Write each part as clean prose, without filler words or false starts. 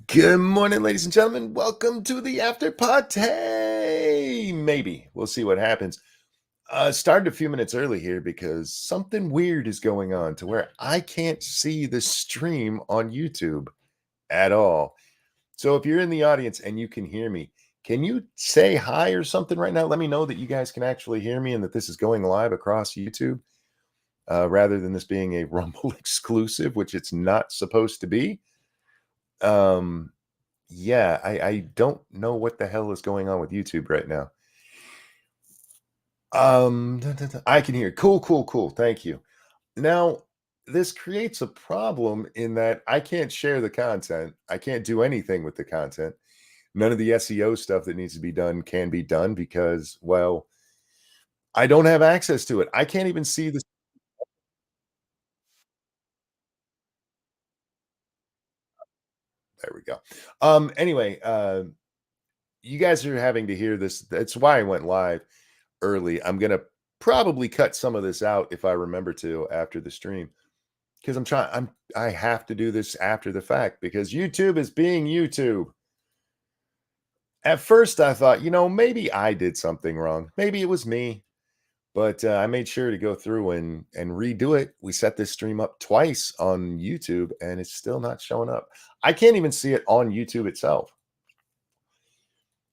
Good morning, ladies and gentlemen. Welcome to the after party. Maybe we'll see what happens. Started a few minutes early here because something weird is going on to where I can't see the stream on YouTube at all. So if you're in the audience and you can hear me, can you say hi or something right now? Let me know that you guys can actually hear me and that this is going live across YouTube rather than this being a Rumble exclusive, which it's not supposed to be. Um, Yeah, I don't know what the hell is going on with YouTube right now. I can hear. Cool, cool, cool. Thank you. Now, this creates a problem in that I can't share the content. I can't do anything with the content. None of the SEO stuff that needs to be done can be done because, well, I don't have access to it. I can't even see this. There we go. Anyway, you guys are having to hear this. That's why I went live early. I'm gonna probably cut some of this out if I remember to after the stream because I have to do this after the fact because YouTube is being YouTube. At first, I thought, maybe I did something wrong. Maybe it was me, but I made sure to go through and redo it. We set this stream up twice on YouTube, and it's still not showing up. I can't even see it on YouTube itself.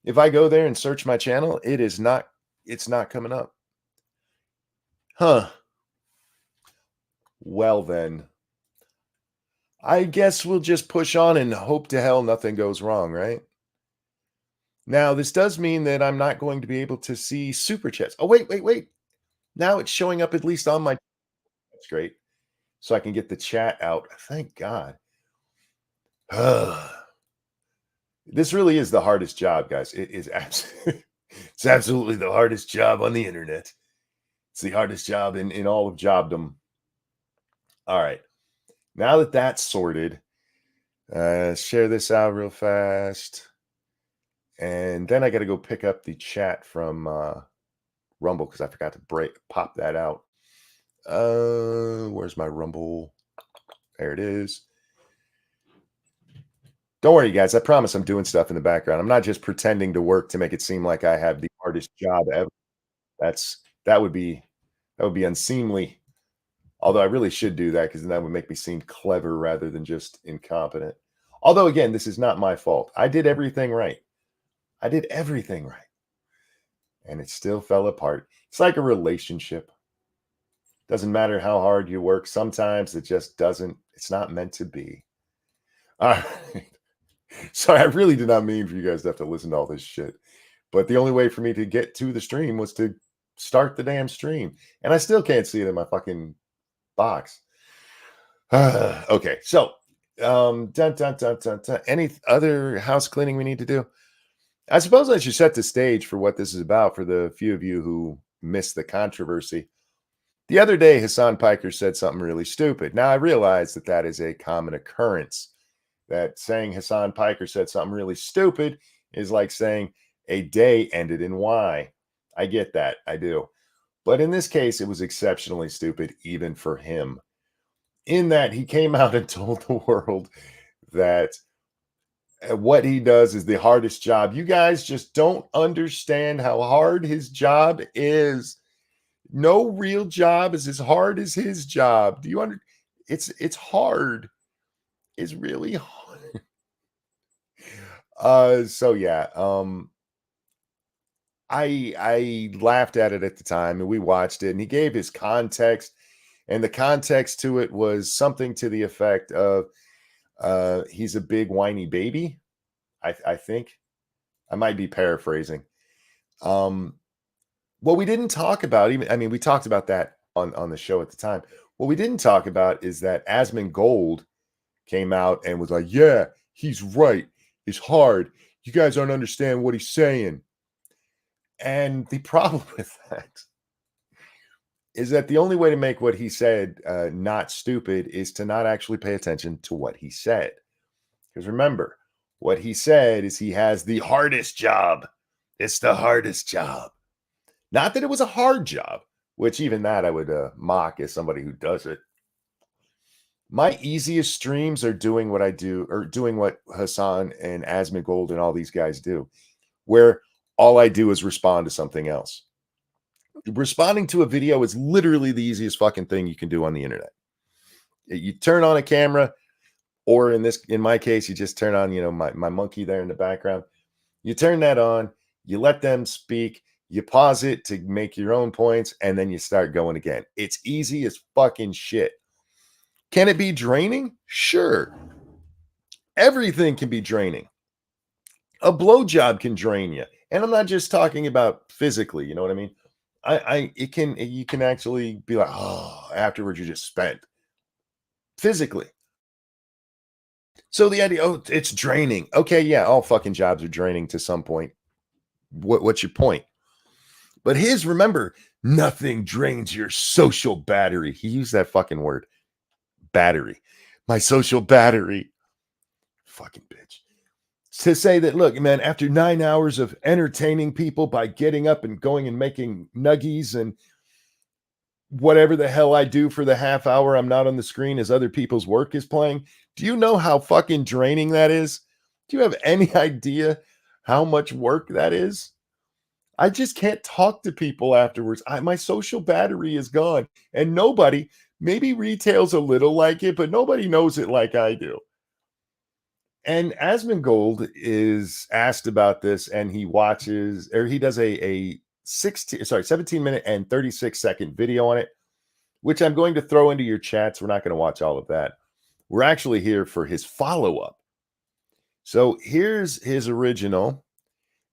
If I go there and search my channel, it's not coming up. Huh. Well then, I guess we'll just push on and hope to hell nothing goes wrong, right? Now, this does mean that I'm not going to be able to see super chats. Oh, wait, wait, wait. Now it's showing up at least on my. That's great. So I can get the chat out. Thank God. This really is the hardest job, guys. It is absolutely, it's absolutely the hardest job on the internet. It's the hardest job in all of jobdom. All right. Now that that's sorted, share this out real fast. And then I got to go pick up the chat from Rumble because I forgot to pop that out. Where's my Rumble? There it is. Don't worry, guys. I promise I'm doing stuff in the background. I'm not just pretending to work to make it seem like I have the hardest job ever. That's that would be unseemly. Although I really should do that because then that would make me seem clever rather than just incompetent. Although again, this is not my fault. I did everything right. I did everything right. And it still fell apart. It's like a relationship. Doesn't matter how hard you work. Sometimes it just doesn't, it's not meant to be. All right. Sorry, I really did not mean for you guys to have to listen to all this shit. But the only way for me to get to the stream was to start the damn stream. And I still can't see it in my fucking box. Okay. So, dun, dun, dun, dun, dun. Any other house cleaning we need to do? I suppose I should set the stage for what this is about for the few of you who missed the controversy. The other day, Hasan Piker said something really stupid. Now, I realize that that is a common occurrence, that saying Hasan Piker said something really stupid is like saying a day ended in Y. I get that. I do. But in this case, it was exceptionally stupid, even for him, in that he came out and told the world that what he does is the hardest job. You guys just don't understand how hard his job is. No real job is as hard as his job. Do you under it's hard. It's really hard. So yeah, I laughed at it at the time and we watched it and he gave his context and the context to it was something to the effect of he's a big whiny baby. I think. I might be paraphrasing. Um what we didn't talk about, even I mean, we talked about that on the show at the time. What we didn't talk about is that Asmongold came out and was like, "Yeah, he's right. It's hard. You guys don't understand what he's saying." And the problem with that is that the only way to make what he said not stupid is to not actually pay attention to what he said. Because remember, what he said is he has the hardest job. It's the hardest job. Not that it was a hard job, which even that I would mock as somebody who does it. My easiest streams are doing what I do, or doing what Hasan and Asmongold and all these guys do, where all I do is respond to something else. Responding to a video is literally the easiest fucking thing you can do on the internet. You turn on a camera, or in my case, you just turn on, my monkey there in the background. You turn that on, you let them speak, you pause it to make your own points, and then you start going again. It's easy as fucking shit. Can it be draining? Sure. Everything can be draining. A blowjob can drain you. And I'm not just talking about physically, you know what I mean? You can actually be like, oh, afterwards you're just spent physically. So the idea, oh, it's draining. Okay, yeah, all fucking jobs are draining to some point. What's your point? But remember, nothing drains your social battery. He used that fucking word, battery. My social battery. Fucking bitch. To say that, look, man, after 9 hours of entertaining people by getting up and going and making nuggies and whatever the hell I do for the half hour I'm not on the screen as other people's work is playing, do you know how fucking draining that is? Do you have any idea how much work that is? I just can't talk to people afterwards. My social battery is gone. And nobody, maybe retail's a little like it, but nobody knows it like I do. And Asmongold is asked about this, and he does a 17-minute and 36-second video on it, which I'm going to throw into your chats. We're not going to watch all of that. We're actually here for his follow-up. So here's his original.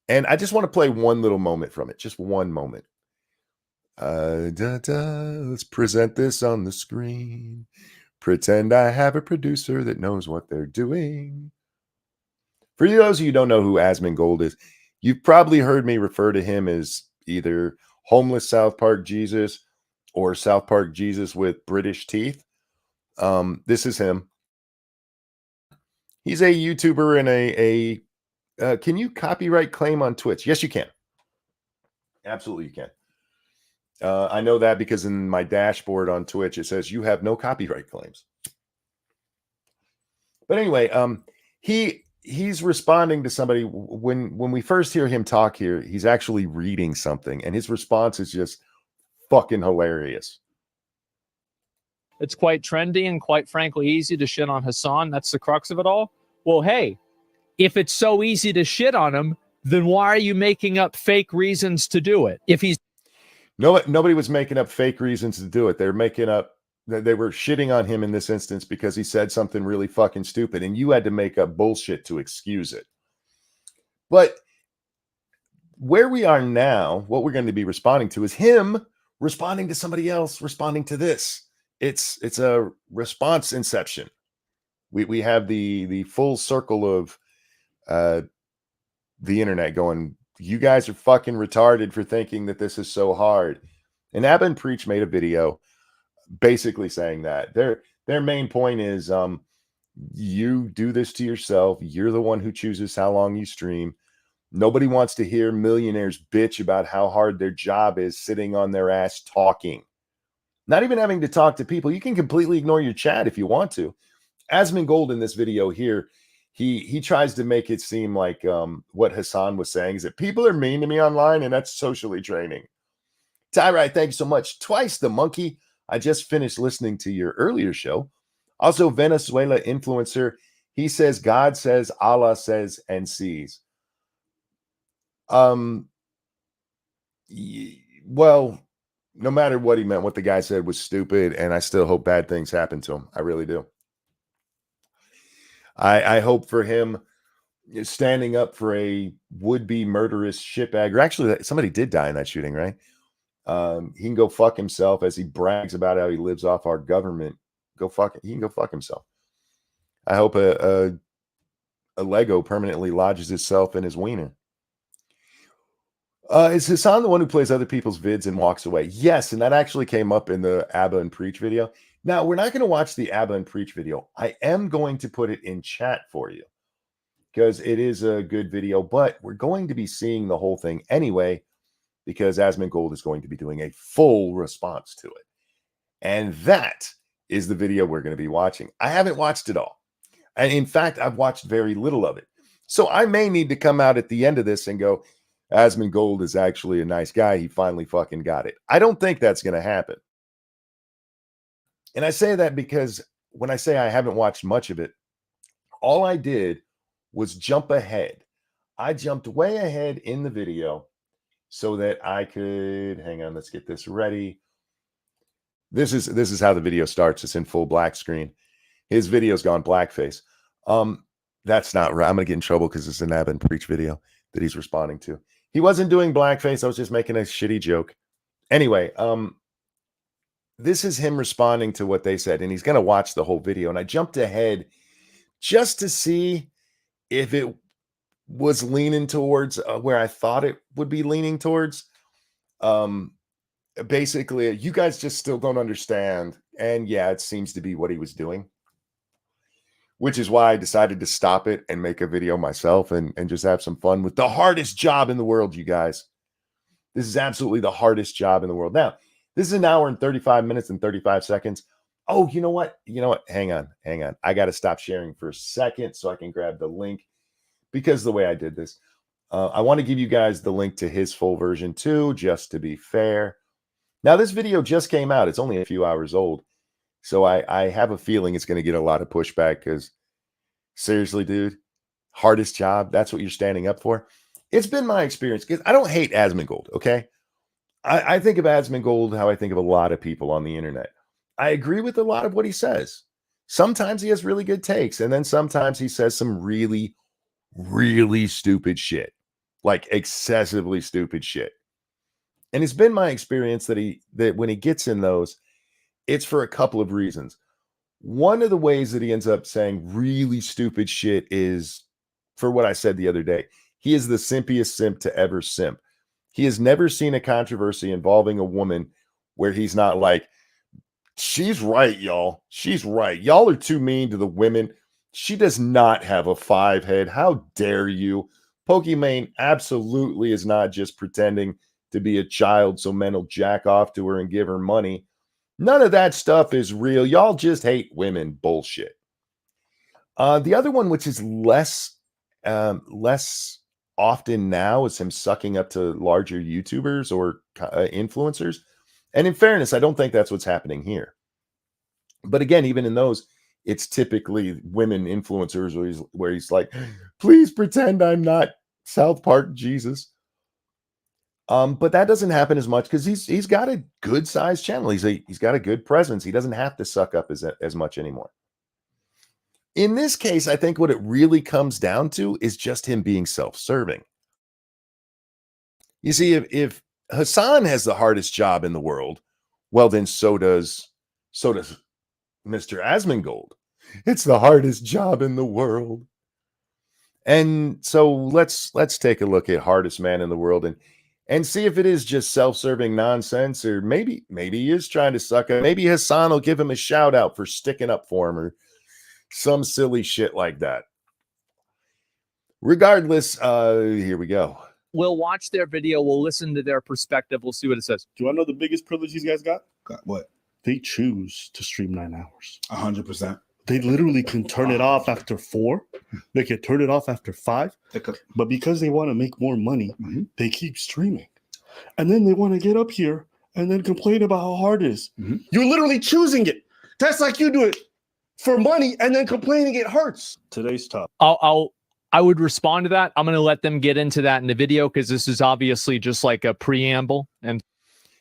And I just want to play one little moment from it. Just one moment. Let's present this on the screen. Pretend I have a producer that knows what they're doing. For those of you who don't know who Asmongold is, you've probably heard me refer to him as either homeless South Park Jesus or South Park Jesus with British teeth. This is him. He's a YouTuber and can you copyright claim on Twitch? Yes, you can. Absolutely, you can. I know that because in my dashboard on Twitch, it says you have no copyright claims. But anyway, he's responding to somebody. When we first hear him talk here, he's actually reading something, and his response is just fucking hilarious. It's quite trendy and quite frankly easy to shit on Hasan. That's the crux of it all. Well, hey, if it's so easy to shit on him, then why are you making up fake reasons to do it? If he's nobody was making up fake reasons to do it. They were shitting on him in this instance because he said something really fucking stupid, and you had to make up bullshit to excuse it. But where we are now, what we're going to be responding to is him responding to somebody else responding to this. It's a response inception. We have the full circle of the internet going, you guys are fucking retarded for thinking that this is so hard. And Abba and Preach made a video basically saying that their main point is you do this to yourself. You're the one who chooses how long you stream. Nobody wants to hear millionaires bitch about how hard their job is sitting on their ass talking. Not even having to talk to people. You can completely ignore your chat if you want to. Asmongold in this video here, he tries to make it seem like what Hasan was saying is that people are mean to me online, and that's socially draining. Tyrite, thank you so much. Twice the monkey. I just finished listening to your earlier show. Also, Venezuela influencer. He says, God says, Allah says, and sees. Well, no matter what he meant, what the guy said was stupid, and I still hope bad things happen to him. I really do. I hope for him standing up for a would-be murderous shitbag. Or actually, somebody did die in that shooting, right? He can go fuck himself as he brags about how he lives off our government. He can go fuck himself. I hope a Lego permanently lodges itself in his wiener. Is Hasan the one who plays other people's vids and walks away? Yes, and that actually came up in the Abba and Preach video. Now, we're not going to watch the Abba and Preach video. I am going to put it in chat for you because it is a good video, but we're going to be seeing the whole thing anyway because Asmongold is going to be doing a full response to it. And that is the video we're going to be watching. I haven't watched it all. And in fact, I've watched very little of it. So I may need to come out at the end of this and go, Asmongold is actually a nice guy. He finally fucking got it. I don't think that's going to happen. And I say that because when I say I haven't watched much of it, all I did was jump ahead. I jumped way ahead in the video so that I could, hang on, let's get this ready. This is how the video starts. It's in full black screen. His video's gone blackface. That's not right. I'm gonna get in trouble because it's an Ab and Preach video that he's responding to. He wasn't doing blackface. I was just making a shitty joke. Anyway, this is him responding to what they said, and he's gonna watch the whole video. And I jumped ahead just to see if it was leaning towards where I thought it would be leaning towards. Basically, you guys just still don't understand. And yeah, it seems to be what he was doing, which is why I decided to stop it and make a video myself and just have some fun with the hardest job in the world, you guys. This is absolutely the hardest job in the world. Now, this is an hour and 35 minutes and 35 seconds. Oh, you know what? You know what? Hang on. I got to stop sharing for a second so I can grab the link, because the way I did this, I want to give you guys the link to his full version too, just to be fair. Now, this video just came out. It's only a few hours old. So I have a feeling it's going to get a lot of pushback because seriously, dude, hardest job. That's what you're standing up for. It's been my experience because I don't hate Asmongold, okay? I think of Asmongold how I think of a lot of people on the internet. I agree with a lot of what he says. Sometimes he has really good takes, and then sometimes he says some really, really stupid shit, like excessively stupid shit. And it's been my experience that when he gets in those, it's for a couple of reasons. One of the ways that he ends up saying really stupid shit is for what I said the other day. He is the simpiest simp to ever simp. He has never seen a controversy involving a woman where he's not like, she's right, y'all. She's right. Y'all are too mean to the women. She does not have a 5 head. How dare you? Pokimane absolutely is not just pretending to be a child so men will jack off to her and give her money. None of that stuff is real. Y'all just hate women. Bullshit. The other one, which is less often now, is him sucking up to larger YouTubers or influencers. And in fairness, I don't think that's what's happening here. But again, even in those, it's typically women influencers where he's like, please pretend I'm not South Park Jesus. But that doesn't happen as much because he's got a good sized channel. He's got a good presence. He doesn't have to suck up as much anymore. In this case, I think what it really comes down to is just him being self-serving. You see, if Hasan has the hardest job in the world, well, then so does Mr. Asmongold. It's the hardest job in the world. And so let's take a look at hardest man in the world and see if it is just self-serving nonsense, or maybe he is trying to suck up. Maybe Hasan will give him a shout out for sticking up for him or some silly shit like that. Regardless, here we go. We'll watch their video. We'll listen to their perspective. We'll see what it says. Do I know the biggest privilege these guys got? Got what? They choose to stream 9 hours. 100%. They literally can turn it off after 4. They can turn it off after 5. But because they want to make more money, they keep streaming. And then they want to get up here and then complain about how hard it is. You're literally choosing it. That's like you do it for money and then complaining it hurts. Today's tough. I would respond to that. I'm going to let them get into that in the video because this is obviously just like a preamble. And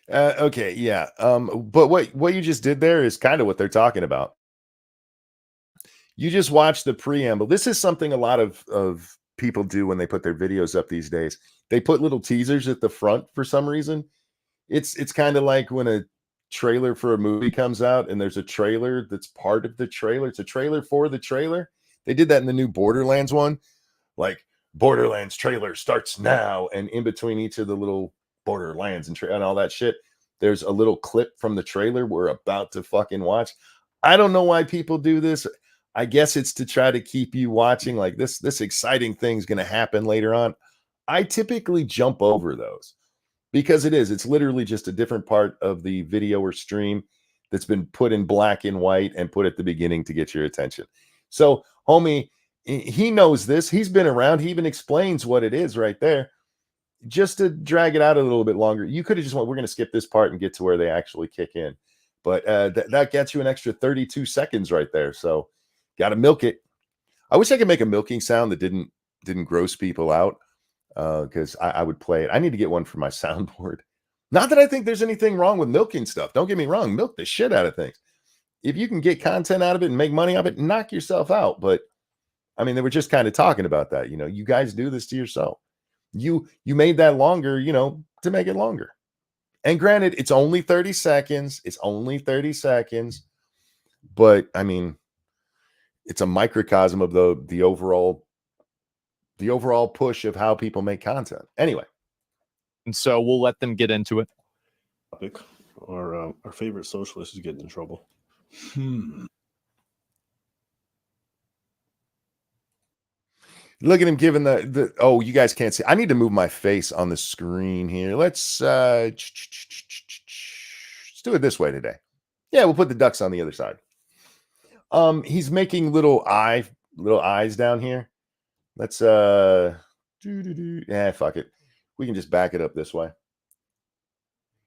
okay, yeah. But what you just did there is kind of what they're talking about. You just watched the preamble. This is something a lot of people do when they put their videos up these days. They put little teasers at the front for some reason. It's kind of like when a trailer for a movie comes out and there's a trailer that's part of the trailer. It's a trailer for the trailer. They did that in the new Borderlands one. Like, Borderlands trailer starts now, and in between each of the little Borderlands and all that shit, there's a little clip from the trailer we're about to fucking watch. I don't know why people do this. I guess it's to try to keep you watching, like this exciting thing's going to happen later on. I typically jump over those because it's literally just a different part of the video or stream that's been put in black and white and put at the beginning to get your attention. So, homie, he knows this. He's been around. He even explains what it is right there. Just to drag it out a little bit longer, you could have just went, we're going to skip this part and get to where they actually kick in. But that gets you an extra 32 seconds right there. So, got to milk it. I wish I could make a milking sound that didn't gross people out, because I would play it. I need to get one for my soundboard. Not that I think there's anything wrong with milking stuff. Don't get me wrong. Milk the shit out of things. If you can get content out of it and make money off it, knock yourself out. But I mean, they were just kind of talking about that. You know, you guys do this to yourself. You made that longer, you know, to make it longer. And granted, it's only 30 seconds. It's only 30 seconds. But I mean, it's a microcosm of the overall push of how people make content. Anyway. And so we'll let them get into it. Topic. Our favorite socialist is getting in trouble. Look at him giving the oh, you guys can't see. I need to move my face on the screen here. Let's do it this way today. Yeah, we'll put the ducks on the other side. He's making little eyes down here. Let's fuck it. We can just back it up this way.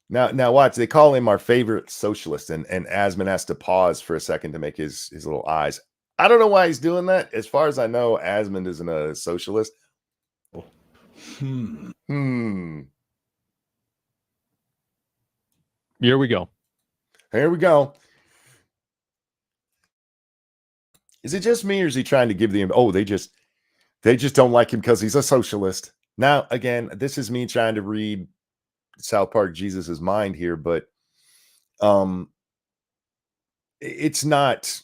Now watch. They call him our favorite socialist, and Asmon has to pause for a second to make his little eyes. I don't know why he's doing that. As far as I know, Asmon isn't a socialist. Here we go. Here we go. Is it just me, or is he trying to give the? Oh, they just don't like him because he's a socialist. Now, again, this is me trying to read South Park Jesus's mind here, but it's not.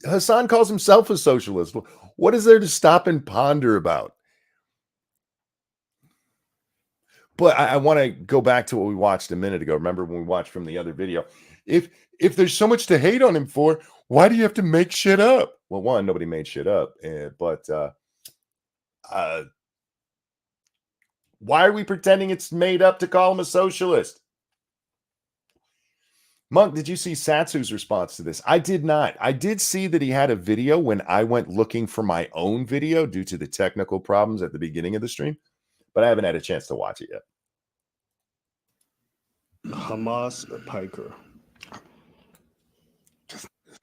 Hasan calls himself a socialist. What is there to stop and ponder about? But I want to go back to what we watched a minute ago. Remember when we watched from the other video? If there's so much to hate on him for, why do you have to make shit up? Well, one, nobody made shit up, but why are we pretending it's made up to call him a socialist? Monk, did you see Satsu's response to this? I did not. I did see that he had a video when I went looking for my own video due to the technical problems at the beginning of the stream, but I haven't had a chance to watch it yet. Hamas piker.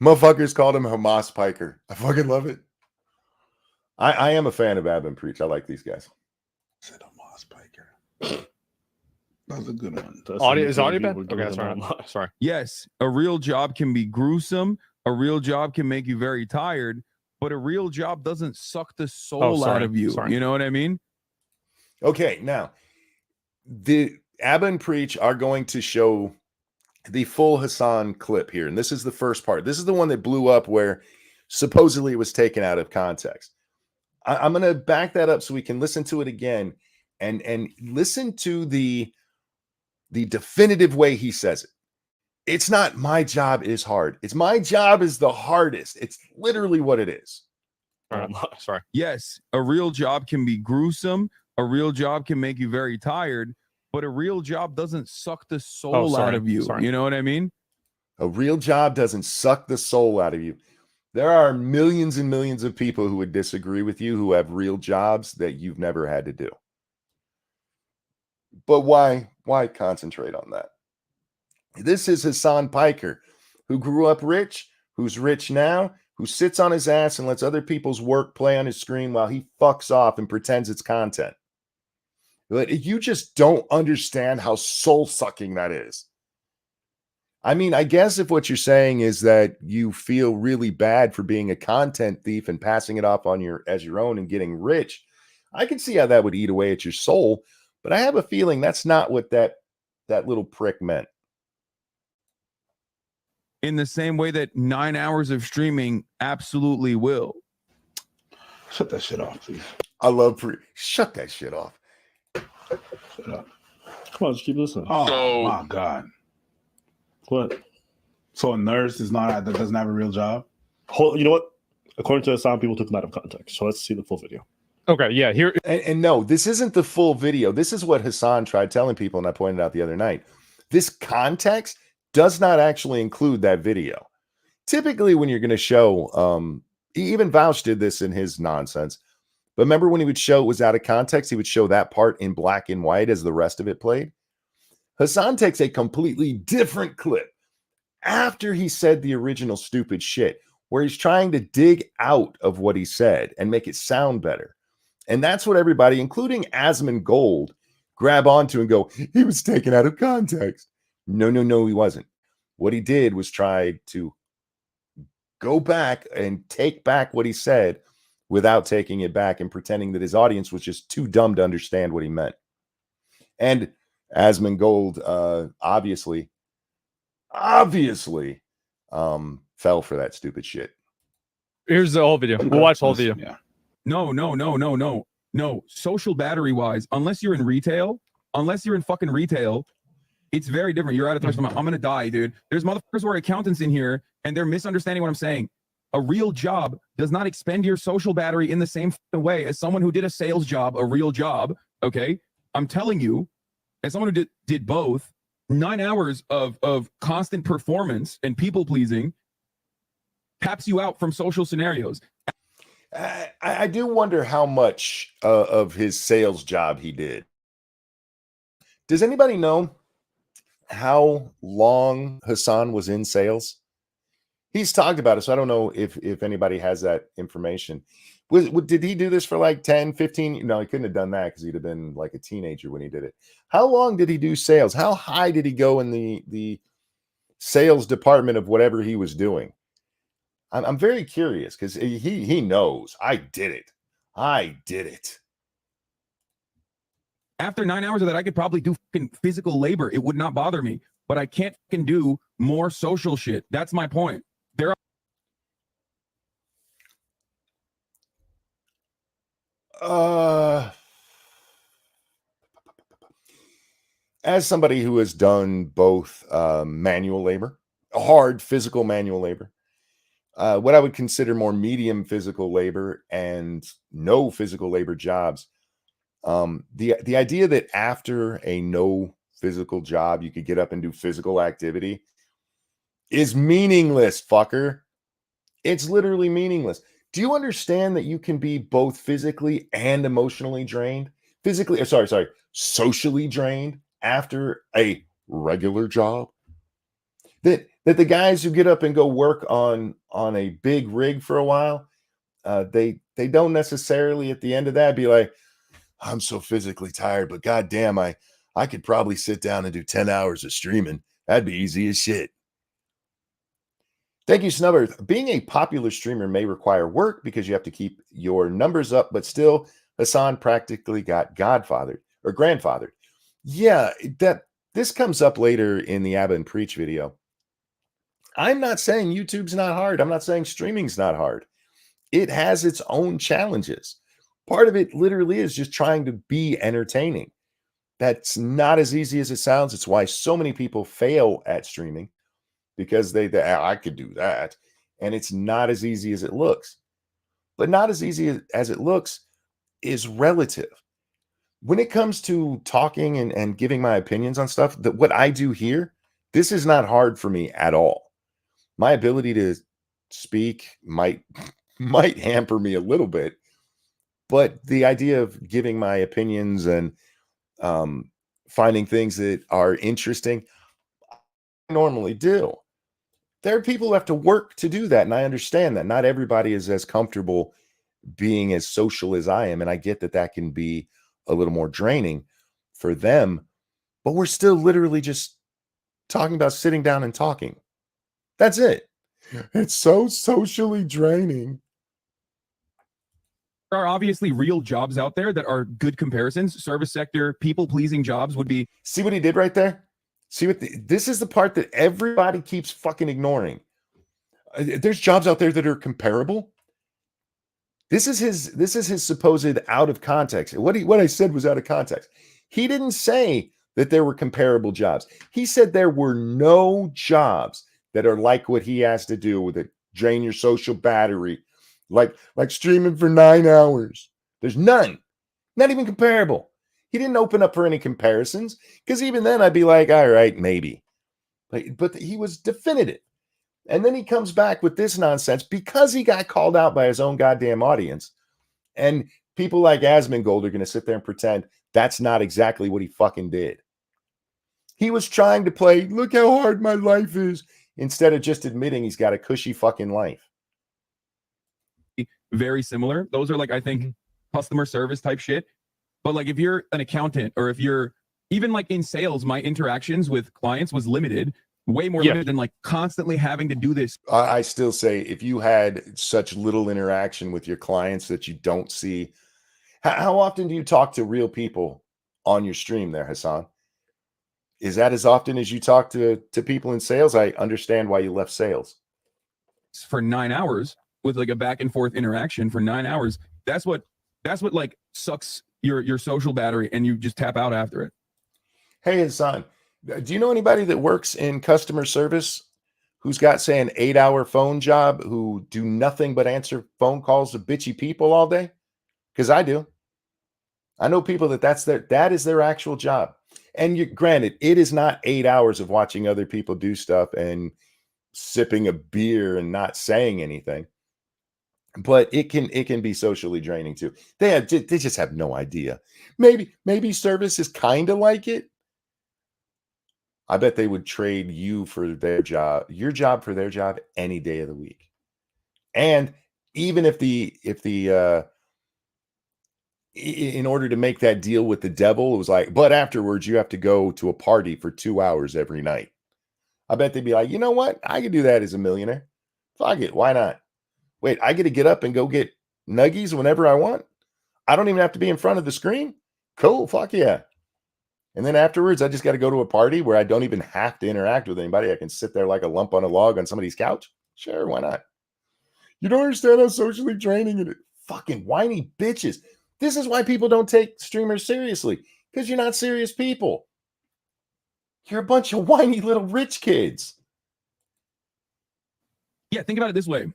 Motherfuckers called him Hamas piker. I fucking love it. I am a fan of Ab and Preach. I like these guys. Said Hamas piker. That was a good one. Is audio bad? Okay, sorry. Yes, a real job can be gruesome. A real job can make you very tired, but a real job doesn't suck the soul out of you. You know what I mean? Okay, now the Abba and Preach are going to show the full Hasan clip here, and this is the first part. This is the one that blew up where supposedly it was taken out of context. I'm going to back that up so we can listen to it again and listen to the definitive way he says it. It's not my job is hard. It's my job is the hardest. It's literally what it is. Sorry. Yes, a real job can be gruesome. A real job can make you very tired, but a real job doesn't suck the soul out of you. You know what I mean? A real job doesn't suck the soul out of you. There are millions and millions of people who would disagree with you who have real jobs that you've never had to do. But why concentrate on that? This is Hasan Piker, who grew up rich, who's rich now, who sits on his ass and lets other people's work play on his screen while he fucks off and pretends it's content. But you just don't understand how soul-sucking that is. I mean, I guess if what you're saying is that you feel really bad for being a content thief and passing it off on as your own and getting rich, I can see how that would eat away at your soul. But I have a feeling that's not what that little prick meant. In the same way that 9 hours of streaming absolutely will. Shut that shit off, please. I love shut that shit off. Shut up. Come on, just keep listening. Oh my God. What? So a nurse that doesn't have a real job? You know what? According to Hasan, people took him out of context. So let's see the full video. Okay, yeah. Here and no, this isn't the full video. This is what Hasan tried telling people, and I pointed out the other night. This context does not actually include that video. Typically, when you're going to show, even Vouch did this in his nonsense. But remember when he would show it was out of context, he would show that part in black and white as the rest of it played. Hasan takes a completely different clip after he said the original stupid shit, where he's trying to dig out of what he said and make it sound better. And that's what everybody, including Asmongold, grab onto and go, he was taken out of context. No, no, no, he wasn't. What he did was try to go back and take back what he said without taking it back and pretending that his audience was just too dumb to understand what he meant. And Asmongold obviously fell for that stupid shit. Here's the whole video. We'll watch the whole video. Yeah. No. Social battery wise, unless you're in retail, it's very different. You're out of touch. I'm going to die, dude. There's motherfuckers who are accountants in here and they're misunderstanding what I'm saying. A real job does not expend your social battery in the same way as someone who did a sales job, a real job. Okay. I'm telling you, as someone who did both, 9 hours of constant performance and people pleasing taps you out from social scenarios. I do wonder how much of his sales job he did. Does anybody know how long Hasan was in sales? He's talked about it, so I don't know if anybody has that information. Did he do this for like 10, 15? No, he couldn't have done that because he'd have been like a teenager when he did it. How long did he do sales? How high did he go in the sales department of whatever he was doing? I'm very curious because he knows. I did it. After 9 hours of that, I could probably do physical labor. It would not bother me, but I can't do more social shit. That's my point. There are. As somebody who has done both manual labor, hard physical manual labor, what I would consider more medium physical labor and no physical labor jobs. The idea that after a no physical job, you could get up and do physical activity is meaningless, fucker. It's literally meaningless. Do you understand that you can be both physically and emotionally drained? Socially drained after a regular job? That the guys who get up and go work on a big rig for a while, they don't necessarily at the end of that be like, I'm so physically tired, but goddamn, I could probably sit down and do 10 hours of streaming. That'd be easy as shit. Thank you, Snubber. Being a popular streamer may require work because you have to keep your numbers up, but still, Hasan practically got grandfathered. Yeah, this comes up later in the Abba and Preach video. I'm not saying YouTube's not hard. I'm not saying streaming's not hard. It has its own challenges. Part of it literally is just trying to be entertaining. That's not as easy as it sounds. It's why so many people fail at streaming, because they I could do that. And it's not as easy as it looks. But not as easy as it looks is relative. When it comes to talking and giving my opinions on stuff, what I do here, this is not hard for me at all. My ability to speak might hamper me a little bit, but the idea of giving my opinions and finding things that are interesting, I normally do. There are people who have to work to do that, and I understand that. Not everybody is as comfortable being as social as I am, and I get that can be a little more draining for them, but we're still literally just talking about sitting down and talking. That's it. It's so socially draining. are obviously real jobs out there that are good comparisons. Service sector, people-pleasing jobs would be. See what he did right there? See what this is the part that everybody keeps fucking ignoring. There's jobs out there that are comparable. This is his supposed out of context. What I said was out of context. He didn't say that there were comparable jobs. He said there were no jobs that are like what he has to do with it. Drain your social battery, like streaming for 9 hours. There's none, not even comparable. He didn't open up for any comparisons, because even then I'd be like, all right, maybe. But he was definitive. And then he comes back with this nonsense because he got called out by his own goddamn audience. And people like Asmongold are going to sit there and pretend that's not exactly what he fucking did. He was trying to play, look how hard my life is, instead of just admitting he's got a cushy fucking life. Very similar. Those are like, I think, customer service type shit. But like, if you're an accountant or if you're even like in sales, my interactions with clients was limited, way more limited than like constantly having to do this. I still say if you had such little interaction with your clients that you don't see, how often do you talk to real people on your stream there, Hasan? Is that as often as you talk to people in sales? I understand why you left sales. For 9 hours with like a back and forth interaction for 9 hours. That's what like sucks your social battery, and you just tap out after it. Hey, Hasan, do you know anybody that works in customer service who's got, say, an 8-hour phone job who do nothing but answer phone calls to bitchy people all day? Because I do. I know people that is their actual job. And granted, it is not 8 hours of watching other people do stuff and sipping a beer and not saying anything. But it can be socially draining too. They just have no idea. Maybe service is kind of like it. I bet they would trade you for their job, your job for their job any day of the week. And even if in order to make that deal with the devil, it was like, but afterwards you have to go to a party for 2 hours every night. I bet they'd be like, you know what? I could do that as a millionaire. Fuck it. Why not? Wait, I get to get up and go get nuggies whenever I want. I don't even have to be in front of the screen. Cool. Fuck yeah. And then afterwards, I just got to go to a party where I don't even have to interact with anybody. I can sit there like a lump on a log on somebody's couch. Sure, why not? You don't understand how socially draining it is. Fucking whiny bitches. This is why people don't take streamers seriously, because you're not serious people. You're a bunch of whiny little rich kids. Yeah, think about it this way.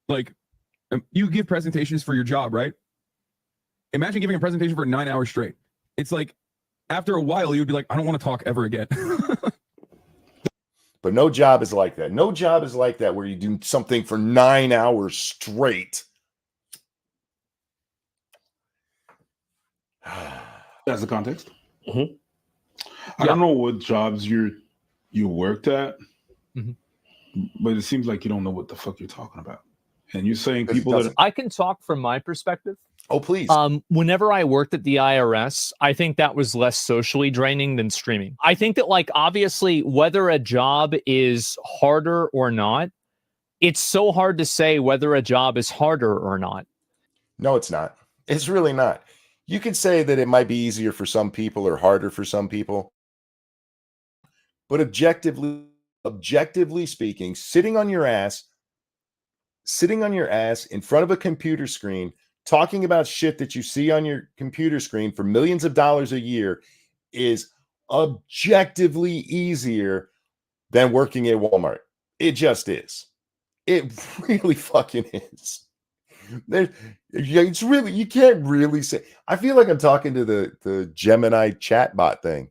Like, you give presentations for your job, right? Imagine giving a presentation for 9 hours straight. It's like, after a while, you'd be like, I don't want to talk ever again. But no job is like that. No job is like that where you do something for 9 hours straight. That's the context. Mm-hmm. I don't know what jobs you worked at, Mm-hmm. but it seems like you don't know what the fuck you're talking about. And you're saying people that I can talk from my perspective. Oh, please. Whenever I worked at the IRS, I think that was less socially draining than streaming. I think that, like, obviously, whether a job is harder or not, it's so hard to say whether a job is harder or not. No, it's not. It's really not. You can say that it might be easier for some people or harder for some people. But objectively speaking, sitting on your ass in front of a computer screen, talking about shit that you see on your computer screen for millions of dollars a year is objectively easier than working at Walmart. It just is. It really fucking is. It's really, you can't really say. I feel like I'm talking to the Gemini chatbot thing.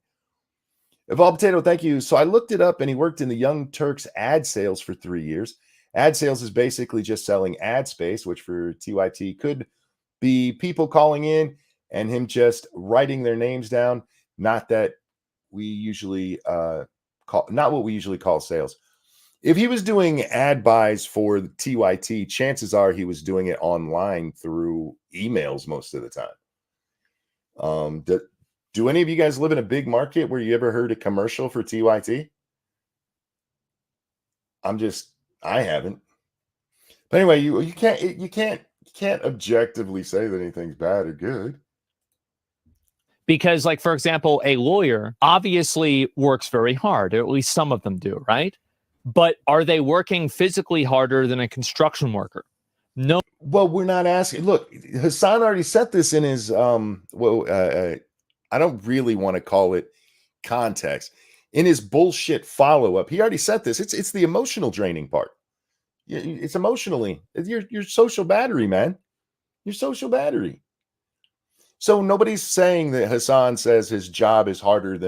Evolved Potato, thank you. So I looked it up, and he worked in the Young Turks ad sales for 3 years. Ad sales is basically just selling ad space, which for TYT could be people calling in and him just writing their names down. Not that we usually not what we usually call sales. If he was doing ad buys for the TYT, chances are he was doing it online through emails most of the time. Do any of you guys live in a big market where you ever heard a commercial for TYT? I haven't. But anyway, you can't objectively say that anything's bad or good. Because, like, for example, a lawyer obviously works very hard, or at least some of them do, right? But are they working physically harder than a construction worker? No. Well, we're not asking. Look, Hasan already said this in his I don't really want to call it context. In his bullshit follow-up, he already said this. It's the emotional draining part. It's emotionally. Your social battery, man. Your social battery. So nobody's saying that Hasan says his job is harder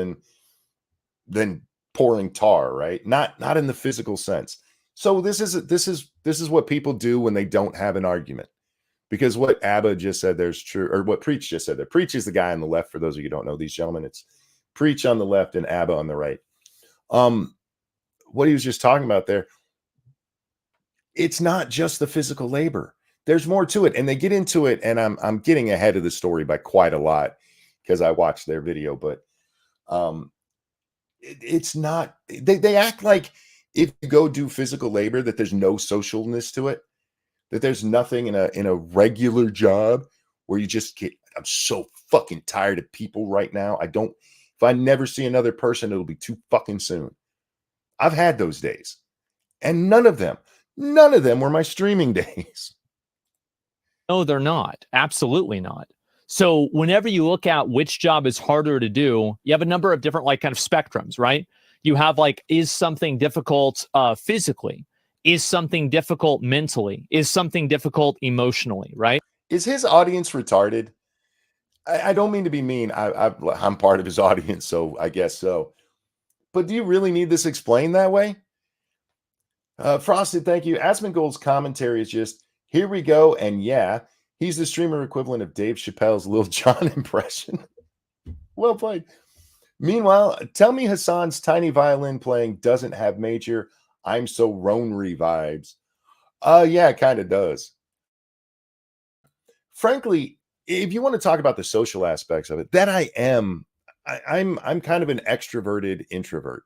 than pouring tar, right? Not in the physical sense. So this is what people do when they don't have an argument. Because what Abba just said there's true, or what Preach just said there. Preach is the guy on the left, for those of you who don't know these gentlemen. It's Preach on the left and Abba on the right. What he was just talking about there, it's not just the physical labor. There's more to it. And they get into it, and I'm getting ahead of the story by quite a lot because I watched their video, but it's not, they act like if you go do physical labor that there's no socialness to it, that there's nothing in a regular job where you just get, I'm so fucking tired of people right now. If I never see another person, it'll be too fucking soon. I've had those days, and none of them were my streaming days. No, they're not. Absolutely not. So whenever you look at which job is harder to do, you have a number of different like kind of spectrums, right? You have like, is something difficult physically? Is something difficult mentally? Is something difficult emotionally, right? Is his audience retarded? I don't mean to be mean. I'm part of his audience, so I guess so. But do you really need this explained that way? Frosted, thank you. Asmongold's commentary is just, here we go, and yeah, he's the streamer equivalent of Dave Chappelle's Lil Jon impression. Well played. Meanwhile, tell me Hasan's tiny violin playing doesn't have major I'm so Ronery vibes. Yeah, it kind of does. Frankly, if you want to talk about the social aspects of it, that I'm kind of an extroverted introvert.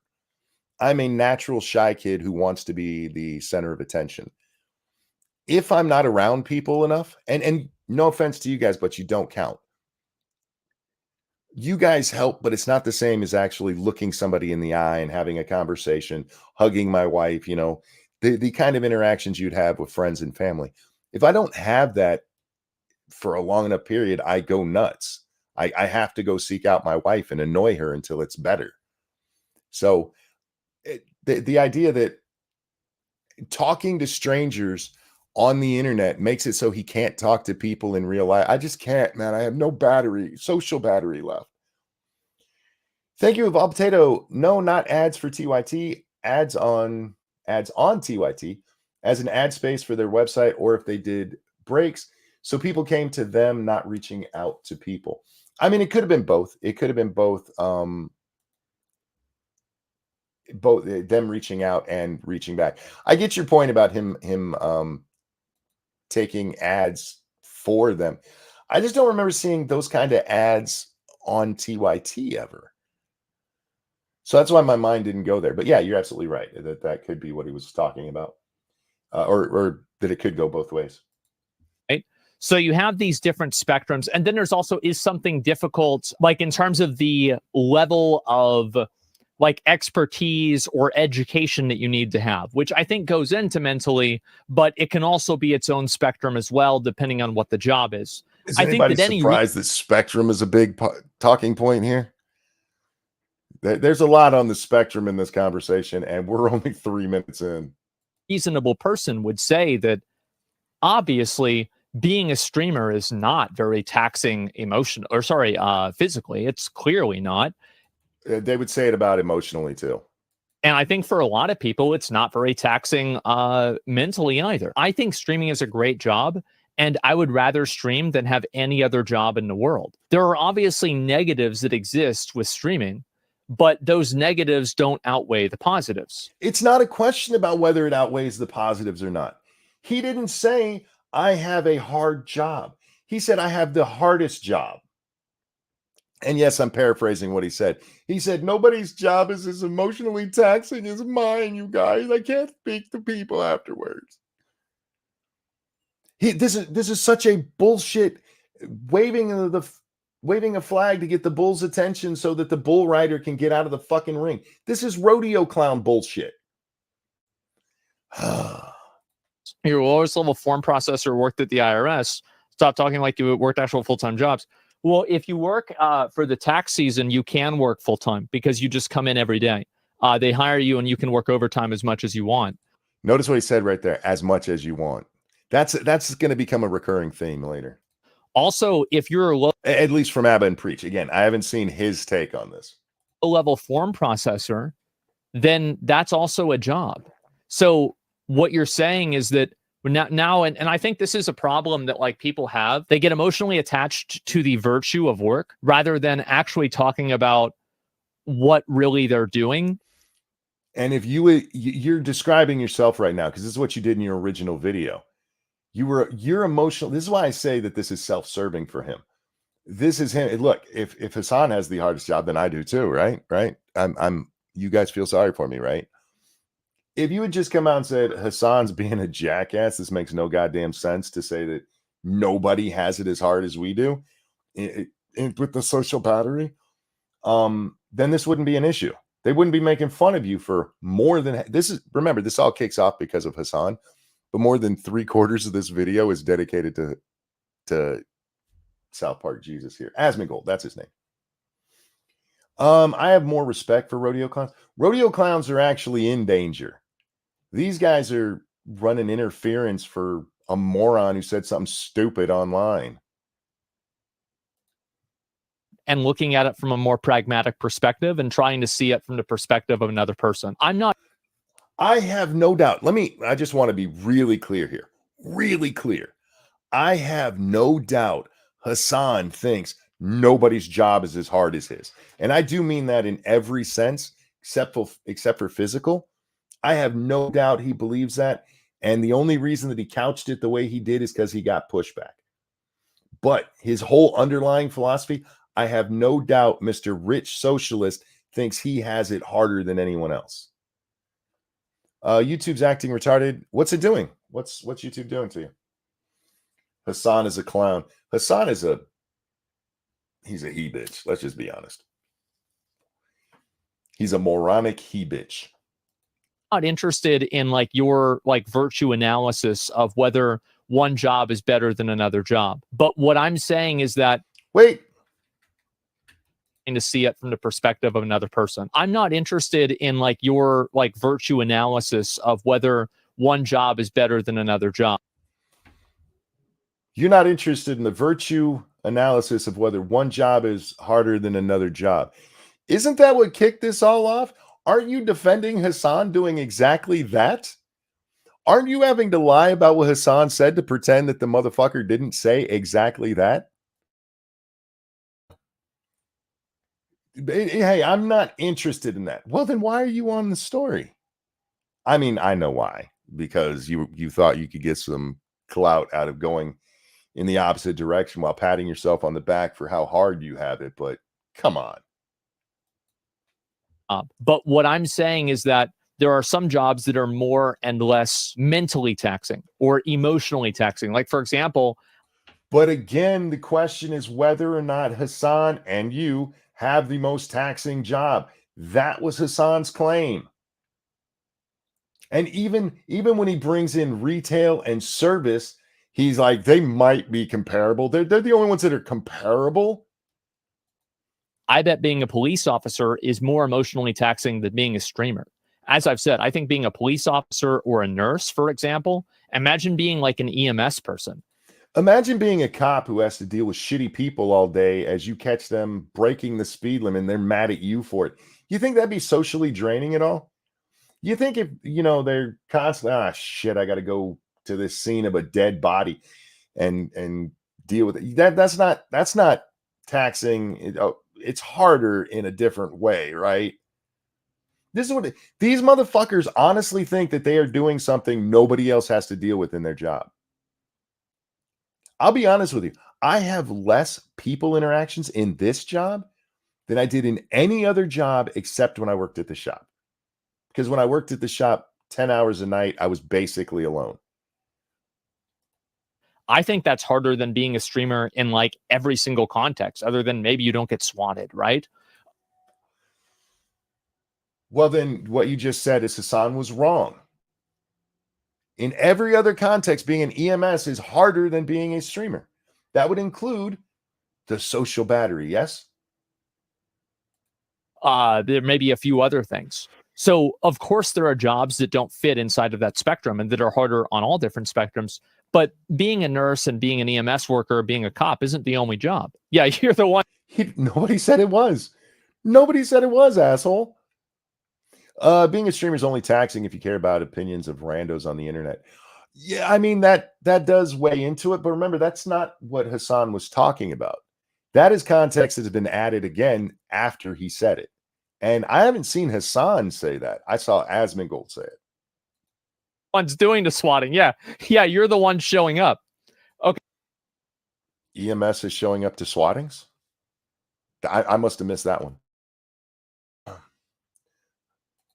I'm a natural shy kid who wants to be the center of attention. If I'm not around people enough, and no offense to you guys, but you don't count. You guys help, but it's not the same as actually looking somebody in the eye and having a conversation, hugging my wife, the kind of interactions you'd have with friends and family. If I don't have that for a long enough period, I go nuts. I have to go seek out my wife and annoy her until it's better. So the idea that talking to strangers on the internet makes it so he can't talk to people in real life. I just can't, man. I have no social battery left. Thank you, Evolved Potato. No, not ads for TYT. Ads on TYT as an ad space for their website, or if they did breaks, so people came to them, not reaching out to people. I mean, it could have been both. It could have been both them reaching out and reaching back. I get your point about him taking ads for them. I just don't remember seeing those kind of ads on TYT ever. So that's why my mind didn't go there. But yeah, you're absolutely right. That could be what he was talking about. Or that it could go both ways. Right. So you have these different spectrums. And then there's also, is something difficult, like in terms of the level of like expertise or education that you need to have, which I think goes into mentally, but it can also be its own spectrum as well, depending on what the job is. Is anybody surprised that spectrum is a big talking point here? There's a lot on the spectrum in this conversation, and we're only 3 minutes in. Reasonable person would say that obviously being a streamer is not very taxing physically. It's clearly not. They would say it about emotionally too. And I think for a lot of people, it's not very taxing mentally either. I think streaming is a great job, and I would rather stream than have any other job in the world. There are obviously negatives that exist with streaming, but those negatives don't outweigh the positives. It's not a question about whether it outweighs the positives or not. He didn't say, I have a hard job. He said, I have the hardest job. And yes, I'm paraphrasing what he said. He said, nobody's job is as emotionally taxing as mine, you guys. I can't speak to people afterwards. This is such a bullshit waving a flag to get the bull's attention so that the bull rider can get out of the fucking ring. This is rodeo clown bullshit. Your lowest level form processor worked at the IRS. Stop talking like you worked actual full-time jobs. Well, if you work for the tax season, you can work full-time because you just come in every day. They hire you and you can work overtime as much as you want. Notice what he said right there, as much as you want. That's going to become a recurring theme later. Also, if you're at least from Abba and Preach. Again, I haven't seen his take on this. Low-level form processor, then that's also a job. So what you're saying is that now and I think this is a problem that like people have. They get emotionally attached to the virtue of work rather than actually talking about what really they're doing. And if you're describing yourself right now, because this is what you did in your original video. You're emotional. This is why I say that this is self-serving for him. This is him. Look, if Hasan has the hardest job, then I do too, right? Right. You guys feel sorry for me, right? If you had just come out and said Hasan's being a jackass, this makes no goddamn sense to say that nobody has it as hard as we do with the social battery, then this wouldn't be an issue. They wouldn't be making fun of you for more than remember, this all kicks off because of Hasan, but more than 3/4 of this video is dedicated to South Park Jesus here. Asmongold, that's his name. I have more respect for rodeo clowns. Rodeo clowns are actually in danger. These guys are running interference for a moron who said something stupid online. And looking at it from a more pragmatic perspective and trying to see it from the perspective of another person. I have no doubt. I just want to be really clear here. Really clear. I have no doubt Hasan thinks nobody's job is as hard as his. And I do mean that in every sense, except for physical. I have no doubt he believes that. And the only reason that he couched it the way he did is because he got pushback. But his whole underlying philosophy, I have no doubt Mr. Rich Socialist thinks he has it harder than anyone else. YouTube's acting retarded. What's it doing? What's YouTube doing to you? Hasan is a clown. Hasan is he's a he-bitch. Let's just be honest. He's a moronic he-bitch. Not interested in like your like virtue analysis of whether one job is better than another job. But what I'm saying is that to see it from the perspective of another person. I'm not interested in like your like virtue analysis of whether one job is better than another job. You're not interested in the virtue analysis of whether one job is harder than another job. Isn't that what kicked this all off? Aren't you defending Hasan doing exactly that? Aren't you having to lie about what Hasan said to pretend that the motherfucker didn't say exactly that? Hey, I'm not interested in that. Well, then why are you on the story? I mean, I know why. Because you thought you could get some clout out of going in the opposite direction while patting yourself on the back for how hard you have it. But come on. But what I'm saying is that there are some jobs that are more and less mentally taxing or emotionally taxing. Like, for example. But again, the question is whether or not Hasan and you have the most taxing job. That was Hasan's claim. And even when he brings in retail and service, he's like, they might be comparable. They're the only ones that are comparable. I bet being a police officer is more emotionally taxing than being a streamer. As I've said, I think being a police officer or a nurse, for example, imagine being like an EMS person. Imagine being a cop who has to deal with shitty people all day as you catch them breaking the speed limit and they're mad at you for it. You think that'd be socially draining at all? You think if, they're constantly, shit, I got to go to this scene of a dead body and deal with it. That's not taxing. It's harder in a different way, right? This is what these motherfuckers honestly think, that they are doing something nobody else has to deal with in their job. I'll be honest with you. I have less people interactions in this job than I did in any other job except when I worked at the shop. Because when I worked at the shop 10 hours a night, I was basically alone. I think that's harder than being a streamer in like every single context, other than maybe you don't get swatted, right? Well, then what you just said is Hasan was wrong. In every other context, being an EMS is harder than being a streamer. That would include the social battery, yes? There may be a few other things. So, of course, there are jobs that don't fit inside of that spectrum and that are harder on all different spectrums. But being a nurse and being an EMS worker, being a cop isn't the only job. Yeah, you're the one. Nobody said it was. Nobody said it was, asshole. Being a streamer is only taxing if you care about opinions of randos on the internet. Yeah, I mean that does weigh into it, but remember that's not what Hasan was talking about. That is context that has been added again after he said it. And I haven't seen Hasan say that. I saw Asmongold say it. One's doing the swatting. Yeah. Yeah, you're the one showing up. EMS is showing up to swattings? I must have missed that one.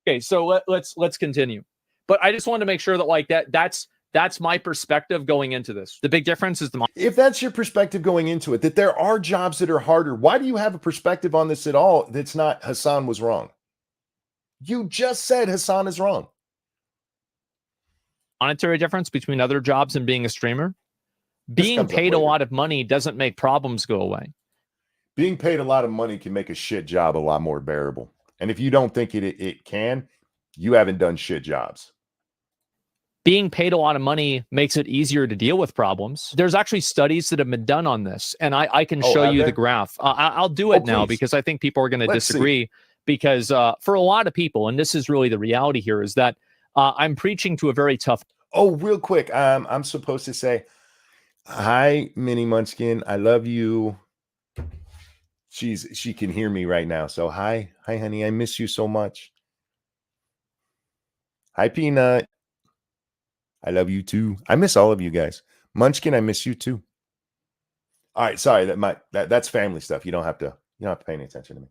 Okay, so let's continue. But I just wanted to make sure that like that's my perspective going into this. The big difference is if that's your perspective going into it, that there are jobs that are harder, why do you have a perspective on this at all that's not Hasan was wrong? You just said Hasan is wrong. monetary difference between other jobs and being a streamer. Being paid a lot of money doesn't make problems go away. Being paid a lot of money can make a shit job a lot more bearable. And if you don't think it can, you haven't done shit jobs. Being paid a lot of money makes it easier to deal with problems. There's actually studies that have been done on this, and I can show you the graph. I'll do it now because I think people are going to disagree. Because for a lot of people, and this is really the reality here, is that I'm preaching to a very tough. Oh, real quick, I'm supposed to say, hi, Mini Munchkin. I love you. She can hear me right now. So hi, honey. I miss you so much. Hi, Peanut. I love you too. I miss all of you guys. Munchkin, I miss you too. All right, sorry, that's family stuff. You don't have to pay any attention to me.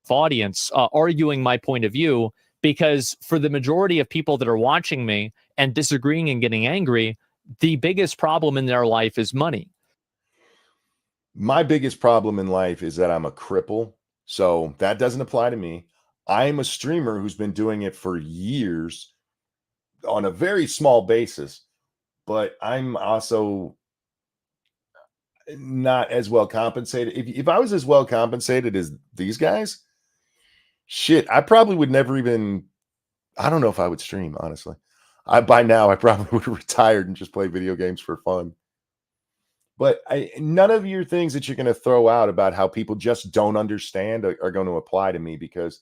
Audience arguing my point of view, because for the majority of people that are watching me and disagreeing and getting angry, the biggest problem in their life is money. My biggest problem in life is that I'm a cripple. So that doesn't apply to me. I'm a streamer who's been doing it for years on a very small basis, but I'm also not as well compensated. If I was as well compensated as these guys, shit, I probably would never even, I don't know if I would stream, honestly. By now, I probably would have retired and just play video games for fun. But none of your things that you're going to throw out about how people just don't understand are going to apply to me, because,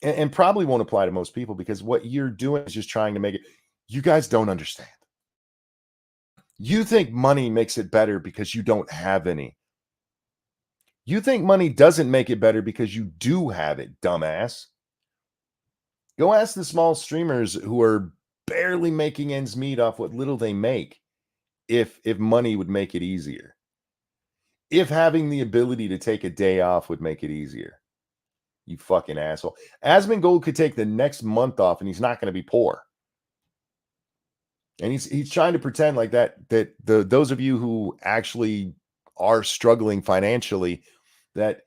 and probably won't apply to most people, because what you're doing is just trying to make it, you guys don't understand. You think money makes it better because you don't have any. You think money doesn't make it better because you do have it, dumbass. Go ask the small streamers who are barely making ends meet off what little they make if money would make it easier. If having the ability to take a day off would make it easier. You fucking asshole. Asmongold could take the next month off and he's not going to be poor. And he's trying to pretend like that those of you who actually are struggling financially, that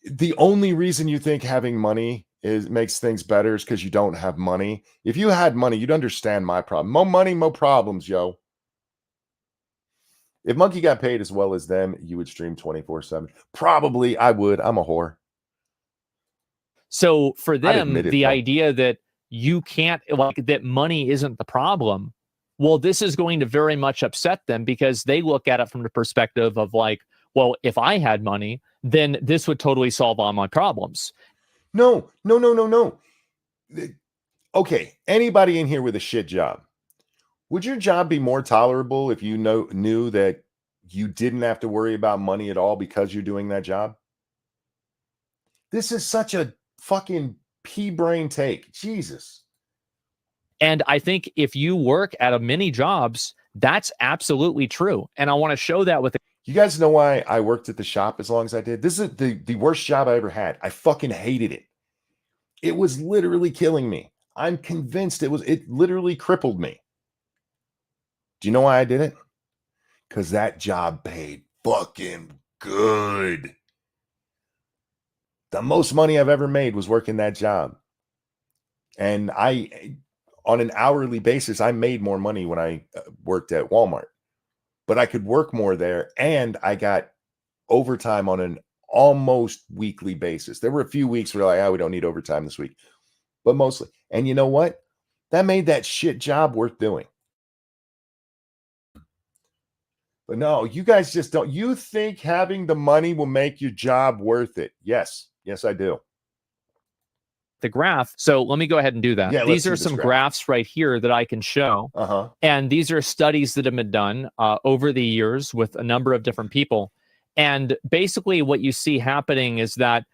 the only reason you think having money makes things better is because you don't have money. If you had money, you'd understand my problem. More money, more problems, yo. If Monkey got paid as well as them, you would stream 24/7. Probably I would. I'm a whore. So for them, the idea that you can't, like, that money isn't the problem, well, this is going to very much upset them, because they look at it from the perspective of like, well, if I had money, then this would totally solve all my problems. No. Okay, anybody in here with a shit job, would your job be more tolerable if you knew that you didn't have to worry about money at all because you're doing that job? This is such a fucking pea-brain take. Jesus. And I think if you work at a many jobs, that's absolutely true. And I want to show that with you guys know why I worked at the shop as long as I did. This is the worst job I ever had. I fucking hated it. It was literally killing me. I'm convinced it literally crippled me. Do you know why I did it? Because that job paid fucking good. The most money I've ever made was working that job. And on an hourly basis, I made more money when I worked at Walmart. But I could work more there, and I got overtime on an almost weekly basis. There were a few weeks where like, we don't need overtime this week, but mostly. And you know what? That made that shit job worth doing. But no, you guys just don't. You think having the money will make your job worth it? Yes, I do. the graph. So let me go ahead and do that. Yeah, let's These see are this some graph. graphs right here that I can show. Uh-huh. And these are studies that have been done over the years with a number of different people. And basically what you see happening is that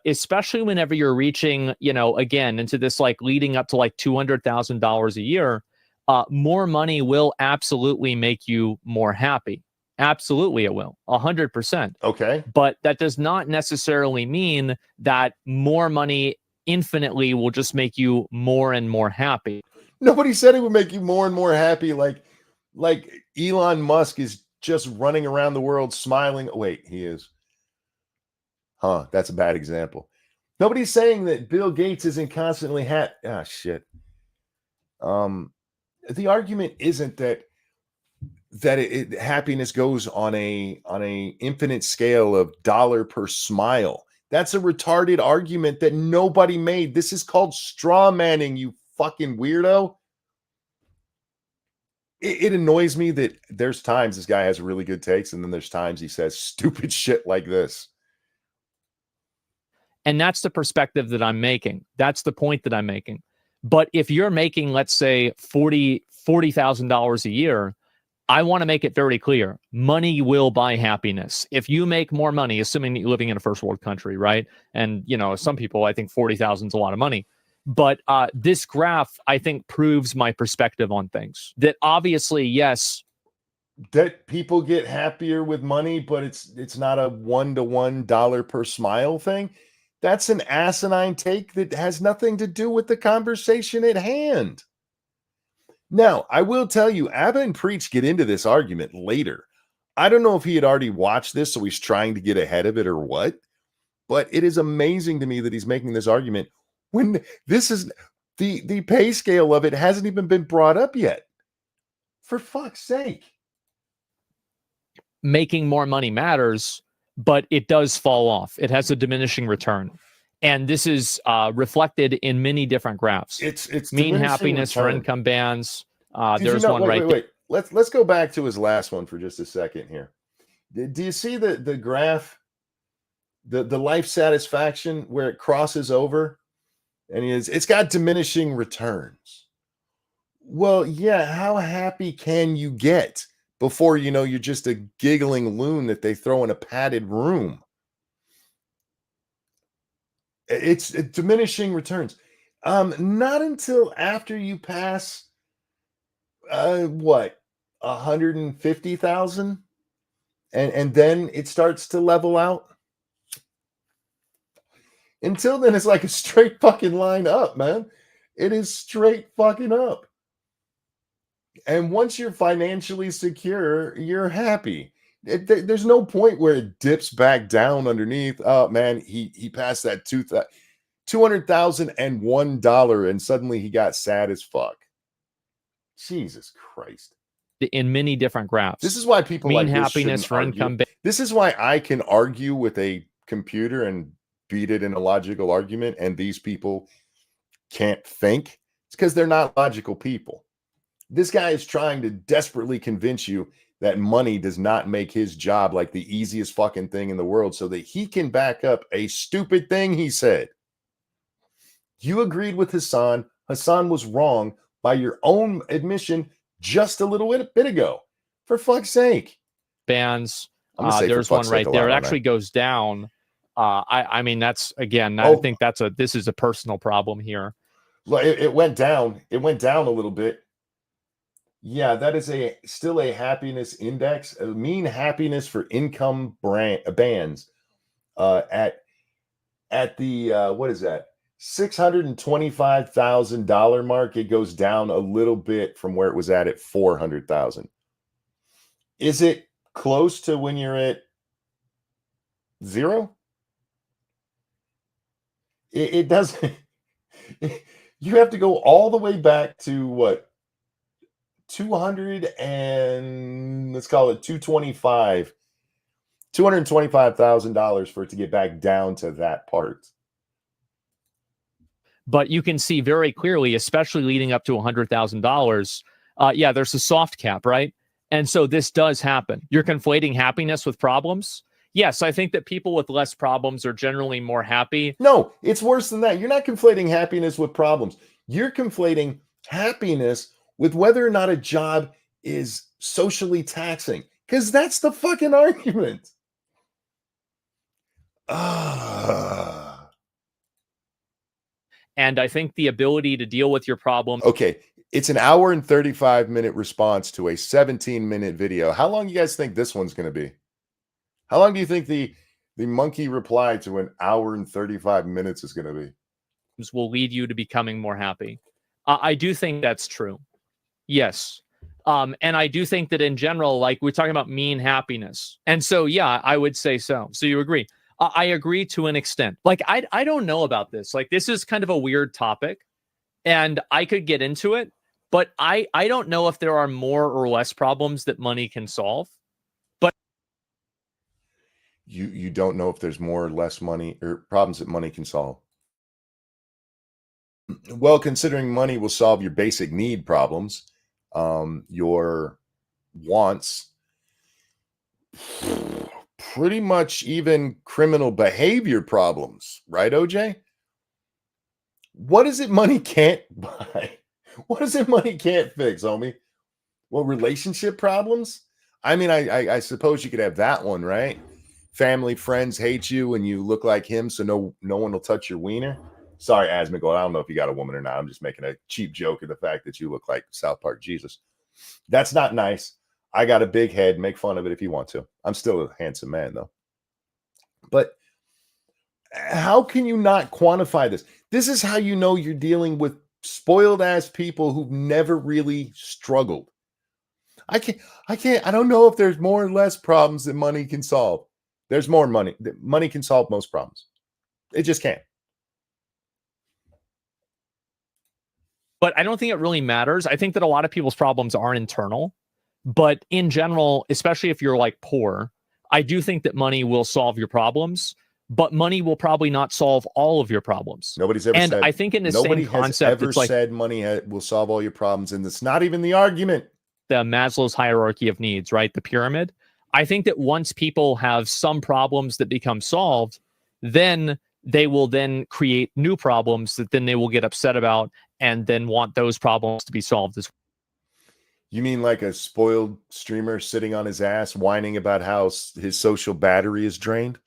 especially whenever you're reaching, again, into this like leading up to like $200,000 a year, more money will absolutely make you more happy. Absolutely, it will. 100%. Okay. But that does not necessarily mean that more money infinitely will just make you more and more happy. Nobody said it would make you more and more happy. Like Elon Musk is just running around the world smiling. Wait, he is. Huh, that's a bad example. Nobody's saying that Bill Gates isn't constantly happy. Ah, shit. The argument isn't that happiness goes on a infinite scale of dollar per smile. That's a retarded argument that nobody made. This is called straw manning, you fucking weirdo. It annoys me that there's times this guy has really good takes, and then there's times he says stupid shit like this. And that's the perspective that I'm making. That's the point that I'm making. But if you're making, let's say, $40,000 a year, I want to make it very clear. Money will buy happiness. If you make more money, assuming that you're living in a first world country, right? And, some people, I think 40,000 is a lot of money. But this graph, I think, proves my perspective on things. That obviously, yes, that people get happier with money, but it's not a $1-to-1 dollar per smile thing. That's an asinine take that has nothing to do with the conversation at hand. Now, I will tell you, Abba and Preach get into this argument later. I don't know if he had already watched this, so he's trying to get ahead of it or what, but it is amazing to me that he's making this argument when this is the pay scale of it hasn't even been brought up yet. For fuck's sake. Making more money matters, but it does fall off. It has a diminishing return. And this is reflected in many different graphs. It's mean happiness return. for income bands. There's one right there. Wait. Let's go back to his last one for just a second here. Do you see the graph, the life satisfaction where it crosses over, and it's got diminishing returns? Well, yeah. How happy can you get before you're just a giggling loon that they throw in a padded room? It's diminishing returns. Not until after you pass what, 150,000, and then it starts to level out. Until then, it's like a straight fucking line up, man. It is straight fucking up. And once you're financially secure, you're happy. There's no point where it dips back down underneath. Oh man, he passed that $200,001, and suddenly he got sad as fuck. Jesus Christ! In many different graphs. This is why people mean like happiness for income. This is why I can argue with a computer and beat it in a logical argument, and these people can't think. It's because they're not logical people. This guy is trying to desperately convince you that money does not make his job like the easiest fucking thing in the world so that he can back up a stupid thing he said. You agreed with Hasan. Hasan was wrong by your own admission just a little bit ago. For fuck's sake. Bands. There's one right there. It actually goes down. I mean, that's, again, I think this is a personal problem here. Well, it went down. It went down a little bit. Yeah, that is still a happiness index, a mean happiness for income bands at the what is that, $625,000 mark. It goes down a little bit from where it was at 400,000. Is it close to when you're at zero? It doesn't. You have to go all the way back to what? 200 and let's call it 225 $225,000 for it to get back down to that part. But you can see very clearly, especially leading up to $100,000, there's a soft cap, right? And so this does happen. You're conflating happiness with problems. Yes, I think that people with less problems are generally more happy. No, it's worse than that. You're not conflating happiness with problems. You're conflating happiness with whether or not a job is socially taxing, because that's the fucking argument. Ah. And I think the ability to deal with your problems. Okay, it's an hour and 35-minute response to a 17-minute video. How long you guys think this one's going to be? How long do you think the monkey reply to an hour and 35 minutes is going to be? Will lead you to becoming more happy. I do think that's true. Yes. And I do think that in general, like we're talking about mean happiness. And so, yeah, I would say so. So you agree? I agree to an extent. Like, I don't know about this. Like, this is kind of a weird topic and I could get into it, but I don't know if there are more or less problems that money can solve. But you don't know if there's more or less money or problems that money can solve. Well, considering money will solve your basic need problems, your wants, pretty much even criminal behavior problems, right, OJ? What is it money can't buy? What is it money can't fix, homie? Well, relationship problems? I mean, I suppose you could have that one, right? Family, friends hate you and you look like him, so no one will touch your wiener. Sorry, Asmongold, I don't know if you got a woman or not. I'm just making a cheap joke of the fact that you look like South Park Jesus. That's not nice. I got a big head. Make fun of it if you want to. I'm still a handsome man, though. But how can you not quantify this? This is how you know you're dealing with spoiled ass people who've never really struggled. I don't know if there's more or less problems that money can solve. There's more money. Money can solve most problems. It just can't. But I don't think it really matters. I think that a lot of people's problems are internal. But in general, especially if you're like poor, I do think that money will solve your problems. But money will probably not solve all of your problems. Nobody's ever and said. I think in the nobody same concept, has ever it's like said money will solve all your problems, and it's not even the argument. the Maslow's hierarchy of needs, right? The pyramid. I think that once people have some problems that become solved, then they will then create new problems that then they will get upset about and then want those problems to be solved as well. You mean like a spoiled streamer sitting on his ass whining about how his social battery is drained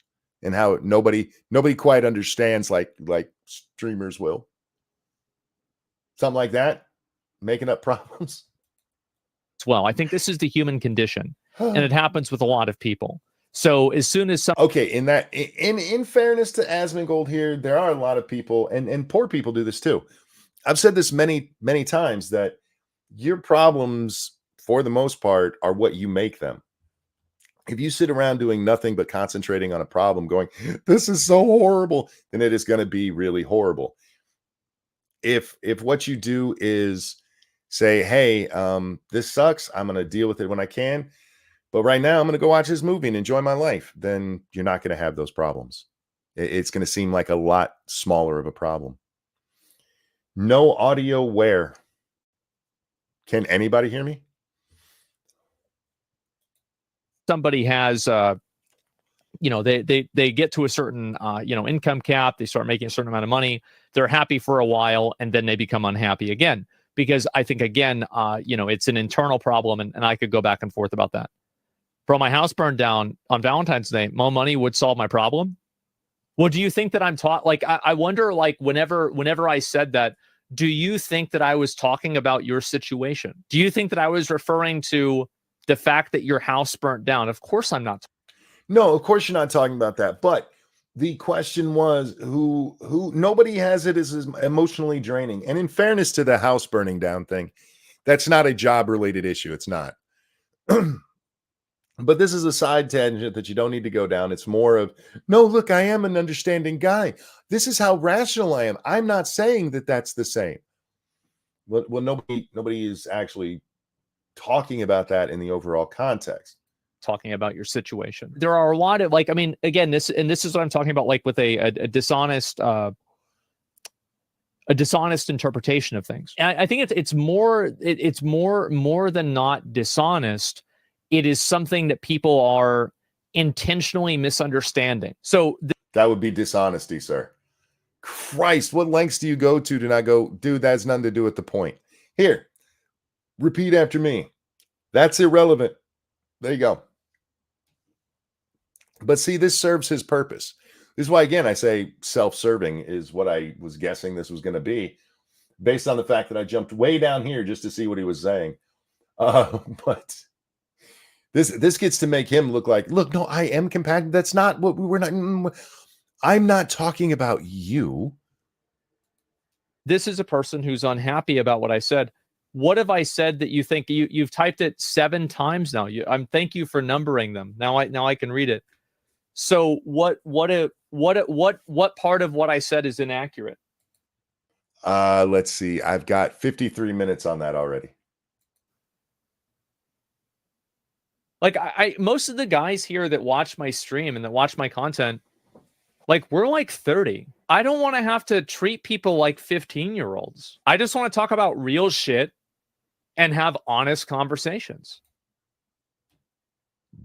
and how nobody quite understands like streamers will. Something like that, making up problems. Well, I think this is the human condition and it happens with a lot of people. So as soon as okay, in fairness to Asmongold here, there are a lot of people and poor people do this too. I've said this many times that your problems, for the most part, are what you make them. If you sit around doing nothing but concentrating on a problem, going, "This is so horrible," then it is going to be really horrible. If what you do is say, "Hey, this sucks. I'm going to deal with it when I can, but right now I'm going to go watch this movie and enjoy my life," then you're not going to have those problems. It's going to seem like a lot smaller of a problem. No audio where? Can anybody hear me? somebody has they get to a certain income cap, they start making a certain amount of money, they're happy for a while and then they become unhappy again, because I think again it's an internal problem, and I could go back and forth about that. Bro, my house burned down on Valentine's Day. More money would solve my problem. Well, do you think that I'm taught, like I wonder, like whenever I said that, do you think that I was talking about your situation? Do you think that I was referring to the fact that your house burnt down? Of course I'm not. No, of course you're not talking about that. But the question was who nobody has it as emotionally draining. And in fairness to the house burning down thing, that's not a job related issue. It's not. But this is a side tangent that you don't need to go down. It's more of, no, look, I am an understanding guy. This is how rational I am. I'm not saying that that's the same. Well, nobody is actually talking about that in the overall context. Talking about your situation. There are a lot of again, this is what I'm talking about, like with a dishonest interpretation of things. And I think it's more than not dishonest. It is something that people are intentionally misunderstanding. So that would be dishonesty, sir. Christ, what lengths do you go to not go, dude, that has nothing to do with the point. Here, repeat after me. That's irrelevant. There you go. But see, this serves his purpose. This is why, again, I say self-serving is what I was guessing this was going to be, based on the fact that I jumped way down here just to see what he was saying. But this gets to make him look like, look, no, I am compassionate. That's not what we were not. I'm not talking about you. This is a person who's unhappy about what I said. What have I said that you think you've typed it 7 times now? Thank you for numbering them. Now I can read it. So what part of what I said is inaccurate? Let's see. I've got 53 minutes on that already. Like I most of the guys here that watch my stream and that watch my content, like we're like 30. I don't want to have to treat people like 15-year-olds. I just want to talk about real shit and have honest conversations.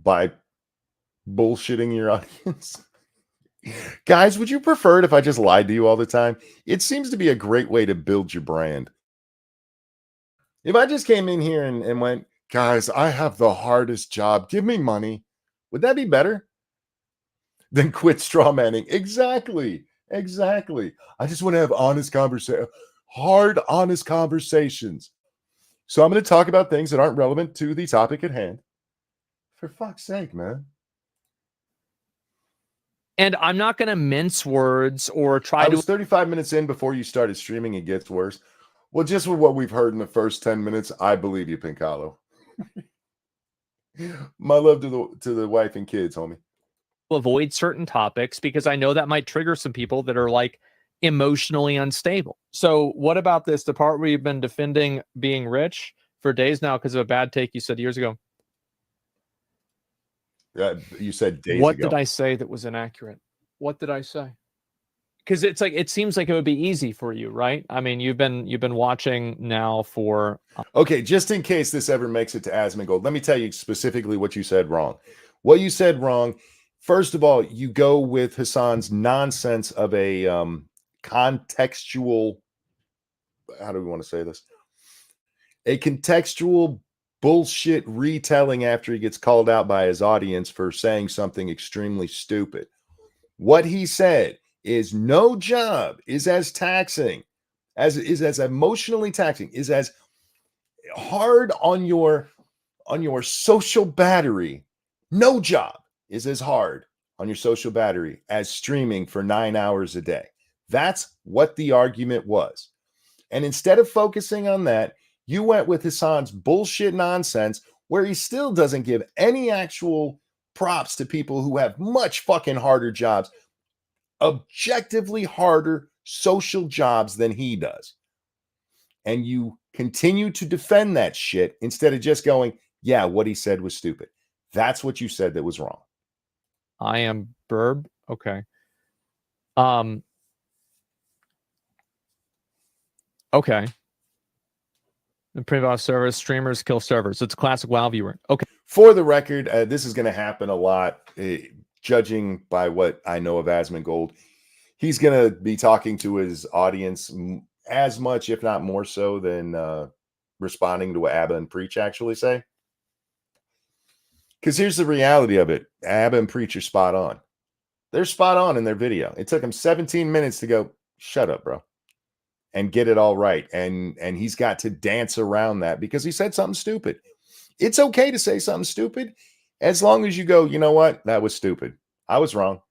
By bullshitting your audience. Guys, would you prefer it if I just lied to you all the time? It seems to be a great way to build your brand. If I just came in here and went, guys, I have the hardest job. Give me money. Would that be better than quit straw manning? Exactly. I just want to have honest conversation, hard, honest conversations. So I'm going to talk about things that aren't relevant to the topic at hand. For fuck's sake, man. And I'm not going to mince words or try I to. was 35 minutes in before you started streaming. It gets worse. Well, just with what we've heard in the first 10 minutes, I believe you, Pincalo. My love to the wife and kids, homie. Avoid certain topics because I know that might trigger some people that are like emotionally unstable. So what about this? The part where you've been defending being rich for days now because of a bad take you said years ago. You said days what ago. Did I say that was inaccurate? What did I say? Because it's like it seems like it would be easy for you, right? I mean, you've been watching now for. Okay, just in case this ever makes it to Asmongold, let me tell you specifically what you said wrong. What you said wrong. First of all, you go with Hasan's nonsense of a contextual. How do we want to say this? A contextual bullshit retelling after he gets called out by his audience for saying something extremely stupid. What he said is no job is as taxing, as emotionally taxing, is as hard on your social battery. No job is as hard on your social battery as streaming for 9 hours a day. That's what the argument was. And instead of focusing on that, you went with Hasan's bullshit nonsense where he still doesn't give any actual props to people who have much fucking harder jobs, objectively harder social jobs than he does. And you continue to defend that shit instead of just going, yeah, what he said was stupid. That's what you said that was wrong. I am Burb. Okay. Okay. The private servers, streamers kill servers. It's a classic WoW viewer. Okay. For the record, this is going to happen a lot. Judging by what I know of Asmongold, he's going to be talking to his audience as much, if not more so, than responding to what Abba and Preach actually say. Because here's the reality of it. Abba and Preach are spot on. They're spot on in their video. It took him 17 minutes to go, shut up, bro, and get it all right. And he's got to dance around that because he said something stupid. It's okay to say something stupid as long as you go, you know what? That was stupid. I was wrong.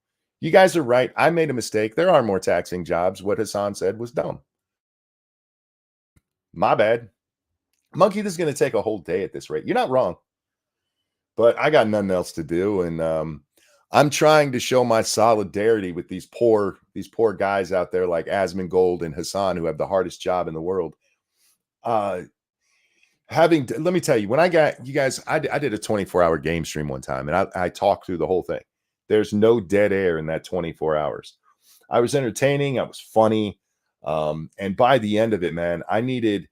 You guys are right. I made a mistake. There are more taxing jobs. What Hasan said was dumb. My bad. Monkey, this is going to take a whole day at this rate. You're not wrong. But I got nothing else to do. And I'm trying to show my solidarity with these poor guys out there like Asmongold and Hasan who have the hardest job in the world. Let me tell you, when I got you guys, I did a 24-hour game stream one time, and I talked through the whole thing. There's no dead air in that 24 hours. I was entertaining. I was funny. And by the end of it, man, I needed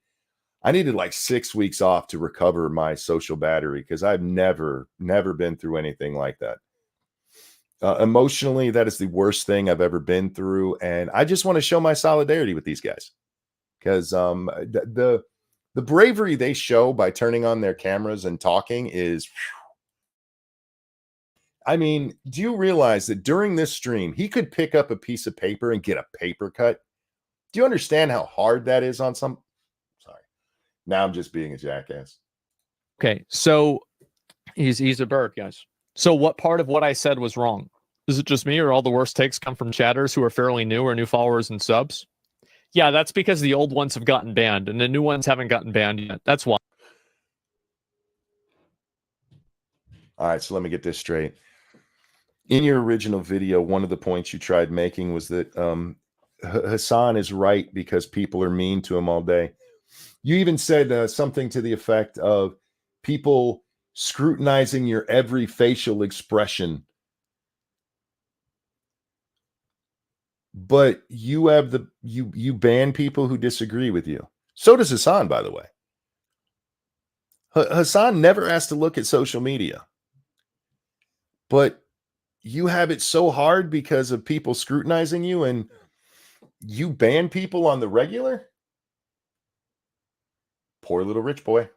like 6 weeks off to recover my social battery because I've never been through anything like that. Emotionally, that is the worst thing I've ever been through, and I just want to show my solidarity with these guys because the bravery they show by turning on their cameras and talking is. I mean, do you realize that during this stream, he could pick up a piece of paper and get a paper cut? Do you understand how hard that is on some? Sorry. Now I'm just being a jackass. Okay, so he's a bird, guys. So what part of what I said was wrong? Is it just me, or all the worst takes come from chatters who are fairly new or new followers and subs? Yeah, that's because the old ones have gotten banned and the new ones haven't gotten banned yet. That's why. All right, so let me get this straight. In your original video, one of the points you tried making was that Hasan is right because people are mean to him all day. You even said something to the effect of people scrutinizing your every facial expression. But you have you ban people who disagree with you. So does Hasan, by the way. Hasan never has to look at social media. But you have it so hard because of people scrutinizing you, and you ban people on the regular? Poor little rich boy.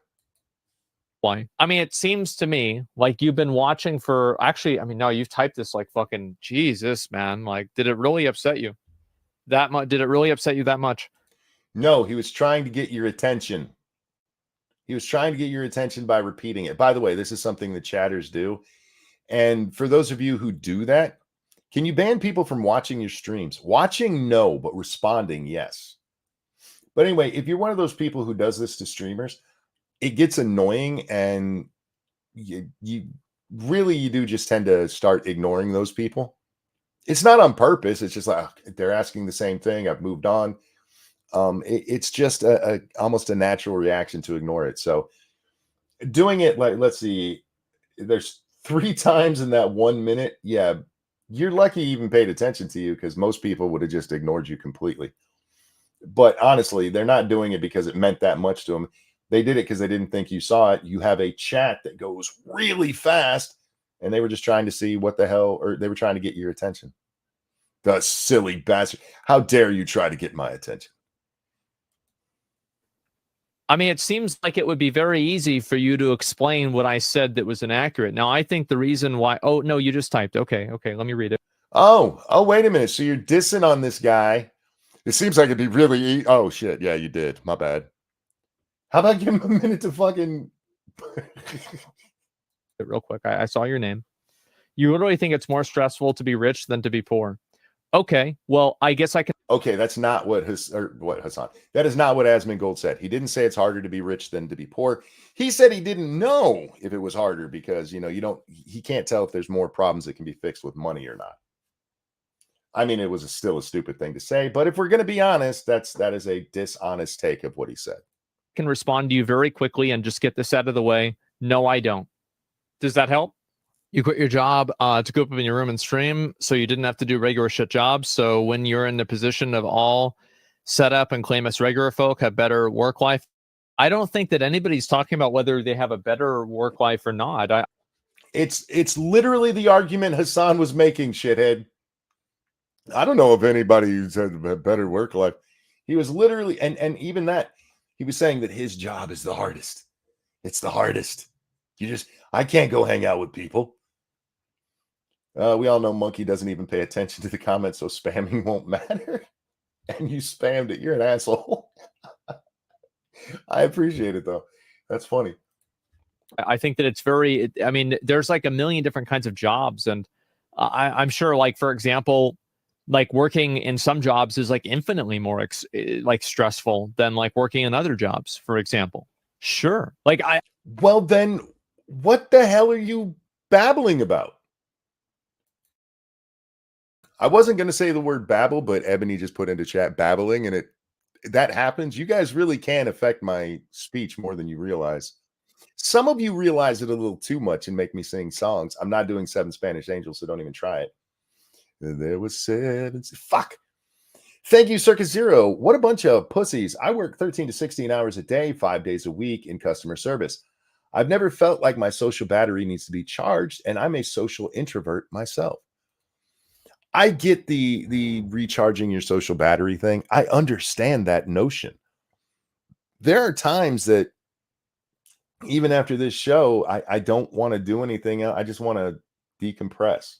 Why? I mean, it seems to me like you've been watching for actually, I mean, no, you've typed this like fucking Jesus, man. Like, did it really upset you that much? Did it really upset you that much? No, he was trying to get your attention. He was trying to get your attention by repeating it. By the way, this is something that chatters do. And for those of you who do that, can you ban people from watching your streams? Watching, no, but responding, yes. But anyway, if you're one of those people who does this to streamers, it gets annoying, and you do just tend to start ignoring those people. It's not on purpose. It's just like they're asking the same thing. I've moved on. It's just almost a natural reaction to ignore it. So doing it like, let's see, there's 3 times in that 1 minute. Yeah, you're lucky he even paid attention to you, because most people would have just ignored you completely. But honestly, they're not doing it because it meant that much to them. They did it because they didn't think you saw it. You have a chat that goes really fast, and they were just trying to see what the hell, or they were trying to get your attention. The silly bastard. How dare you try to get my attention? I mean, it seems like it would be very easy for you to explain what I said that was inaccurate. Now, I think the reason why... Oh, no, you just typed. Okay, let me read it. Oh, wait a minute. So you're dissing on this guy. It seems like it'd be really... Oh, shit. Yeah, you did. My bad. How about give him a minute to fucking... Real quick. I saw your name. You literally think it's more stressful to be rich than to be poor. Okay, well, I guess I can... Okay, that's not what Hasan. That is not what Asmongold said. He didn't say it's harder to be rich than to be poor. He said he didn't know if it was harder because, he can't tell if there's more problems that can be fixed with money or not. I mean, it was still a stupid thing to say, but if we're going to be honest, that is a dishonest take of what he said. Can respond to you very quickly and just get this out of the way. No, I don't. Does that help? You quit your job to go up in your room and stream, so you didn't have to do regular shit jobs. So when you're in the position of all set up and claim us regular folk have better work life, I don't think that anybody's talking about whether they have a better work life or not. It's literally the argument Hasan was making, shithead. I don't know if anybody said a better work life. He was literally, and even that, he was saying that his job is the hardest. It's the hardest. I can't go hang out with people. We all know Monkey doesn't even pay attention to the comments, so spamming won't matter. And you spammed it. You're an asshole. I appreciate it, though. That's funny. I think that it's very... I mean, there's like a million different kinds of jobs. And I'm sure, like, for example, like working in some jobs is like infinitely more like stressful than like working in other jobs, for example. Sure. Well, then what the hell are you babbling about? I wasn't going to say the word babble, but Ebony just put into chat babbling, and that happens. You guys really can affect my speech more than you realize. Some of you realize it a little too much and make me sing songs. I'm not doing 7 Spanish Angels, so don't even try it. There was 7. Fuck. Thank you, Circus Zero. What a bunch of pussies. I work 13 to 16 hours a day, 5 days a week in customer service. I've never felt like my social battery needs to be charged, and I'm a social introvert myself. I get the recharging your social battery thing. I understand that notion. There are times that even after this show, I don't want to do anything else. I just want to decompress.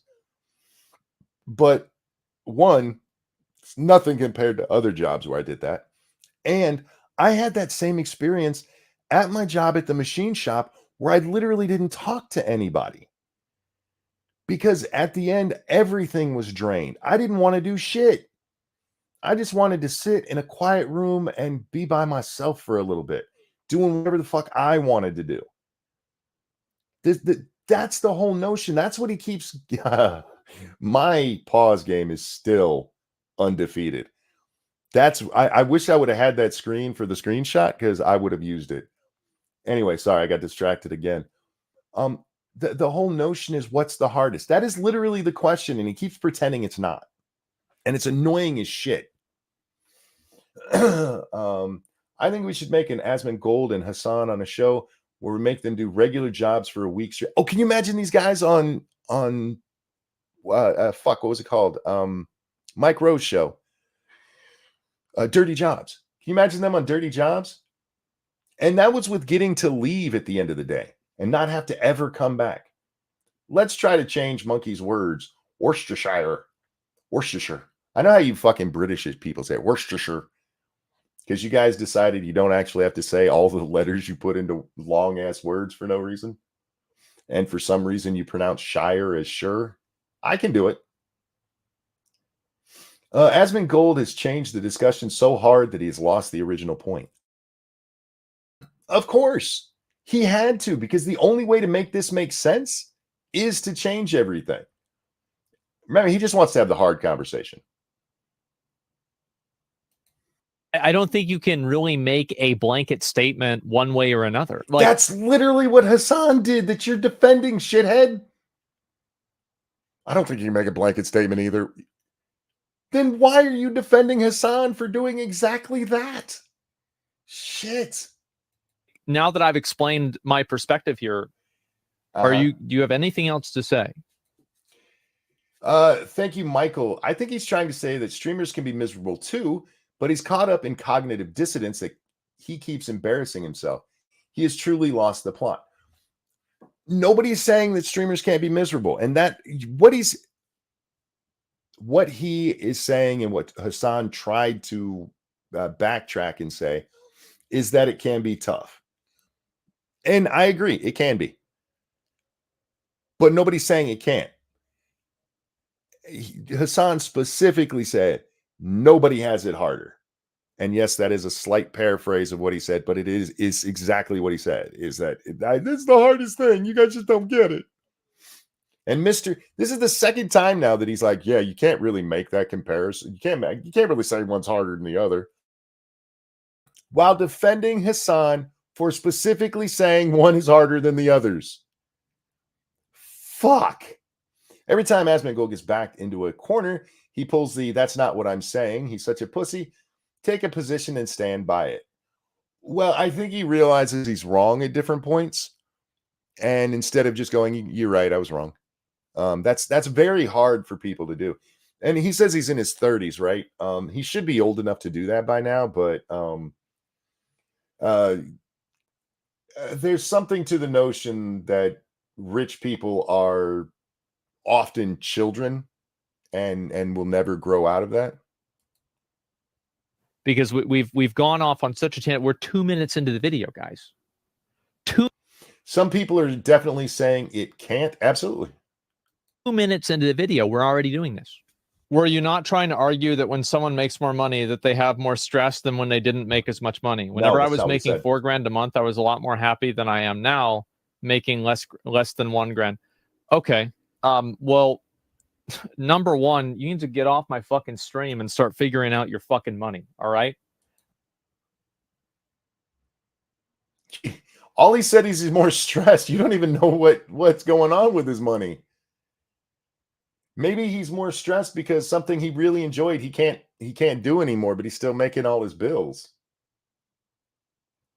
But one, it's nothing compared to other jobs where I did that. And I had that same experience at my job at the machine shop where I literally didn't talk to anybody. Because at the end, everything was drained. I didn't want to do shit. I just wanted to sit in a quiet room and be by myself for a little bit, doing whatever the fuck I wanted to do. That's the whole notion. That's what he keeps. My pause game is still undefeated. I wish I would have had that screen for the screenshot because I would have used it. Anyway, sorry, I got distracted again. The whole notion is what's the hardest? That is literally the question, and he keeps pretending it's not. And it's annoying as shit. I think we should make an Asmongold and Hasan on a show where we make them do regular jobs for a week straight. Oh, can you imagine these guys on fuck, what was it called? Mike Rose show. Dirty Jobs. Can you imagine them on Dirty Jobs? And that was with getting to leave at the end of the day and not have to ever come back. Let's try to change Monkey's words. Worcestershire. I know how you fucking British people say it. Worcestershire. Because you guys decided you don't actually have to say all the letters you put into long ass words for no reason. And for some reason you pronounce Shire as sure. I can do it. Asmongold has changed the discussion so hard that he has lost the original point. Of course, he had to, because the only way to make this make sense is to change everything. Remember, he just wants to have the hard conversation. I don't think you can really make a blanket statement one way or another. That's literally what Hasan did that you're defending, shithead. I don't think you can make a blanket statement either. Then why are you defending Hasan for doing exactly that? Shit. Now that I've explained my perspective here, do you have anything else to say? Thank you, Michael. I think he's trying to say that streamers can be miserable too, but he's caught up in cognitive dissonance that he keeps embarrassing himself. He has truly lost the plot. Nobody's saying that streamers can't be miserable, and that what he is saying and what Hasan tried to backtrack and say is that it can be tough. And I agree, it can be. But nobody's saying it can't. Hasan specifically said, nobody has it harder. And yes, that is a slight paraphrase of what he said, but it is exactly what he said, is that this is the hardest thing. You guys just don't get it. And this is the second time now that he's like, yeah, you can't really make that comparison. You can't really say one's harder than the other. While defending Hasan for specifically saying one is harder than the others. Fuck. Every time Asmongold gets backed into a corner, he pulls that's not what I'm saying. He's such a pussy. Take a position and stand by it. Well, I think he realizes he's wrong at different points. And instead of just going, you're right, I was wrong. That's very hard for people to do. And he says he's in his 30s, right? He should be old enough to do that by now, but there's something to the notion that rich people are often children and will never grow out of that. Because we've gone off on such a tangent. We're 2 minutes into the video, guys. Some people are definitely saying it can't. Absolutely. 2 minutes into the video, we're already doing this. Were you not trying to argue that when someone makes more money, that they have more stress than when they didn't make as much money? Whenever I was making $4,000 a month, I was a lot more happy than I am now making less than $1,000. Okay. Well, number one, you need to get off my fucking stream and start figuring out your fucking money. All right. All he said is he's more stressed. You don't even know what's going on with his money. Maybe he's more stressed because something he really enjoyed he can't do anymore, but he's still making all his bills.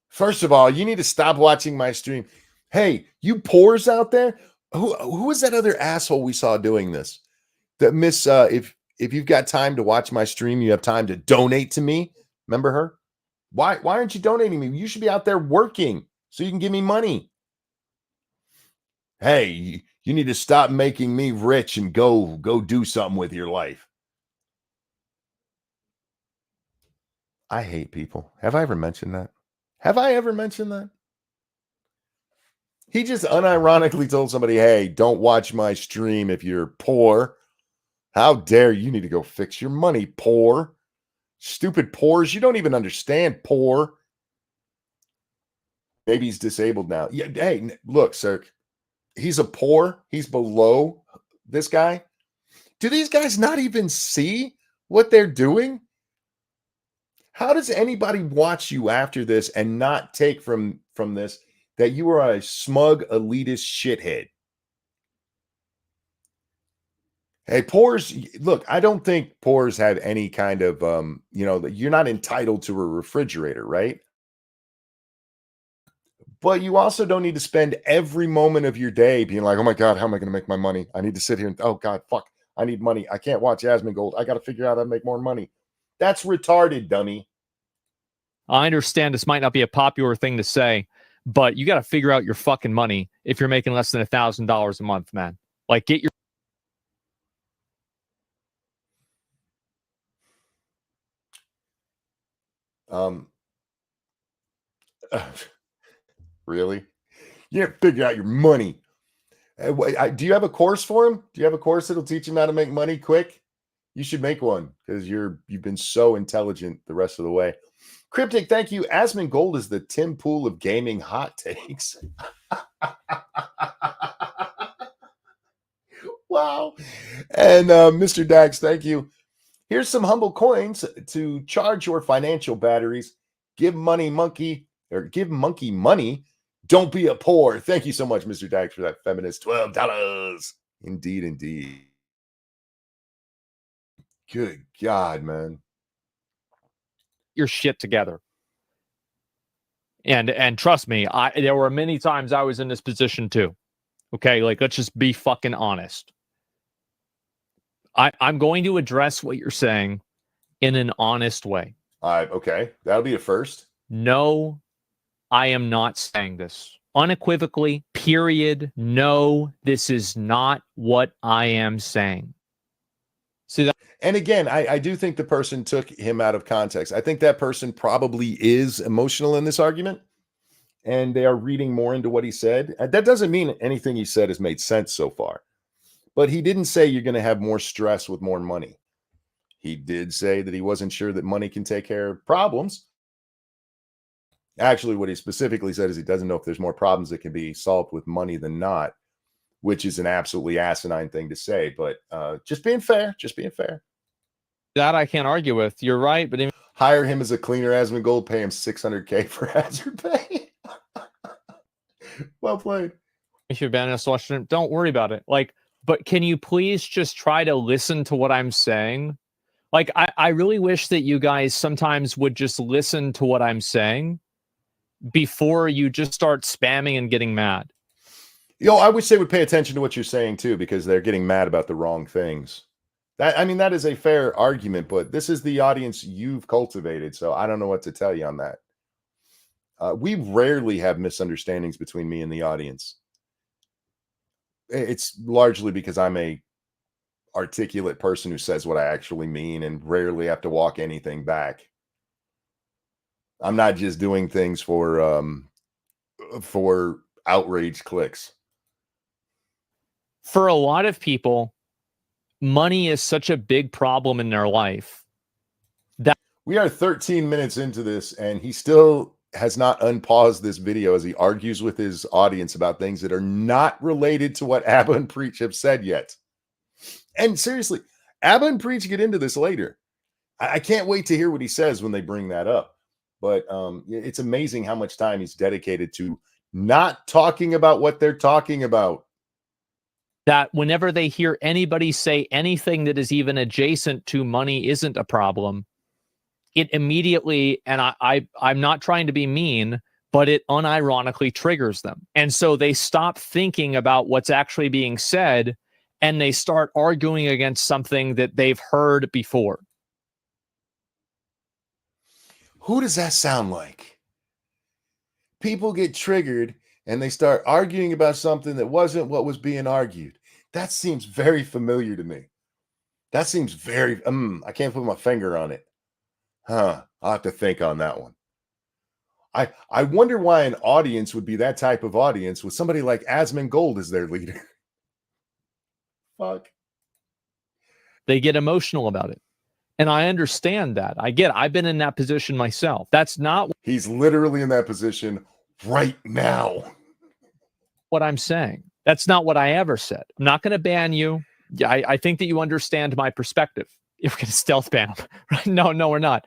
First of all, you need to stop watching my stream. Hey, you poors out there, who is that other asshole we saw doing this? That Miss, if you've got time to watch my stream, you have time to donate to me. Remember her? Why aren't you donating me? You should be out there working so you can give me money. Hey, you need to stop making me rich and go do something with your life. I hate people. Have I ever mentioned that? Have I ever mentioned that? He just unironically told somebody, hey, don't watch my stream if you're poor. How dare you need to go fix your money, poor. Stupid poors. You don't even understand poor. Maybe he's disabled now. Yeah, hey, look, sir. He's a poor. He's below this guy. Do these guys not even see what they're doing? How does anybody watch you after this and not take from this that you are a smug, elitist shithead? Hey, poors, look, I don't think poors have any kind of, you're not entitled to a refrigerator, right? But you also don't need to spend every moment of your day being like, oh my God, how am I going to make my money? I need to sit here and, oh God, fuck, I need money. I can't watch Asmongold. I got to figure out how to make more money. That's retarded, dummy. I understand this might not be a popular thing to say, but you got to figure out your fucking money if you're making less than $1,000 a month, man. Like, get your really? You have to figure out your money. Do you have a course for him? Do you have a course that'll teach him how to make money quick? You should make one because you've been so intelligent the rest of the way. Cryptic, thank you. Asmongold is the Tim Pool of gaming hot takes. Wow. And Mr. Dax, thank you. Here's some humble coins to charge your financial batteries. Give monkey money. Don't be a poor. Thank you so much, Mr. Dax, for that feminist $12. Indeed, indeed. Good God, man. your shit together. And trust me, there were many times I was in this position too. Okay, like let's just be fucking honest. I'm going to address what you're saying in an honest way. Okay, that'll be a first. No, I am not saying this unequivocally, period. No, this is not what I am saying. See that? And again, I do think the person took him out of context. I think that person probably is emotional in this argument, and they are reading more into what he said. That doesn't mean anything he said has made sense so far. But he didn't say you're going to have more stress with more money. He did say that he wasn't sure that money can take care of problems. Actually, what he specifically said is he doesn't know if there's more problems that can be solved with money than not, which is an absolutely asinine thing to say. But just being fair, That I can't argue with. You're right, but hire him as a cleaner, Asmongold, pay him $600K for hazard pay. Well played. if you're banning us to watch them, don't worry about it. Like, but can you please just try to listen to what I'm saying? Like, I really wish that you guys sometimes would just listen to what I'm saying before you just start spamming and getting mad. I wish they would pay attention to what you're saying too, because they're getting mad about the wrong things. That is a fair argument, but this is the audience you've cultivated, so I don't know what to tell you on that. We rarely have misunderstandings between me and the audience. It's largely because I'm a articulate person who says what I actually mean and rarely have to walk anything back. I'm not just doing things for outrage clicks. For a lot of people, money is such a big problem in their life that we are 13 minutes into this, and he still has not unpaused this video as he argues with his audience about things that are not related to what Abba and Preach have said yet. And seriously, Abba and Preach get into this later. I can't wait to hear what he says when they bring that up. But it's amazing how much time he's dedicated to not talking about what they're talking about. That whenever they hear anybody say anything that is even adjacent to money isn't a problem, it immediately, and I'm not trying to be mean, but it unironically triggers them. And so they stop thinking about what's actually being said, and they start arguing against something that they've heard before. Who does that sound like? People get triggered and they start arguing about something that wasn't what was being argued. That seems very familiar to me. That seems very, I can't put my finger on it. I'll have to think on that one. I wonder why an audience would be that type of audience with somebody like Asmongold as their leader. Fuck. They get emotional about it. And I understand that. I've been in that position myself. That's not He's literally in that position right now. what I'm saying. That's not what I ever said. I'm not going to ban you. Yeah, I think that you understand my perspective. If we're going to stealth ban him. Right? No, we're not.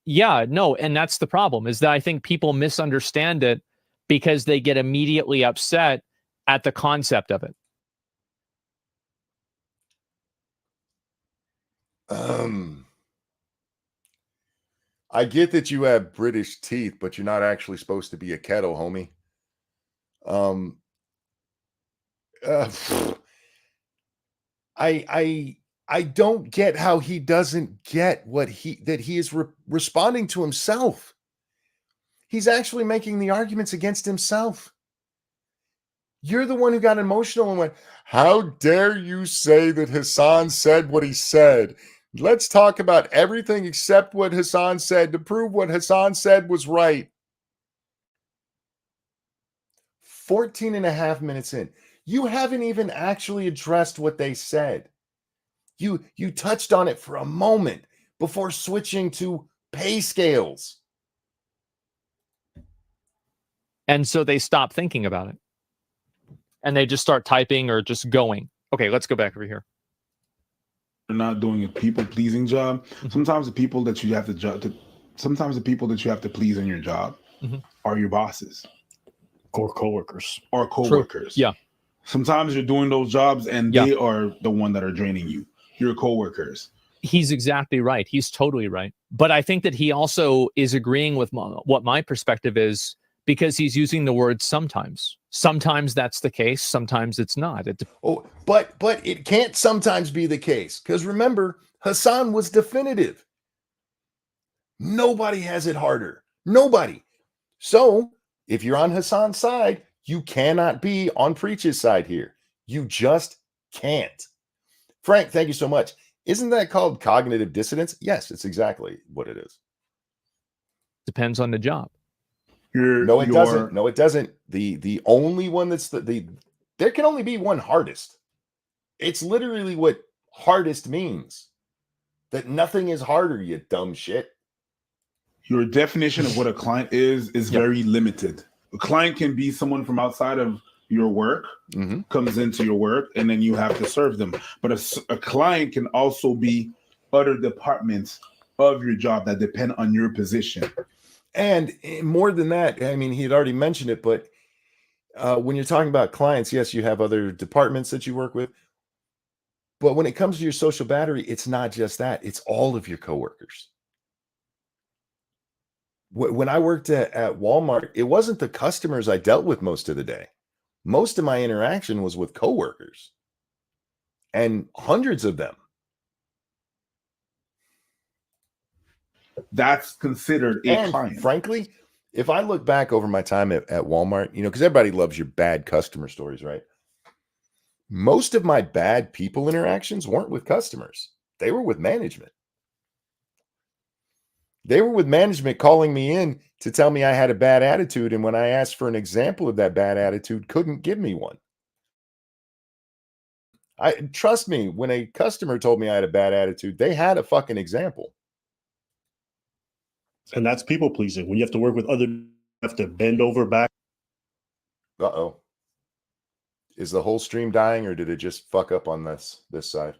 Yeah, no. And that's the problem, is that I think people misunderstand it because they get immediately upset at the concept of it. I get that you have British teeth, but you're not actually supposed to be a kettle, homie. I don't get how he doesn't get what he is responding to himself. He's actually making the arguments against himself. You're the one who got emotional and went, "How dare you say that Hasan said what he said? Let's talk about everything except what Hasan said to prove what Hasan said was right." 14 and a half minutes in. You haven't even actually addressed what they said. You touched on it for a moment before switching to pay scales. And so they stop thinking about it. And they just start typing or just going. Okay, let's go back over here. You're not doing a people-pleasing job. Sometimes the people that you have sometimes the people that you have to please in your job are your bosses. Or coworkers. Or coworkers. True. Yeah. Sometimes you're doing those jobs and they are the one that are draining you. Your coworkers. He's exactly right. He's totally right. But I think that he also is agreeing with what my perspective is, because he's using the word sometimes. Sometimes that's the case. Sometimes it's not. But it can't sometimes be the case, because remember, Hasan was definitive. Nobody has it harder. Nobody. So if you're on Hasan's side, you cannot be on Preach's side here. You just can't. Frank, thank you so much. Isn't that called cognitive dissonance? Yes, it's exactly what it is. Depends on the job. No, it doesn't. No, it doesn't. The only one that's there can only be one hardest. It's literally what hardest means. That nothing is harder, you dumb shit. Your definition of what a client is very limited. A client can be someone from outside of your work, comes into your work, and then you have to serve them. But a client can also be other departments of your job that depend on your position. And more than that, I mean, he had already mentioned it, but when you're talking about clients, yes, you have other departments that you work with. But when it comes to your social battery, it's not just that. It's all of your coworkers. When I worked at Walmart, it wasn't the customers I dealt with most of the day. Most of my interaction was with coworkers, and hundreds of them. That's considered a client. Frankly, if I look back over my time at Walmart, because everybody loves your bad customer stories, right? Most of my bad people interactions weren't with customers. They were with management. They were with management calling me in to tell me I had a bad attitude, and when I asked for an example of that bad attitude, couldn't give me one. Trust me, when a customer told me I had a bad attitude, they had a fucking example. And that's people pleasing. When you have to work with other, you have to bend over back. Uh-oh. Is the whole stream dying, or did it just fuck up on this side?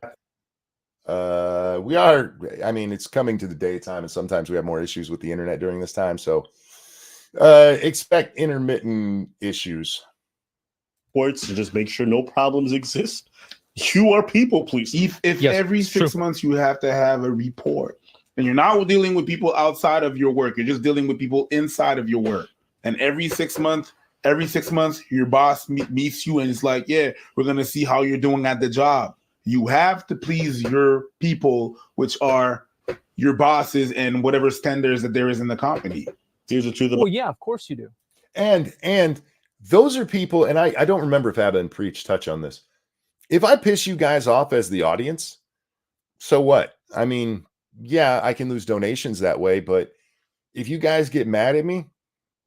We are, I mean, it's coming to the daytime, and sometimes we have more issues with the internet during this time. So expect intermittent issues. Reports to just make sure no problems exist. You are people pleasing. If yes, every 6 months you have to have a report, and you're not dealing with people outside of your work, you're just dealing with people inside of your work. And every 6 months every 6 months, your boss meets you and it's like, yeah, we're going to see how you're doing at the job. You have to please your people, which are your bosses and whatever standards that there is in the company. Here's the truth Well, yeah, of course you do. And those are people, and I don't remember if Abba and Preach touch on this. If I piss you guys off as the audience, so what? I mean, yeah, I can lose donations that way, but if you guys get mad at me,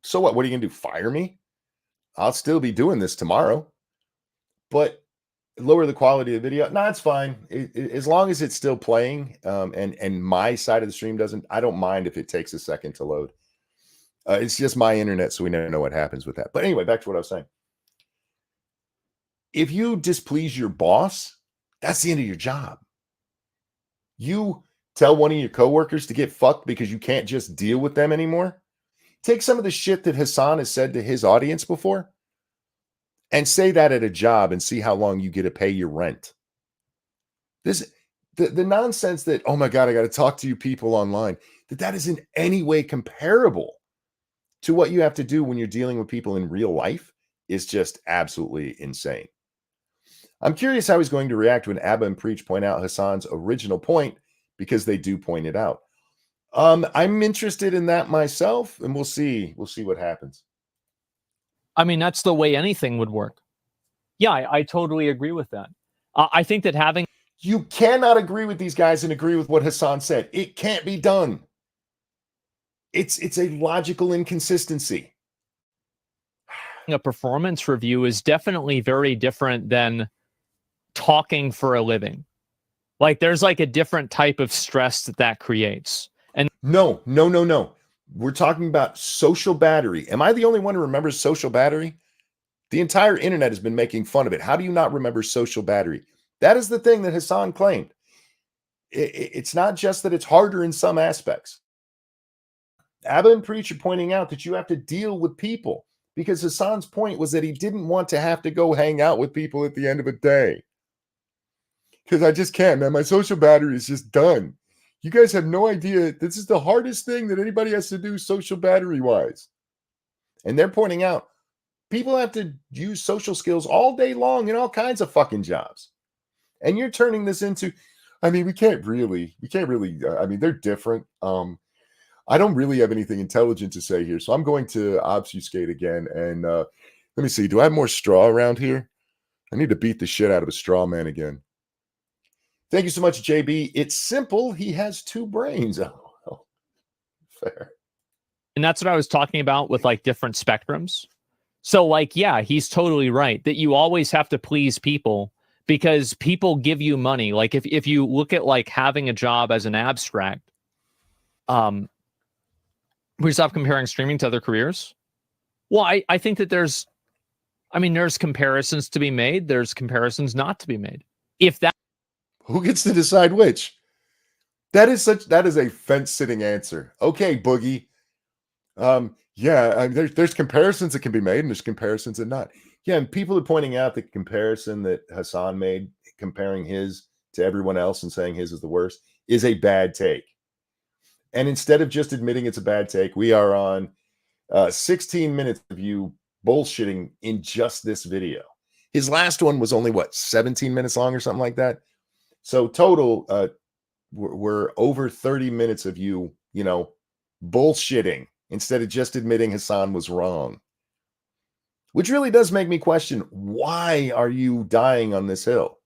so what? What are you gonna do? Fire me? I'll still be doing this tomorrow, but lower the quality of the video. No, it's fine. As long as it's still playing, and my side of the stream doesn't, I don't mind if it takes a second to load. It's just my internet, so we never know what happens with that. But anyway, back to what I was saying. If you displease your boss, that's the end of your job. You tell one of your coworkers to get fucked because you can't just deal with them anymore. Take some of the shit that Hasan has said to his audience before and say that at a job and see how long you get to pay your rent. The nonsense that, oh my God, I got to talk to you people online, that is in any way comparable to what you have to do when you're dealing with people in real life is just absolutely insane. I'm curious how he's going to react when Abba and Preach point out Hasan's original point, because they do point it out. I'm interested in that myself, and we'll see what happens. I mean, that's the way anything would work. Yeah, I totally agree with that. I think that having... You cannot agree with these guys and agree with what Hasan said. It can't be done. It's a logical inconsistency. A performance review is definitely very different than talking for a living. Like, there's like a different type of stress that creates. And no. We're talking about social battery. Am I the only one who remembers social battery? The entire internet has been making fun of it. How do you not remember social battery? That is the thing that Hasan claimed. It's not just that it's harder in some aspects. Abba and Preach are pointing out that you have to deal with people, because Hasan's point was that he didn't want to have to go hang out with people at the end of a day. Because I just can't, man. My social battery is just done. You guys have no idea. This is the hardest thing that anybody has to do social battery-wise. And they're pointing out people have to use social skills all day long in all kinds of fucking jobs. And you're turning this into, I mean, we can't really, I mean, they're different. I don't really have anything intelligent to say here, so I'm going to obfuscate again. And let me see. Do I have more straw around here? I need to beat the shit out of a straw man again. Thank you so much, JB. It's simple. He has two brains. Oh, fair. And that's what I was talking about with like different spectrums. So like, yeah, he's totally right that you always have to please people because people give you money. Like if you look at like having a job as an abstract, we stop comparing streaming to other careers. Well, I think that there's comparisons to be made. There's comparisons not to be made. If that, who gets to decide which? That is a fence-sitting answer. Okay, Boogie. Yeah, I mean, there's comparisons that can be made, and there's comparisons that not. Yeah, and people are pointing out the comparison that Hasan made, comparing his to everyone else and saying his is the worst, is a bad take. And instead of just admitting it's a bad take, we are on 16 minutes of you bullshitting in just this video. His last one was only, 17 minutes long or something like that? So total, we're over 30 minutes of you, bullshitting instead of just admitting Hasan was wrong. Which really does make me question, why are you dying on this hill?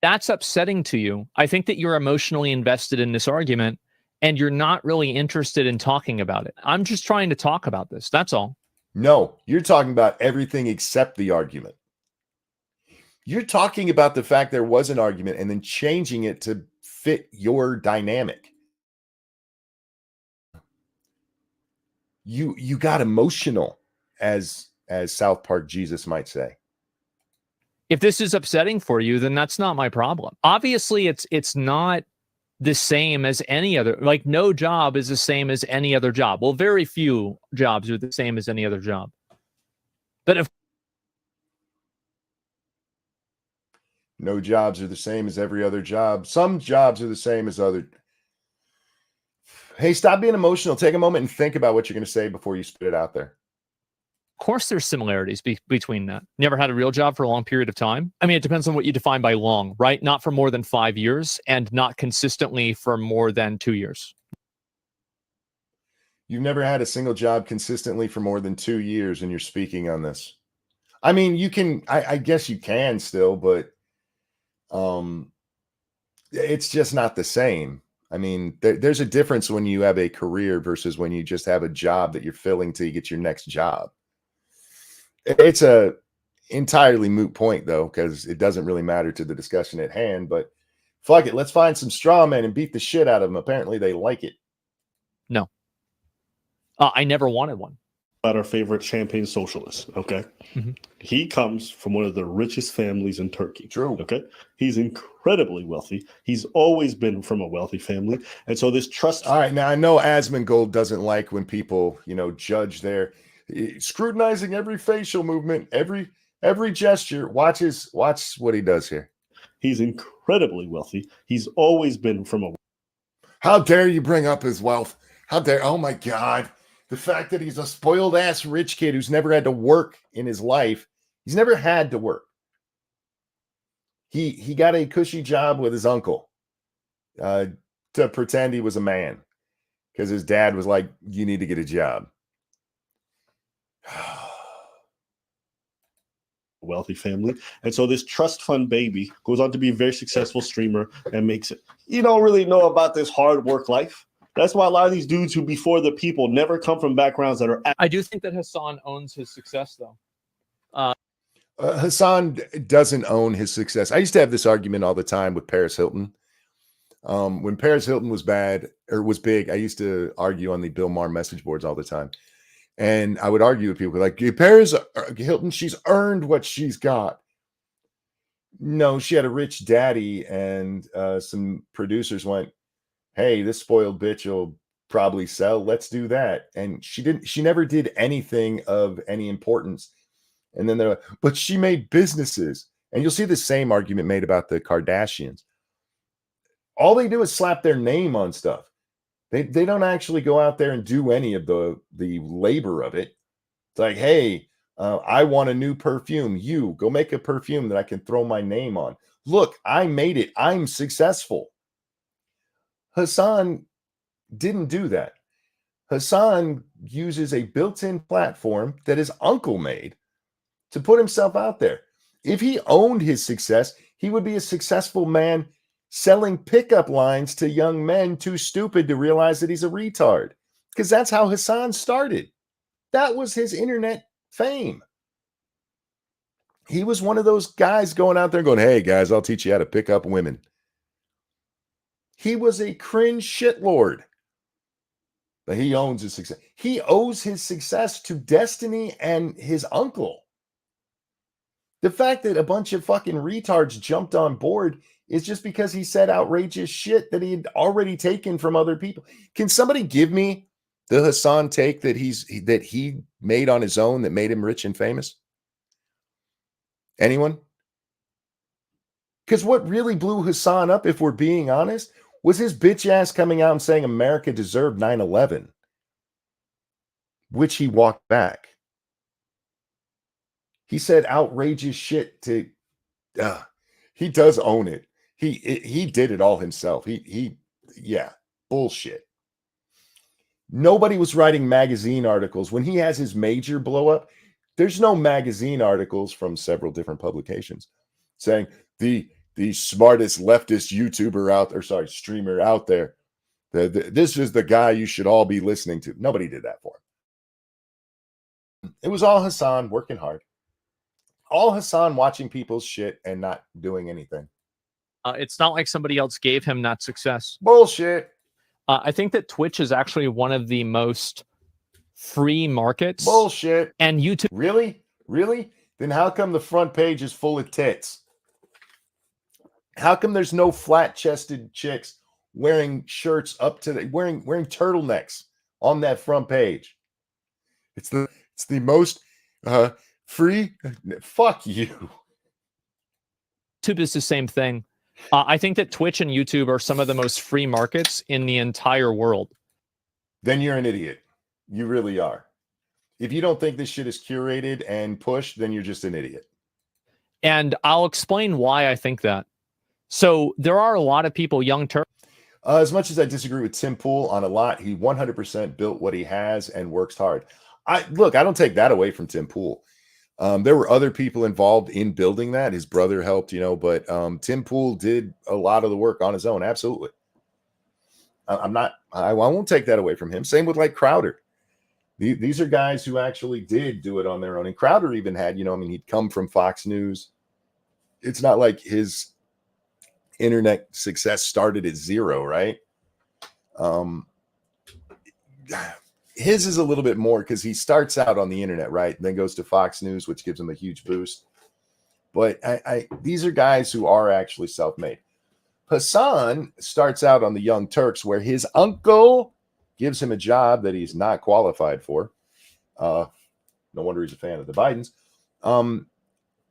That's upsetting to you. I think that you're emotionally invested in this argument and you're not really interested in talking about it. I'm just trying to talk about this. That's all. No, you're talking about everything except the argument. You're talking about the fact there was an argument and then changing it to fit your dynamic. You got emotional, as South Park Jesus might say. If this is upsetting for you, then that's not my problem. Obviously, it's not the same as any other. Like, no job is the same as any other job. Well, very few jobs are the same as any other job. But if no jobs are the same as every other job, some jobs are the same as other. Hey, stop being emotional. Take a moment and think about what you're going to say before you spit it out there. Of course, there's similarities between that. Never had a real job for a long period of time. I mean, it depends on what you define by long, right? Not for more than 5 years and not consistently for more than 2 years. You've never had a single job consistently for more than 2 years, and you're speaking on this. I mean, you can, I guess you can still, but it's just not the same. I mean, there's a difference when you have a career versus when you just have a job that you're filling till you get your next job. It's a entirely moot point, though, because it doesn't really matter to the discussion at hand. But fuck it, let's find some straw men and beat the shit out of them. Apparently, they like it. No, I never wanted one. About our favorite champagne socialist, okay? Mm-hmm. He comes from one of the richest families in Turkey. True. Okay? He's incredibly wealthy. He's always been from a wealthy family. And so this trust... All right, now I know Asmongold doesn't like when people, judge their scrutinizing every facial movement, every gesture. Watch what he does here. He's incredibly wealthy. He's always been from a... How dare you bring up his wealth? How dare... Oh, my God. The fact that he's a spoiled ass rich kid who's never had to work in his life. He's never had to work. He got a cushy job with his uncle to pretend he was a man because his dad was like, you need to get a job. Wealthy family. And so this trust fund baby goes on to be a very successful streamer and makes it. You don't really know about this hard work life. That's why a lot of these dudes who before the people never come from backgrounds that are... I do think that Hasan owns his success, though. Hasan doesn't own his success. I used to have this argument all the time with Paris Hilton. When Paris Hilton was was big, I used to argue on the Bill Maher message boards all the time. And I would argue with people like, Paris Hilton, she's earned what she's got. No, she had a rich daddy, and some producers went, hey, this spoiled bitch will probably sell. Let's do that. And she never did anything of any importance. And then but she made businesses. And you'll see the same argument made about the Kardashians. All they do is slap their name on stuff. They don't actually go out there and do any of the labor of it. It's like, hey, I want a new perfume. You go make a perfume that I can throw my name on. Look, I made it. I'm successful. Hasan didn't do that. Hasan uses a built-in platform that his uncle made to put himself out there. If he owned his success, he would be a successful man selling pickup lines to young men too stupid to realize that he's a retard. Because that's how Hasan started. That was his internet fame. He was one of those guys going out there going, hey, guys, I'll teach you how to pick up women. He was a cringe shitlord. But he owns his success. He owes his success to Destiny and his uncle. The fact that a bunch of fucking retards jumped on board is just because he said outrageous shit that he had already taken from other people. Can somebody give me the Hasan take that he made on his own that made him rich and famous? Anyone? Because what really blew Hasan up, if we're being honest, was his bitch ass coming out and saying America deserved 9/11, which he walked back. He said outrageous shit to, he does own it. He did it all himself. Yeah, bullshit. Nobody was writing magazine articles. When he has his major blow up, there's no magazine articles from several different publications saying the smartest leftist streamer out there. This is the guy you should all be listening to. Nobody did that for him. It was all Hasan working hard. All Hasan watching people's shit and not doing anything. It's not like somebody else gave him that success. Bullshit. I think that Twitch is actually one of the most free markets. Bullshit. And YouTube. Really? Really? Then how come the front page is full of tits? How come there's no flat-chested chicks wearing shirts up to wearing turtlenecks on that front page? It's the most free. Fuck you. YouTube is the same thing. I think that Twitch and YouTube are some of the most free markets in the entire world. Then you're an idiot. You really are. If you don't think this shit is curated and pushed, then you're just an idiot. And I'll explain why I think that. So there are a lot of people, Young Turks. As much as I disagree with Tim Pool on a lot, he 100% built what he has and works hard. I don't take that away from Tim Pool. There were other people involved in building that. His brother helped, but Tim Pool did a lot of the work on his own. Absolutely. I won't take that away from him. Same with like Crowder. These are guys who actually did do it on their own. And Crowder even had, he'd come from Fox News. It's not like his internet success started at zero, right? His is a little bit more because he starts out on the internet, right? Then goes to Fox News, which gives him a huge boost. But these are guys who are actually self-made. Hasan starts out on the Young Turks, where his uncle gives him a job that he's not qualified for. No wonder he's a fan of the Bidens.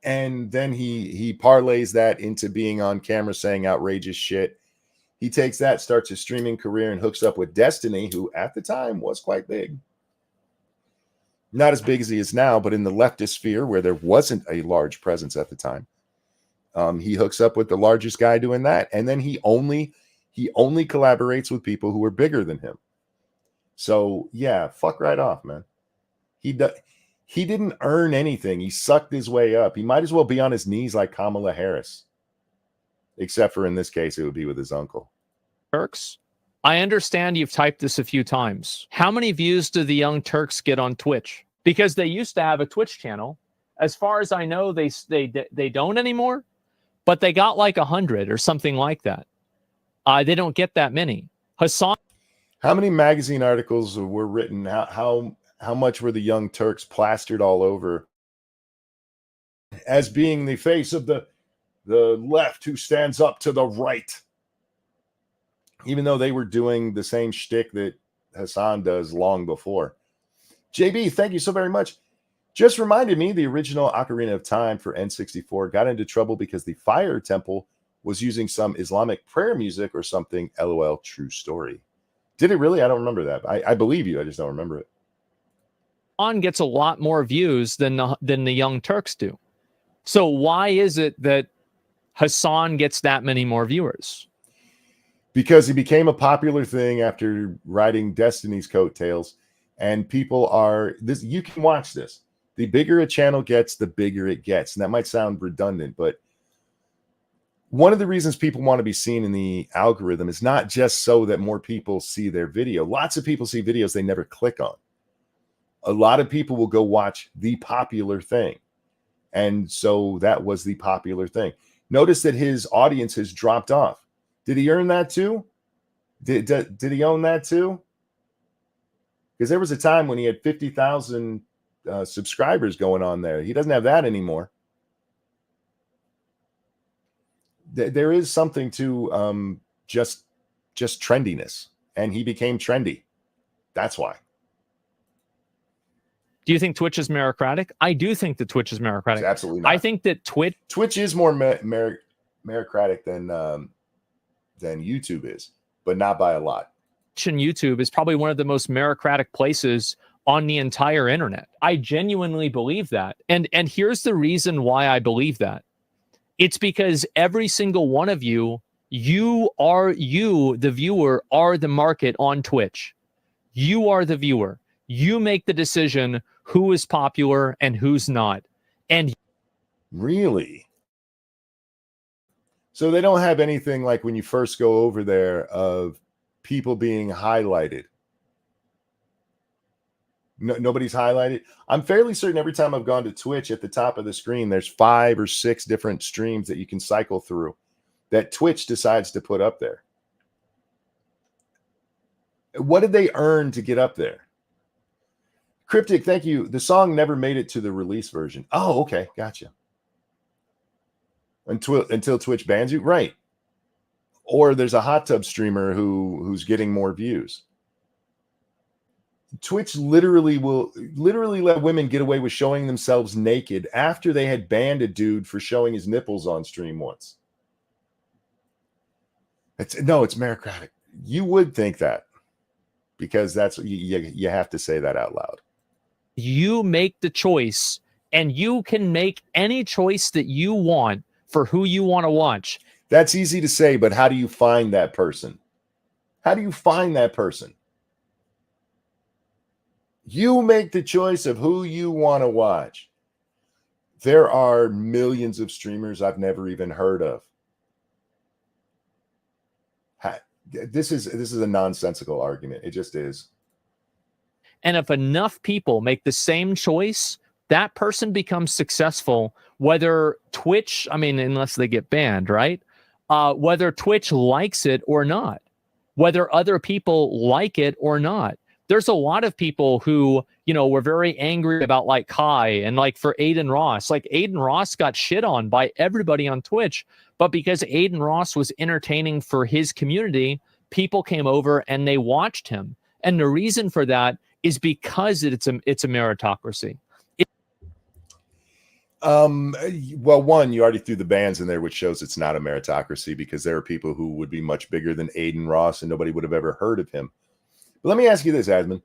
And then he parlays that into being on camera saying outrageous shit. He takes that, starts his streaming career, and hooks up with Destiny, who at the time was quite big. Not as big as he is now, but in the leftist sphere where there wasn't a large presence at the time. He hooks up with the largest guy doing that, and then he only collaborates with people who are bigger than him. So yeah, fuck right off, man. He didn't earn anything. He sucked his way up. He might as well be on his knees like Kamala Harris. Except for in this case, it would be with his uncle. Turks. I understand you've typed this a few times. How many views do the Young Turks get on Twitch? Because they used to have a Twitch channel. As far as I know, they don't anymore. But they got like 100 or something like that. They don't get that many. Hasan. How many magazine articles were written? How much were the Young Turks plastered all over as being the face of the left who stands up to the right? Even though they were doing the same shtick that Hasan does long before. JB, thank you so very much. Just reminded me the original Ocarina of Time for N64 got into trouble because the Fire Temple was using some Islamic prayer music or something. LOL, true story. Did it really? I don't remember that. I believe you. I just don't remember it. On gets a lot more views than the Young Turks do. So why is it that Hasan gets that many more viewers? Because he became a popular thing after riding Destiny's coattails, and people are this. You can watch this. The bigger a channel gets, the bigger it gets, and that might sound redundant, but one of the reasons people want to be seen in the algorithm is not just so that more people see their video. Lots of people see videos they never click on. A lot of people will go watch the popular thing. And so that was the popular thing. Notice that his audience has dropped off. Did he earn that too? Did he own that too? Because there was a time when he had 50,000 subscribers going on there. He doesn't have that anymore. There is something to just trendiness, and he became trendy. That's why. Do you think Twitch is meritocratic? I do think that Twitch is meritocratic. It's absolutely not. I think that Twitch is more meritocratic than YouTube is, but not by a lot. And YouTube is probably one of the most meritocratic places on the entire internet. I genuinely believe that. And here's the reason why I believe that. It's because every single one of you, the viewer, are the market on Twitch. You are the viewer. You make the decision who is popular and who's not. And really? So they don't have anything like when you first go over there of people being highlighted. Nobody's highlighted. I'm fairly certain every time I've gone to Twitch, at the top of the screen, there's 5 or 6 different streams that you can cycle through that Twitch decides to put up there. What did they earn to get up there? Cryptic, thank you. The song never made it to the release version. Oh, okay. Gotcha. Until Twitch bans you? Right. Or there's a hot tub streamer who's getting more views. Twitch literally will let women get away with showing themselves naked after they had banned a dude for showing his nipples on stream once. It's meritocratic. You would think that because that's you have to say that out loud. You make the choice, and you can make any choice that you want for who you want to watch. That's easy to say, but how do you find that person? How do you find that person? You make the choice of who you want to watch. There are millions of streamers I've never even heard of. This is a nonsensical argument. It just is. And if enough people make the same choice, that person becomes successful, whether Twitch, I mean, unless they get banned, right? Whether Twitch likes it or not, whether other people like it or not. There's a lot of people who, you know, were very angry about like Kai and like for Aiden Ross. Like Aiden Ross got shit on by everybody on Twitch, but because Aiden Ross was entertaining for his community, people came over and they watched him. And the reason for that is because it's a meritocracy. Well, one, you already threw the bans in there, which shows it's not a meritocracy, because there are people who would be much bigger than Aiden Ross and nobody would have ever heard of him. But let me ask you this, Asmon.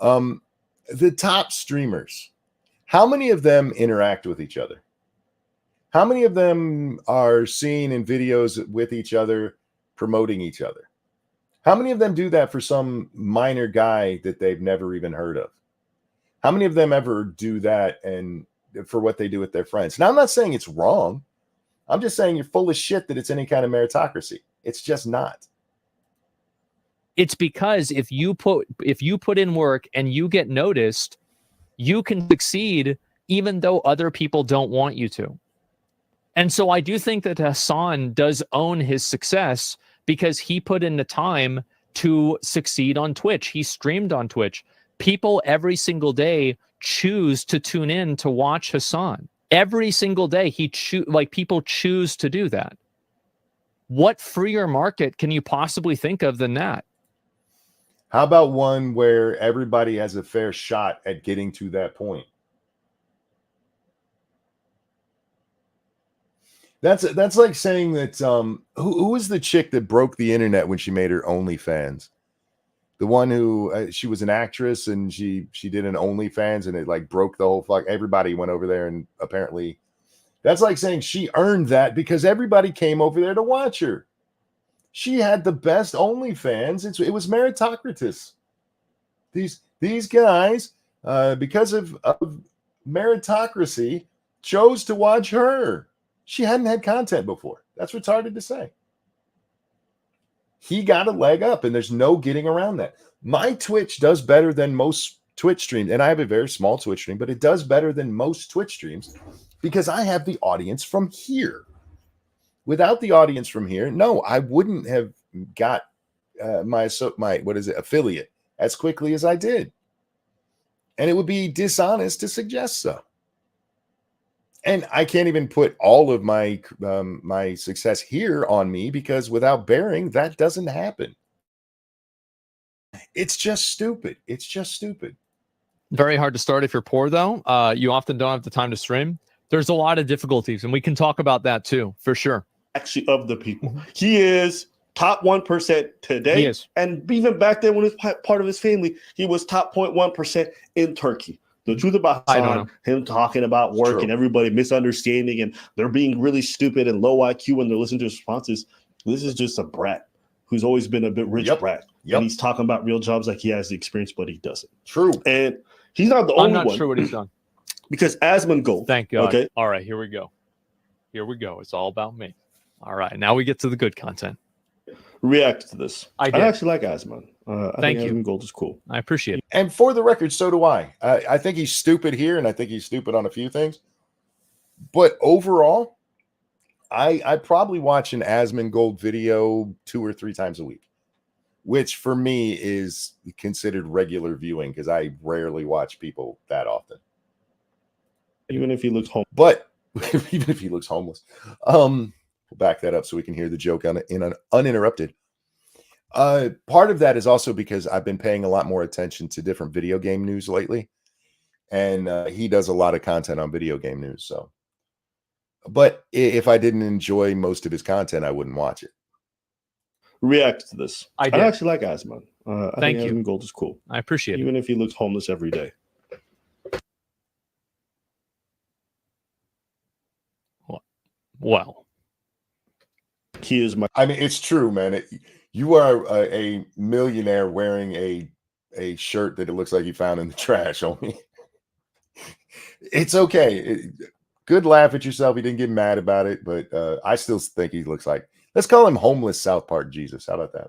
The top streamers, how many of them interact with each other? How many of them are seen in videos with each other, promoting each other? How many of them do that for some minor guy that they've never even heard of? How many of them ever do that and for what they do with their friends? Now, I'm not saying it's wrong. I'm just saying you're full of shit that it's any kind of meritocracy. It's just not. It's because if you put in work and you get noticed, you can succeed even though other people don't want you to. And so I do think that Hasan does own his success because he put in the time to succeed on Twitch. He streamed on Twitch. People every single day choose to tune in to watch Hasan. Every single day people choose to do that. What freer market can you possibly think of than that? How about one where everybody has a fair shot at getting to that point? That's like saying that who was the chick that broke the internet when she made her OnlyFans? The one who she was an actress and she did an OnlyFans and it like broke the whole fuck. Everybody went over there and apparently that's like saying she earned that because everybody came over there to watch her. She had the best OnlyFans. It was meritocratic. These guys, because of meritocracy, chose to watch her. She hadn't had content before. That's retarded to say. He got a leg up, and there's no getting around that. My Twitch does better than most Twitch streams, and I have a very small Twitch stream, but it does better than most Twitch streams because I have the audience from here. Without the audience from here, no, I wouldn't have got my affiliate as quickly as I did. And it would be dishonest to suggest so. And I can't even put all of my my success here on me because without bearing, that doesn't happen. It's just stupid. It's just stupid. Very hard to start if you're poor, though. You often don't have the time to stream. There's a lot of difficulties, and we can talk about that too, for sure. Actually, of the people, he is top 1% today. He is. And even back then, when he was part of his family, he was top 0.1% in Turkey. The truth about Hasan, him talking about work and everybody misunderstanding and they're being really stupid and low IQ when they're listening to his responses. This is just a brat who's always been a bit rich brat. And he's talking about real jobs like he has the experience, but he doesn't. True. And he's not the only one. I'm not sure what he's done. Because Asmongold. Thank God. Okay. All right, here we go. Here we go. It's all about me. All right, now we get to the good content. React to this. I actually like Asmon. I think Asmongold is cool. I appreciate it. And for the record, so do I. I think he's stupid here, and I think he's stupid on a few things. But overall, I probably watch an Asmongold video 2 or 3 times a week, which for me is considered regular viewing because I rarely watch people that often. Even if he looks homeless. But even if he looks homeless. We'll back that up so we can hear the joke uninterrupted. Part of that is also because I've been paying a lot more attention to different video game news lately. And he does a lot of content on video game news. So, but if I didn't enjoy most of his content, I wouldn't watch it. React to this. I actually like Asmon. I Thank think you. Asmongold is cool. I appreciate it. Even if he looks homeless every day. Well, He is my. I mean, it's true, man. You are a millionaire wearing a shirt that it looks like you found in the trash, homie. It's okay. Good laugh at yourself. He didn't get mad about it, but I still think he looks like, let's call him homeless South Park Jesus. How about that?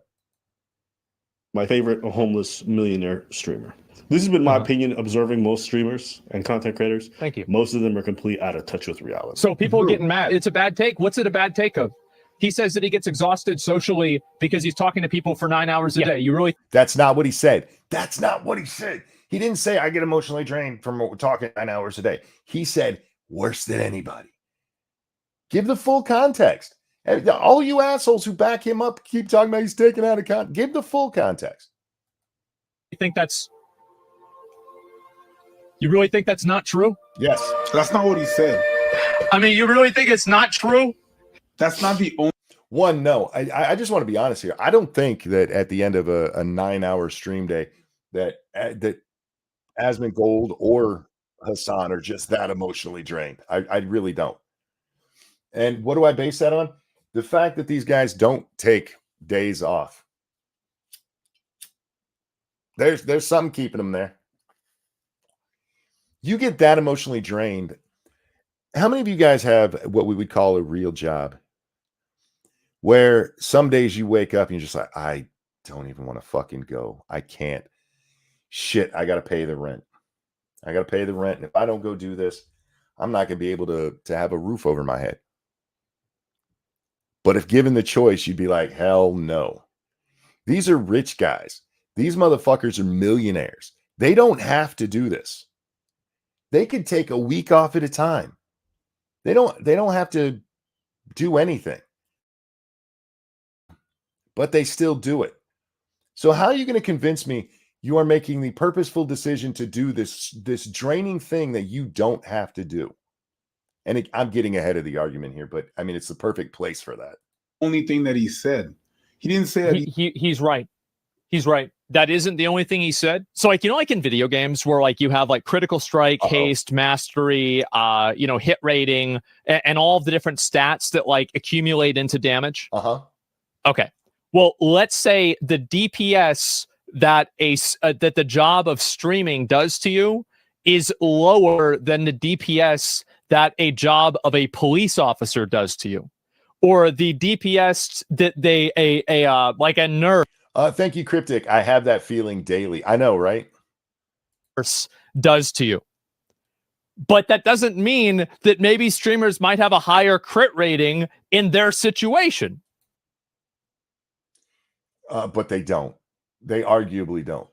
My favorite homeless millionaire streamer. This has been my opinion, observing most streamers and content creators. thank you. Most of them are completely out of touch with reality. So people are getting mad. It's a bad take. What's it a bad take of? He says that he gets exhausted socially because he's talking to people for 9 hours a day. You really That's not what he said. That's not what he said. He didn't say I get emotionally drained from talking 9 hours a day. He said worse than anybody. Give the full context. And all you assholes who back him up keep talking about he's taken out of context. Give the full context. think that's you really think that's not true? Yes. That's not what he said. I mean, you really think it's not true? That's not the only. One, no. I just want to be honest here. I don't think that at the end of a 9-hour stream day that Asmongold or Hasan are just that emotionally drained. I really don't. And what do I base that on? The fact that these guys don't take days off. There's something keeping them there. You get that emotionally drained. How many of you guys have what we would call a real job? Where some days you wake up and you're just like, I don't even want to fucking go. I can't. Shit, I got to pay the rent. I got to pay the rent. And if I don't go do this, I'm not going to be able to have a roof over my head. But if given the choice, you'd be like, hell no. These are rich guys. These motherfuckers are millionaires. They don't have to do this. They could take a week off at a time. They don't have to do anything. But they still do it. So how are you going to convince me you are making the purposeful decision to do this draining thing that you don't have to do? And I'm getting ahead of the argument here, but I mean, it's the perfect place for that. Only thing that he said. He didn't say that. He's right. He's right. That isn't the only thing he said. So like, like in video games where like you have like critical strike, haste, mastery, hit rating, and all of the different stats that like accumulate into damage. Okay. Well, let's say the DPS that that the job of streaming does to you is lower than the DPS that a job of a police officer does to you, or the DPS that like a nurse. Thank you, Cryptic. I have that feeling daily. I know, right? Does to you. But that doesn't mean that maybe streamers might have a higher crit rating in their situation. But they don't. They arguably don't.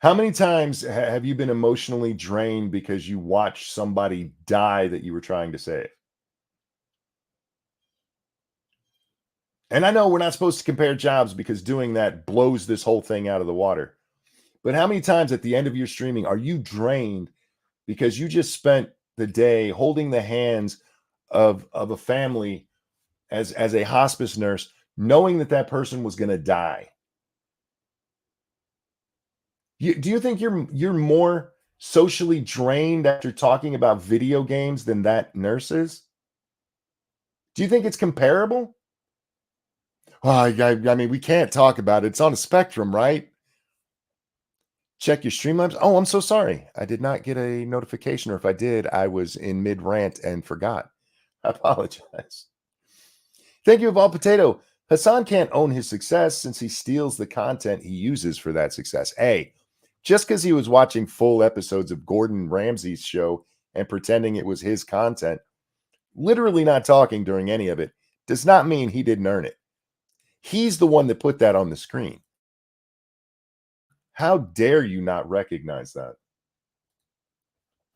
How many times have you been emotionally drained because you watched somebody die that you were trying to save? And I know we're not supposed to compare jobs because doing that blows this whole thing out of the water. But how many times at the end of your streaming are you drained because you just spent the day holding the hands of a family as a hospice nurse, knowing that person was going to die? Do you think you're more socially drained after talking about video games than that nurse is? Do you think it's comparable? Oh, I mean, we can't talk about it. It's on a spectrum, right? Check your Streamlabs. Oh, I'm so sorry. I did not get a notification, or if I did, I was in mid-rant and forgot. I apologize. Thank you, Evolved Potato. Hasan can't own his success since he steals the content he uses for that success. Hey, just because he was watching full episodes of Gordon Ramsay's show and pretending it was his content, literally not talking during any of it, does not mean he didn't earn it. He's the one that put that on the screen. How dare you not recognize that?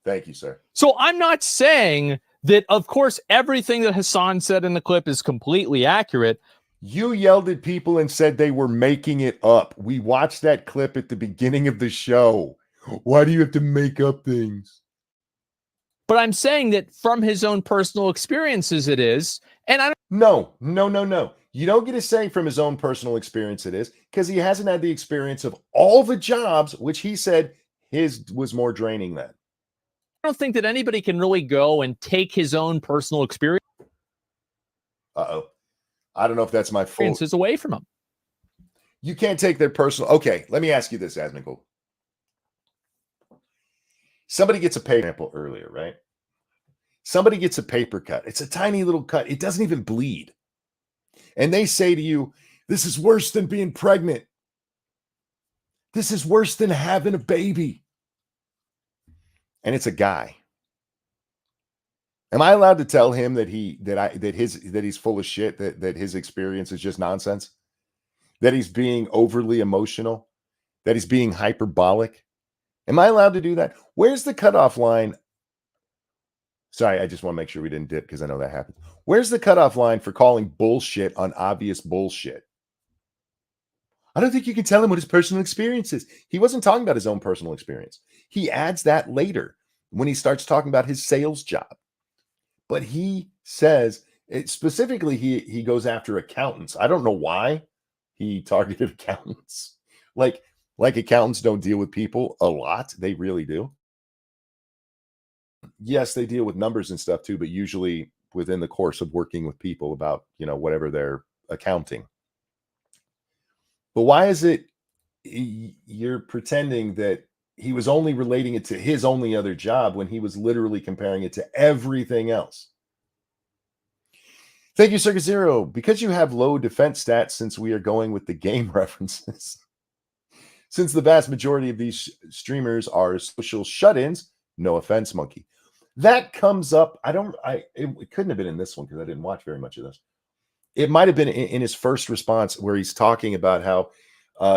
Thank you, sir. So I'm not saying that, of course, everything that Hasan said in the clip is completely accurate. You yelled at people and said they were making it up. We watched that clip at the beginning of the show. Why do you have to make up things? But I'm saying that from his own personal experiences, it is. And I don't. No. You don't get to say from his own personal experience it is, because he hasn't had the experience of all the jobs, which he said his was more draining than. I don't think that anybody can really go and take his own personal experience. I don't know if that's my full experiences away from them. You can't take their personal. Okay, let me ask you this, Asmongold. Somebody gets a paper sample earlier, right? Somebody gets a paper cut. It's a tiny little cut. It doesn't even bleed. And they say to you, this is worse than being pregnant. This is worse than having a baby. And it's a guy. Am I allowed to tell him that he's full of shit, that his experience is just nonsense? That he's being overly emotional? That he's being hyperbolic? Am I allowed to do that? Where's the cutoff line? Sorry, I just want to make sure we didn't dip because I know that happens. Where's the cutoff line for calling bullshit on obvious bullshit? I don't think you can tell him what his personal experience is. He wasn't talking about his own personal experience. He adds that later when he starts talking about his sales job. But he says, specifically, he goes after accountants. I don't know why he targeted accountants. Like accountants don't deal with people a lot. They really do. Yes, they deal with numbers and stuff too, but usually within the course of working with people about, whatever they're accounting. But why is it you're pretending that he was only relating it to his only other job when he was literally comparing it to everything else? Thank you, Circus Zero. Because you have low defense stats, since we are going with the game references, since the vast majority of these streamers are social shut-ins, no offense, Monkey. That comes up. It couldn't have been in this one because I didn't watch very much of this. It might have been in his first response where he's talking about how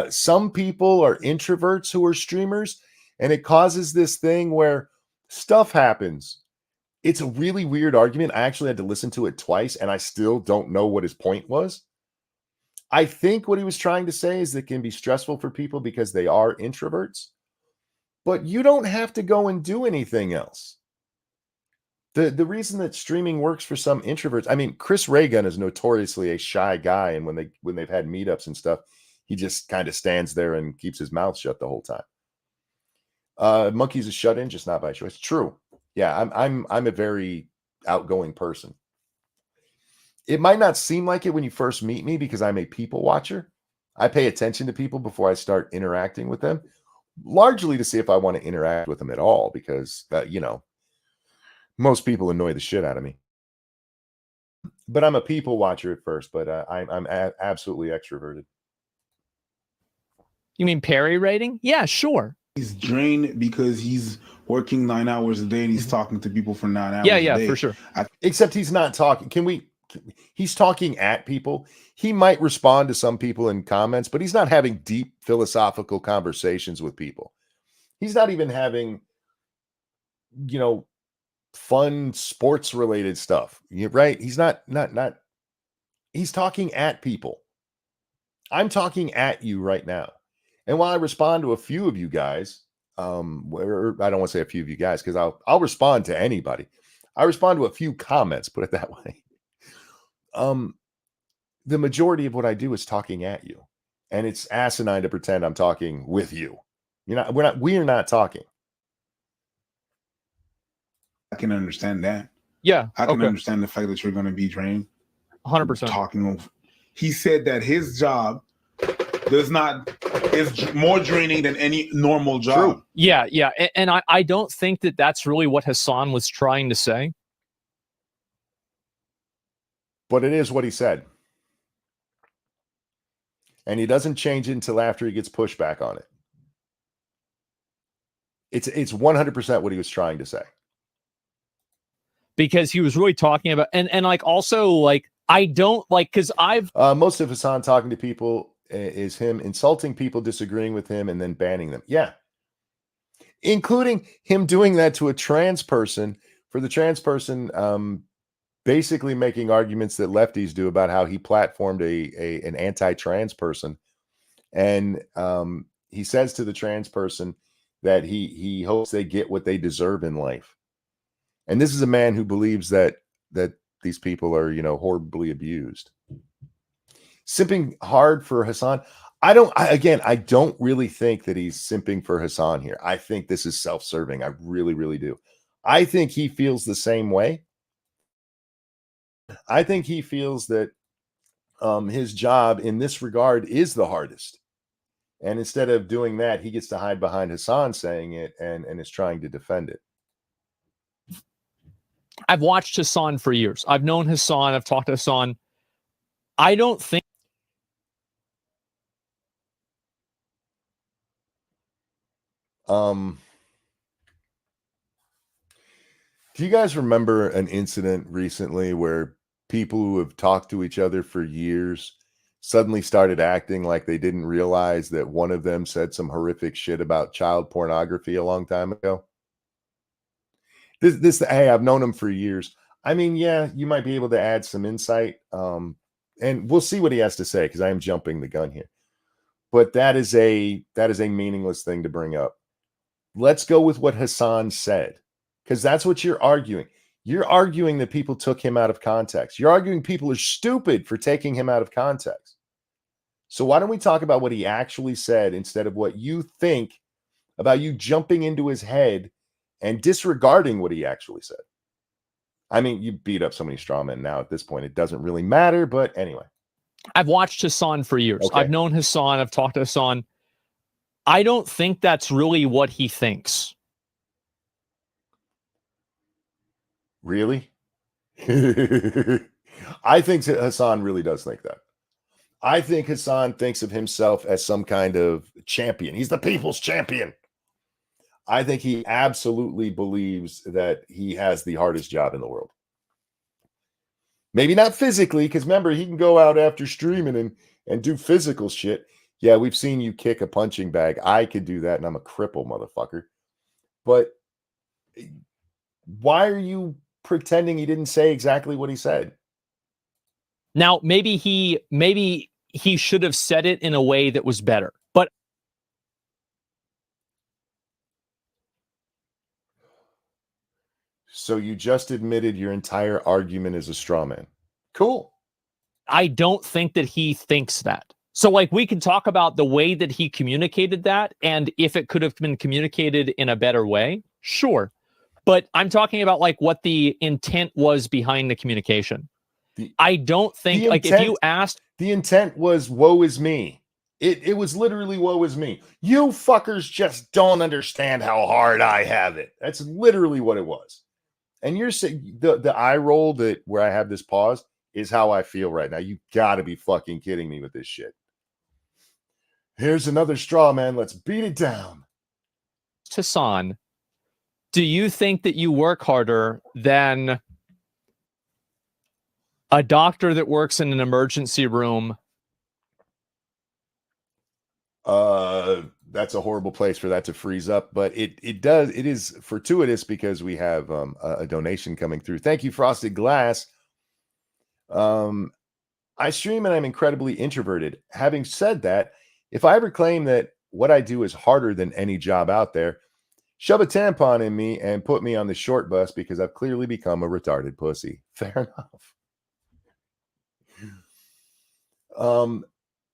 some people are introverts who are streamers, and it causes this thing where stuff happens. It's a really weird argument. I actually had to listen to it twice, and I still don't know what his point was. I think what he was trying to say is that it can be stressful for people because they are introverts, but you don't have to go and do anything else. The reason that streaming works for some introverts, I mean, Chris Reagan is notoriously a shy guy, and when they've had meetups and stuff, he just kind of stands there and keeps his mouth shut the whole time. Monkey's a shut-in, just not by choice. True. Yeah, I'm a very outgoing person. It might not seem like it when you first meet me because I'm a people watcher. I pay attention to people before I start interacting with them, largely to see if I want to interact with them at all, because most people annoy the shit out of me. But I'm a people watcher at first, but I'm absolutely extroverted. You mean Perry rating? Yeah, sure. He's drained because he's working 9 hours a day and he's talking to people for 9 hours. Yeah, a day. For sure. Except he's not talking. He's talking at people. He might respond to some people in comments, but he's not having deep philosophical conversations with people. He's not even having, fun sports related stuff. Right? He's not. He's talking at people. I'm talking at you right now. And while I respond to a few of you guys, I don't want to say a few of you guys because I'll respond to anybody. I respond to a few comments, put it that way. The majority of what I do is talking at you, and it's asinine to pretend I'm talking with you. We're not talking. I can understand that. Yeah, I can understand the fact that you're going to be drained. 100%. Talking over. He said that his job is more draining than any normal job. True. Yeah. And I don't think that that's really what Hasan was trying to say. But it is what he said. And he doesn't change it until after he gets pushback on it. It's 100% what he was trying to say. Because he was really talking about, and also I don't because I've most of Hasan talking to people is him insulting people, disagreeing with him, and then banning them. Yeah. Including him doing that to a trans person, for the trans person basically making arguments that lefties do about how he platformed an anti-trans person. And he says to the trans person that he hopes they get what they deserve in life. And this is a man who believes that these people are, horribly abused. Simping hard for Hasan. I don't really think that he's simping for Hasan here. I think this is self-serving. I really, really do. I think he feels the same way. I think he feels that his job in this regard is the hardest. And instead of doing that, he gets to hide behind Hasan saying it and is trying to defend it. I've watched Hasan for years. I've known Hasan. I've talked to Hasan. I don't think. Do you guys remember an incident recently where people who have talked to each other for years suddenly started acting like they didn't realize that one of them said some horrific shit about child pornography a long time ago? Hey, I've known him for years. I mean, yeah, you might be able to add some insight. And we'll see what he has to say, because I am jumping the gun here. But that is a meaningless thing to bring up. Let's go with what Hasan said, because that's what you're arguing. You're arguing that people took him out of context. You're arguing people are stupid for taking him out of context. So why don't we talk about what he actually said instead of what you think about you jumping into his head and disregarding what he actually said? I mean, you beat up so many straw men now at this point, it doesn't really matter. But anyway. I've watched Hasan for years. Okay. I've known Hasan. I've talked to Hasan. I don't think that's really what he thinks. Really? I think Hasan really does think that. I think Hasan thinks of himself as some kind of champion. He's the people's champion. I think he absolutely believes that he has the hardest job in the world. Maybe not physically, because remember, he can go out after streaming and do physical shit. Yeah, we've seen you kick a punching bag. I could do that, and I'm a cripple, motherfucker. But why are you pretending he didn't say exactly what he said? Now, maybe he should have said it in a way that was better. But so you just admitted your entire argument is a straw man. Cool. I don't think that he thinks that. So, like, we can talk about the way that he communicated that, and if it could have been communicated in a better way, sure. But I'm talking about, like, what the intent was behind the communication. I don't think, like, if you asked... The intent was, woe is me. It was literally, woe is me. You fuckers just don't understand how hard I have it. That's literally what it was. And you're saying, the eye roll that where I have this pause is how I feel right now. You got to be fucking kidding me with this shit. Here's another straw man. Let's beat it down. Hasan, do you think that you work harder than a doctor that works in an emergency room? That's a horrible place for that to freeze up, but it is fortuitous because we have a donation coming through. Thank you, Frosted Glass. I stream and I'm incredibly introverted. Having said that, if I ever claim that what I do is harder than any job out there, shove a tampon in me and put me on the short bus, because I've clearly become a retarded pussy. Fair enough.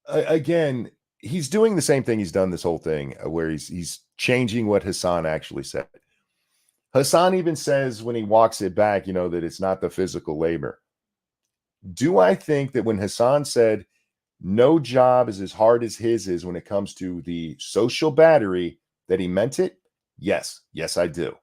Again, he's doing the same thing he's done this whole thing, where he's changing what Hasan actually said. Hasan even says when he walks it back, that it's not the physical labor. Do I think that when Hasan said no job is as hard as his is when it comes to the social battery, that he meant it? Yes, I do.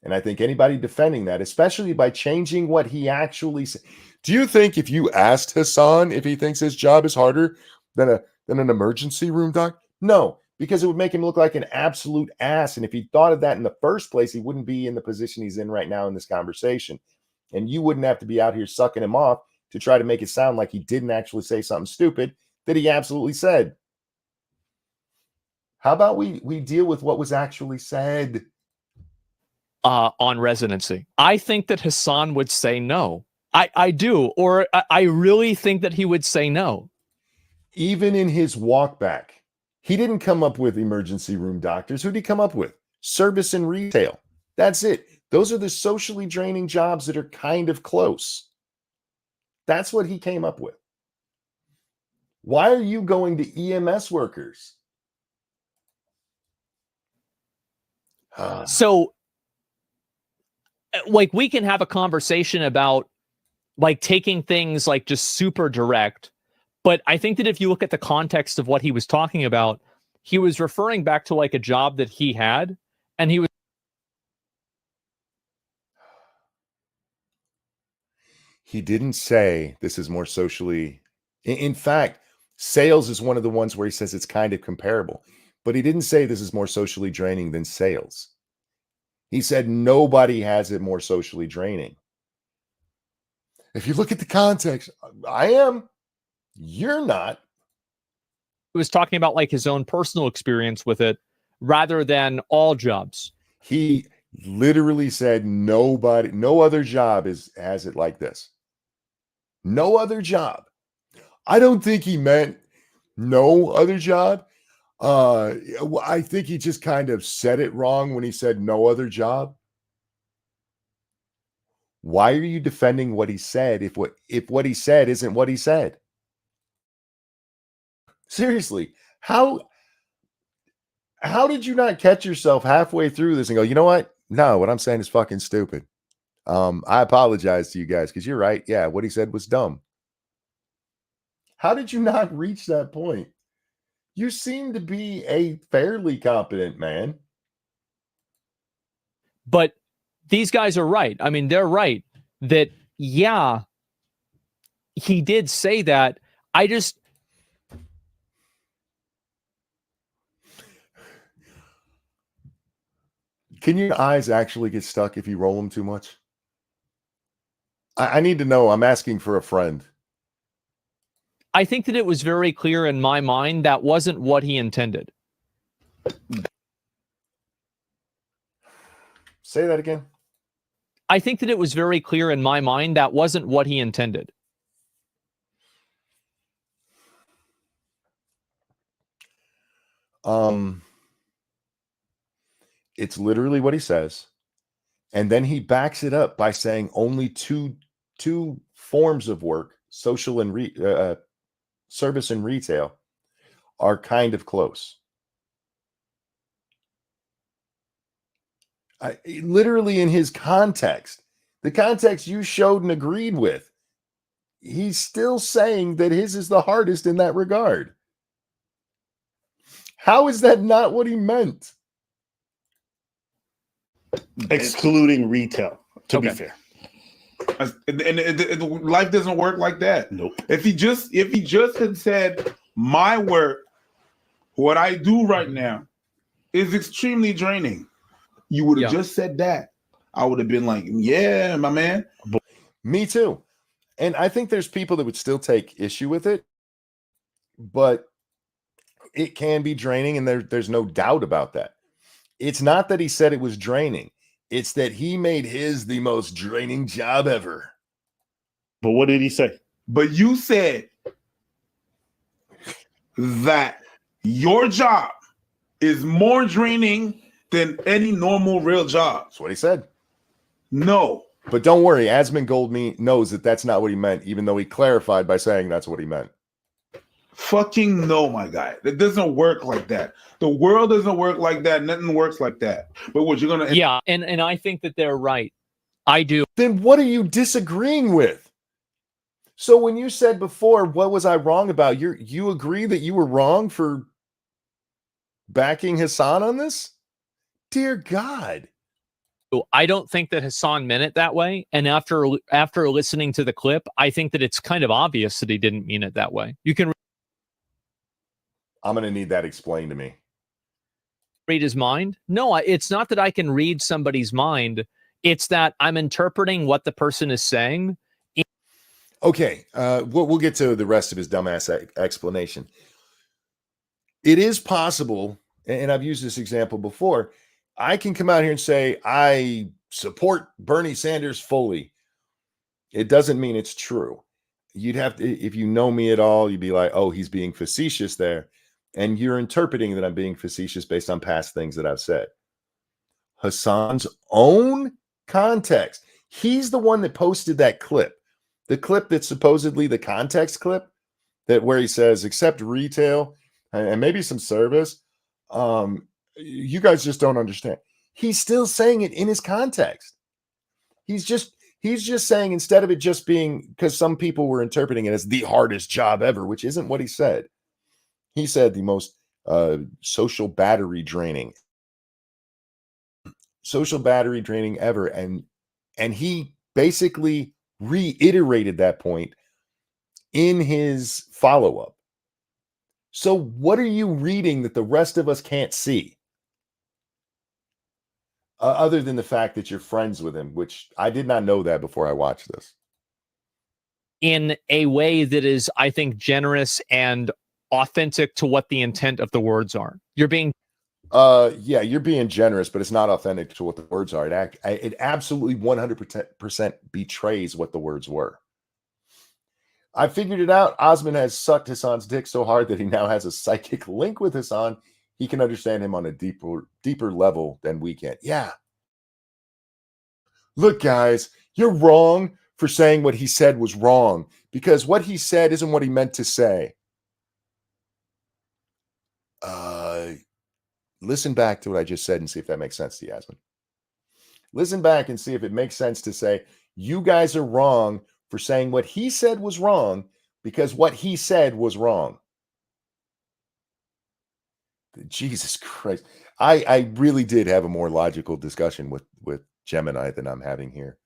And I think anybody defending that, especially by changing what he actually said. Do you think if you asked Hasan if he thinks his job is harder than an emergency room doc? No, because it would make him look like an absolute ass. And if he thought of that in the first place, he wouldn't be in the position he's in right now in this conversation. And you wouldn't have to be out here sucking him off to try to make it sound like he didn't actually say something stupid that he absolutely said. How about we deal with what was actually said? On residency, I think that Hasan would say no. I do, or I really think that he would say no. Even in his walk back, he didn't come up with emergency room doctors. Who did he come up with? Service and retail. That's it. Those are the socially draining jobs that are kind of close. That's what he came up with. Why are you going to EMS workers? So, like, we can have a conversation about, like, taking things, like, just super direct, But I think that if you look at the context of what he was talking about, he was referring back to like a job that he had, and he was. He didn't say this is more socially. In fact, sales is one of the ones where he says it's kind of comparable, but he didn't say this is more socially draining than sales. He said nobody has it more socially draining. If you look at the context, I am. You're not. He was talking about like his own personal experience with it rather than all jobs. He literally said nobody, no other job has it like this. No other job. I don't think he meant no other job. I think he just kind of said it wrong when he said no other job. Why are you defending what he said if what he said isn't what he said? Seriously, how did you not catch yourself halfway through this and go, you know what? No, what I'm saying is fucking stupid. I apologize to you guys because you're right. Yeah, what he said was dumb. How did you not reach that point? You seem to be a fairly competent man. But these guys are right. I mean, they're right that, yeah, he did say that. I just. Can your eyes actually get stuck if you roll them too much? I need to know. I'm asking for a friend. I think that it was very clear in my mind that wasn't what he intended. Say that again. I think that it was very clear in my mind that wasn't what he intended. It's literally what he says. And then he backs it up by saying only two forms of work, social and service and retail, are kind of close. Literally in his context, the context you showed and agreed with, he's still saying that his is the hardest in that regard. How is that not what he meant? Excluding retail, to be fair. And life doesn't work like that. Nope. If he just had said, my work, what I do right now, is extremely draining, you would have just said that. I would have been like, yeah, my man. Me too. And I think there's people that would still take issue with it, but it can be draining, and there's no doubt about that. It's not that he said it was draining. It's that he made his the most draining job ever. But what did he say? But you said that your job is more draining than any normal real job. That's what he said. No. But don't worry, Asmongold knows that that's not what he meant, even though he clarified by saying that's what he meant. Fucking no, my guy. It doesn't work like that. The world doesn't work like that. Nothing works like that. But what you're gonna and I think that they're right. I do. Then what are you disagreeing with? So when you said before, what was I wrong about? You agree that you were wrong for backing Hasan on this? Dear God. I don't think that Hasan meant it that way. And after listening to the clip, I think that it's kind of obvious that he didn't mean it that way. You can. I'm going to need that explained to me. Read his mind? No, it's not that I can read somebody's mind. It's that I'm interpreting what the person is saying. Okay, we'll get to the rest of his dumbass explanation. It is possible, and I've used this example before, I can come out here and say, I support Bernie Sanders fully. It doesn't mean it's true. You'd have to, if you know me at all, you'd be like, oh, he's being facetious there. And you're interpreting that I'm being facetious based on past things that I've said. Hasan's own context. He's the one that posted that clip. The clip that's supposedly the context clip, that where he says, except retail and maybe some service, you guys just don't understand. He's still saying it in his context. He's just He's just saying, instead of it just being, because some people were interpreting it as the hardest job ever, which isn't what he said. He said the most social battery draining ever. And he basically reiterated that point in his follow-up. So what are you reading that the rest of us can't see? Other than the fact that you're friends with him, which I did not know that before I watched this. In a way that is, I think, generous and authentic to what the intent of the words are. You're being yeah, you're being generous, but it's not authentic to what the words are. It absolutely 100% betrays what the words were. I figured it out. Osman has sucked Hasan's dick so hard that he now has a psychic link with Hasan. He can understand him on a deeper level than we can. Yeah. Look, guys, you're wrong for saying what he said was wrong, because what he said isn't what he meant to say. Listen back to what I just said and see if that makes sense to you, Asman. Listen back and see if it makes sense to say, you guys are wrong for saying what he said was wrong, because what he said was wrong. Jesus Christ. I really did have a more logical discussion with Gemini than I'm having here.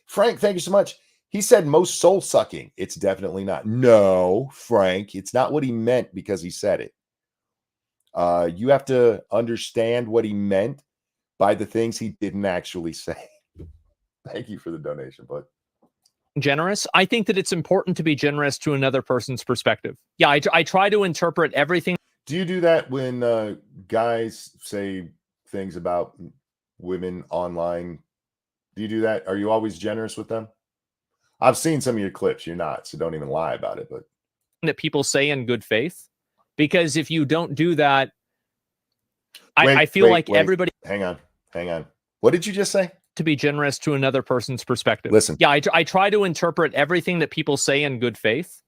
Frank, thank you so much. He said most soul sucking. It's definitely not. No, Frank, it's not what he meant because he said it. You have to understand what he meant by the things he didn't actually say. Thank you for the donation, bud. Generous. I think that it's important to be generous to another person's perspective. Yeah, I try to interpret everything. Do you do that when guys say things about women online? Do you do that? Are you always generous with them? I've seen some of your clips. You're not, so don't even lie about it. But that people say in good faith, because if you don't do that, I feel like everybody. Hang on. What did you just say? To be generous to another person's perspective. Listen. Yeah, I try to interpret everything that people say in good faith.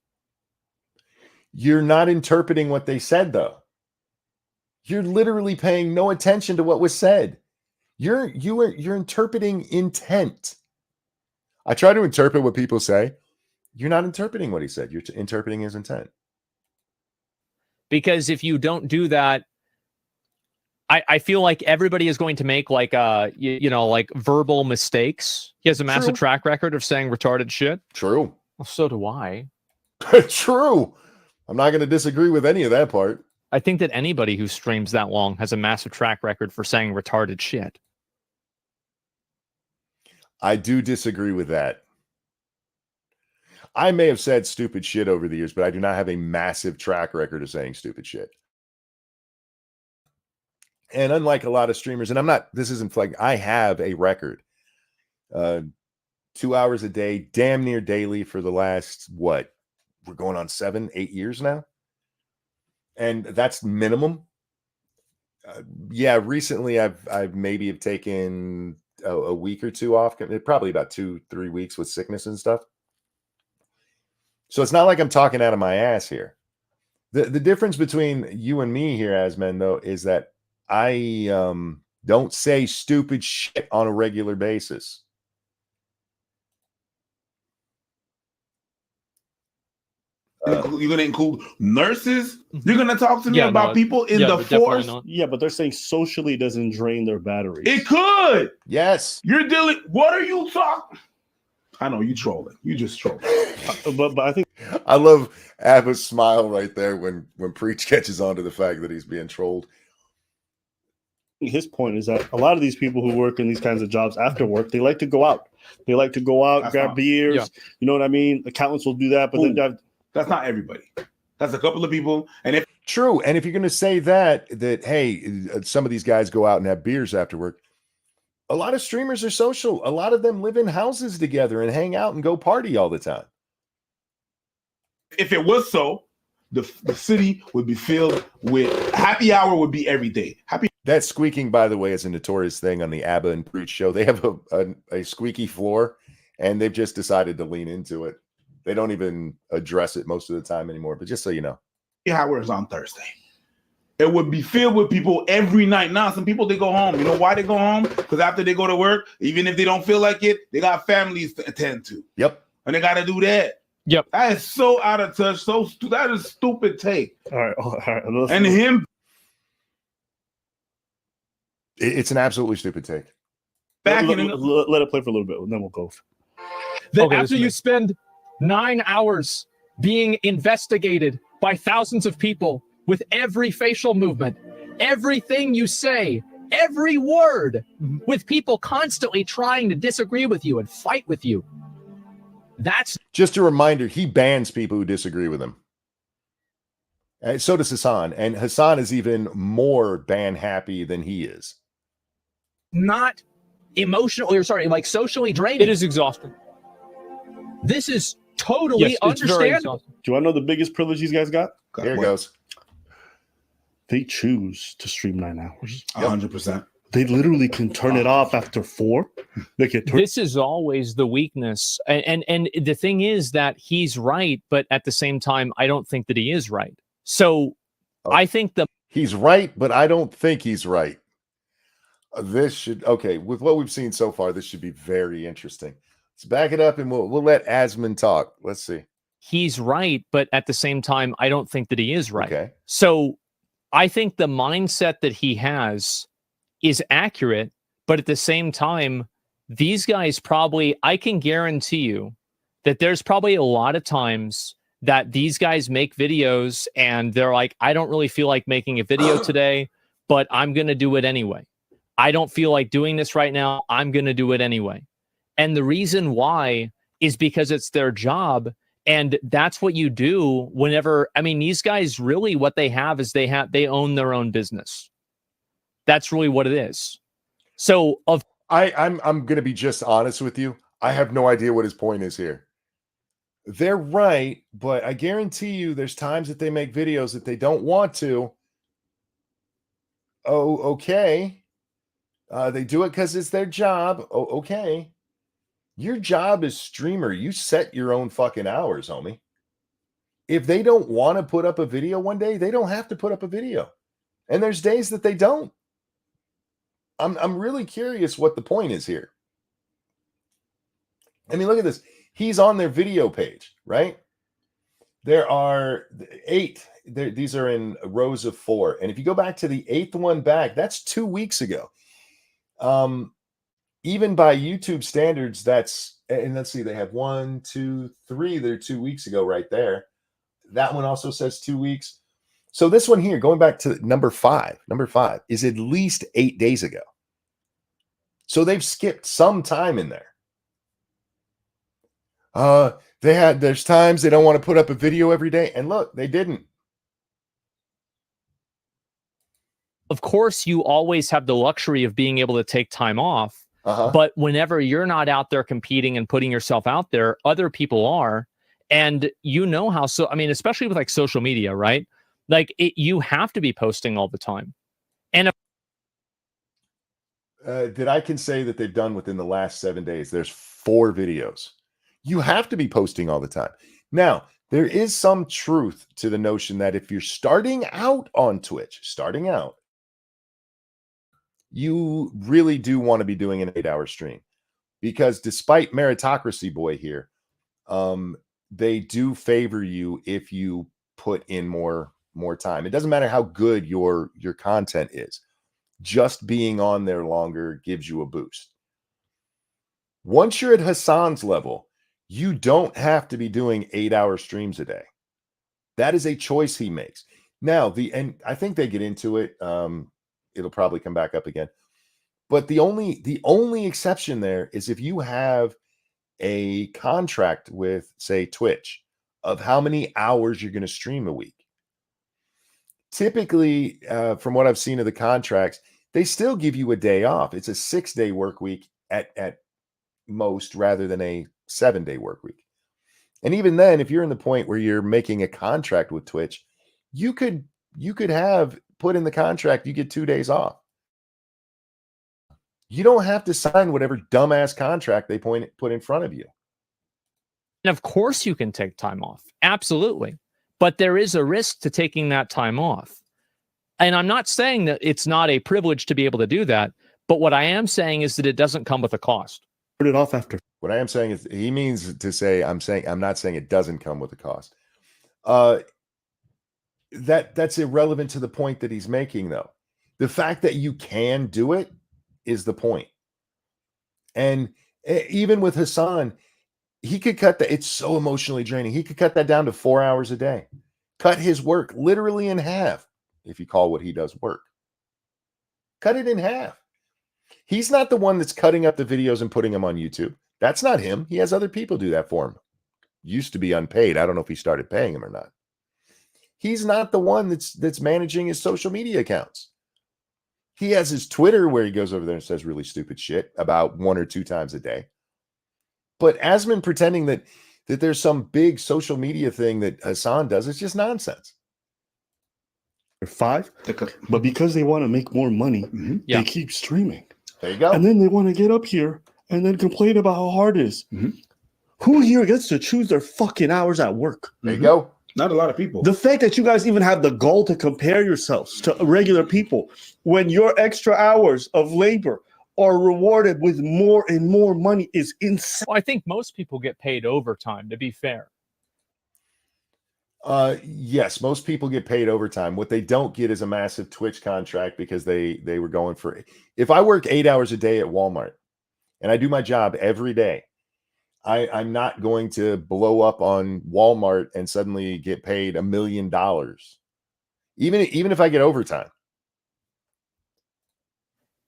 You're not interpreting what they said, though. You're literally paying no attention to what was said. You're interpreting intent. I try to interpret what people say. You're not interpreting what he said. You're interpreting his intent. Because if you don't do that, I feel like everybody is going to make like like verbal mistakes. He has a massive track record of saying retarded shit. True. Well, so do I. True. I'm not going to disagree with any of that part. I think that anybody who streams that long has a massive track record for saying retarded shit. I do disagree with that. I may have said stupid shit over the years, but I do not have a massive track record of saying stupid shit. And unlike a lot of streamers, and this isn't like, I have a record. 2 hours a day, damn near daily for the last, we're going on 7-8 years now. And that's minimum. Recently I've maybe have taken a week or two off, probably about 2-3 weeks with sickness and stuff. So it's not like I'm talking out of my ass here. The difference between you and me here, Asmen, though, is that I don't say stupid shit on a regular basis. You're going to include nurses? You're going to talk to me about people in the force? Yeah, but they're saying socially doesn't drain their batteries. It could. Yes. You're dealing. What are you talking? I know you trolling. You just trolling. but I think I love Abba's smile right there when Preach catches on to the fact that he's being trolled. His point is that a lot of these people who work in these kinds of jobs after work, they like to go out. They like to go out, grab beers. Yeah. You know what I mean? Accountants will do that, but then that's not everybody. That's a couple of people. And True. And if you're going to say that hey, some of these guys go out and have beers after work, a lot of streamers are social. A lot of them live in houses together and hang out and go party all the time. If it was so, the city would be filled with happy hour would be every day. That squeaking, by the way, is a notorious thing on the Abba and Preach show. They have a squeaky floor, and they've just decided to lean into it. They don't even address it most of the time anymore. But just so you know, hours on Thursday. it would be filled with people every night. Now, some people, they go home. You know why they go home? Because after they go to work, even if they don't feel like it, they got families to attend to. Yep. And they got to do that. Yep. That is so out of touch. That is stupid take. All right. And him. It's an absolutely stupid take. Let it play for a little bit, and then we'll go. That after you spend 9 hours being investigated by thousands of people with every facial movement, everything you say, every word, with people constantly trying to disagree with you and fight with you. That's just a reminder. He bans people who disagree with him. And so does Hasan. And Hasan is even more ban happy than he is. not emotionally, or sorry, like socially draining. It is exhausting. This is totally understandable. Do you want to know the biggest privilege these guys got? Here it goes. They choose to stream 9 hours. 100%. They literally can turn it off after 4. They can turn. This is always the weakness. And the thing is that he's right, but at the same time, I don't think that he is right. So I think he's right, but I don't think he's right. This should, okay, with what we've seen so far, this should be very interesting. Let's back it up and we'll let Asmon talk. Let's see. He's right, but at the same time, I don't think that he is right. Okay. So I think the mindset that he has is accurate, but at the same time, these guys probably, I can guarantee you that there's probably a lot of times that these guys make videos and they're like, I don't really feel like making a video today, but I'm going to do it anyway. I don't feel like doing this right now. I'm going to do it anyway. And the reason why is because it's their job. And that's what you do whenever, I mean, these guys really, what they have is they own their own business. That's really what it is. So I'm going to be just honest with you. I have no idea what his point is here. They're right, but I guarantee you there's times that they make videos that they don't want to. Oh, okay. They do it because it's their job. Oh, okay. Your job is streamer. You set your own fucking hours, homie. If they don't want to put up a video one day, they don't have to put up a video. And there's days that they don't. I'm really curious what the point is here. I mean, look at this. He's on their video page, right? There are 8. These are in rows of 4. And if you go back to the 8th one back, that's 2 weeks ago. Even by YouTube standards, that's, and let's see, they have 1, 2, 3. They're 2 weeks ago right there. That one also says 2 weeks. So this one here, going back to number 5 is at least 8 days ago. So they've skipped some time in there. There's times they don't want to put up a video every day. And look, they didn't. Of course, you always have the luxury of being able to take time off. But whenever you're not out there competing and putting yourself out there, other people are. And you know how, so, I mean, especially with like social media, right? Like you have to be posting all the time. And that I can say that they've done within the last 7 days, there's 4 videos. You have to be posting all the time. Now, there is some truth to the notion that if you're starting out on Twitch, you really do want to be doing an 8-hour stream, because despite meritocracy boy here, they do favor you if you put in more time. It doesn't matter how good your content is. Just being on there longer gives you a boost. Once you're at Hasan's level, you don't have to be doing 8-hour streams a day. That is a choice he makes. Now, and I think they get into it. It'll probably come back up again. But the only exception there is if you have a contract with, say, Twitch of how many hours you're going to stream a week. Typically, from what I've seen of the contracts, they still give you a day off. It's a 6-day work week at most, rather than a 7-day work week. And even then, if you're in the point where you're making a contract with Twitch, you could have put in the contract, you get 2 days off. You don't have to sign whatever dumbass contract they put in front of you. And of course you can take time off. Absolutely. But there is a risk to taking that time off. And I'm not saying that it's not a privilege to be able to do that, but what I am saying is that it doesn't come with a cost. Turn it off after. What I am saying is he means to say I'm not saying it doesn't come with a cost. That's irrelevant to the point that he's making, though. The fact that you can do it is the point. And even with Hasan, he could cut that. It's so emotionally draining. He could cut that down to 4 hours a day. Cut his work literally in half, if you call what he does work. Cut it in half. He's not the one that's cutting up the videos and putting them on YouTube. That's not him. He has other people do that for him. Used to be unpaid. I don't know if he started paying him or not. He's not the one that's managing his social media accounts. He has his Twitter where he goes over there and says really stupid shit about 1 or 2 times a day. But Asmon pretending that there's some big social media thing that Hasan does, it's just nonsense. 5, but because they want to make more money, Yeah. they keep streaming. There you go. And then they want to get up here and then complain about how hard it is. Who here gets to choose their fucking hours at work? There you go. Not a lot of people. The fact that you guys even have the goal to compare yourselves to regular people when your extra hours of labor are rewarded with more and more money is insane. Well, I think most people get paid overtime, to be fair. Yes, most people get paid overtime. What they don't get is a massive Twitch contract because they were going for. If I work 8 hours a day at Walmart and I do my job every day, I'm not going to blow up on Walmart and suddenly get paid $1 million, even if I get overtime.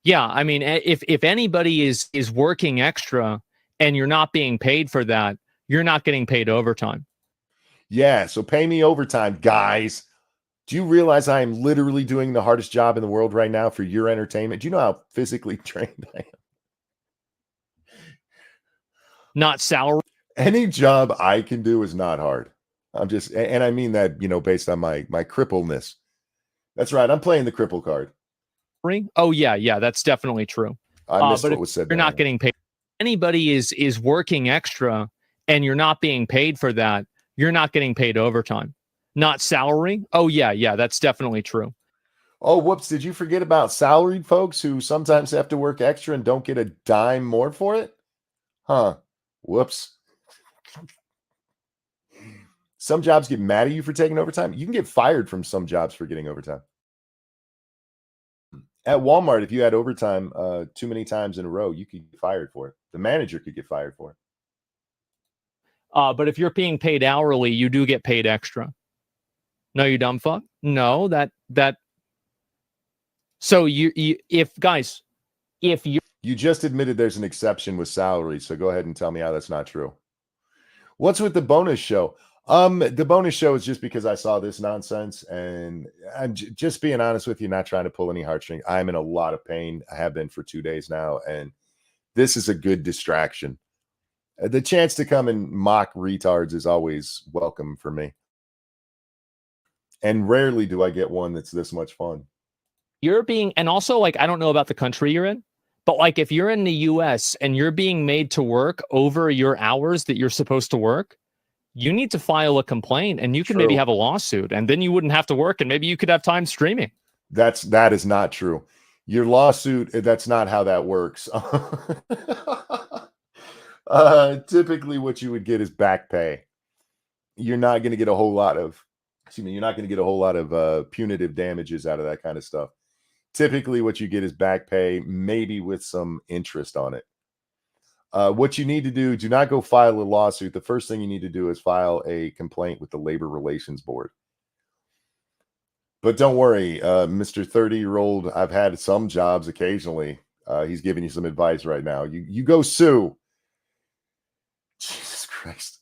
Yeah, I mean, if anybody is working extra and you're not being paid for that, you're not getting paid overtime. Yeah, so pay me overtime, guys. Do you realize I am literally doing the hardest job in the world right now for your entertainment? Do you know how physically trained I am? Not salary. Any job I can do is not hard. I'm just, and I mean that, based on my crippleness. That's right. I'm playing the cripple card. Oh yeah, that's definitely true. I missed but what was said. You're not getting paid. Anybody is working extra and you're not being paid for that, you're not getting paid overtime. Not salary. Oh yeah, that's definitely true. Oh, whoops. Did you forget about salaried folks who sometimes have to work extra and don't get a dime more for it? Huh. Whoops. Some jobs get mad at you for taking overtime. You can get fired from some jobs for getting overtime. At Walmart, if you had overtime too many times in a row, you could get fired for it. The manager could get fired for it. But if you're being paid hourly, you do get paid extra. No, you dumb fuck. No, that. So if you just admitted there's an exception with salary, so go ahead and tell me how that's not true. What's with the bonus show? The bonus show is just because I saw this nonsense, and I'm just being honest with you, not trying to pull any heartstrings. I'm in a lot of pain. I have been for 2 days now, and this is a good distraction. The chance to come and mock retards is always welcome for me. And rarely do I get one that's this much fun. and also, like, I don't know about the country you're in, but like if you're in the US and you're being made to work over your hours that you're supposed to work, you need to file a complaint and you can maybe have a lawsuit, and then you wouldn't have to work and maybe you could have time streaming. That is not true. Your lawsuit, that's not how that works. Typically what you would get is back pay. You're not going to get a whole lot of punitive damages out of that kind of stuff. Typically what you get is back pay, maybe with some interest on it. What you need to do not go file a lawsuit. The first thing you need to do is file a complaint with the Labor Relations Board. But don't worry, Mr. 30-year-old, I've had some jobs occasionally. He's giving you some advice right now. You go sue. Jesus Christ.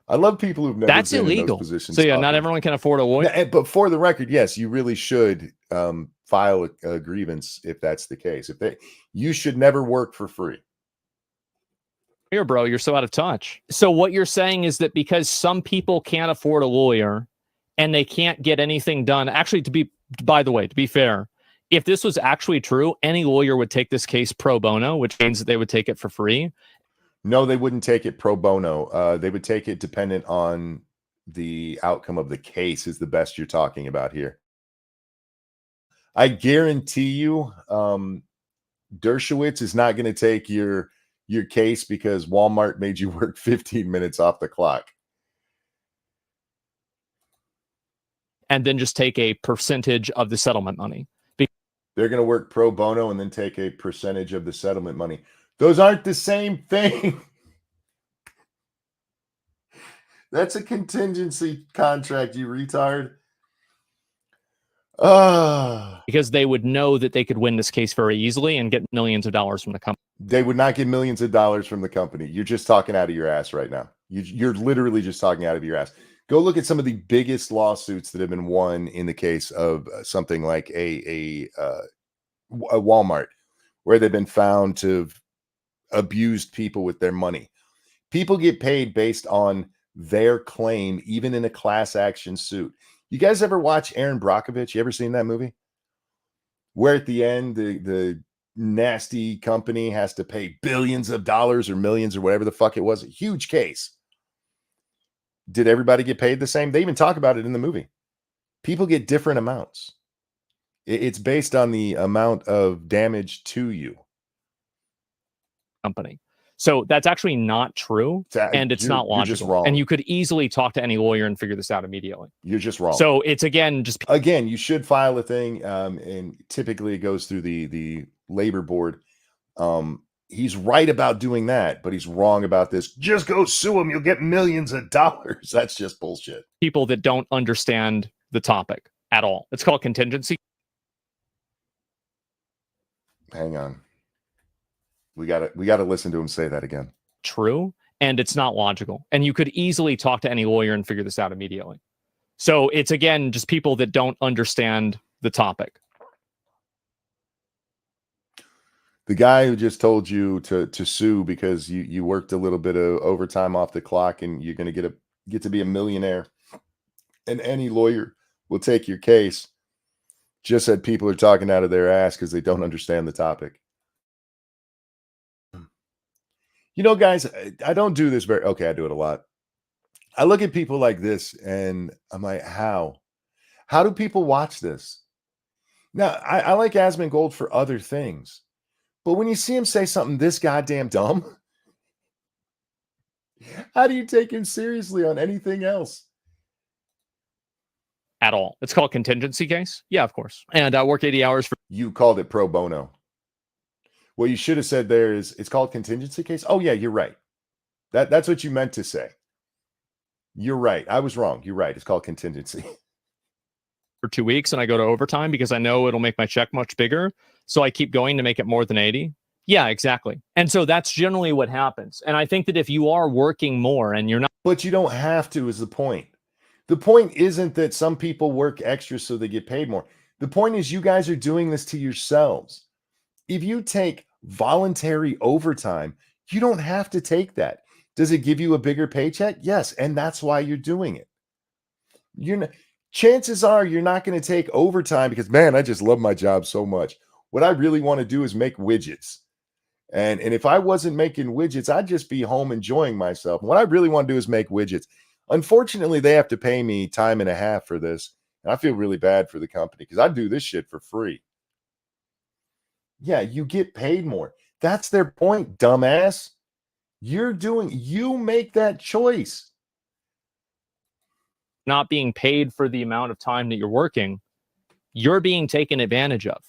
I love people who've never That's been illegal. In those positions. So yeah, not everyone can afford a lawyer. But for the record, yes, you really should file a grievance if that's the case. You should never work for free. Here, bro, you're so out of touch. So what you're saying is that because some people can't afford a lawyer and they can't get anything done. Actually, to be fair, if this was actually true, any lawyer would take this case pro bono, which means that they would take it for free. No, they wouldn't take it pro bono. They would take it dependent on the outcome of the case is the best you're talking about here. I guarantee you, Dershowitz is not going to take your case because Walmart made you work 15 minutes off the clock. And then just take a percentage of the settlement money. They're going to work pro bono and then take a percentage of the settlement money. Those aren't the same thing. That's a contingency contract, you retard. Because they would know that they could win this case very easily and get millions of dollars from the company. They would not get millions of dollars from the company. You're just talking out of your ass right now. You're literally just talking out of your ass. Go look at some of the biggest lawsuits that have been won in the case of something like a Walmart, where they've been found to have abused people with their money. People get paid based on their claim, even in a class action suit. You guys ever watch Aaron Brockovich? You ever seen that movie? Where at the end, the nasty company has to pay billions of dollars or millions or whatever the fuck it was. A huge case. Did everybody get paid the same? They even talk about it in the movie. People get different amounts. It's based on the amount of damage to you. Company. So that's actually not true, and it's not logical. You're just wrong. And you could easily talk to any lawyer and figure this out immediately. You're just wrong. So it's again, you should file a thing, and typically it goes through the labor board. He's right about doing that, but he's wrong about this. Just go sue him; you'll get millions of dollars. That's just bullshit. People that don't understand the topic at all. It's called contingency. Hang on. We gotta listen to him say that again. True, and it's not logical. And you could easily talk to any lawyer and figure this out immediately. So it's again just people that don't understand the topic. The guy who just told you to sue because you worked a little bit of overtime off the clock and you're gonna get to be a millionaire, and any lawyer will take your case, just said people are talking out of their ass because they don't understand the topic. You know, guys, I don't do this I do it a lot. I look at people like this and I'm like, how do people watch this? Now, I like Asmongold for other things, but when you see him say something this goddamn dumb, how do you take him seriously on anything else? At all. It's called contingency case. Yeah, of course. And I work 80 hours for. You called it pro bono. What you should have said there is it's called contingency case. Oh yeah, you're right. That's what you meant to say. You're right. I was wrong. You're right. It's called contingency. For 2 weeks, and I go to overtime because I know it'll make my check much bigger. So I keep going to make it more than 80. Yeah, exactly. And so that's generally what happens. And I think that if you are working more and you're not. But you don't have to is the point. The point isn't that some people work extra so they get paid more. The point is you guys are doing this to yourselves. If you take voluntary overtime, you don't have to take that. Does it give you a bigger paycheck? Yes, and that's why you're doing it. Chances are you're not going to take overtime because, man, I just love my job so much. What I really want to do is make widgets. And if I wasn't making widgets, I'd just be home enjoying myself. And what I really want to do is make widgets. Unfortunately, they have to pay me time and a half for this. And I feel really bad for the company because I do this shit for free. Yeah, you get paid more. That's their point, dumbass. You make that choice. Not being paid for the amount of time that you're working, you're being taken advantage of.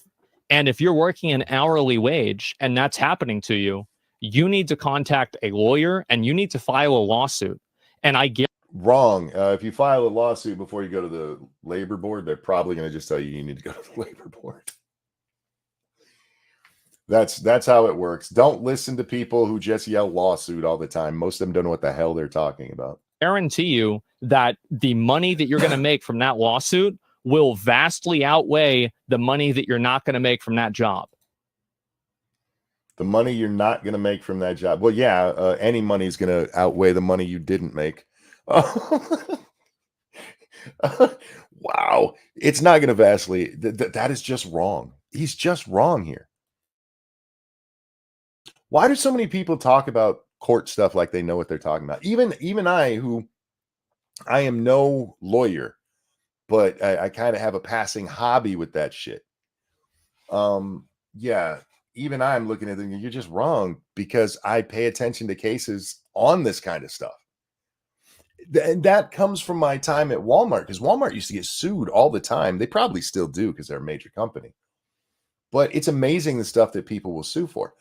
And if you're working an hourly wage and that's happening to you, you need to contact a lawyer and you need to file a lawsuit. And I get wrong. If you file a lawsuit before you go to the labor board, they're probably going to just tell you need to go to the labor board. That's how it works. Don't listen to people who just yell lawsuit all the time. Most of them don't know what the hell they're talking about. Guarantee you that the money that you're going to make from that lawsuit will vastly outweigh the money that you're not going to make from that job. The money you're not going to make from that job. Well, yeah, any money is going to outweigh the money you didn't make. Wow. It's not going to vastly. That is just wrong. He's just wrong here. Why do so many people talk about court stuff like they know what they're talking about? Even I am no lawyer, but I kind of have a passing hobby with that shit. Yeah, even I'm looking at it, you're just wrong because I pay attention to cases on this kind of stuff. And that comes from my time at Walmart because Walmart used to get sued all the time. They probably still do because they're a major company. But it's amazing the stuff that people will sue for.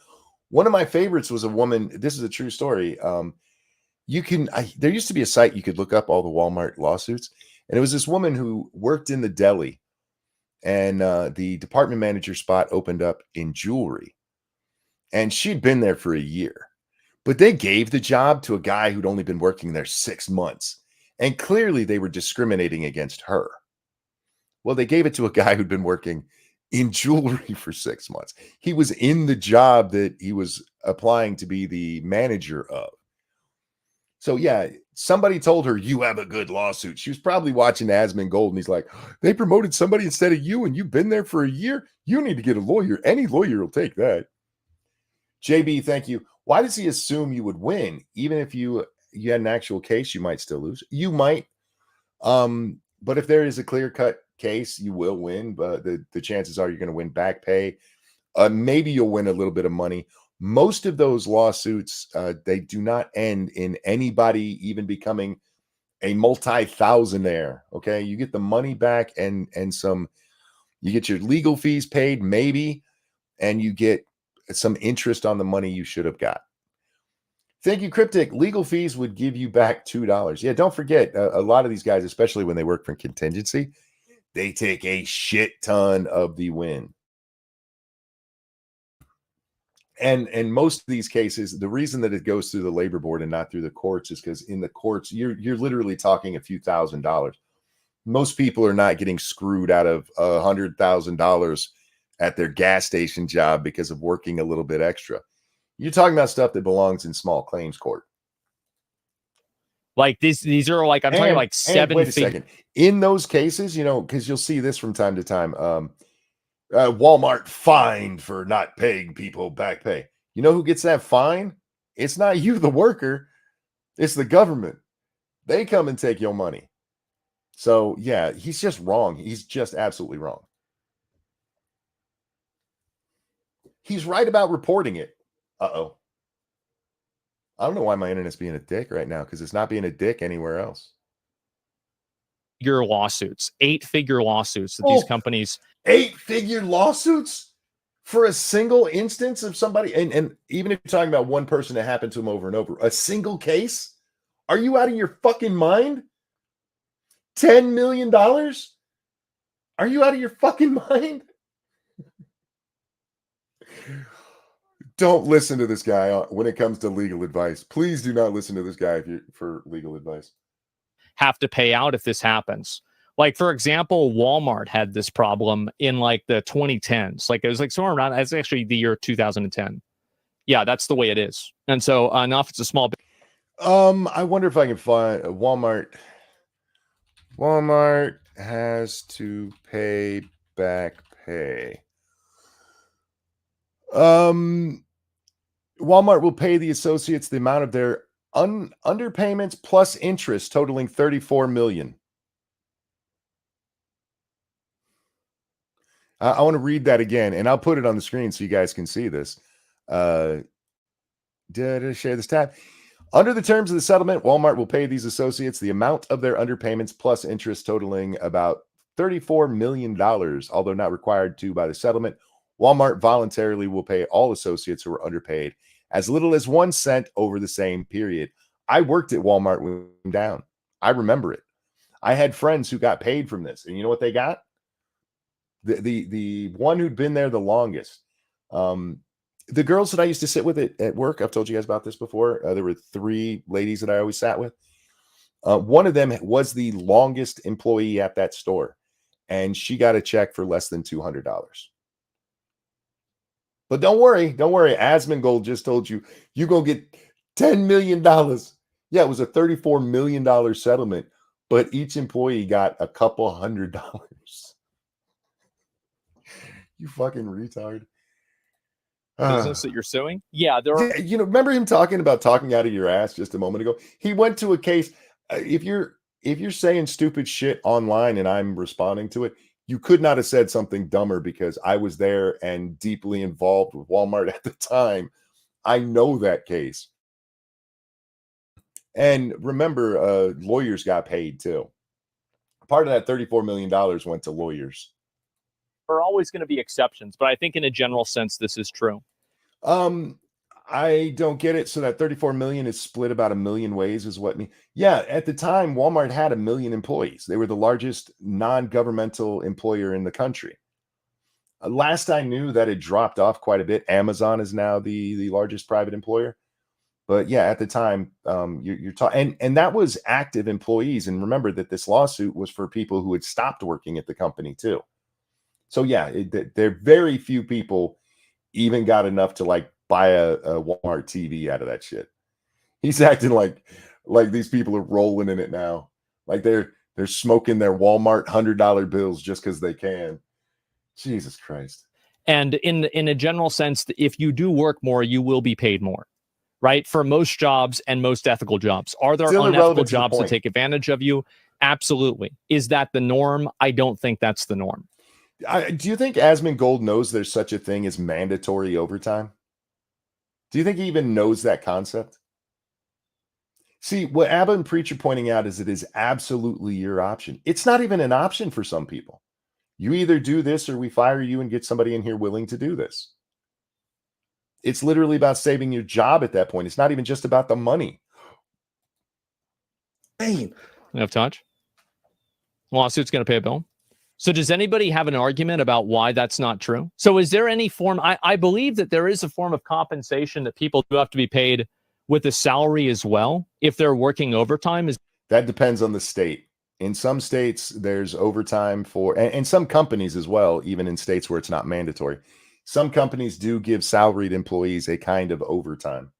One of my favorites was a woman. This is a true story. There used to be a site you could look up all the Walmart lawsuits, and it was this woman who worked in the deli, and the department manager spot opened up in jewelry, and she'd been there for a year, but they gave the job to a guy who'd only been working there 6 months, and clearly they were discriminating against her. Well, they gave it to a guy who'd been working in jewelry for 6 months. He was in the job that he was applying to be the manager of. So yeah, somebody told her, you have a good lawsuit. She was probably watching Asmongold, and he's like, they promoted somebody instead of you, and you've been there for a year. You need to get a lawyer. Any lawyer will take that. JB, thank you. Why does he assume you would win? Even if you had an actual case, you might still lose. You might. But if there is a clear-cut case, you will win. But the chances are you're going to win back pay. Maybe you'll win a little bit of money. Most of those lawsuits, they do not end in anybody even becoming a multi-thousandaire. Okay, you get the money back and some. You get your legal fees paid, maybe, and you get some interest on the money you should have got. Thank you, Cryptic. Legal fees would give you back $2. Yeah, don't forget, a lot of these guys, especially when they work for contingency, they take a shit ton of the win. And most of these cases, the reason that it goes through the labor board and not through the courts is because in the courts, you're literally talking a few $1,000s. Most people are not getting screwed out of $100,000 at their gas station job because of working a little bit extra. You're talking about stuff that belongs in small claims court. Like these are like, I'm talking like seven. Wait a second. In those cases, because you'll see this from time to time. Walmart fined for not paying people back pay. You know who gets that fine? It's not you, the worker. It's the government. They come and take your money. So yeah, he's just wrong. He's just absolutely wrong. He's right about reporting it. Uh-oh. I don't know why my internet's being a dick right now, because it's not being a dick anywhere else. Your lawsuits, 8-figure lawsuits that these companies. 8-figure lawsuits for a single instance of somebody. And even if you're talking about one person that happened to him over and over, a single case. Are you out of your fucking mind? $10 million? Are you out of your fucking mind? Don't listen to this guy when it comes to legal advice. Please do not listen to this guy for legal advice. Have to pay out if this happens. Like, for example, Walmart had this problem in like the 2010s. Like, it was like somewhere around, it's actually the year 2010. Yeah, that's the way it is. And so enough, it's a small bit. I wonder if I can find Walmart. Walmart has to pay back pay. Walmart will pay the associates the amount of their underpayments plus interest totaling $34 million. I want to read that again, and I'll put it on the screen so you guys can see this. Did I share this tab? Under the terms of the settlement, Walmart will pay these associates the amount of their underpayments plus interest totaling about $34 million, although not required to by the settlement. Walmart voluntarily will pay all associates who are underpaid as little as 1 cent over the same period. I worked at Walmart when it went down. I remember it. I had friends who got paid from this, and you know what they got? The one who'd been there the longest. The girls that I used to sit with at work, I've told you guys about this before. There were 3 ladies that I always sat with. One of them was the longest employee at that store, and she got a check for less than $200. But don't worry. Asmongold just told you you're going to get $10 million. Yeah, it was a $34 million settlement, but each employee got a couple $100. You fucking retard. Business that you're suing? Yeah, there are. Remember him talking about talking out of your ass just a moment ago? He went to a case. If you're saying stupid shit online and I'm responding to it, You could not have said something dumber because I was there and deeply involved with Walmart at the time. I know that case. And remember, lawyers got paid too. Part of that $34 million went to lawyers. There are always going to be exceptions, but I think in a general sense, this is true. I don't get it. So that 34 million is split about a million ways, is what me. Yeah, at the time, Walmart had 1 million employees. They were the largest non-governmental employer in the country. Last I knew, that had dropped off quite a bit. Amazon is now the largest private employer. But yeah, at the time, you're talking, and that was active employees. And remember that this lawsuit was for people who had stopped working at the company too. So yeah, there are very few people even got enough to like buy a Walmart TV out of that shit. He's acting like these people are rolling in it now, like they're smoking their Walmart $100 bills just because they can. Jesus Christ. And in a general sense, if you do work more, you will be paid more, right? For most jobs and most ethical jobs. Are there unethical jobs that take advantage of you? Absolutely. Is that the norm? I don't think that's the norm. Do you think Asmongold knows there's such a thing as mandatory overtime? Do you think he even knows that concept? See, what Abba and Preach are pointing out is it is absolutely your option. It's not even an option for some people. You either do this or we fire you and get somebody in here willing to do this. It's literally about saving your job at that point. It's not even just about the money. You have touch? Lawsuit's going to pay a bill. So does anybody have an argument about why that's not true? So is there any form? I believe that there is a form of compensation that people do have to be paid with a salary as well if they're working overtime. That depends on the state. In some states, there's overtime for, and some companies as well, even in states where it's not mandatory. Some companies do give salaried employees a kind of overtime.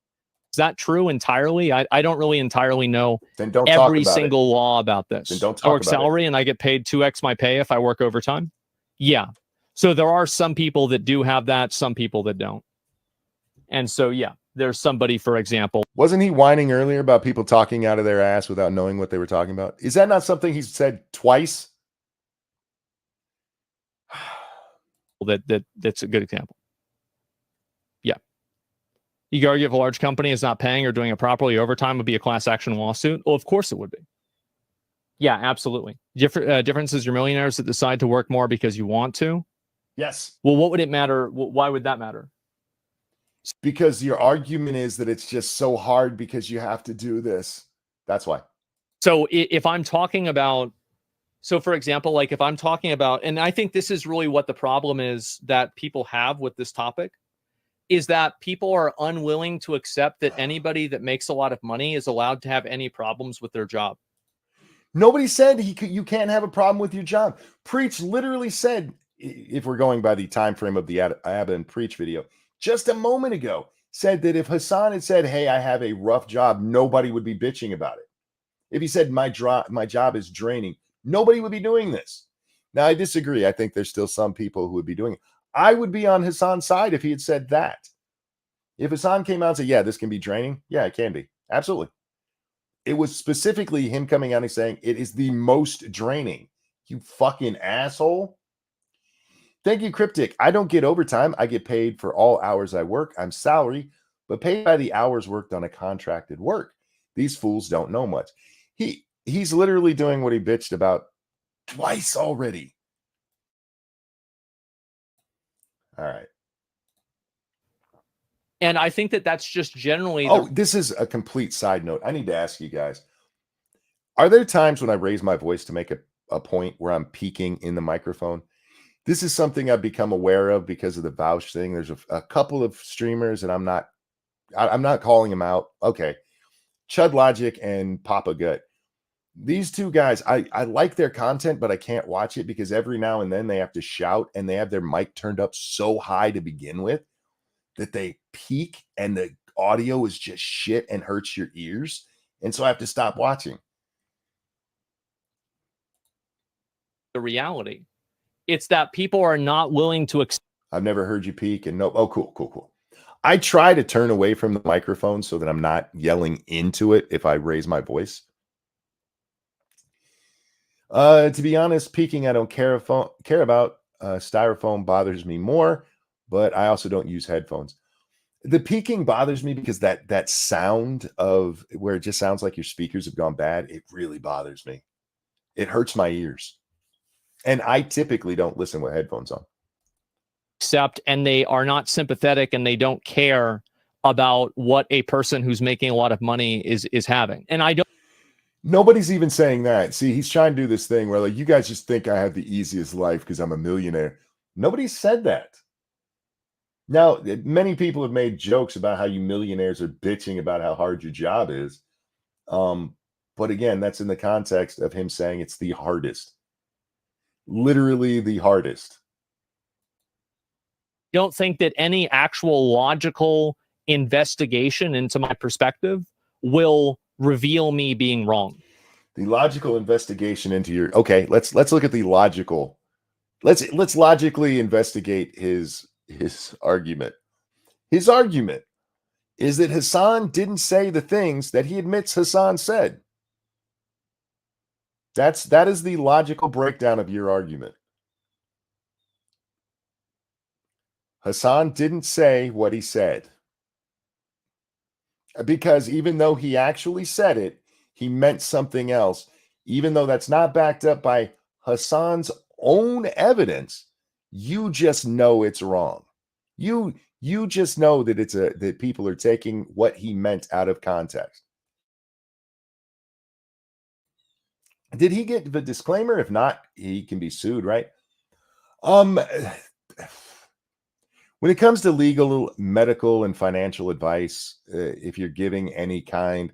Is that true entirely? I don't really entirely know then don't every single law about this. Then don't talk I work about salary it. And I get paid 2x my pay if I work overtime. Yeah. So there are some people that do have that, some people that don't. And so, yeah, there's somebody, for example. Wasn't he whining earlier about people talking out of their ass without knowing what they were talking about? Is that not something he's said twice? That's a good example. Yeah. You could argue if a large company is not paying or doing it properly, overtime would be a class action lawsuit. Well, of course it would be. Yeah, absolutely. Difference is your millionaires that decide to work more because you want to. Yes. Well, what would it matter? Why would that matter? Because your argument is that it's just so hard because you have to do this. That's why. So if I'm talking about, so for example, like if I'm talking about, and I think this is really what the problem is that people have with this topic, is that people are unwilling to accept that anybody that makes a lot of money is allowed to have any problems with their job. Nobody said you can't have a problem with your job. Preach literally said, if we're going by the time frame of the Abba and Preach video, just a moment ago, said that if Hasan had said, hey, I have a rough job, nobody would be bitching about it. If he said my job is draining, nobody would be doing this. Now, I disagree. I think there's still some people who would be doing it. I would be on Hasan's side if he had said that. If Hasan came out and said, yeah, this can be draining. Yeah, it can be. Absolutely. It was specifically him coming out and saying it is the most draining. You fucking asshole. Thank you, Cryptic. I don't get overtime. I get paid for all hours I work. I'm salary, but paid by the hours worked on a contracted work. These fools don't know much. He's literally doing what he bitched about twice already. All right. And I think that that's just generally. Oh, this is a complete side note. I need to ask you guys. Are there times when I raise my voice to make a point where I'm peaking in the microphone? This is something I've become aware of because of the vouch thing. There's a couple of streamers, and I'm not calling them out. Okay. Chud Logic and Papa Gut. These two guys, I like their content, but I can't watch it because every now and then they have to shout and they have their mic turned up so high to begin with that they peak and the audio is just shit and hurts your ears. And so I have to stop watching. The reality. It's that people are not willing to accept. I've never heard you peak and no. Oh, cool. I try to turn away from the microphone so that I'm not yelling into it if I raise my voice. To be honest, peaking I don't care about. Styrofoam bothers me more, but I also don't use headphones. The peaking bothers me because that sound of where it just sounds like your speakers have gone bad, it really bothers me. It hurts my ears. And I typically don't listen with headphones on. Accept, and they are not sympathetic, and they don't care about what a person who's making a lot of money is having. And I don't. Nobody's even saying that. See, he's trying to do this thing where like you guys just think I have the easiest life because I'm a millionaire. Nobody said that. Now, many people have made jokes about how you millionaires are bitching about how hard your job is. But again, that's in the context of him saying it's the hardest. Literally the hardest. Don't think that any actual logical investigation into my perspective will reveal me being wrong. The logical investigation into your let's look at the logical. Let's logically investigate his argument. His argument is that Hasan didn't say the things that he admits Hasan said. That is the logical breakdown of your argument. Hasan didn't say what he said. Because even though he actually said it, he meant something else. Even though that's not backed up by Hasan's own evidence, you just know it's wrong. You just know that that people are taking what he meant out of context. Did he get the disclaimer? If not, he can be sued, right? When it comes to legal, medical, and financial advice, if you're giving any kind,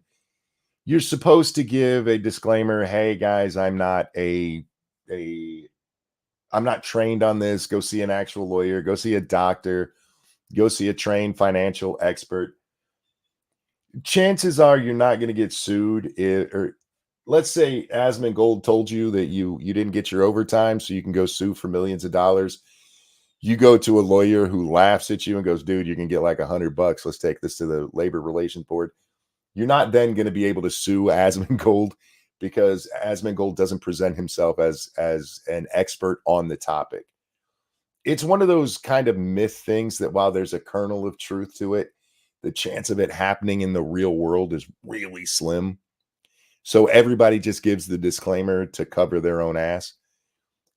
you're supposed to give a disclaimer. Hey guys, I'm not trained on this. Go see an actual lawyer. Go see a doctor. Go see a trained financial expert. Chances are you're not going to get sued. Or let's say Asmongold told you that you didn't get your overtime, so you can go sue for millions of dollars. You go to a lawyer who laughs at you and goes, dude, you can get like $100. Let's take this to the Labor Relations Board. You're not then going to be able to sue Asmongold because Asmongold doesn't present himself as an expert on the topic. It's one of those kind of myth things that while there's a kernel of truth to it, the chance of it happening in the real world is really slim. So everybody just gives the disclaimer to cover their own ass.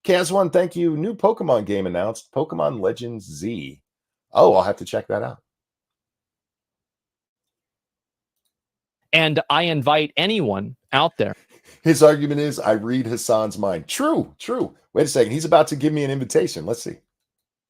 Kaz1, thank you. New Pokemon game announced. Pokemon Legends Z. Oh, I'll have to check that out. And I invite anyone out there. His argument is, I read Hasan's mind. True. Wait a second. He's about to give me an invitation. Let's see.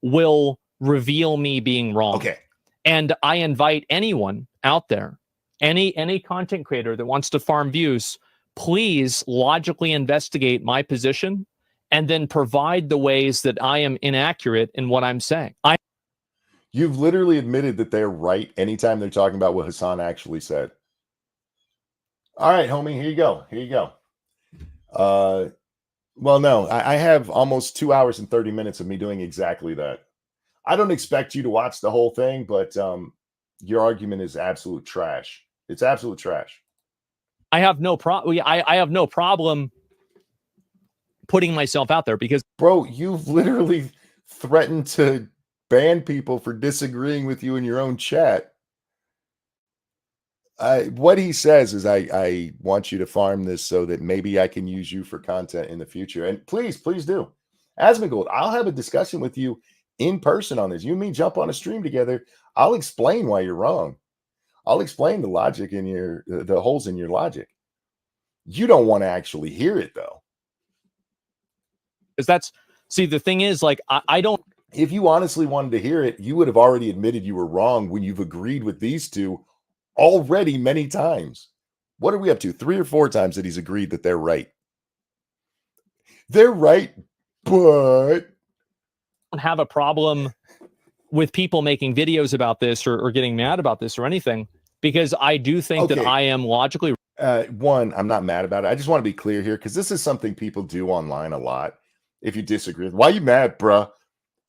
Will reveal me being wrong. Okay. And I invite anyone out there, any content creator that wants to farm views, please logically investigate my position and then provide the ways that I am inaccurate in what I'm saying. You've literally admitted that they're right anytime they're talking about what Hasan actually said. All right, homie, here you go. Well, no, I have almost 2 hours and 30 minutes of me doing exactly that. I don't expect you to watch the whole thing, but your argument is absolute trash. It's absolute trash. I have no problem. I have no problem putting myself out there because, bro, you've literally threatened to ban people for disagreeing with you in your own chat. What he says is, I want you to farm this so that maybe I can use you for content in the future. And please do. Asmongold, I'll have a discussion with you in person on this. You and me jump on a stream together. I'll explain why you're wrong. I'll explain the logic in the holes in your logic. You don't want to actually hear it though. Because the thing is, like, I don't. If you honestly wanted to hear it, you would have already admitted you were wrong when you've agreed with these two already many times. What are we up to? 3 or 4 times that he's agreed that they're right. They're right, but I don't have a problem with people making videos about this or getting mad about this or anything, because I do think that I am logically. One, I'm not mad about it. I just want to be clear here because this is something people do online a lot. If you disagree, why are you mad, bruh?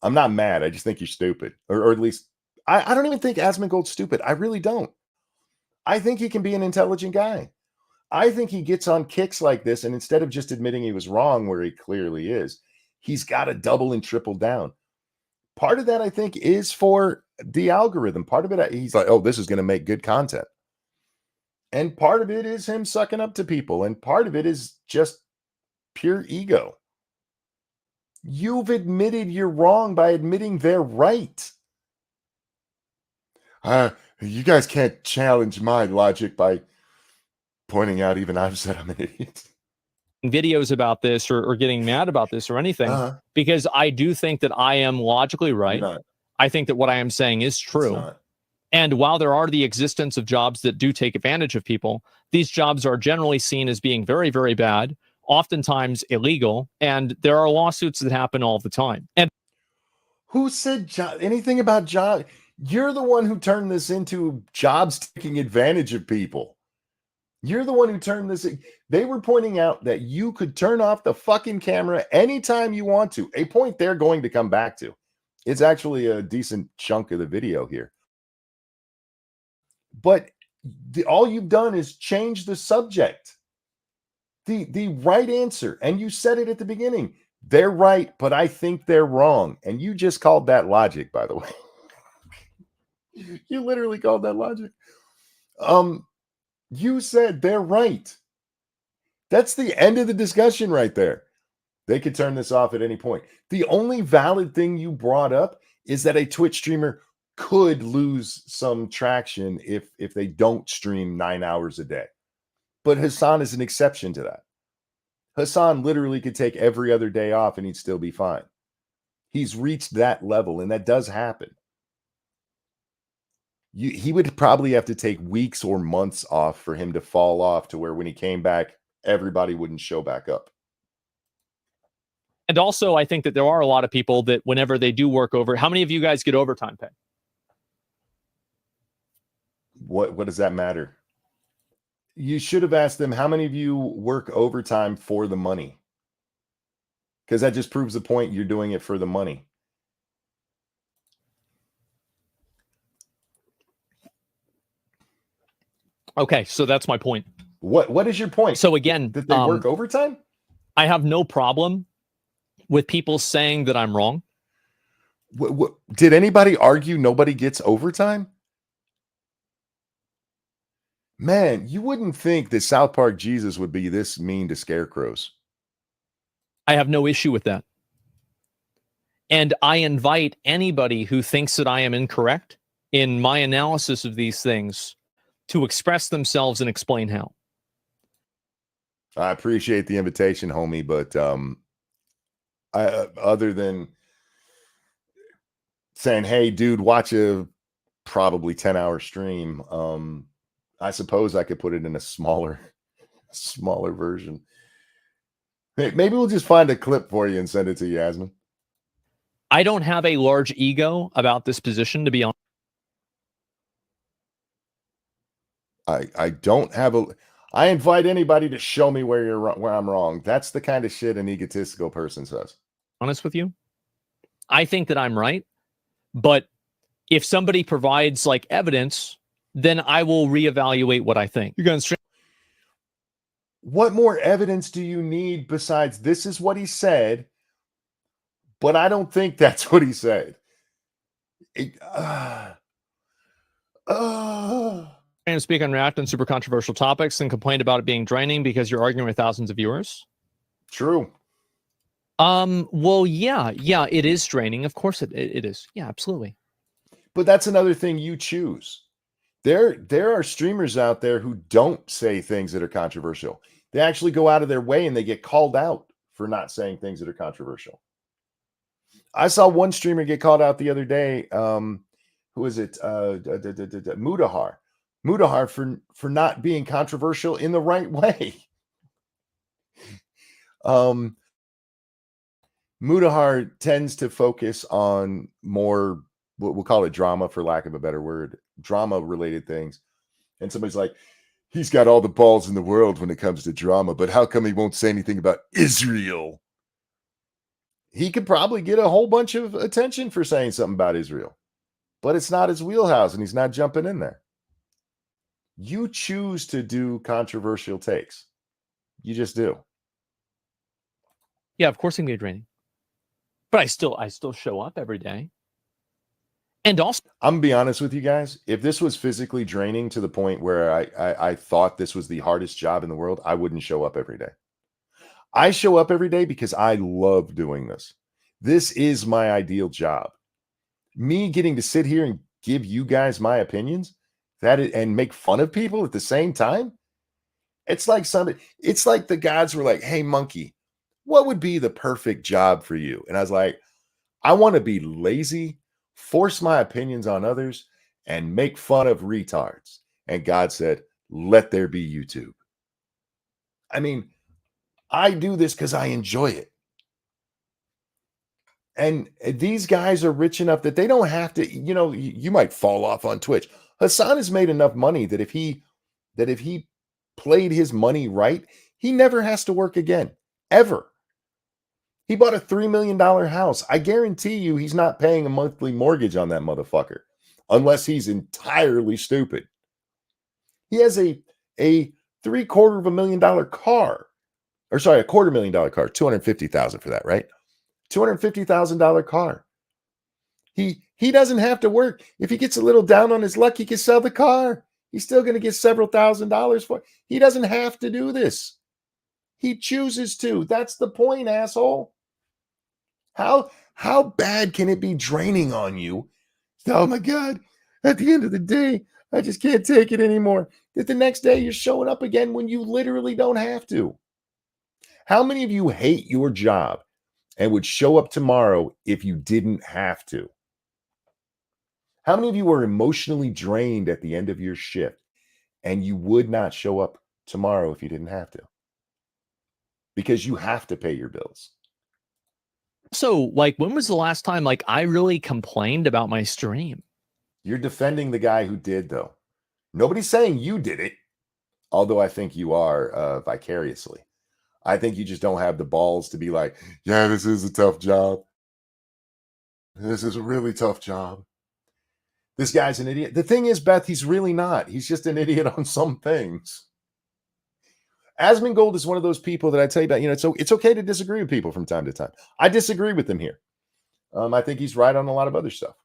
I'm not mad. I just think you're stupid, or at least I don't even think Asmongold's stupid. I really don't. I think he can be an intelligent guy. I think he gets on kicks like this, and instead of just admitting he was wrong where he clearly is, he's got to double and triple down. Part of that, I think, is for the algorithm. Part of it, he's like, oh, this is going to make good content. And part of it is him sucking up to people. And part of it is just pure ego. You've admitted you're wrong by admitting they're right. You guys can't challenge my logic by pointing out even I've said I'm an idiot. Videos about this or getting mad about this or anything, because I do think that I am logically right. I think that what I am saying is true. And while there are the existence of jobs that do take advantage of people, these jobs are generally seen as being very, very bad, oftentimes illegal, and there are lawsuits that happen all the time. And who said anything about job? You're the one who turned this into jobs taking advantage of people. You're the one who turned this. They were pointing out that you could turn off the fucking camera anytime you want to. A point they're going to come back to. It's actually a decent chunk of the video here. But all you've done is change the subject. The right answer, and you said it at the beginning. They're right, but I think they're wrong. And you just called that logic, by the way. You literally called that logic. You said they're right. That's the end of the discussion right there. They could turn this off at any point. The only valid thing you brought up is that a Twitch streamer could lose some traction if they don't stream 9 hours a day. But Hasan is an exception to that. Hasan literally could take every other day off and he'd still be fine. He's reached that level, and that does happen. He would probably have to take weeks or months off for him to fall off to where when he came back, everybody wouldn't show back up. And also, I think that there are a lot of people that whenever they do work over, how many of you guys get overtime pay? What does that matter? You should have asked them, how many of you work overtime for the money? Because that just proves the point. You're doing it for the money. Okay, so that's my point. What is your point? So again, that they work overtime? I have no problem with people saying that I'm wrong. Did anybody argue nobody gets overtime? Man, you wouldn't think that South Park Jesus would be this mean to scarecrows. I have no issue with that. And I invite anybody who thinks that I am incorrect in my analysis of these things to express themselves and explain how. I appreciate the invitation, homie, but other than saying, hey, dude, watch a probably 10-hour stream, I suppose I could put it in a smaller version. Hey, maybe we'll just find a clip for you and send it to you, Asmon. I don't have a large ego about this position, to be honest. I don't have a. I invite anybody to show me where I'm wrong. That's the kind of shit an egotistical person says. Honest with you, I think that I'm right, but if somebody provides like evidence, then I will reevaluate what I think. You're going to. What more evidence do you need besides this is what he said? But I don't think that's what he said. And speak on React on super controversial topics and complain about it being draining because you're arguing with thousands of viewers. True. Well, yeah, it is draining. Of course it is. Yeah, absolutely. But that's another thing you choose. There are streamers out there who don't say things that are controversial. They actually go out of their way and they get called out for not saying things that are controversial. I saw one streamer get called out the other day. Who is it? Mudahar for not being controversial in the right way. Mudahar tends to focus on more, we'll call it drama for lack of a better word, drama related things. And somebody's like, he's got all the balls in the world when it comes to drama, but how come he won't say anything about Israel? He could probably get a whole bunch of attention for saying something about Israel, but it's not his wheelhouse and he's not jumping in there. You choose to do controversial takes. You just do. Yeah, of course it can be draining. But I still show up every day. And also, I'm gonna be honest with you guys. If this was physically draining to the point where I thought this was the hardest job in the world, I wouldn't show up every day. I show up every day because I love doing this. This is my ideal job. Me getting to sit here and give you guys my opinions and make fun of people at the same time. It's like the gods were like, "Hey, monkey, what would be the perfect job for you?" And I was like, I want to be lazy, force my opinions on others, and make fun of retards. And God said, let there be YouTube. I mean, I do this because I enjoy it. And these guys are rich enough that they don't have to, you might fall off on Twitch. Hasan has made enough money that if he played his money right, he never has to work again, ever. He bought a $3 million house. I guarantee you he's not paying a monthly mortgage on that motherfucker unless he's entirely stupid. He has a $750,000 car, or sorry, a $250,000 car, $250,000 for that, right? $250,000 car. He doesn't have to work. If he gets a little down on his luck, he can sell the car. He's still going to get several $1,000s for it. He doesn't have to do this. He chooses to. That's the point, asshole. How bad can it be draining on you? Oh my God, at the end of the day, I just can't take it anymore. That the next day you're showing up again when you literally don't have to. How many of you hate your job and would show up tomorrow if you didn't have to? How many of you are emotionally drained at the end of your shift and you would not show up tomorrow if you didn't have to? Because you have to pay your bills. so like, when was the last time like I really complained about my stream? You're defending the guy who did, though. Nobody's saying you did it, although I think you are vicariously. I think you just don't have the balls to be like, yeah, this is a tough job. This is a really tough job. This guy's an idiot. The thing is, Beth, he's really not. He's just an idiot on some things. Asmongold is one of those people that I tell you about, so it's okay to disagree with people from time to time. I disagree with him here. I think he's right on a lot of other stuff.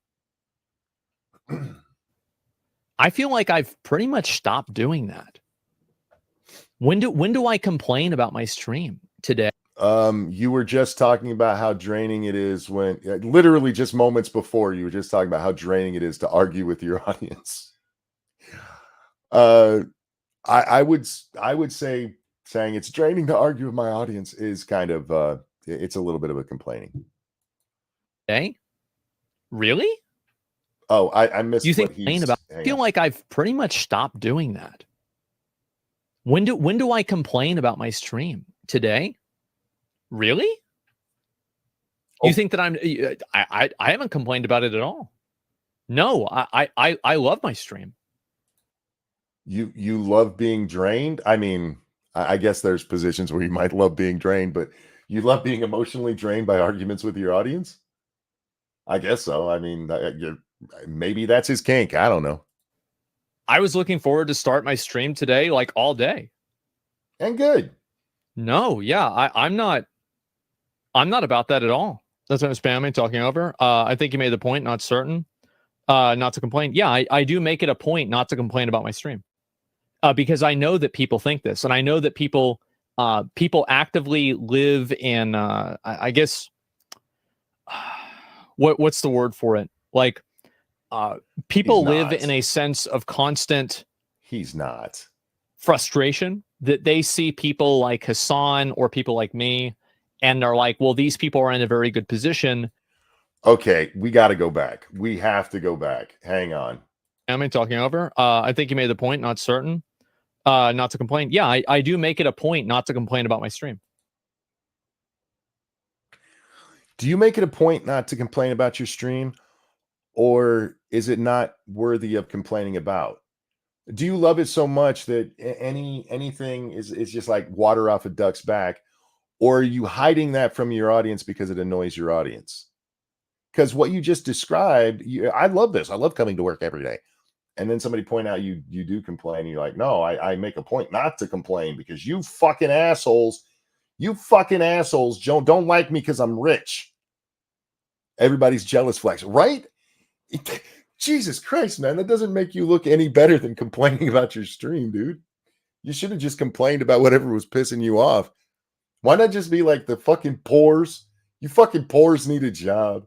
I feel like I've pretty much stopped doing that. When do I complain about my stream today? You were just talking about how draining it is when literally just moments before you were just talking about how draining it is to argue with your audience. I would say saying it's draining to argue with my audience is kind of it's a little bit of a complaining. Okay, really? Oh, I missed. You think what he's about? I feel like I've pretty much stopped doing that. When do I complain about my stream today? Really? You think that I haven't complained about it at all? No, I love my stream. You love being drained? I mean, I guess there's positions where you might love being drained, but you love being emotionally drained by arguments with your audience? I guess so. I mean, maybe that's his kink. I don't know. I was looking forward to start my stream today, like all day. And good. No, yeah, I'm not about that at all. That's what I'm spamming, talking over. I think you made the point, not certain. Not to complain. Yeah, I do make it a point not to complain about my stream. Because I know that people think this, and I know that people actively live in I guess what's the word for it? Like people live in a sense of constant frustration that they see people like Hasan or people like me and are like, well, these people are in a very good position. Okay, we got to go back. We have to go back. Hang on. Am I talking over? I think you made the point, not certain. Not to complain. Yeah, I do make it a point not to complain about my stream. Do you make it a point not to complain about your stream, or is it not worthy of complaining about? Do you love it so much that anything is just like water off a duck's back, or are you hiding that from your audience because it annoys your audience? Because what you just described, I love this. I love coming to work every day. and then somebody point out you do complain, and you're like, no, I make a point not to complain because you fucking assholes don't like me because I'm rich. Everybody's jealous flex, right? Jesus Christ, man, that doesn't make you look any better than complaining about your stream, dude. You should have just complained about whatever was pissing you off. Why not just be like the fucking pores? You fucking pores need a job.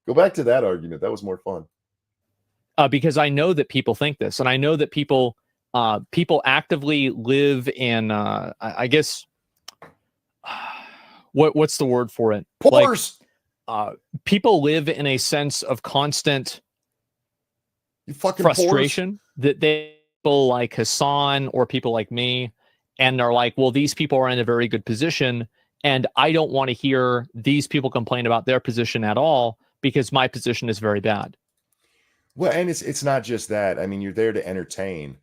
Go back to that argument. That was more fun. Because I know that people think this, and I know that people actively live in, I guess, what's the word for it? Pores. Like, people live in a sense of constant You fucking frustration that people like Hasan or people like me, and are like, well, these people are in a very good position, and I don't want to hear these people complain about their position at all because my position is very bad. Well, and it's not just that. I mean, you're there to entertain.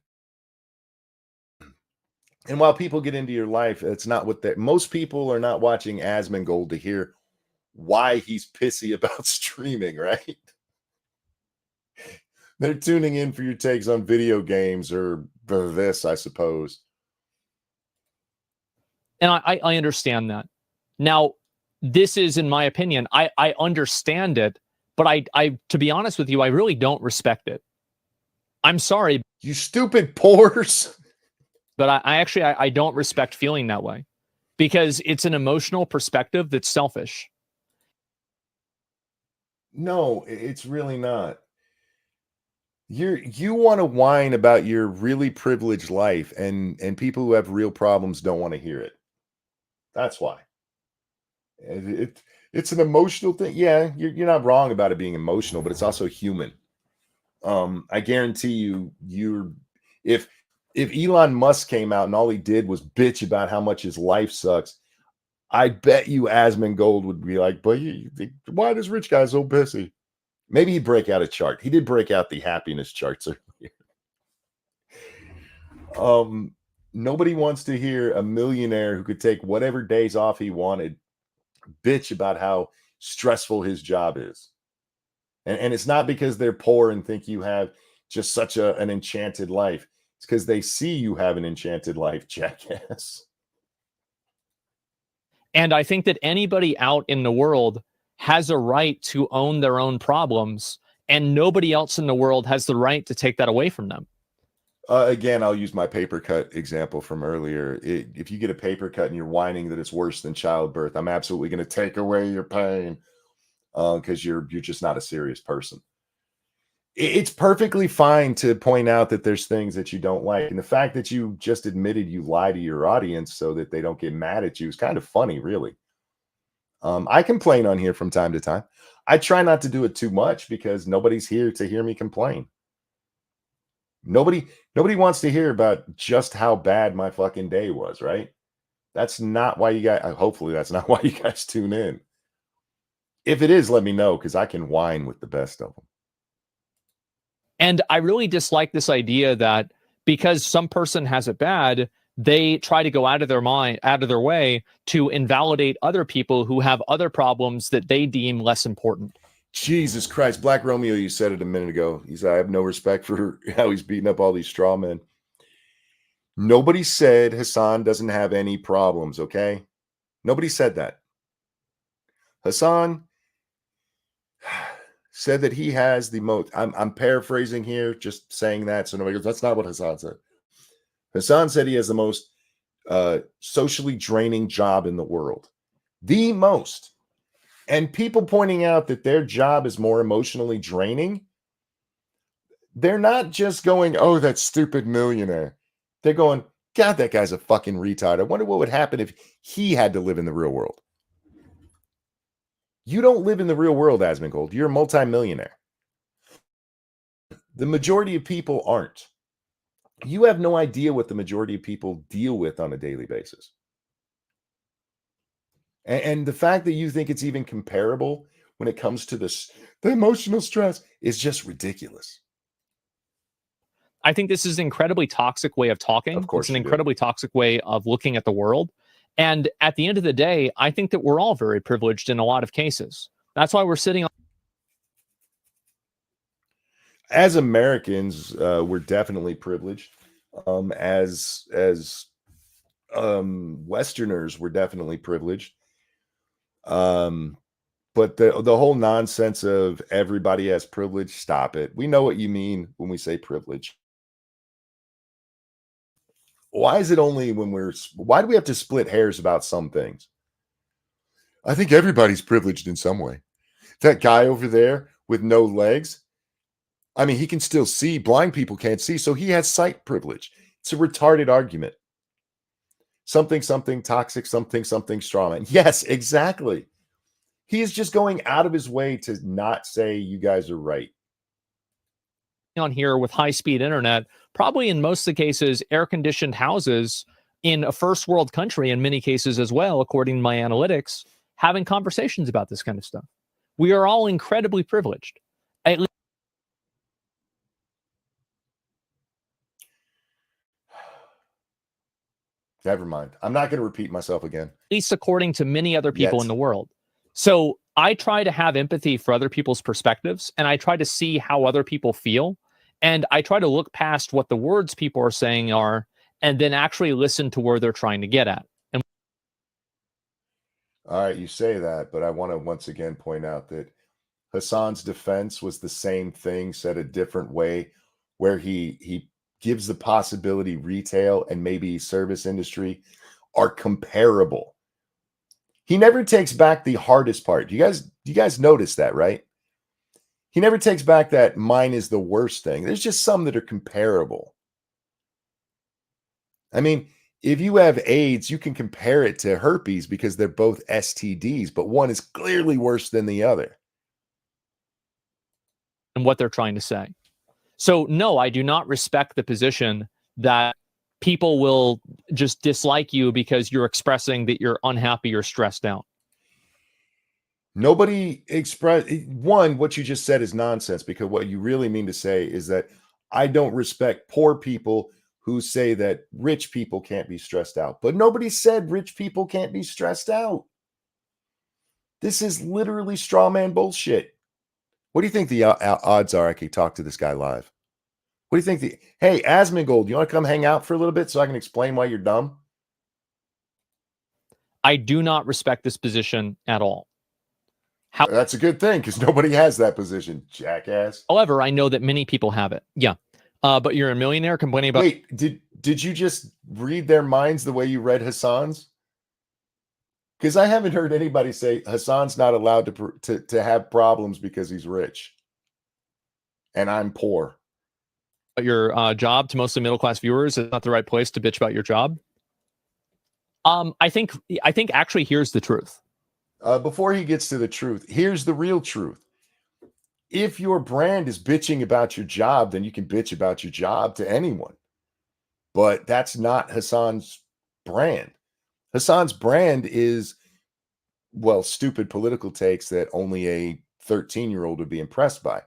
And while people get into your life, it's not what that most people are not watching Asmongold to hear why he's pissy about streaming, right? They're tuning in for your takes on video games or this, I suppose. And I understand that. Now, this is, in my opinion, I understand it, but I to be honest with you, I really don't respect it. I'm sorry. You stupid pores. But I don't respect feeling that way because it's an emotional perspective that's selfish. No, it's really not. You want to whine about your really privileged life, and people who have real problems don't want to hear it. That's why. It's an emotional thing. Yeah, you're not wrong about it being emotional, but it's also human. I guarantee you're if Elon Musk came out and all he did was bitch about how much his life sucks, I bet you Asmongold would be like, but why does rich guy so pissy? Maybe he'd break out a chart. He did break out the happiness charts earlier. Nobody wants to hear a millionaire who could take whatever days off he wanted bitch about how stressful his job is. And it's not because they're poor and think you have just such an enchanted life. It's because they see you have an enchanted life, jackass. And I think that anybody out in the world has a right to own their own problems, and nobody else in the world has the right to take that away from them. Again, I'll use my paper cut example from earlier. If you get a paper cut and you're whining that it's worse than childbirth, I'm absolutely going to take away your pain because you're just not a serious person. It's perfectly fine to point out that there's things that you don't like. And the fact that you just admitted you lie to your audience so that they don't get mad at you is kind of funny, really. I complain on here from time to time. I try not to do it too much because nobody's here to hear me complain. Nobody wants to hear about just how bad my fucking day was, right? That's not why you guys, hopefully that's not why you guys tune in. If it is, let me know because I can whine with the best of them. And I really dislike this idea that because some person has it bad, they try to go out of their way to invalidate other people who have other problems that they deem less important. Jesus Christ, Black Romeo, you said it a minute ago. He said, I have no respect for how he's beating up all these straw men. Nobody said Hasan doesn't have any problems, okay? Nobody said that. Hasan said that he has the most, I'm paraphrasing here, just saying that so nobody goes, that's not what Hasan said. Hasan said he has the most socially draining job in the world. The most. And people pointing out that their job is more emotionally draining, they're not just going, oh, that stupid millionaire. They're going, God, that guy's a fucking retard. I wonder what would happen if he had to live in the real world. You don't live in the real world, Asmongold. You're a multimillionaire. The majority of people aren't. You have no idea what the majority of people deal with on a daily basis. And the fact that you think it's even comparable when it comes to the emotional stress is just ridiculous. I think this is an incredibly toxic way of talking. Of course, it's an incredibly toxic way of looking at the world. And at the end of the day, I think that we're all very privileged in a lot of cases. That's why we're sitting on. as Americans, we're definitely privileged. As Westerners, we're definitely privileged. But the whole nonsense of everybody has privilege, stop it. We know what you mean when we say privilege. Why is it only when why do we have to split hairs about some things? I think everybody's privileged in some way. That guy over there with no legs, I mean, he can still see. Blind people can't see, so he has sight privilege. It's a retarded argument. Something, something, toxic, something, something, strawman. Yes, exactly. He is just going out of his way to not say you guys are right. On here with high-speed internet, probably in most of the cases, air-conditioned houses in a first world country in many cases as well, according to my analytics, having conversations about this kind of stuff. We are all incredibly privileged. At Never mind. I'm not going to repeat myself again. least according to many other people in the world. So I try to have empathy for other people's perspectives, and I try to see how other people feel. And I try to look past what the words people are saying are, and then actually listen to where they're trying to get at. And all right, you say that, but I want to once again point out that Hasan's defense was the same thing, said a different way, where he gives the possibility retail and maybe service industry are comparable. He never takes back the hardest part. You guys notice that, right? He never takes back that mine is the worst thing. There's just some that are comparable. I mean, if you have AIDS, you can compare it to herpes because they're both STDs, but one is clearly worse than the other. and what they're trying to say. So, no, I do not respect the position that people will just dislike you because you're expressing that you're unhappy or stressed out. Nobody one, what you just said is nonsense, because what you really mean to say is that I don't respect poor people who say that rich people can't be stressed out. But nobody said rich people can't be stressed out. This is literally straw man bullshit. What do you think the odds are I could talk to this guy live? What do you think? Hey, Asmongold, you want to come hang out for a little bit so I can explain why you're dumb? I do not respect this position at all. That's a good thing, because nobody has that position, jackass. However, I know that many people have it. Yeah. But you're a millionaire complaining about... Wait, did you just read their minds the way you read Hasan's? Because I haven't heard anybody say Hasan's not allowed to have problems because he's rich and I'm poor. Your job to mostly middle-class viewers is not the right place to bitch about your job. I think actually here's the truth. Before he gets to the truth, here's the real truth. If your brand is bitching about your job, then you can bitch about your job to anyone. But that's not Hasan's brand. Hasan's brand is, well, stupid political takes that only a 13-year-old would be impressed by.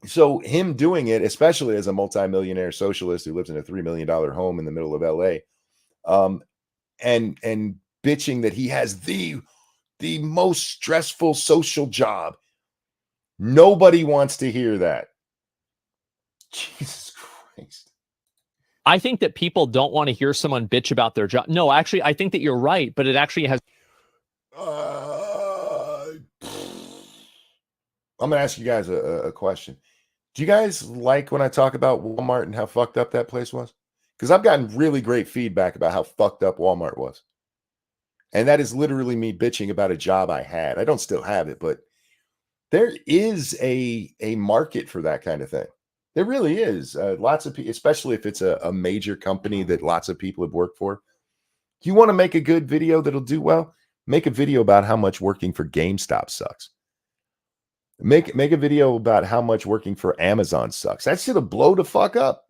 So him doing it, especially as a multimillionaire socialist who lives in a $3 million home in the middle of LA, and bitching that he has the most stressful social job. Nobody wants to hear that. Jesus Christ. I think that people don't want to hear someone bitch about their job. No, actually, I think that you're right, but it actually has... I'm going to ask you guys a question. Do you guys like when I talk about Walmart and how fucked up that place was? Because I've gotten really great feedback about how fucked up Walmart was. And that is literally me bitching about a job I had. I don't still have it, but there is a market for that kind of thing. There really is. Lots of people, especially if it's a major company that lots of people have worked for. You want to make a good video that'll do well? Make a video about how much working for GameStop sucks. Make a video about how much working for Amazon sucks. That shit'll blow the fuck up.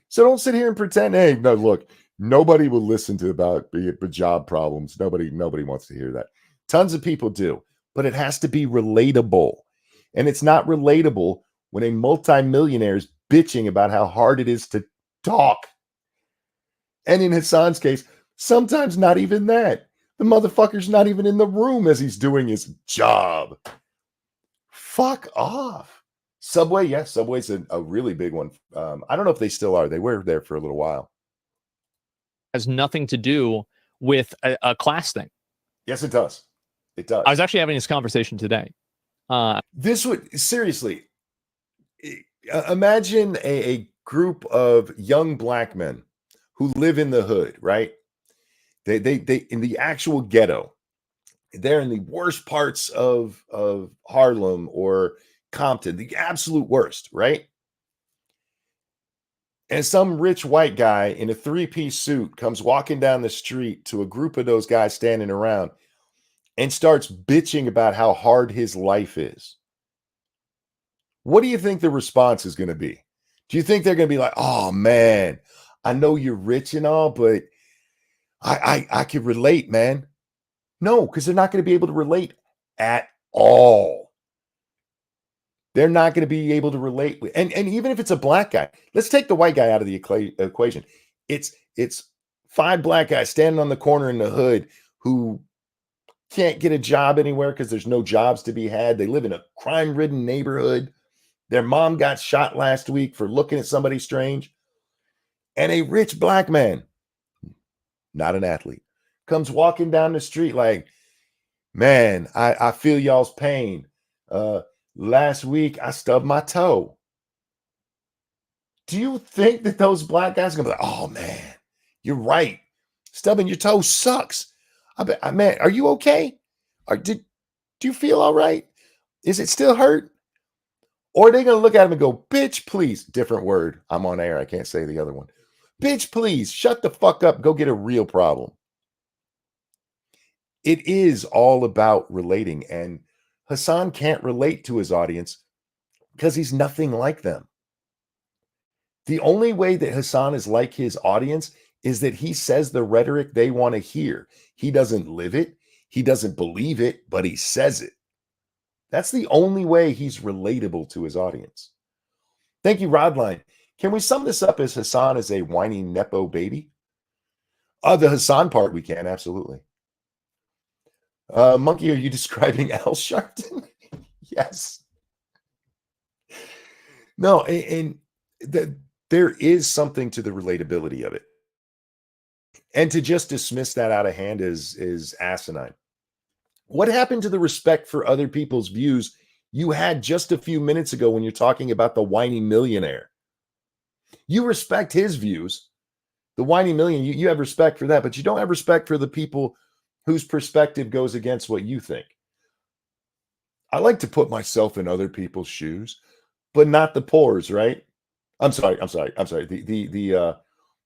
So don't sit here and pretend, hey, no, look, nobody will listen to about job problems. Nobody wants to hear that. Tons of people do, but it has to be relatable. And it's not relatable when a multimillionaire is bitching about how hard it is to talk. And in Hasan's case, sometimes not even that. The motherfucker's not even in the room as he's doing his job. Fuck off. Subway, yes, Subway's a really big one. I don't know if they still are. They were there for a little while. Has nothing to do with a class thing. Yes, it does. It does. I was actually having this conversation today. This would seriously imagine a group of young black men who live in the hood, right? They in the actual ghetto. They're in the worst parts of Harlem or Compton, the absolute worst, right? And some rich white guy in a three-piece suit comes walking down the street to a group of those guys standing around and starts bitching about how hard his life is. What do you think the response is going to be? Do you think they're going to be like, oh man, I know you're rich and all, but I can relate, man? No, because they're not going to be able to relate at all. They're not going to be able to relate with, and even if it's a black guy, let's take the white guy out of the equation. It's 5 black guys standing on the corner in the hood who can't get a job anywhere because there's no jobs to be had. They live in a crime-ridden neighborhood. Their mom got shot last week for looking at somebody strange. And a rich black man, not an athlete, comes walking down the street like, man, I feel y'all's pain. Last week, I stubbed my toe. Do you think that those black guys are going to be like, oh, man, you're right. Stubbing your toe sucks. Man, are you okay? Do you feel all right? Is it still hurt? Or are they going to look at him and go, bitch, please. Different word. I'm on air. I can't say the other one. Bitch, please. Shut the fuck up. Go get a real problem. It is all about relating. And Hasan can't relate to his audience because he's nothing like them. The only way that Hasan is like his audience is that he says the rhetoric they want to hear. He doesn't live it. He doesn't believe it, but he says it. That's the only way he's relatable to his audience. Thank you, Rodline. Can we sum this up as Hasan is a whiny Nepo baby? The Hasan part we can, absolutely. Monkey, are you describing Al Sharpton? Yes. No, and there is something to the relatability of it. And to just dismiss that out of hand is asinine. What happened to the respect for other people's views you had just a few minutes ago when you're talking about the whiny millionaire? You respect his views. The whiny million, you have respect for that, but you don't have respect for the people whose perspective goes against what you think. I like to put myself in other people's shoes, but not the poor's, right? I'm sorry. The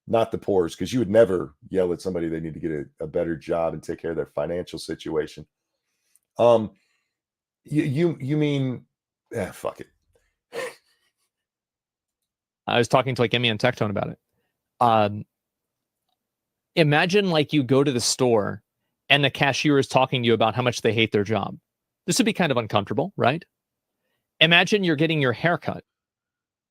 not the poor's, because you would never yell at somebody they need to get a better job and take care of their financial situation. You mean, fuck it. I was talking to like Emmy and Tectone about it. Imagine like you go to the store and the cashier is talking to you about how much they hate their job. This would be kind of uncomfortable, right? Imagine you're getting your hair cut.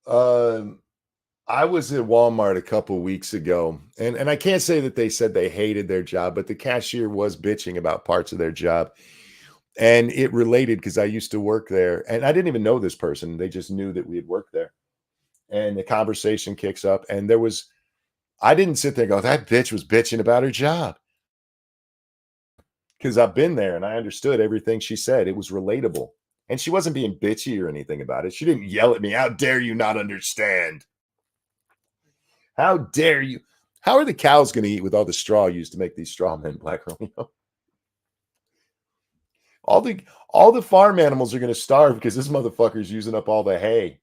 I was at Walmart a couple weeks ago, and I can't say that they said they hated their job, but the cashier was bitching about parts of their job. And it related because I used to work there, and I didn't even know this person. They just knew that we had worked there. And the conversation kicks up, and I didn't sit there and go, that bitch was bitching about her job. Because I've been there and I understood everything she said. It was relatable. And she wasn't being bitchy or anything about it. She didn't yell at me, how dare you not understand? How dare you? How are the cows going to eat with all the straw used to make these straw men, Black Romeo? All the farm animals are going to starve because this motherfucker's using up all the hay.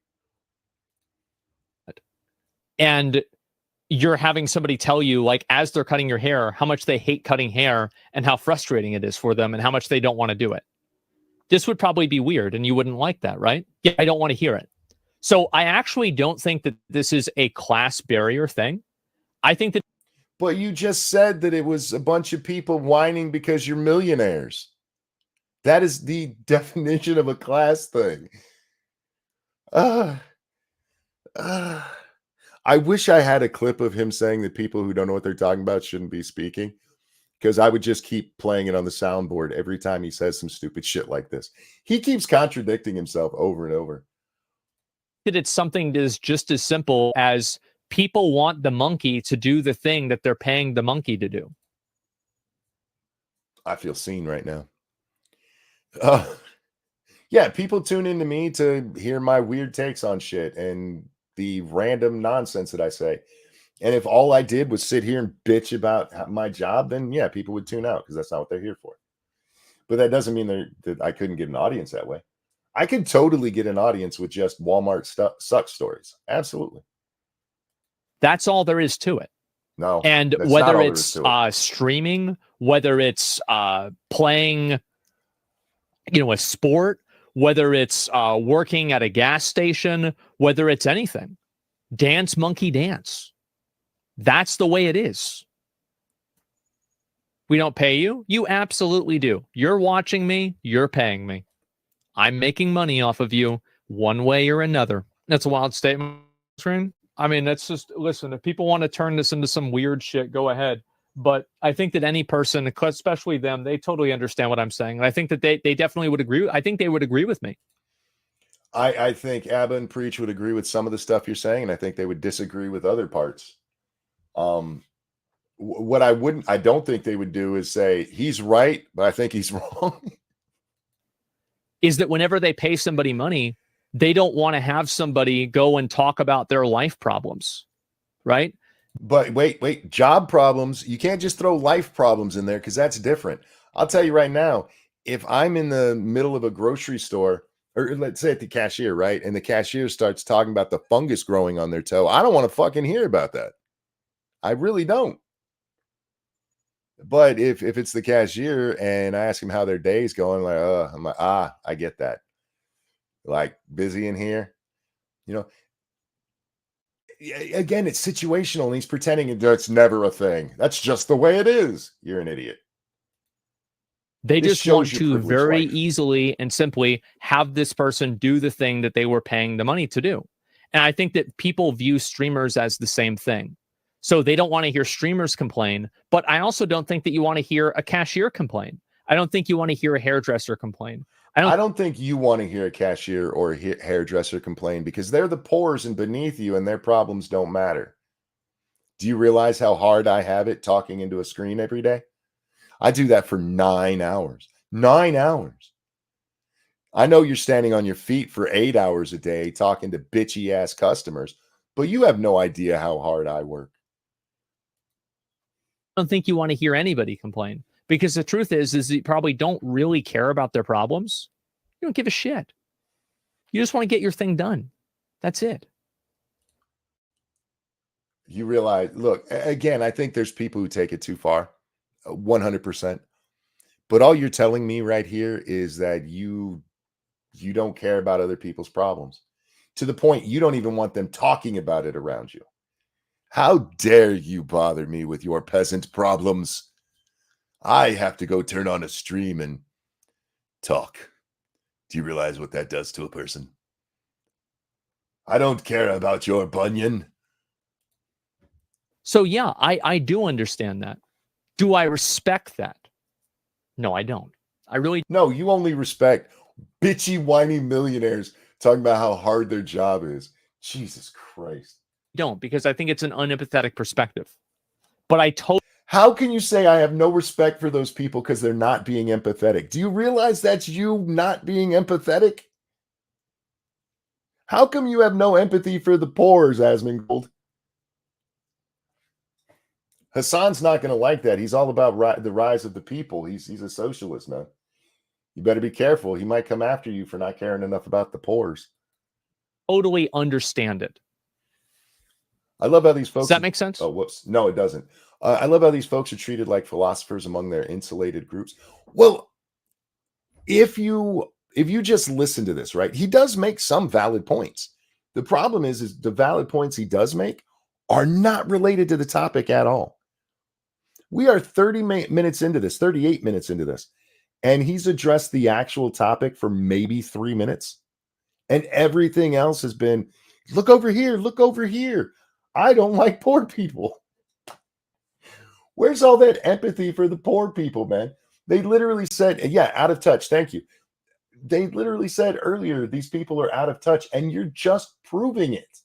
And you're having somebody tell you, like, as they're cutting your hair, how much they hate cutting hair and how frustrating it is for them and how much they don't want to do it. This would probably be weird and you wouldn't like that, right? Yeah, I don't want to hear it. So I actually don't think that this is a class barrier thing. I think that. But you just said that it was a bunch of people whining because you're millionaires. That is the definition of a class thing. I wish I had a clip of him saying that people who don't know what they're talking about shouldn't be speaking. because I would just keep playing it on the soundboard every time he says some stupid shit like this. He keeps contradicting himself over and over. It's something that is just as simple as people want the monkey to do the thing that they're paying the monkey to do. I feel seen right now. Yeah, people tune into me to hear my weird takes on shit and the random nonsense that I say. And if all I did was sit here and bitch about my job, then yeah, people would tune out because that's not what they're here for. But that doesn't mean that I couldn't get an audience that way. I could totally get an audience with just Walmart suck stories. Absolutely. That's all there is to it. No. And whether it's streaming, whether it's playing, a sport, whether it's working at a gas station, whether it's anything, dance, monkey, dance. That's the way it is. We don't pay you? You absolutely do. You're watching me. You're paying me. I'm making money off of you one way or another. That's a wild statement. I mean, that's just, listen, if people want to turn this into some weird shit, go ahead. But I think that any person, especially them, they totally understand what I'm saying. And I think that they definitely would agree. I think they would agree with me. I think Abba and Preach would agree with some of the stuff you're saying, and I think they would disagree with other parts. What I don't think they would do is say he's right, but I think he's wrong. Is that whenever they pay somebody money, they don't want to have somebody go and talk about their life problems, right? But wait, job problems, you can't just throw life problems in there because that's different. I'll tell you right now, if I'm in the middle of a grocery store, or let's say at the cashier, right? And the cashier starts talking about the fungus growing on their toe, I don't want to fucking hear about that. I really don't. But if it's the cashier and I ask him how their day's going, I'm like, I get that. Like, busy in here, again, it's situational, and he's pretending it's never a thing. That's just the way it is. You're an idiot. They just want to very easily and simply have this person do the thing that they were paying the money to do. And I think that people view streamers as the same thing. So they don't want to hear streamers complain, but I also don't think that you want to hear a cashier complain. I don't think you want to hear a hairdresser complain. I don't think you want to hear a cashier or a hairdresser complain because they're the poors and beneath you and their problems don't matter. Do you realize how hard I have it talking into a screen every day? I do that for 9 hours. 9 hours. I know you're standing on your feet for 8 hours a day talking to bitchy ass customers, but you have no idea how hard I work. I don't think you want to hear anybody complain. Because the truth is you probably don't really care about their problems. You don't give a shit. You just want to get your thing done. That's it. You realize, look, again, I think there's people who take it too far, 100%. But all you're telling me right here is that you don't care about other people's problems to the point you don't even want them talking about it around you. How dare you bother me with your peasant problems? I have to go turn on a stream and talk. Do you realize what that does to a person? I don't care about your bunion. So yeah, I do understand that. Do I respect that? No, I don't. I really No, you only respect bitchy, whiny millionaires talking about how hard their job is. Jesus Christ. Don't, because I think it's an unempathetic perspective. But I totally. How can you say I have no respect for those people because they're not being empathetic? Do you realize that's you not being empathetic? How come you have no empathy for the poor, Asmongold? Hasan's not going to like that. He's all about the rise of the people. He's a socialist, man. You better be careful. He might come after you for not caring enough about the poors. Totally understand it. I love how these folks. Does that make sense? Oh, whoops. No, it doesn't. I love how these folks are treated like philosophers among their insulated groups. Well, if you just listen to this, right, he does make some valid points. The problem is the valid points he does make are not related to the topic at all. We are 30 minutes into this, 38 minutes into this, and he's addressed the actual topic for maybe 3 minutes. And everything else has been, look over here, look over here. I don't like poor people. Where's all that empathy for the poor people, man? They literally said, yeah, out of touch. Thank you. They literally said earlier, these people are out of touch, and you're just proving it.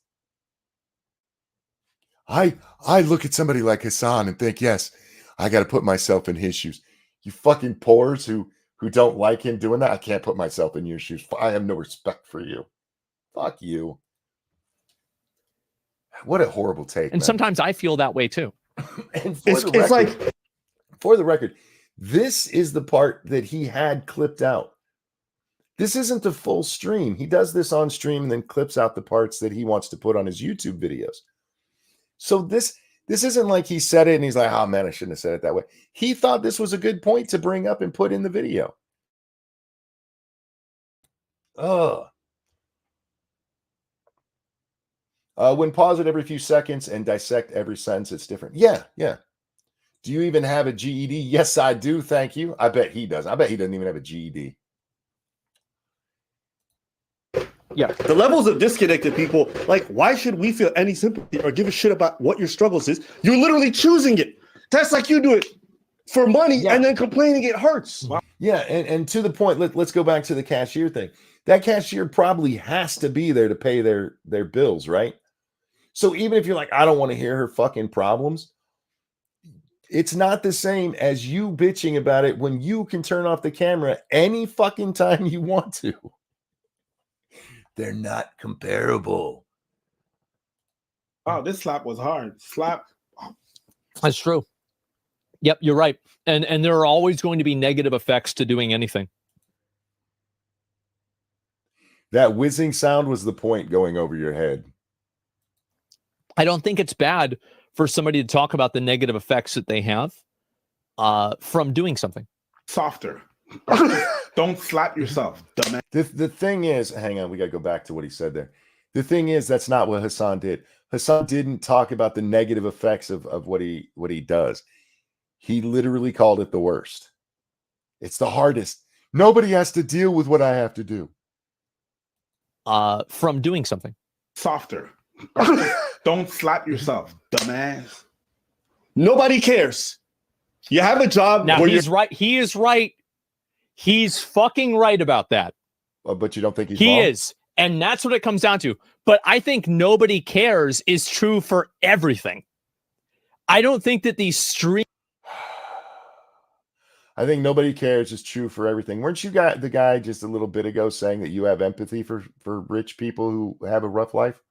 I look at somebody like Hasan and think, yes, I got to put myself in his shoes. You fucking pores who don't like him doing that. I can't put myself in your shoes. I have no respect for you. Fuck you. What a horrible take. And man. sometimes I feel that way too. And for the record, this is the part that he had clipped out. This isn't the full stream. He does this on stream and then clips out the parts that he wants to put on his YouTube videos. So this isn't like he said it and he's like, oh man, I shouldn't have said it that way. He thought this was a good point to bring up and put in the video. When pause it every few seconds and dissect every sentence, it's different. Yeah. Do you even have a GED? Yes, I do. Thank you. I bet he does. I bet he doesn't even have a GED. Yeah. The levels of disconnected people, like, why should we feel any sympathy or give a shit about what your struggles is? You're literally choosing it. That's like you do it for money and then complaining it hurts. Wow. Yeah, and to the point, let's go back to the cashier thing. That cashier probably has to be there to pay their bills, right? So even if you're like, I don't want to hear her fucking problems, it's not the same as you bitching about it when you can turn off the camera any fucking time you want to. They're not comparable. Wow, this slap was hard. Slap. That's true. Yep, you're right. And there are always going to be negative effects to doing anything. That whizzing sound was the point going over your head. I don't think it's bad for somebody to talk about the negative effects that they have from doing something. Softer. Don't slap yourself, dumbass. The thing is, hang on, we got to go back to what he said there. The thing is, that's not what Hasan did. Hasan didn't talk about the negative effects of what he does. He literally called it the worst. It's the hardest. Nobody has to deal with what I have to do. From doing something. Softer. Don't slap yourself, dumbass. Nobody cares. You have a job. Now he's right. He is right. He's fucking right about that. But you don't think he's wrong? He wrong? is. And that's what it comes down to. But I think nobody cares is true for everything. I don't think that these streams. I think nobody cares is true for everything. Weren't you the guy just a little bit ago saying that you have empathy for rich people who have a rough life?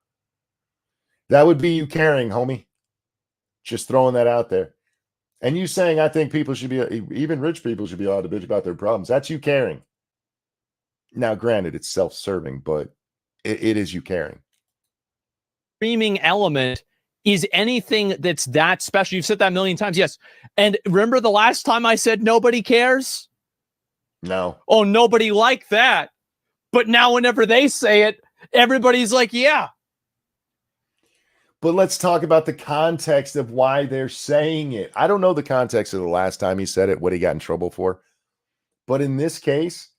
That would be you caring, homie. Just throwing that out there. And you saying, I think people should be, even rich people should be allowed to bitch about their problems. That's you caring. Now, granted, it's self-serving, but it is you caring. Streaming element is anything that's that special. You've said that a million times. Yes. And remember the last time I said nobody cares? No. Oh, nobody liked that. But now whenever they say it, everybody's like, yeah. But let's talk about the context of why they're saying it. I don't know the context of the last time he said it, what he got in trouble for. But in this case,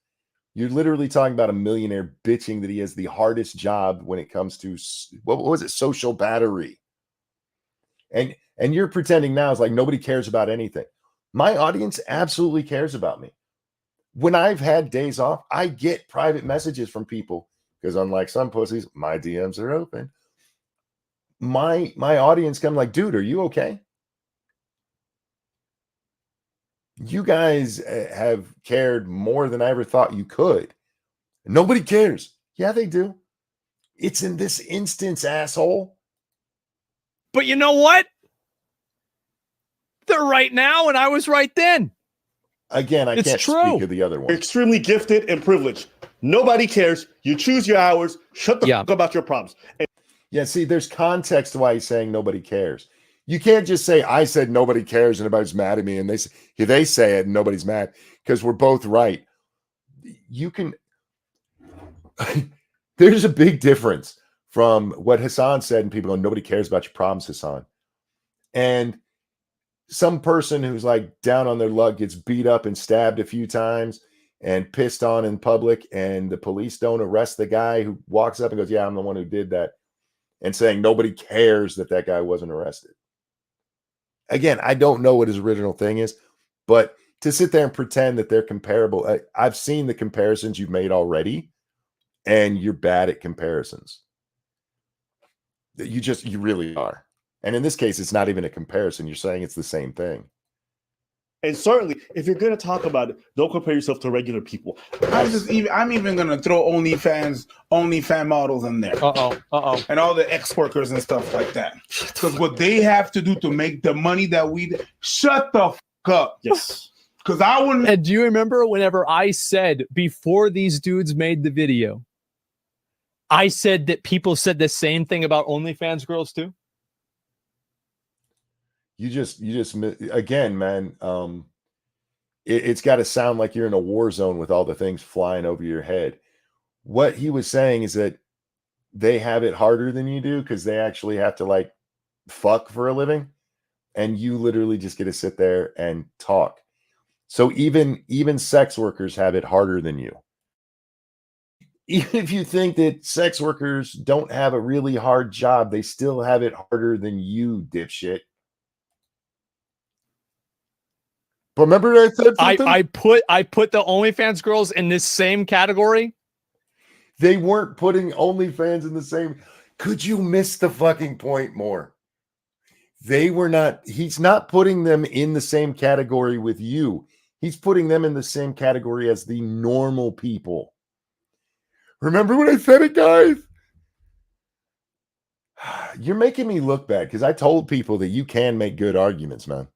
you're literally talking about a millionaire bitching that he has the hardest job when it comes to, what was it, social battery. And you're pretending now it's like nobody cares about anything. My audience absolutely cares about me. When I've had days off, I get private messages from people because unlike some pussies, my DMs are open. My audience come like, dude, are you okay? You guys have cared more than I ever thought you could. Nobody cares. Yeah, they do. It's in this instance, asshole. But you know what? They're right now, and I was right then. Again, I can't speak of the other one. You're extremely gifted and privileged. Nobody cares. You choose your hours. Shut the fuck about your problems. Yeah, see, there's context to why he's saying nobody cares. You can't just say, I said nobody cares and everybody's mad at me. And they say it and nobody's mad because we're both right. You can... There's a big difference from what Hasan said and people going, nobody cares about your problems, Hasan. And some person who's like down on their luck gets beat up and stabbed a few times and pissed on in public and the police don't arrest the guy who walks up and goes, yeah, I'm the one who did that. And saying nobody cares that guy wasn't arrested. again, I don't know what his original thing is, but to sit there and pretend that they're comparable, I've seen the comparisons you've made already, and you're bad at comparisons. You really are. And in this case, it's not even a comparison. You're saying it's the same thing. And certainly, if you're going to talk about it, don't compare yourself to regular people. I'm even going to throw OnlyFan models in there. And all the ex workers and stuff like that. Because what they have to do to make the money that shut the fuck up. Yes. Because I wouldn't. And do you remember whenever I said before these dudes made the video, I said that people said the same thing about OnlyFans girls too? You just again, man. It's got to sound like you're in a war zone with all the things flying over your head. What he was saying is that they have it harder than you do because they actually have to like fuck for a living, and you literally just get to sit there and talk. So even sex workers have it harder than you. Even if you think that sex workers don't have a really hard job, they still have it harder than you, dipshit. But remember I said something? I put the OnlyFans girls in this same category. They weren't putting OnlyFans in the same. Could you miss the fucking point more? They were not. He's not putting them in the same category with you. He's putting them in the same category as the normal people. Remember when I said it, guys? You're making me look bad because I told people that you can make good arguments, man.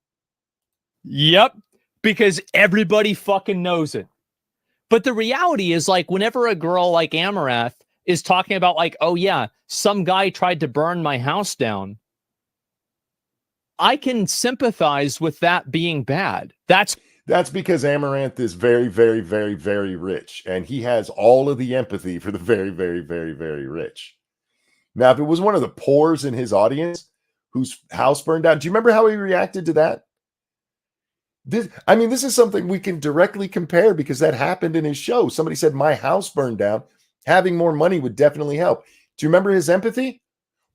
Yep, because everybody fucking knows it. But the reality is, like, whenever a girl like Amaranth is talking about, like, oh yeah, some guy tried to burn my house down, I can sympathize with that being bad. That's because Amaranth is very, very, very, very rich, and he has all of the empathy for the very, very, very, very rich. Now, if it was one of the poors in his audience whose house burned down, do you remember how he reacted to that? This is something we can directly compare because that happened in his show. Somebody said, my house burned down. Having more money would definitely help. Do you remember his empathy?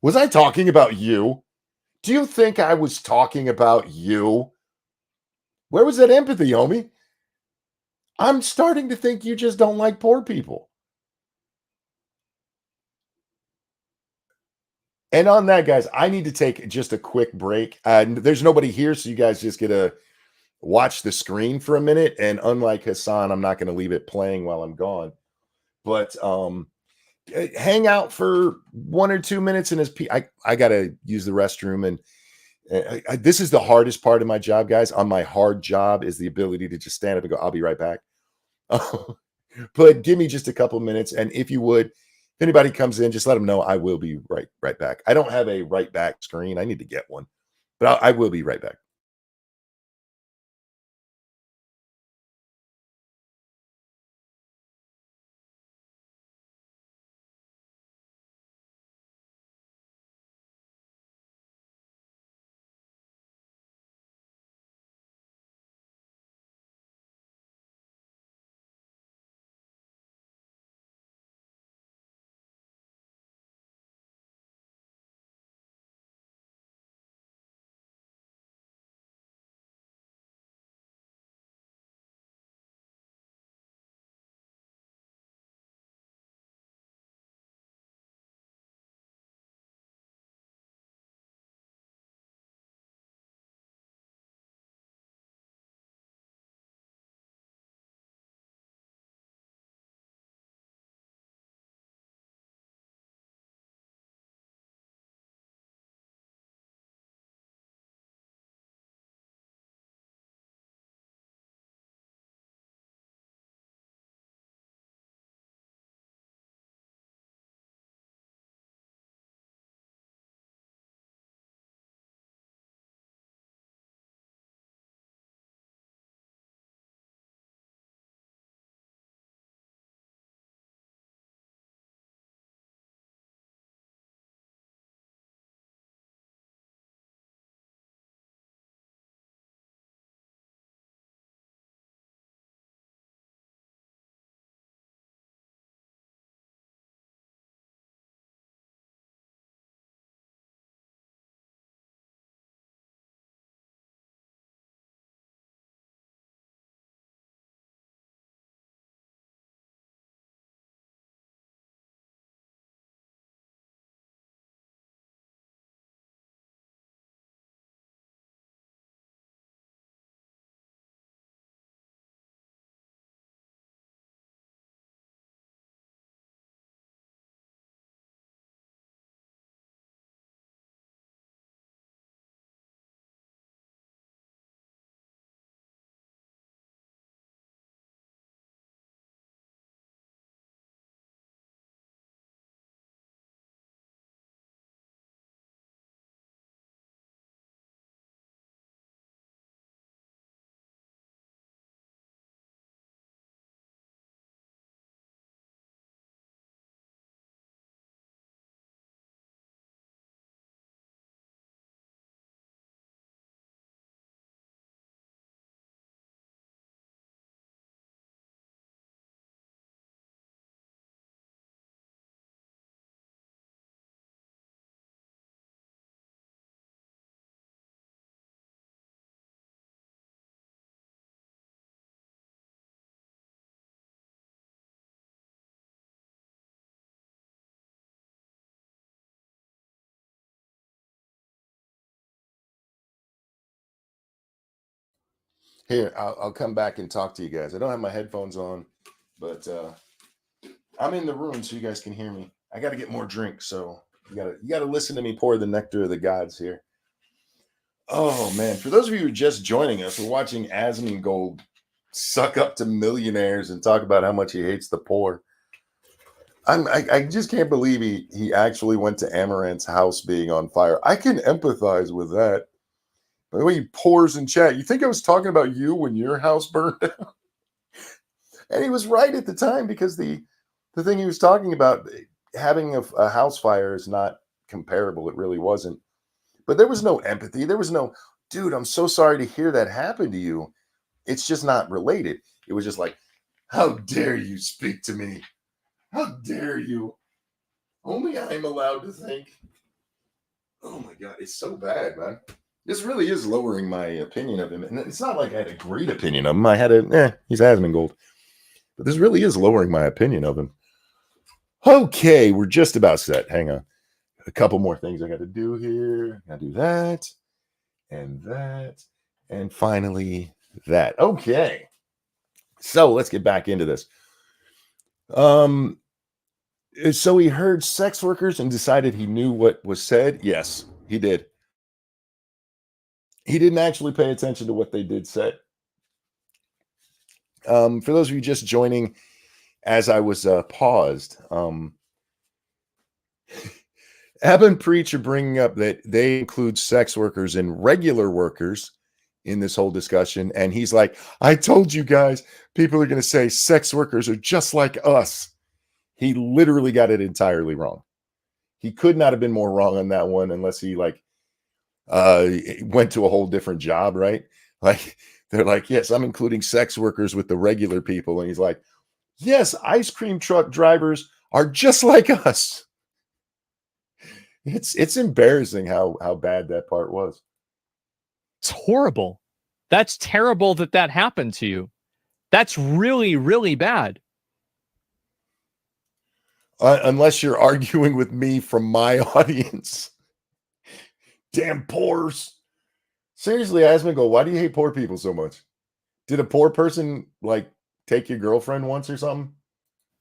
Was I talking about you? Do you think I was talking about you? Where was that empathy, homie? I'm starting to think you just don't like poor people. And on that, guys, I need to take just a quick break. There's nobody here, so you guys just get to watch the screen for a minute. And unlike Hasan, I'm not going to leave it playing while I'm gone. But hang out for 1 or 2 minutes. And I got to use the restroom. And this is the hardest part of my job, guys. On my hard job is the ability to just stand up and go, I'll be right back. But give me just a couple minutes. And if you would, if anybody comes in, just let them know I will be right back. I don't have a right back screen. I need to get one, but I will be right back. Here, I'll come back and talk to you guys. I don't have my headphones on, but I'm in the room so you guys can hear me. I got to get more drinks, so you gotta listen to me pour the nectar of the gods here. Oh man, for those of you who are just joining us, we're watching Asmongold suck up to millionaires and talk about how much he hates the poor. I just can't believe he actually went to Amaranth's house being on fire. I can empathize with that. By the way, he pours in chat. You think I was talking about you when your house burned down? And he was right at the time, because the thing he was talking about, having a house fire, is not comparable. It really wasn't. But there was no empathy. There was no, dude, I'm so sorry to hear that happen to you. It's just not related. It was just like, how dare you speak to me? How dare you? Only I'm allowed to think. Oh my God, it's so bad, man. This really is lowering my opinion of him. And it's not like I had a great opinion of him. I had he's Asmongold. But this really is lowering my opinion of him. Okay, we're just about set. Hang on. A couple more things I got to do here. I got to do that. And finally that. Okay. So let's get back into this. So he heard sex workers and decided he knew what was said. Yes, he did. He didn't actually pay attention to what they did say. For those of you just joining, as I was paused, Abba and Preach are bringing up that they include sex workers and regular workers in this whole discussion. And he's like, I told you guys, people are going to say sex workers are just like us. He literally got it entirely wrong. He could not have been more wrong on that one, unless he went to a whole different job, right? Like, they're like, yes, I'm including sex workers with the regular people. And he's like, yes, ice cream truck drivers are just like us. It's embarrassing how bad that part was. It's horrible. That's terrible that happened to you. That's really, really bad. Unless you're arguing with me from my audience. Damn poors. Seriously, Asmongold, why do you hate poor people so much? Did a poor person take your girlfriend once or something?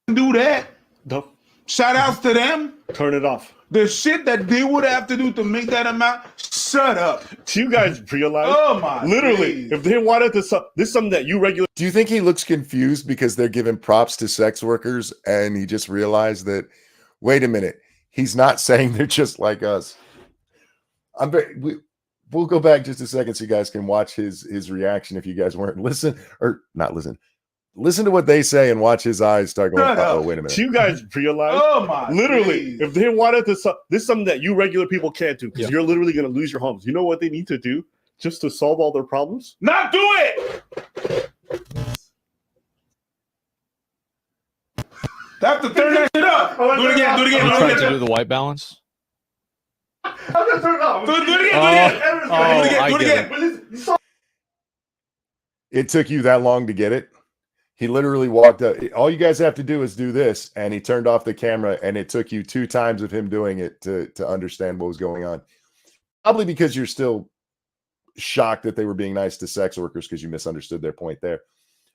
Do that. No. Shout outs to them. Turn it off. The shit that they would have to do to make that amount. Shut up. Do you guys realize? Oh my. Literally, days. if they wanted to, this is something that you regular. Do you think he looks confused because they're giving props to sex workers and he just realized that, wait a minute, he's not saying they're just like us? We'll go back just a second so you guys can watch his reaction if you guys weren't listen to what they say and watch his eyes start going, oh, wait a minute. Do you guys realize? Oh my. Literally, days. if they wanted to, this is something that you regular people can't do, because you're literally going to lose your homes. You know what they need to do just to solve all their problems? Not do it. Have to turn that shit up. Do it again. Do it again. You Do it tried again. to do the white balance? I'm gonna turn it off. Do it again. Do it again. It took you that long to get it? He literally walked up. All you guys have to do is do this, and he turned off the camera, and it took you 2 times of him doing it to understand what was going on. Probably because you're still shocked that they were being nice to sex workers because you misunderstood their point there.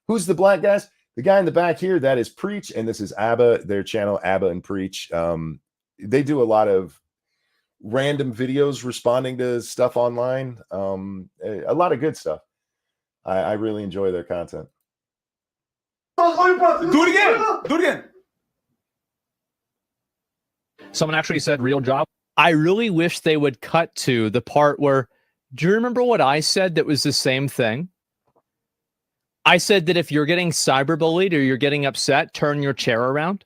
Who's the black guys? The guy in the back here, that is Preach, and this is Abba, their channel, Abba and Preach. They do a lot of random videos responding to stuff online. A lot of good stuff. I really enjoy their content. Do it again. Do it again. Someone actually said real job. I really wish they would cut to the part where, do you remember what I said that was the same thing? I said that if you're getting cyberbullied or you're getting upset, turn your chair around.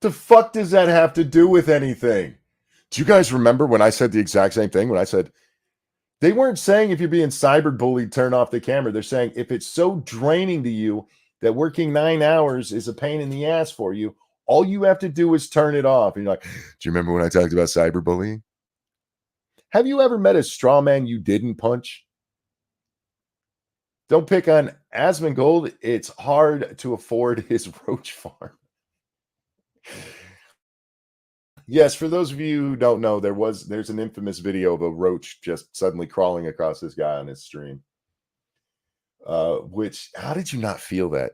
The fuck does that have to do with anything? Do you guys remember when I said the exact same thing? When I said, they weren't saying if you're being cyberbullied, turn off the camera. They're saying if it's so draining to you that working 9 hours is a pain in the ass for you, all you have to do is turn it off. And you're like, do you remember when I talked about cyberbullying? Have you ever met a straw man you didn't punch? Don't pick on Asmongold. It's hard to afford his roach farm. Yes, for those of you who don't know, there's an infamous video of a roach just suddenly crawling across this guy on his stream. Which, how did you not feel that?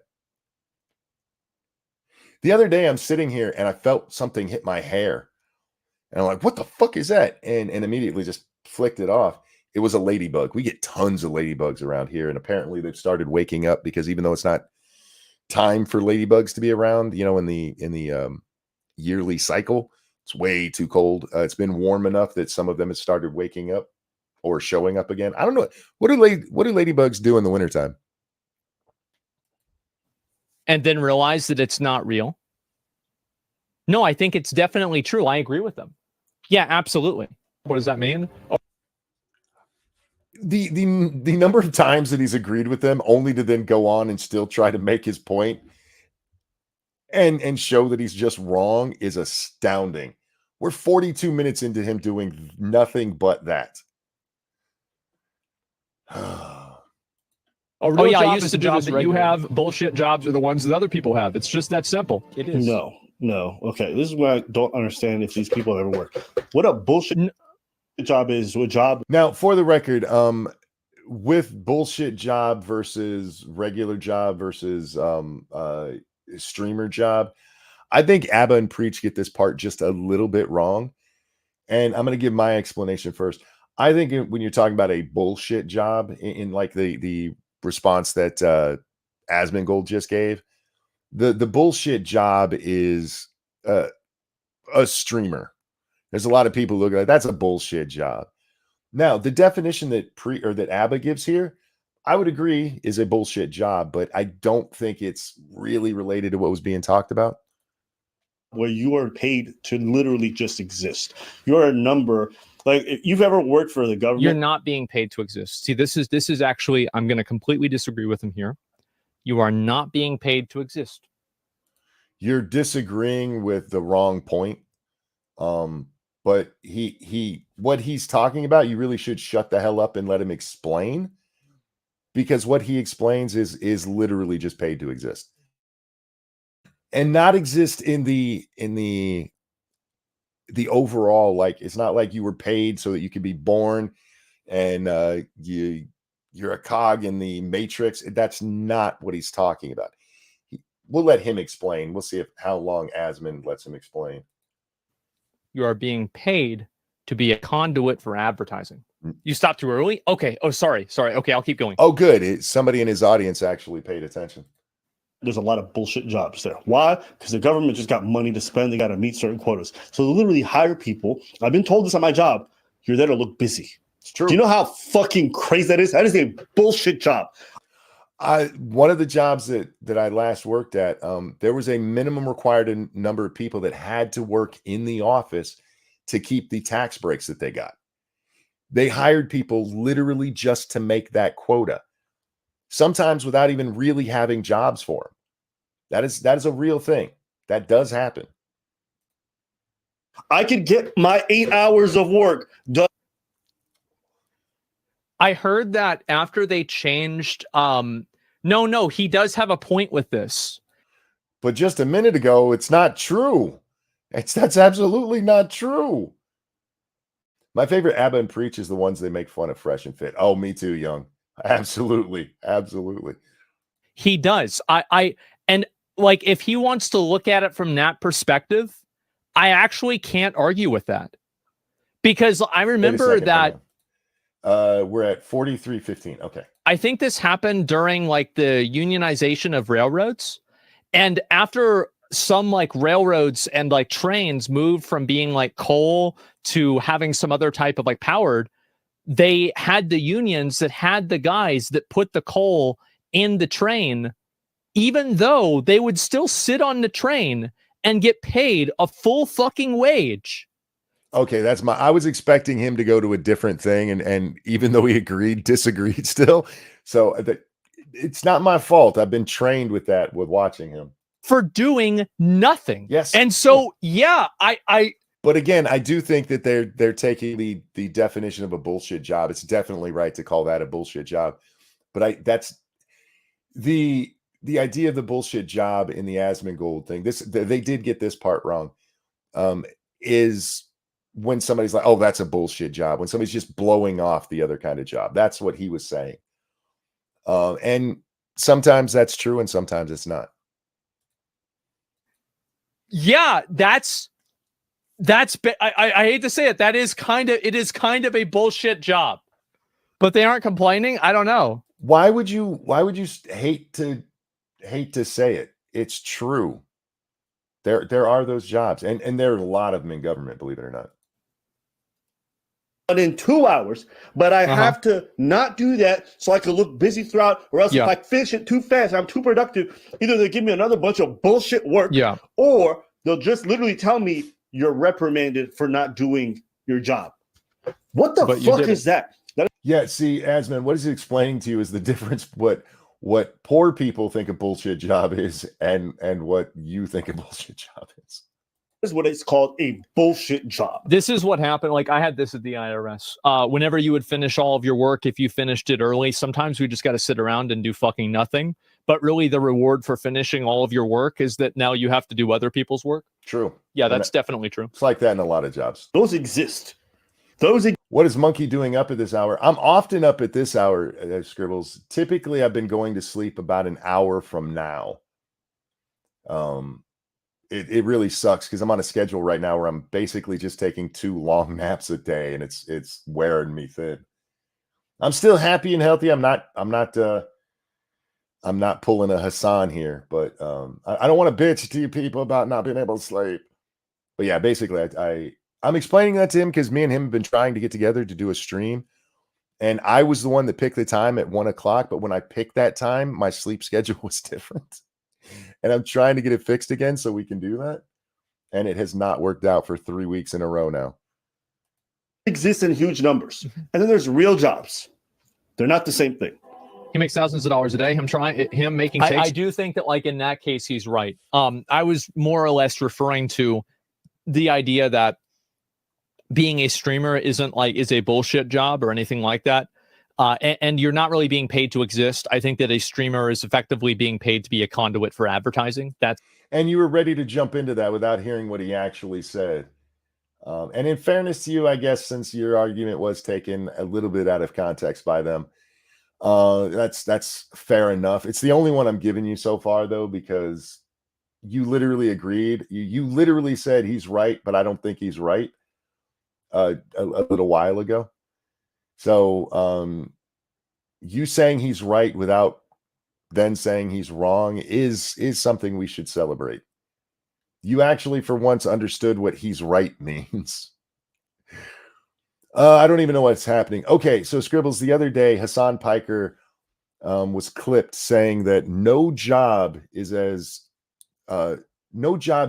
The other day, I'm sitting here and I felt something hit my hair. And I'm like, what the fuck is that? And immediately just flicked it off. It was a ladybug. We get tons of ladybugs around here. And apparently they've started waking up because even though it's not time for ladybugs to be around, you know, in the yearly cycle, it's way too cold. It's been warm enough that some of them have started waking up or showing up again. I don't know. What do ladybugs do in the wintertime? And then realize that it's not real. No, I think it's definitely true. I agree with them. Yeah, absolutely. What does that mean? Oh. The number of times that he's agreed with them, only to then go on and still try to make his point and show that he's just wrong, is astounding. We're 42 minutes into him doing nothing but that. Oh yeah, I used to job that you have. Bullshit jobs are the ones that other people have. It's just that simple. It is. No. Okay, this is what I don't understand if these people have ever worked. What a bullshit job is. What job? Now, for the record, with bullshit job versus regular job versus streamer job, I think Abba and Preach get this part just a little bit wrong. And I'm going to give my explanation first. I think when you're talking about a bullshit job, in like the response that Asmongold just gave, the bullshit job is a streamer. There's a lot of people who look at that's a bullshit job. Now, the definition that that Abba gives here, I would agree is a bullshit job, but I don't think it's really related to what was being talked about. Where you are paid to literally just exist. You're a number. Like, if you've ever worked for the government, you're not being paid to exist. See, this is actually, I'm going to completely disagree with him here. You are not being paid to exist. You're disagreeing with the wrong point. But what he's talking about, you really should shut the hell up and let him explain, because what he explains is literally just paid to exist. And not exist in the overall, like, it's not like you were paid so that you could be born and you're a cog in the matrix. That's not what he's talking about. We'll let him explain. We'll see how long Asmon lets him explain. You are being paid to be a conduit for advertising. You stopped too early? Okay. Oh, sorry. Okay, I'll keep going. Oh, good. Somebody in his audience actually paid attention. There's a lot of bullshit jobs there. Why? Because the government just got money to spend. They got to meet certain quotas. So they literally hire people. I've been told this on my job. You're there to look busy. It's true. Do you know how fucking crazy that is? That is a bullshit job. One of the jobs that I last worked at, there was a minimum required number of people that had to work in the office to keep the tax breaks that they got. They hired people literally just to make that quota, sometimes without even really having jobs for them. That is a real thing. That does happen. I could get my 8 hours of work done. I heard that after they changed, no, he does have a point with this. But just a minute ago, it's not true. That's absolutely not true. My favorite Abba and Preach is the ones they make fun of Fresh and Fit. Oh, me too, Young. Absolutely. He does. And like, if he wants to look at it from that perspective, I actually can't argue with that, because I remember that we're at 43:15. Okay. I think this happened during like the unionization of railroads, and after some like railroads and like trains moved from being like coal to having some other type of like powered, they had the unions that had the guys that put the coal in the train, even though they would still sit on the train and get paid a full fucking wage. Okay, I was expecting him to go to a different thing, and even though he disagreed still. So it's not my fault. I've been trained with that, with watching him. For doing nothing. Yes. And so, yeah, but again, I do think that they're taking the definition of a bullshit job. It's definitely right to call that a bullshit job. But that's the idea of the bullshit job in the Asmongold thing. They did get this part wrong. Is when somebody's like, oh, that's a bullshit job. When somebody's just blowing off the other kind of job. That's what he was saying. And sometimes that's true and sometimes it's not. Yeah, I hate to say it. It is kind of a bullshit job, but they aren't complaining. I don't know. Why would you hate to say it? It's true. There are those jobs, and there are a lot of them in government, believe it or not. But in 2 hours, but I have to not do that so I can look busy throughout, or else if I finish it too fast, I'm too productive. Either they give me another bunch of bullshit work, or they'll just literally tell me you're reprimanded for not doing your job. What the fuck is that? Yeah, see, Asman, what is he explaining to you is the difference what poor people think a bullshit job is and what you think a bullshit job is. Is what it's called, a bullshit job. This is what happened. Like, I had this at the IRS. Whenever you would finish all of your work, if you finished it early, sometimes we just got to sit around and do fucking nothing. But really, the reward for finishing all of your work is that now you have to do other people's work. True. Yeah, that's definitely true. It's like that in a lot of jobs. Those exist. What is Monkey doing up at this hour? I'm often up at this hour, Scribbles. Typically, I've been going to sleep about an hour from now. It really sucks because I'm on a schedule right now where I'm basically just taking 2 long naps a day, and it's wearing me thin. I'm still happy and healthy. I'm not pulling a Hasan here, but I don't want to bitch to you people about not being able to sleep. But yeah, basically, I'm explaining that to him because me and him have been trying to get together to do a stream, and I was the one that picked the time at 1 o'clock. But when I picked that time, my sleep schedule was different. And I'm trying to get it fixed again so we can do that. And it has not worked out for 3 weeks in a row now. Exists in huge numbers. And then there's real jobs. They're not the same thing. He makes thousands of dollars a day. Him making takes. I do think that, like, in that case, he's right. I was more or less referring to the idea that being a streamer is a bullshit job or anything like that. And you're not really being paid to exist. I think that a streamer is effectively being paid to be a conduit for advertising. And you were ready to jump into that without hearing what he actually said. And in fairness to you, I guess, since your argument was taken a little bit out of context by them, that's fair enough. It's the only one I'm giving you so far, though, because you literally agreed. You literally said he's right, but I don't think he's right a little while ago. So you saying he's right without then saying he's wrong is something we should celebrate. You actually, for once, understood what he's right means. I don't even know what's happening. Okay, so Scribbles, the other day, Hasan Piker was clipped saying that no job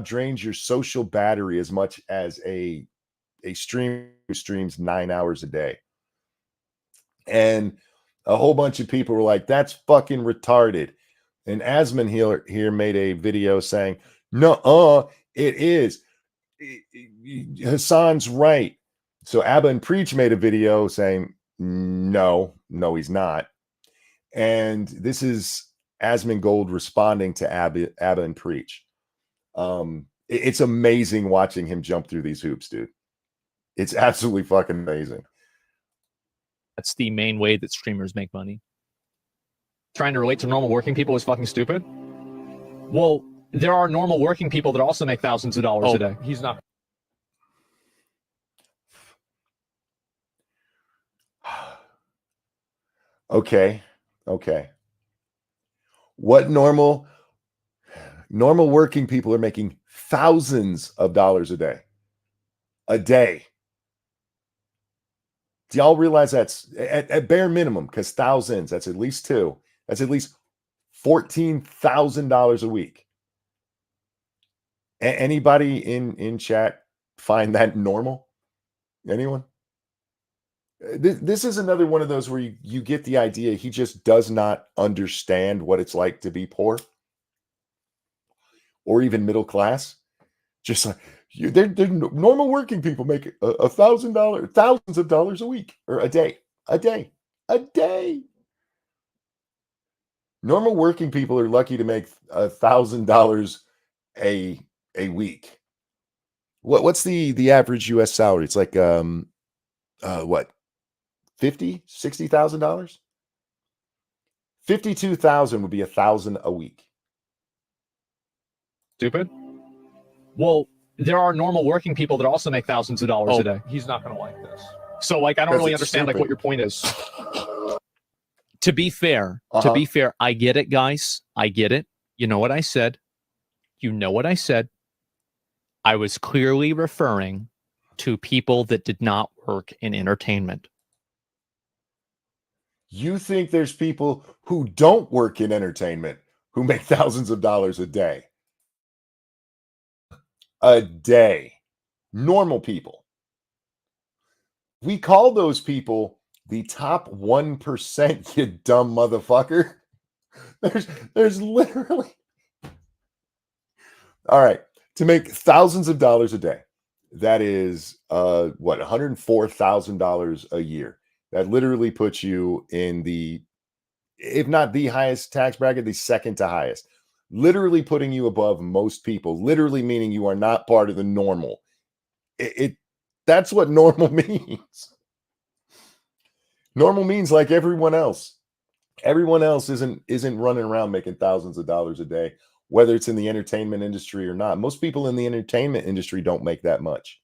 drains your social battery as much as a streamer who streams 9 hours a day. And a whole bunch of people were like, that's fucking retarded. And Asman here made a video saying, no, it is. Hasan's right. So Abba and Preach made a video saying, no, he's not. And this is Asmongold responding to Abba and Preach. It's amazing watching him jump through these hoops, dude. It's absolutely fucking amazing. That's the main way that streamers make money. Trying to relate to normal working people is fucking stupid. Well, there are normal working people that also make thousands of dollars a day. He's not. Okay. What normal working people are making thousands of dollars a day. Do y'all realize that's at bare minimum, because thousands, that's at least 2. That's at least $14,000 a week. Anybody in chat find that normal? Anyone? This is another one of those where you get the idea he just does not understand what it's like to be poor or even middle class. Just like they're normal working people make $1,000, thousands of dollars a week or a day. Normal working people are lucky to make $1,000 a week. What's the average U.S. salary? It's like what, $50,000, $60,000? 52,000 would be 1,000 a week. Stupid. Well, there are normal working people that also make thousands of dollars a day. He's not going to like this. So, like, I don't 'Cause really it's understand like stupid. what your point is. To be fair, I get it, guys. I get it. You know what I said. You know what I said. I was clearly referring to people that did not work in entertainment. You think there's people who don't work in entertainment who make thousands of dollars a day? A day. Normal people. We call those people the top 1%, you dumb motherfucker. There's literally. All right. To make thousands of dollars a day, that is what, $104,000 a year. That literally puts you in the, if not the highest tax bracket, the second to highest. Literally putting you above most people. Literally meaning you are not part of the normal. That's what normal means. Normal means like everyone else. Everyone else isn't running around making thousands of dollars a day, whether it's in the entertainment industry or not. Most people in the entertainment industry don't make that much.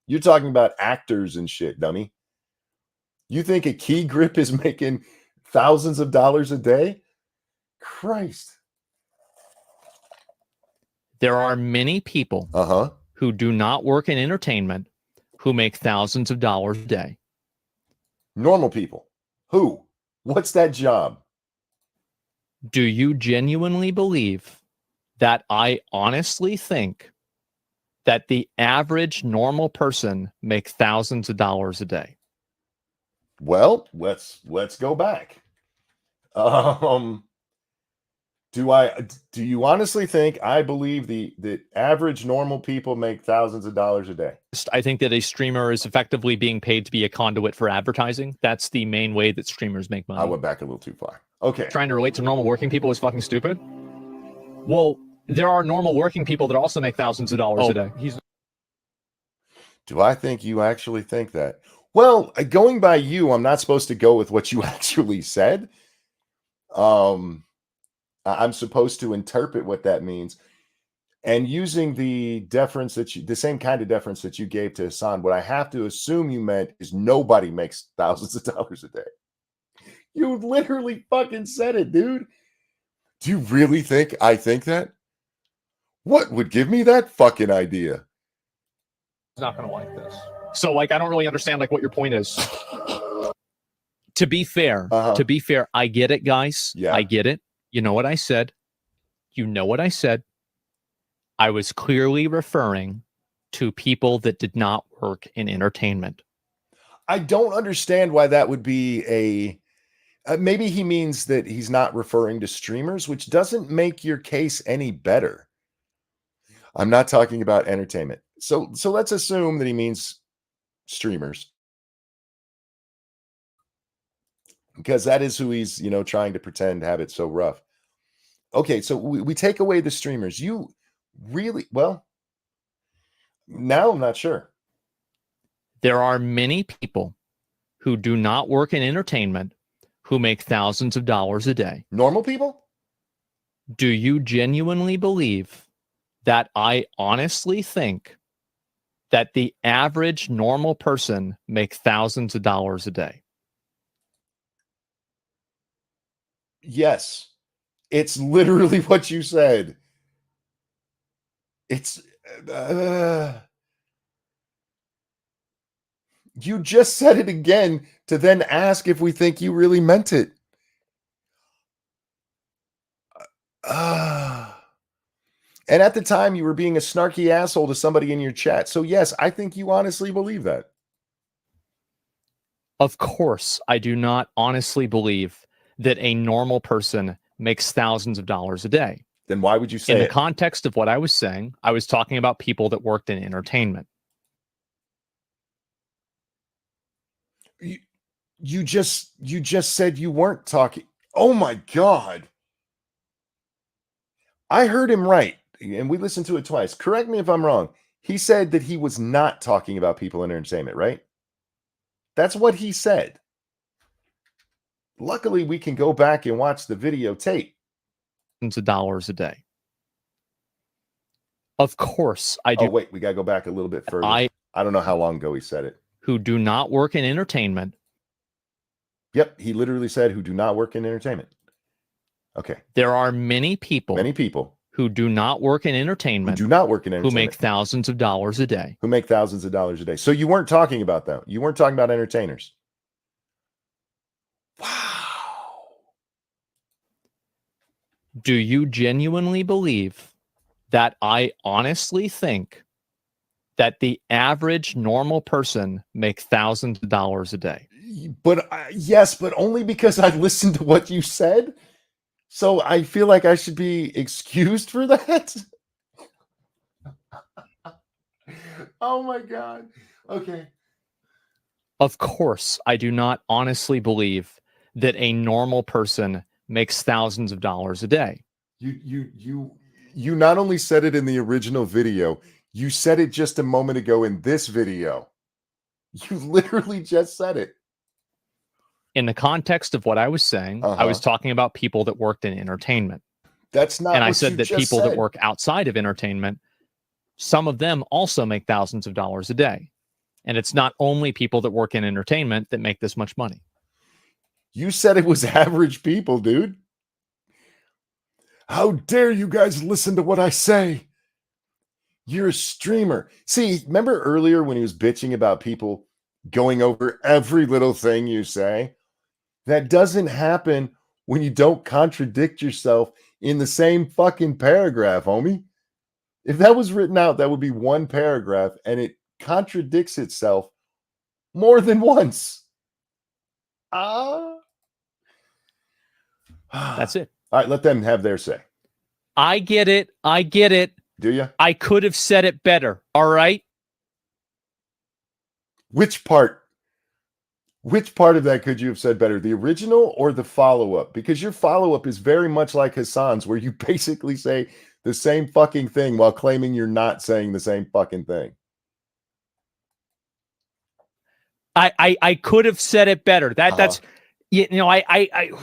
You're talking about actors and shit, dummy. You think a key grip is making thousands of dollars a day? Christ. There are many people who do not work in entertainment who make thousands of dollars a day. Normal people. Who? What's that job? Do you genuinely believe that I honestly think that the average normal person make thousands of dollars a day? Well, let's go back. Do you honestly think I believe the average normal people make thousands of dollars a day? I think that a streamer is effectively being paid to be a conduit for advertising. That's the main way that streamers make money. I went back a little too far. Okay. Trying to relate to normal working people is fucking stupid. Well, there are normal working people that also make thousands of dollars a day. Do I think you actually think that? Well, going by you, I'm not supposed to go with what you actually said. I'm supposed to interpret what that means. And using the deference the same kind of deference that you gave to Hasan, what I have to assume you meant is nobody makes thousands of dollars a day. You literally fucking said it, dude. Do you really think I think that? What would give me that fucking idea? He's not going to like this. So, like, I don't really understand like what your point is. To be fair, I get it, guys. Yeah. I get it. You know what I said. You know what I said. I was clearly referring to people that did not work in entertainment. I don't understand why that would be maybe he means that he's not referring to streamers, which doesn't make your case any better. I'm not talking about entertainment. So let's assume that he means streamers, because that is who he's, trying to pretend to have it so rough. Okay, so we take away the streamers. You really, well, now I'm not sure. There are many people who do not work in entertainment who make thousands of dollars a day. Normal people? Do you genuinely believe that I honestly think that the average normal person make thousands of dollars a day? Yes. It's literally what you said. It's you just said it again to then ask if we think you really meant it. And at the time you were being a snarky asshole to somebody in your chat. So yes, I think you honestly believe that. Of course, I do not honestly believe that a normal person makes thousands of dollars a day. Then why would you say in the it? context of what I was saying, I was talking about people that worked in entertainment. You just said you weren't talking. Oh my God. I heard him right, and we listened to it twice. Correct me if I'm wrong. He said that he was not talking about people in entertainment, right? That's what he said. luckily we can go back and watch the videotape. Of dollars a day. Of course, I do. Oh, wait, we got to go back a little bit further. I don't know how long ago he said it. Who do not work in entertainment. Yep, he literally said who do not work in entertainment. Okay. There are many people who do not work in entertainment. Who make thousands of dollars a day. So you weren't talking about them. You weren't talking about entertainers. Wow. Do you genuinely believe that I honestly think that the average normal person make thousands of dollars a day? But yes, but only because I listened to what you said. So I feel like I should be excused for that. Oh my God. Okay. Of course, I do not honestly believe that a normal person makes thousands of dollars a day. You not only said it in the original video, you said it just a moment ago in this video. You literally just said it. In the context of what I was saying, I was talking about people that worked in entertainment. That's not. And I said that people that work outside of entertainment, some of them also make thousands of dollars a day. And it's not only people that work in entertainment that make this much money. You said it was average people, dude. How dare you guys listen to what I say? You're a streamer. See, remember earlier when he was bitching about people going over every little thing you say? That doesn't happen when you don't contradict yourself in the same fucking paragraph, homie. If that was written out, that would be one paragraph, and it contradicts itself more than once. That's it. All right, let them have their say. I get it. Do you? I could have said it better. All right. Which part? Which part of that could you have said better? The original or the follow-up? Because your follow-up is very much like Hasan's, where you basically say the same fucking thing while claiming you're not saying the same fucking thing. I could have said it better. That's I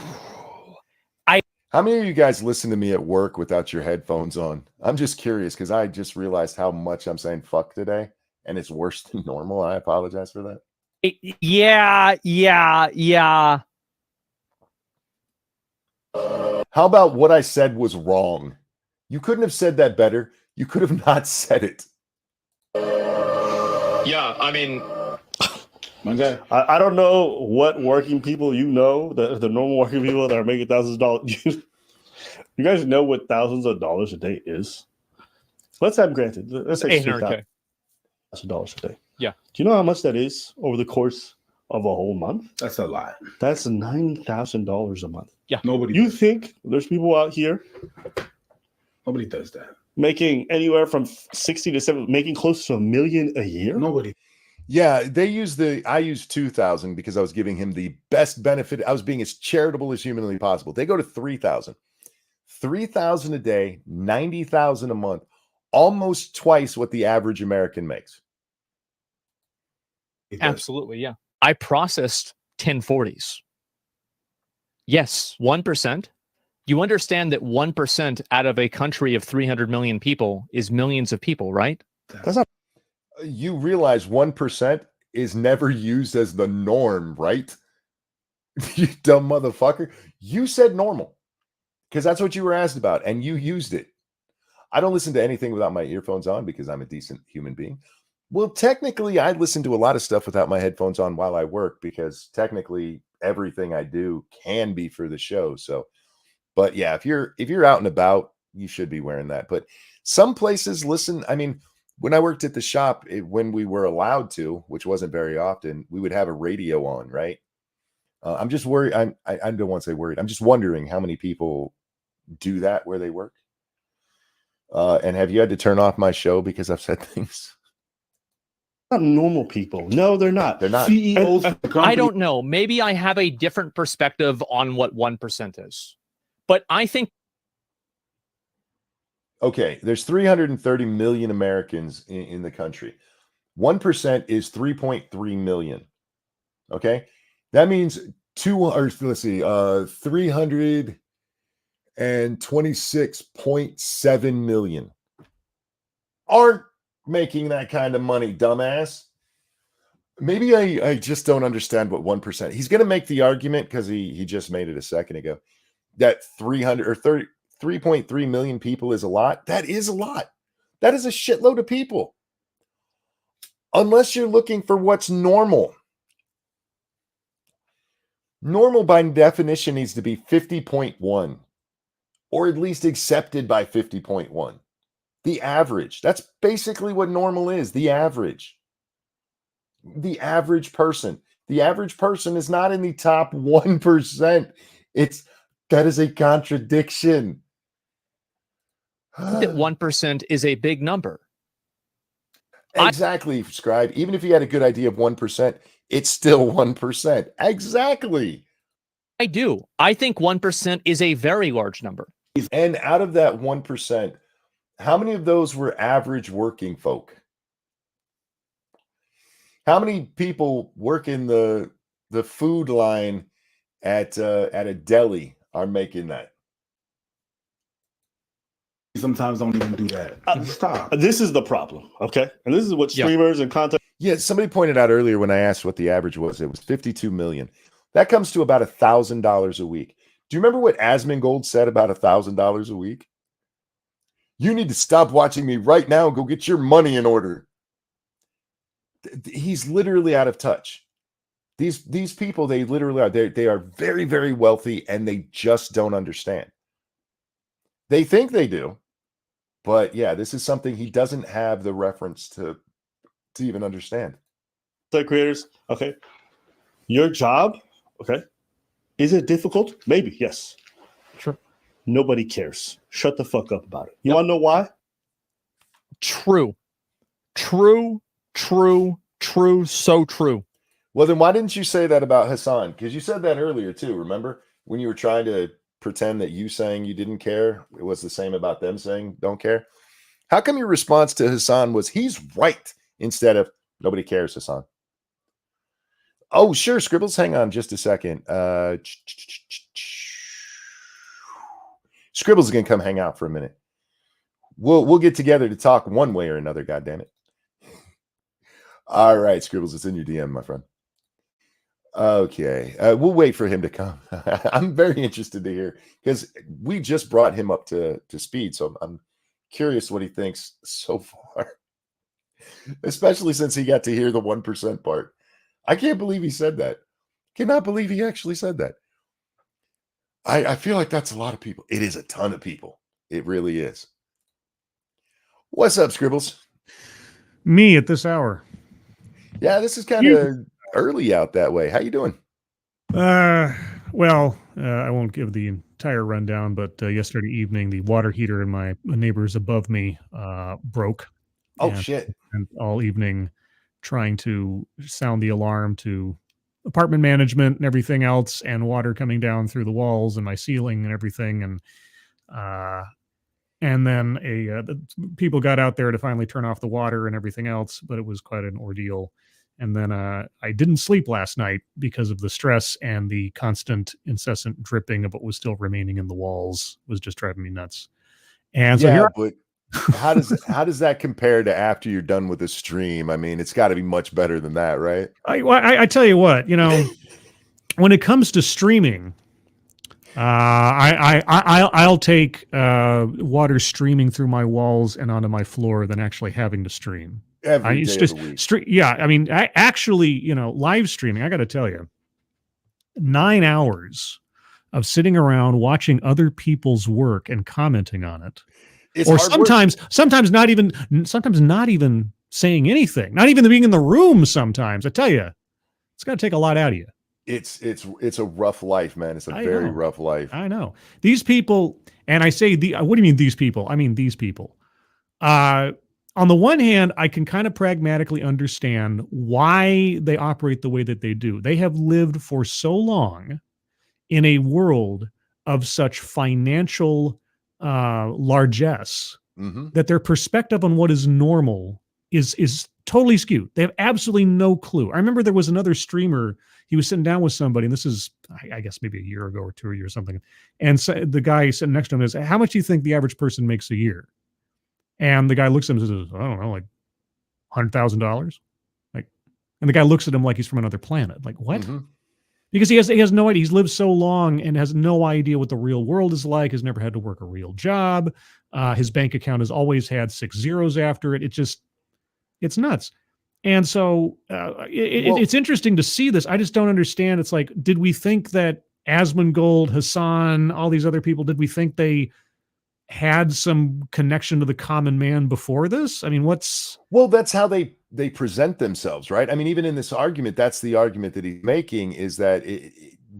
How many of you guys listen to me at work without your headphones on? I'm just curious because I just realized how much I'm saying fuck today, and it's worse than normal. I apologize for that. Yeah. How about what I said was wrong? You couldn't have said that better. You could have not said it. Yeah, I mean, okay. I don't know what working people you know, the normal working people that are making thousands of dollars. You guys know what thousands of dollars a day is? Let's have granted. Let's say $800,000 a day. Yeah. Do you know how much that is over the course of a whole month? That's a lot. That's $90,000 a month. Yeah. Nobody. You think there's people out here Nobody does that. making anywhere from 60 to 70, making close to $1 million a year? Nobody. Yeah, I used 2,000 because I was giving him the best benefit. I was being as charitable as humanly possible. They go to 3,000. 3,000 a day, 90,000 a month, almost twice what the average American makes. Absolutely, yeah. I processed 1040s. Yes, 1%. You understand that 1% out of a country of 300 million people is millions of people, right? That's not. You realize 1% is never used as the norm, right? You dumb motherfucker. You said normal because that's what you were asked about, and you used it. I don't listen to anything without my earphones on because I'm a decent human being. Well, technically, I listen to a lot of stuff without my headphones on while I work because technically everything I do can be for the show. So, but yeah, if you're out and about, you should be wearing that. But some places listen. I mean, when I worked at the shop, when we were allowed to, which wasn't very often, we would have a radio on, right? I'm just worried. I don't want to say worried. I'm just wondering how many people do that where they work. And have you had to turn off my show because I've said things? Not normal people. No, they're not. They're not. CEOs. I don't know. Maybe I have a different perspective on what 1% is. But I think Okay, there's 330 million Americans in the country. 1% is 3.3 million. Okay, that means let's see, 326.7 million aren't making that kind of money, dumbass. Maybe I just don't understand what 1%. He's going to make the argument because he just made it a second ago that 3.3 million people is a lot. That is a lot. That is a shitload of people. Unless you're looking for what's normal. Normal by definition needs to be 50.1 or at least accepted by 50.1. The average. That's basically what normal is. The average. The average person. The average person is not in the top 1%. That is a contradiction. That 1% is a big number. Exactly, Scribe. Even if you had a good idea of 1%, it's still 1%. Exactly. I do. I think 1% is a very large number. And out of that 1%, how many of those were average working folk? How many people work in the food line at a deli are making that? Sometimes don't even do that. Stop. This is the problem, okay? And this is what streamers and content. Yeah, somebody pointed out earlier when I asked what the average was, it was 52 million. That comes to about $1,000 a week. Do you remember what Asmongold said about $1,000 a week? You need to stop watching me right now and go get your money in order. He's literally out of touch. These people, they literally are. They are very, very wealthy, and they just don't understand. They think they do, but yeah, this is something he doesn't have the reference to even understand. Creators, okay. Your job, okay. Is it difficult? Maybe, yes. Sure. Nobody cares. Shut the fuck up about it. You want to know why? True. So true. Well, then why didn't you say that about Hasan? Because you said that earlier too. Remember when you were trying to pretend that you saying you didn't care, it was the same about them saying don't care? How come your response to Hasan was he's right instead of nobody cares, Hasan? Oh, sure, Scribbles. Hang on just a second. Scribbles is gonna come hang out for a minute. We'll get together to talk one way or another. God damn it! All right, Scribbles, it's in your DM, my friend. Okay, we'll wait for him to come. I'm very interested to hear because we just brought him up to speed, so I'm curious what he thinks so far, especially since he got to hear the 1% part. I can't believe he said that. Cannot believe he actually said that. I feel like that's a lot of people. It is a ton of people. It really is. What's up, Scribbles? Me at this hour. Yeah, this is kind of early out that way. How you doing? Well, I won't give the entire rundown, but yesterday evening, the water heater in my neighbors above me broke. Oh, shit. And all evening trying to sound the alarm to apartment management and everything else, and water coming down through the walls and my ceiling and everything. And then the people got out there to finally turn off the water and everything else, but it was quite an ordeal. And then I didn't sleep last night because of the stress, and the constant, incessant dripping of what was still remaining in the walls was just driving me nuts. And so yeah, but how does that compare to after you're done with the stream? I mean, it's got to be much better than that, right? I tell you what, when it comes to streaming, I'll take water streaming through my walls and onto my floor than actually having to stream. Every day of the week. Yeah, I mean, actually, live streaming, I got to tell you, 9 hours of sitting around watching other people's work and commenting on it. It's or sometimes not even saying anything, not even being in the room. Sometimes I tell you, it's got to take a lot out of you. It's a rough life, man. It's a very rough life. I know these people, and I say what do you mean these people? I mean these people. On the one hand, I can kind of pragmatically understand why they operate the way that they do. They have lived for so long in a world of such financial largesse that their perspective on what is normal is totally skewed. They have absolutely no clue. I remember there was another streamer. He was sitting down with somebody, and this is, I guess, maybe a year ago or 2 years or something. And so the guy sitting next to him is, "How much do you think the average person makes a year?" And the guy looks at him and says, "I don't know, like $100,000." Like, and the guy looks at him like he's from another planet. Like, what? Mhm. Because he has no idea. He's lived so long and has no idea what the real world is like. Has never had to work a real job. His bank account has always had 6 zeros after it. It's nuts. And so it's interesting to see this. I just don't understand. It's like, did we think that Asmongold, Hasan, all these other people, did we think they had some connection to the common man before this? I mean, Well, that's how they present themselves, right? I mean, even in this argument, that's the argument that he's making, is that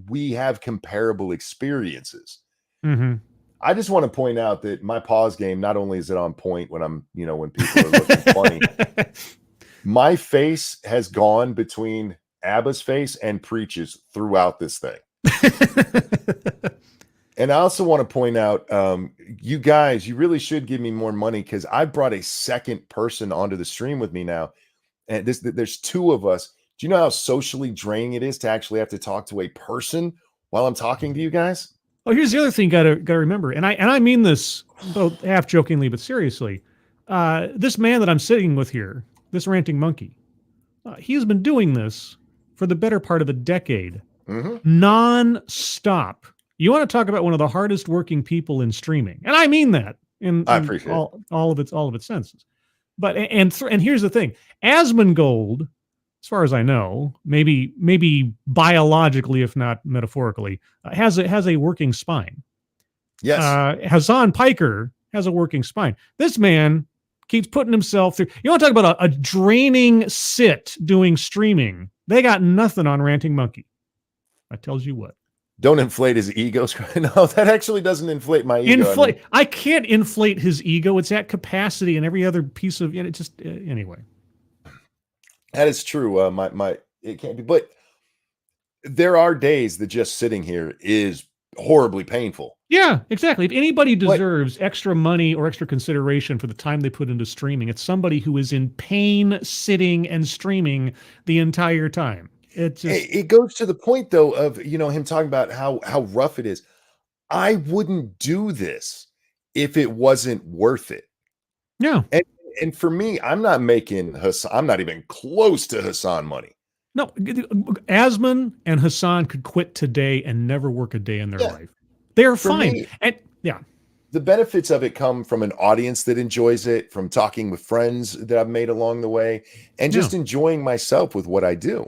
we have comparable experiences. Mhm. I just want to point out that my pause game, not only is it on point when I'm, when people are looking funny, my face has gone between Abba's face and Preach's throughout this thing. And I also want to point out, you guys, you really should give me more money, because I brought a second person onto the stream with me now. And there's 2 of us. Do you know how socially draining it is to actually have to talk to a person while I'm talking to you guys? Oh, here's the other thing you gotta remember, and I mean this both half jokingly but seriously. This man that I'm sitting with here, this ranting monkey, he's been doing this for the better part of a decade, non-stop. You want to talk about one of the hardest working people in streaming, and I mean that in I appreciate all of its senses. But and here's the thing: Asmongold, as far as I know, maybe biologically, if not metaphorically, has a working spine. Yes. Hasan Piker has a working spine. This man keeps putting himself through. You want to talk about a draining sit doing streaming? They got nothing on Ranting Monkey. That tells you what. Don't inflate his ego. No, that actually doesn't inflate my ego. I can't inflate his ego. It's at capacity, and every other piece of it just anyway. That is true. It can't be, but there are days that just sitting here is horribly painful. Yeah, exactly. If anybody deserves extra money or extra consideration for the time they put into streaming, it's somebody who is in pain sitting and streaming the entire time. It goes to the point, though, of him talking about how rough it is. I wouldn't do this if it wasn't worth it. Yeah. And for me, I'm not making Hasan. I'm not even close to Hasan money. No, Asmon and Hasan could quit today and never work a day in their life. They're fine. Me, and yeah, the benefits of it come from an audience that enjoys it, from talking with friends that I've made along the way, and just enjoying myself with what I do.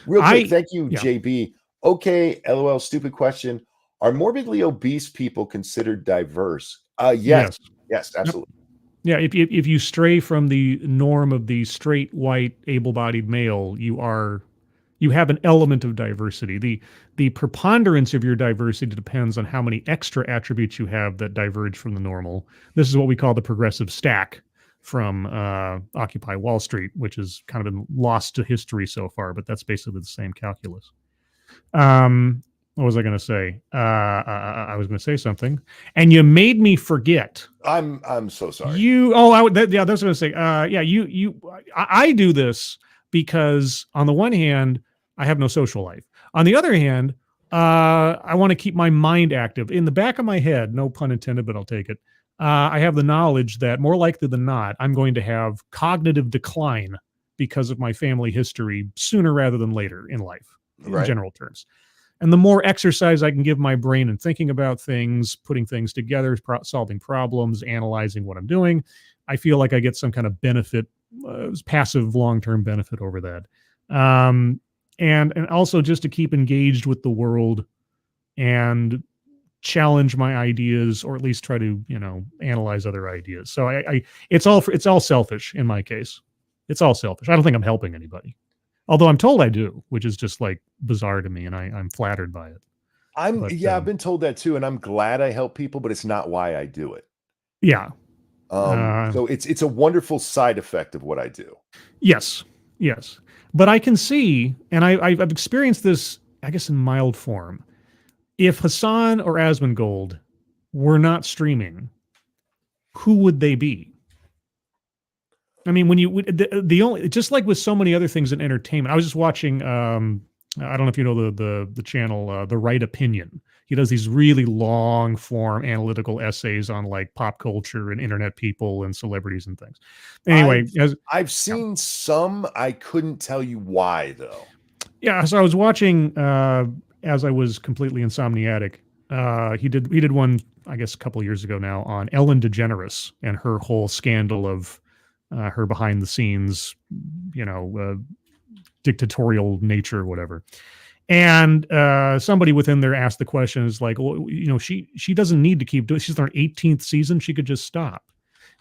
Real quick, thank you, JB. Okay, LOL, stupid question. Are morbidly obese people considered diverse? Yes, absolutely. Yeah, if you stray from the norm of the straight, white, able-bodied male, you have an element of diversity. The preponderance of your diversity depends on how many extra attributes you have that diverge from the normal. This is what we call the progressive stack from Occupy Wall Street, which has kind of been lost to history so far, but that's basically the same calculus. What was I going to say? I was going to say something, and you made me forget. I'm so sorry. That's what I was going to say. I do this because on the one hand, I have no social life. On the other hand, I want to keep my mind active. In the back of my head, no pun intended, but I'll take it. I have the knowledge that more likely than not, I'm going to have cognitive decline because of my family history sooner rather than later in life, in general terms. And the more exercise I can give my brain in thinking about things, putting things together, solving problems, analyzing what I'm doing, I feel like I get some kind of benefit, passive long-term benefit over that. And also just to keep engaged with the world and challenge my ideas, or at least try to, analyze other ideas. So it's all selfish in my case. It's all selfish. I don't think I'm helping anybody. Although I'm told I do, which is just like bizarre to me, and I'm flattered by it. I've been told that too, and I'm glad I help people, but it's not why I do it. Yeah. So it's a wonderful side effect of what I do. Yes. But I can see, and I've experienced this, I guess, in mild form. If Hasan or Asmongold were not streaming, who would they be? I mean, when you the only just like with so many other things in entertainment, I was just watching. I don't know if you know the channel, The Right Opinion. He does these really long form analytical essays on like pop culture and internet people and celebrities and things. Anyway, I've seen some. I couldn't tell you why though. Yeah, so I was watching as I was completely insomniatic. He did one, I guess, a couple of years ago now on Ellen DeGeneres and her whole scandal of her behind the scenes, dictatorial nature or whatever. And somebody within there asked the question is like, well, she doesn't need to keep doing. She's on her 18th season. She could just stop.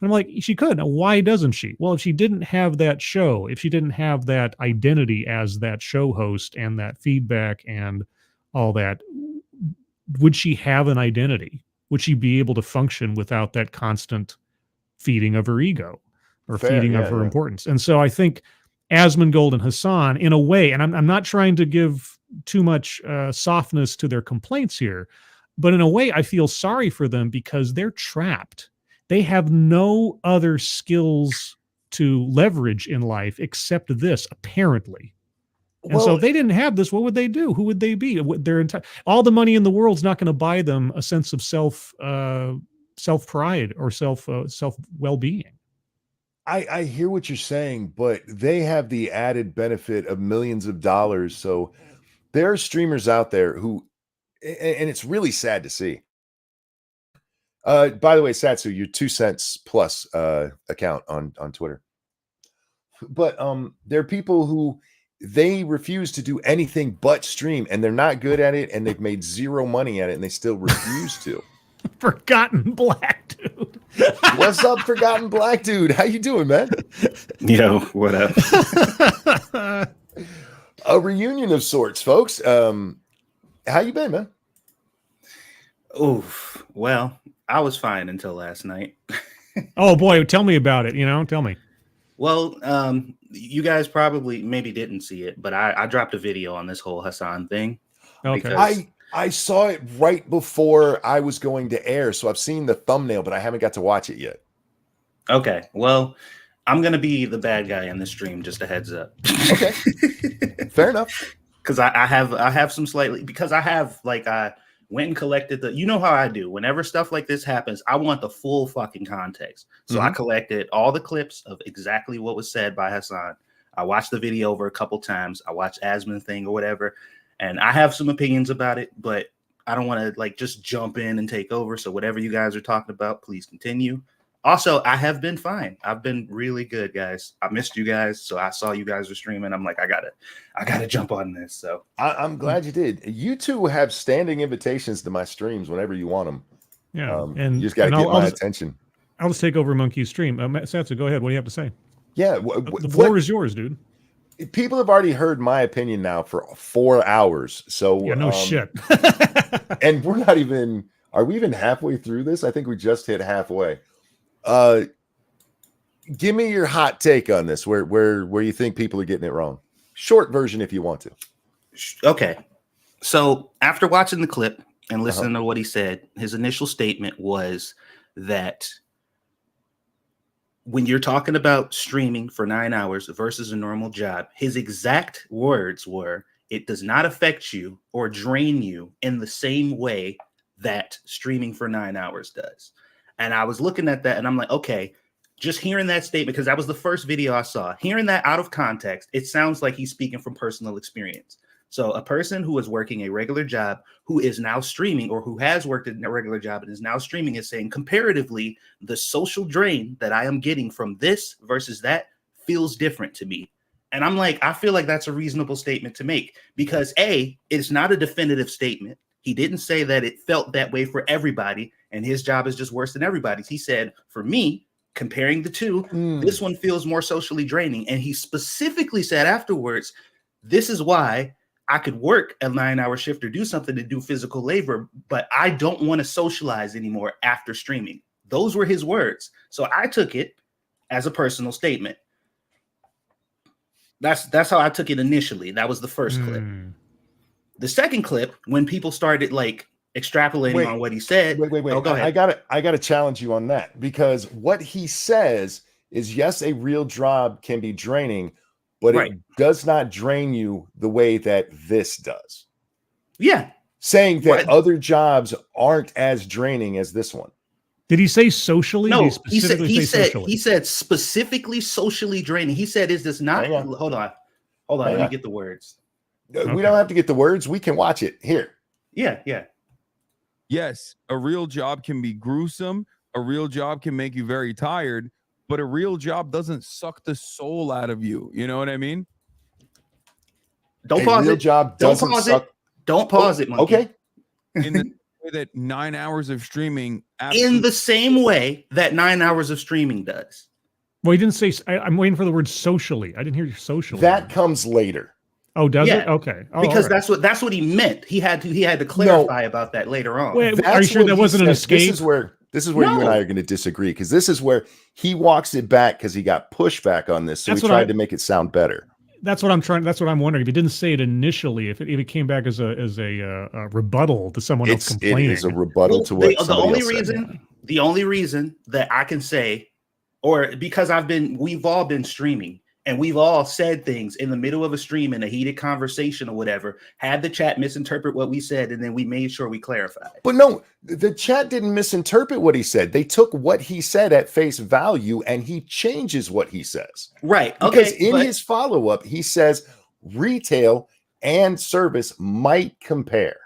And I'm like, she could. Now, why doesn't she? Well, if she didn't have that show, if she didn't have that identity as that show host and that feedback and all that, would she have an identity? Would she be able to function without that constant feeding of her ego or feeding of her importance? And so I think Asmongold and Hasan, in a way, and I'm not trying to give too much softness to their complaints here, but in a way, I feel sorry for them because they're trapped. They have no other skills to leverage in life except this, apparently. And so if they didn't have this, what would they do? Who would they be? All the money in the world's not going to buy them a sense of self pride or self well-being. I hear what you're saying, but they have the added benefit of millions of dollars. So there are streamers out there who, and it's really sad to see. By the way, Satsu, your 2 cents plus account on Twitter. But there are people who they refuse to do anything but stream, and they're not good at it, and they've made zero money at it, and they still refuse to. Forgotten Black Dude. What's up, Forgotten Black Dude? How you doing, man? Yo, what up? A reunion of sorts, folks. How you been, man? Oof. Well, I was fine until last night. Oh boy, tell me about it. Tell me. Well, you guys probably maybe didn't see it, but I dropped a video on this whole Hasan thing. Okay. I saw it right before I was going to air, so I've seen the thumbnail, but I haven't got to watch it yet. Okay. Well, I'm gonna be the bad guy in the stream. Just a heads up. Okay. Fair enough. Because I have some slightly because I went and collected how I do. Whenever stuff like this happens, I want the full fucking context. So I collected all the clips of exactly what was said by Hasan. I watched the video over a couple times. I watched Asmon thing or whatever. And I have some opinions about it, but I don't want to just jump in and take over. So whatever you guys are talking about, please continue. Also, I have been fine. I've been really good, guys. I missed you guys. So I saw you guys were streaming. I'm like, I gotta jump on this. So I'm glad you did. You two have standing invitations to my streams whenever you want them. Yeah. And you just got to get my attention. I'll just take over Monkey's stream. Satsu, go ahead. What do you have to say? Yeah. The floor is yours, dude. People have already heard my opinion now for 4 hours. So yeah, no shit. And we're not even, are we even halfway through this? I think we just hit halfway. Give me your hot take on this, where you think people are getting it wrong. Short version if you want to. Okay. So after watching the clip and listening to what he said, his initial statement was that when you're talking about streaming for 9 hours versus a normal job, his exact words were, it does not affect you or drain you in the same way that streaming for 9 hours does. And I was looking at that and I'm like, okay, just hearing that statement, because that was the first video I saw, hearing that out of context, it sounds like he's speaking from personal experience. So a person who is working a regular job, who is now streaming, or who has worked in a regular job and is now streaming, is saying comparatively, the social drain that I am getting from this versus that feels different to me. And I'm like, I feel like that's a reasonable statement to make because A, it's not a definitive statement. He didn't say that it felt that way for everybody and his job is just worse than everybody's. He said, for me, comparing the two, this one feels more socially draining. And he specifically said afterwards, this is why I could work a 9-hour shift or do something to do physical labor, but I don't want to socialize anymore after streaming. Those were his words. So I took it as a personal statement. That's how I took it initially. That was the first clip. The second clip, when people started extrapolating on what he said. Wait. Oh, go ahead. I gotta challenge you on that because what he says is yes, a real job can be draining, but Right. it does not drain you the way that this does. Yeah. Saying that Right. other jobs aren't as draining as this one. Did he say socially? Did No, he specifically say socially? he said specifically socially draining. He said, "Is this not?" Hang on. Hold on. Hang Let me on. get the words. We Okay. don't have to get the words. We can watch it here. Yeah. Yes, a real job can be gruesome. A real job can make you very tired, but a real job doesn't suck the soul out of you. You know what I mean? Don't A pause real it. job Don't doesn't pause suck. it. Don't pause it, monkey. Okay. In the way that 9 hours of streaming In the same way that 9 hours of streaming does. Well, he didn't say. I'm waiting for the word socially. I didn't hear socially. That comes later. Oh, does Yeah. it? Okay. Oh, Because all right. that's what he meant. He had to clarify about that later on. Wait, are you That's sure what that he wasn't an said. escape? This is where you and I are going to disagree, because this is where he walks it back because he got pushback on this. So That's he what tried to make it sound better. That's what I'm trying. That's what I'm wondering. If he didn't say it initially, if it came back as a rebuttal to someone else It complaining. is a rebuttal to what the only else said. reason the only reason that I can say, or because we've all been streaming and we've all said things in the middle of a stream in a heated conversation or whatever, had the chat misinterpret what we said, and then we made sure we clarified. But no, the chat didn't misinterpret what he said. They took what he said at face value and he changes what he says. Right. Because Okay. in his follow-up, he says retail and service might compare.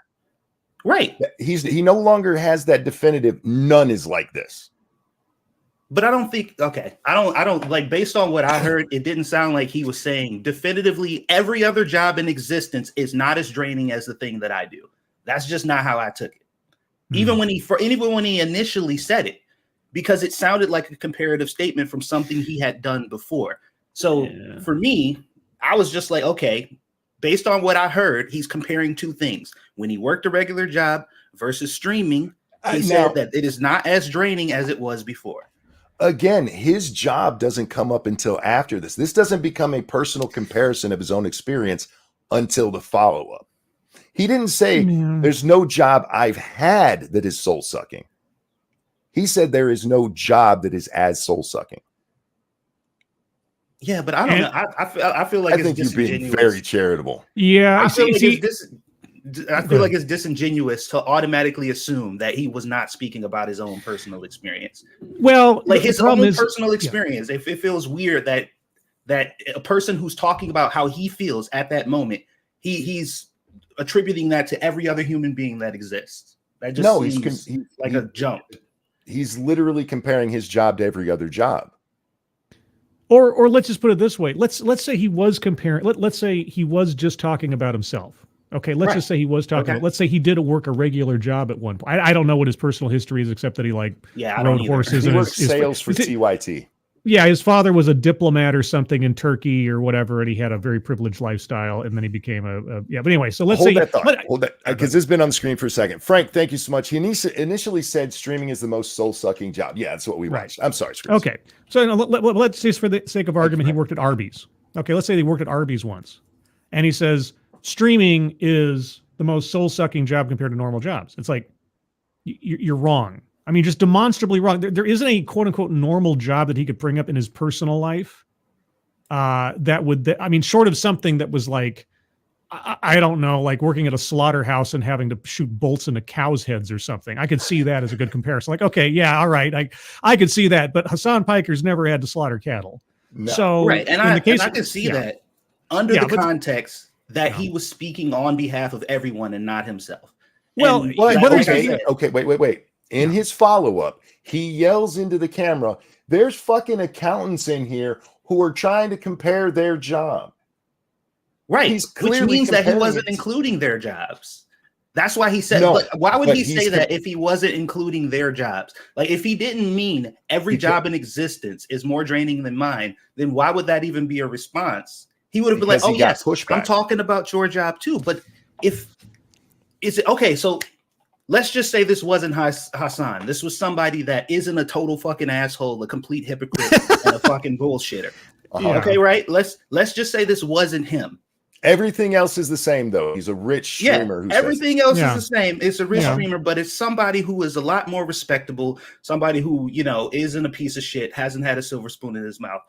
Right. He no longer has that definitive, none is like this. But I don't think, I don't like, based on what I heard, it didn't sound like he was saying definitively every other job in existence is not as draining as the thing that I do. That's just not how I took it. Even when he initially said it, because it sounded like a comparative statement from something he had done before. So for me, I was just like, okay, based on what I heard, he's comparing two things. When he worked a regular job versus streaming, he said that it is not as draining as it was before. Again, his job doesn't come up until after this. This doesn't become a personal comparison of his own experience until the follow-up. He didn't say, there's no job I've had that is soul-sucking. He said there is no job that is as soul-sucking. Yeah, but I don't know. I feel like I think you're being very charitable. Yeah, I feel like it's disingenuous to automatically assume that he was not speaking about his own personal experience. Well, like his own personal yeah. experience. If it feels weird that a person who's talking about how he feels at that moment, he's attributing that to every other human being that exists. That just seems like a jump. He's literally comparing his job to every other job. Or let's just put it this way. Let's say he was comparing. Let's say he was just talking about himself. Okay, let's just say he was talking. Let's say he did work a regular job at one point. I don't know what his personal history is, except that he rode horses. He worked sales for TYT. Yeah, his father was a diplomat or something in Turkey or whatever, and he had a very privileged lifestyle, and then he became a. But anyway, so let's hold say that thought. Hold that, because it's been on the screen for a second. Frank, thank you so much. He initially said streaming is the most soul-sucking job. Yeah, that's what we watched. I'm sorry, Screens. Okay, so let's say, for the sake of argument, he worked at Arby's. Okay, let's say he worked at Arby's once, and he says streaming is the most soul-sucking job compared to normal jobs. It's like you're wrong. I mean, just demonstrably wrong. There isn't a quote unquote normal job that he could bring up in his personal life. Short of something that was like, I don't know, like working at a slaughterhouse and having to shoot bolts into cows' heads or something. I could see that as a good comparison. Like, okay, yeah, all right, I could see that. But Hasan Piker's never had to slaughter cattle. No. So right, and I can see that under the context that he was speaking on behalf of everyone and not himself. Well, wait. In his follow-up, he yells into the camera, there's fucking accountants in here who are trying to compare their job. Right, which means that he wasn't including their jobs. That's why he said, why would he say that if he wasn't including their jobs? Like, if he didn't mean every job in existence is more draining than mine, then why would that even be a response? He would have been like, oh, yes, I'm talking about your job too. But so let's just say this wasn't Hasan. This was somebody that isn't a total fucking asshole, a complete hypocrite, and a fucking bullshitter. Okay, right? Let's just say this wasn't him. Everything else is the same, though. He's a rich streamer. Who everything else Yeah. is the same. It's a rich Yeah. streamer, but it's somebody who is a lot more respectable, somebody who, you know, isn't a piece of shit, hasn't had a silver spoon in his mouth.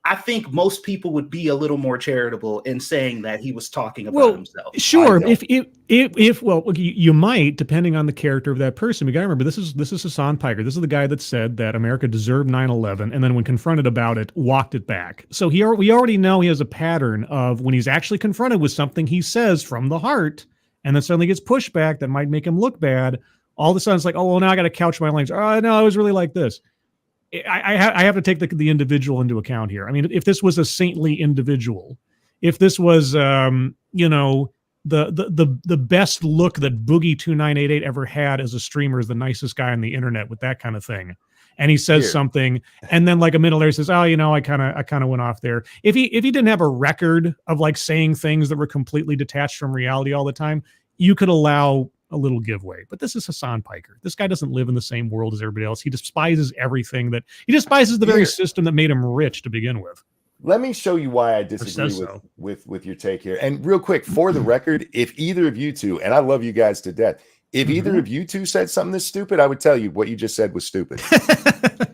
I think most people would be a little more charitable in saying that he was talking about himself. Sure, if well, you might, depending on the character of that person. We got to remember this is Hasan Piker. This is the guy that said that America deserved 9/11, and then when confronted about it, walked it back. So we already know he has a pattern of when he's actually confronted with something he says from the heart, and then suddenly gets pushback that might make him look bad. All of a sudden, it's like, oh well, now I got to couch my language. Oh no, I was really like this. I have to take the individual into account here. I mean, if this was a saintly individual, if this was, you know, the best look that Boogie 2988 ever had as a streamer, is the nicest guy on the internet with that kind of thing, and he says something, and then like a minute later says, "Oh, you know, I kind of went off there." If he didn't have a record of like saying things that were completely detached from reality all the time, you could allow a little giveaway. But this is Hasan Piker. This guy doesn't live in the same world as everybody else. He despises everything he despises the very system that made him rich to begin with. Let me show you why I disagree with your take here. And real quick, for the record, if either of you two, and I love you guys to death, if either of you two said something that's stupid, I would tell you what you just said was stupid.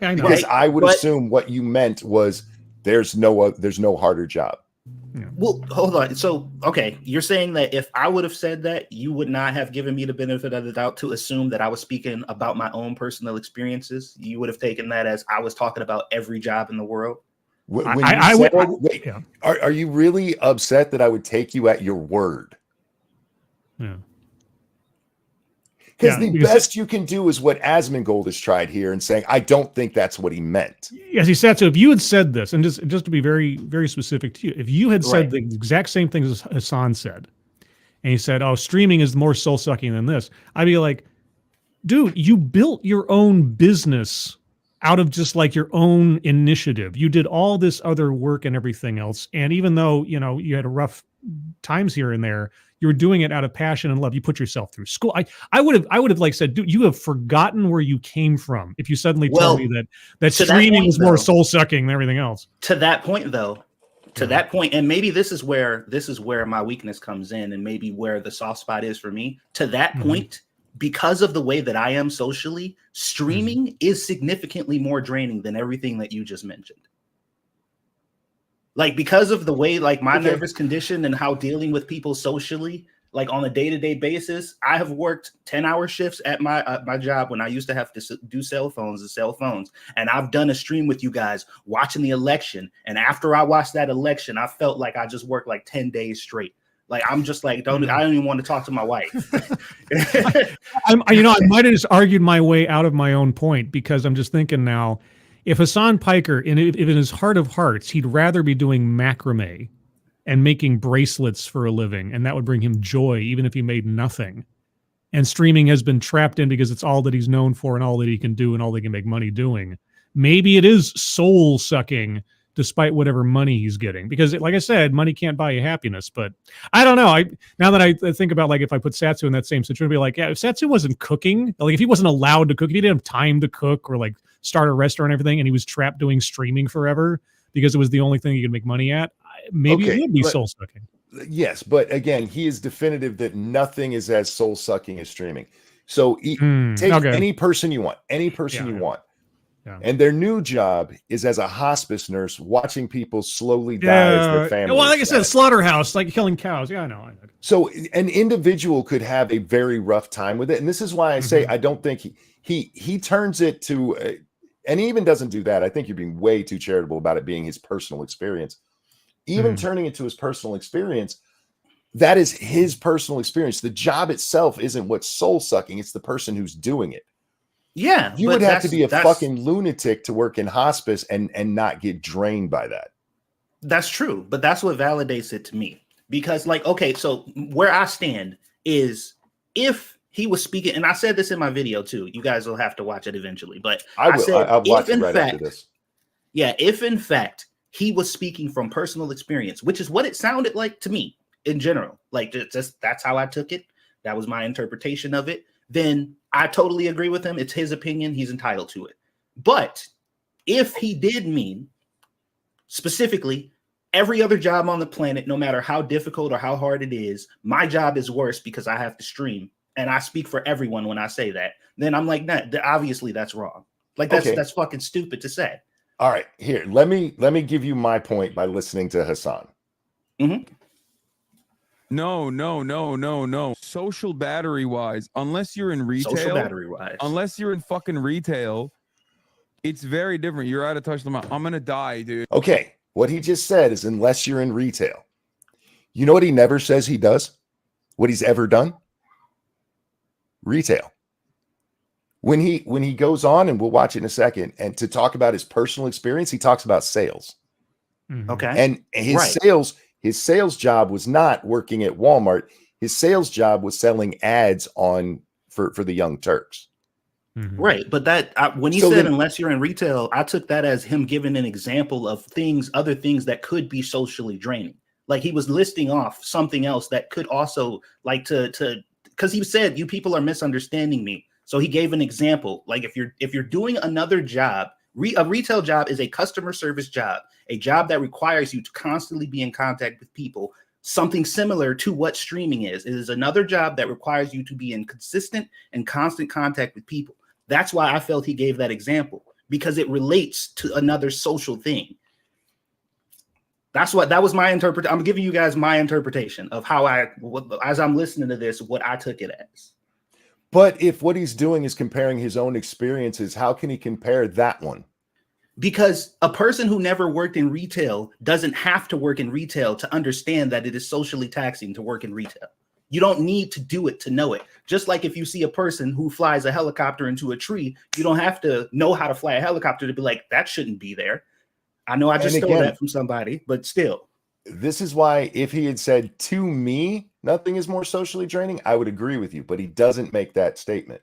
I know. Because I would assume what you meant was there's no harder job. Yeah. Well, hold on. So, okay, you're saying that if I would have said that, you would not have given me the benefit of the doubt to assume that I was speaking about my own personal experiences. You would have taken that as I was talking about every job in the world. Are you really upset that I would take you at your word? Yeah. Because the best you can do is what Asmongold has tried here and saying, I don't think that's what he meant. Yes, he said so. If you had said this, and just to be very, very specific to you, if you had said the exact same thing as Hasan said, and he said, oh, streaming is more soul-sucking than this, I'd be like, dude, you built your own business out of just like your own initiative. You did all this other work and everything else. And even though, you know, you had rough times here and there, you were doing it out of passion and love. You put yourself through school. I would have like said, dude, you have forgotten where you came from. If you suddenly told me that streaming is more soul sucking than everything else. To that point, though, that point, and maybe this is where my weakness comes in, and maybe where the soft spot is for me. To that point, because of the way that I am socially, streaming is significantly more draining than everything that you just mentioned. Like, because of the way, like, my nervous condition and how dealing with people socially, like on a day-to-day basis, I have worked 10-hour shifts at my job when I used to have to do cell phones. And I've done a stream with you guys watching the election. And after I watched that election, I felt like I just worked like 10 days straight. Like, I'm just like, I don't even want to talk to my wife. I might have just argued my way out of my own point, because I'm just thinking now, if Hasan Piker, if in his heart of hearts, he'd rather be doing macrame and making bracelets for a living, and that would bring him joy, even if he made nothing. And streaming has been trapped in because it's all that he's known for and all that he can do and all they can make money doing. Maybe it is soul sucking, despite whatever money he's getting. Because, like I said, money can't buy you happiness. But I don't know. Now that I think about, like, if I put Satsu in that same situation, I'd be like, yeah, if Satsu wasn't cooking, like if he wasn't allowed to cook, if he didn't have time to cook or like start a restaurant and everything, and he was trapped doing streaming forever because it was the only thing he could make money at, maybe it would be soul sucking. Yes, but again, he is definitive that nothing is as soul sucking as streaming. So take any person you want, Yeah. and their new job is as a hospice nurse, watching people slowly die as their family. Well, like I said, slaughterhouse, like killing cows. Yeah, I know. So an individual could have a very rough time with it, and this is why I say I don't think he turns it to, and he even doesn't do that. I think you're being way too charitable about it being his personal experience. Even turning it to his personal experience, that is his personal experience. The job itself isn't what's soul sucking; it's the person who's doing it. Yeah, you would have to be a fucking lunatic to work in hospice and not get drained by that. That's true, but that's what validates it to me. Because, like, okay, so where I stand is, if he was speaking, and I said this in my video too, you guys will have to watch it eventually, but I'll watch it right after this. Yeah, if in fact he was speaking from personal experience, which is what it sounded like to me in general, like just that's how I took it. That was my interpretation of it. Then I totally agree with him. It's his opinion. He's entitled to it. But if he did mean specifically every other job on the planet, no matter how difficult or how hard it is, my job is worse because I have to stream. And I speak for everyone when I say that. Then I'm like, nah, obviously that's wrong. Like that's fucking stupid to say. All right, here, let me give you my point by listening to Hasan. Mm-hmm. No. Social battery wise, unless you're in retail, Social battery wise, unless you're in fucking retail, it's very different. You're out of touch with them. I'm gonna die, dude. Okay, what he just said is unless you're in retail. You know what he never says he does? What he's ever done? Retail. When he goes on, and we'll watch it in a second, and to talk about his personal experience, he talks about sales. Mhm. okay, And his sales job was not working at Walmart. His sales job was selling ads for the Young Turks. Mhm. right. But when he So said then- unless you're in retail, I took that as him giving an example of other things that could be socially draining. Like he was listing off something else that could also because he said you people are misunderstanding me. So he gave an example. Like if you're doing another job, a retail job is a customer service job, a job that requires you to constantly be in contact with people. Something similar to what streaming is. It is another job that requires you to be in consistent and constant contact with people. That's why I felt he gave that example, because it relates to another social thing. That was my interpretation. I'm giving you guys my interpretation of how as I'm listening to this, what I took it as. But if what he's doing is comparing his own experiences, how can he compare that one? Because a person who never worked in retail doesn't have to work in retail to understand that it is socially taxing to work in retail. You don't need to do it to know it. Just like if you see a person who flies a helicopter into a tree, you don't have to know how to fly a helicopter to be like, that shouldn't be there. I know I just stole that from somebody, but still. This is why if he had said to me, nothing is more socially draining, I would agree with you, but he doesn't make that statement.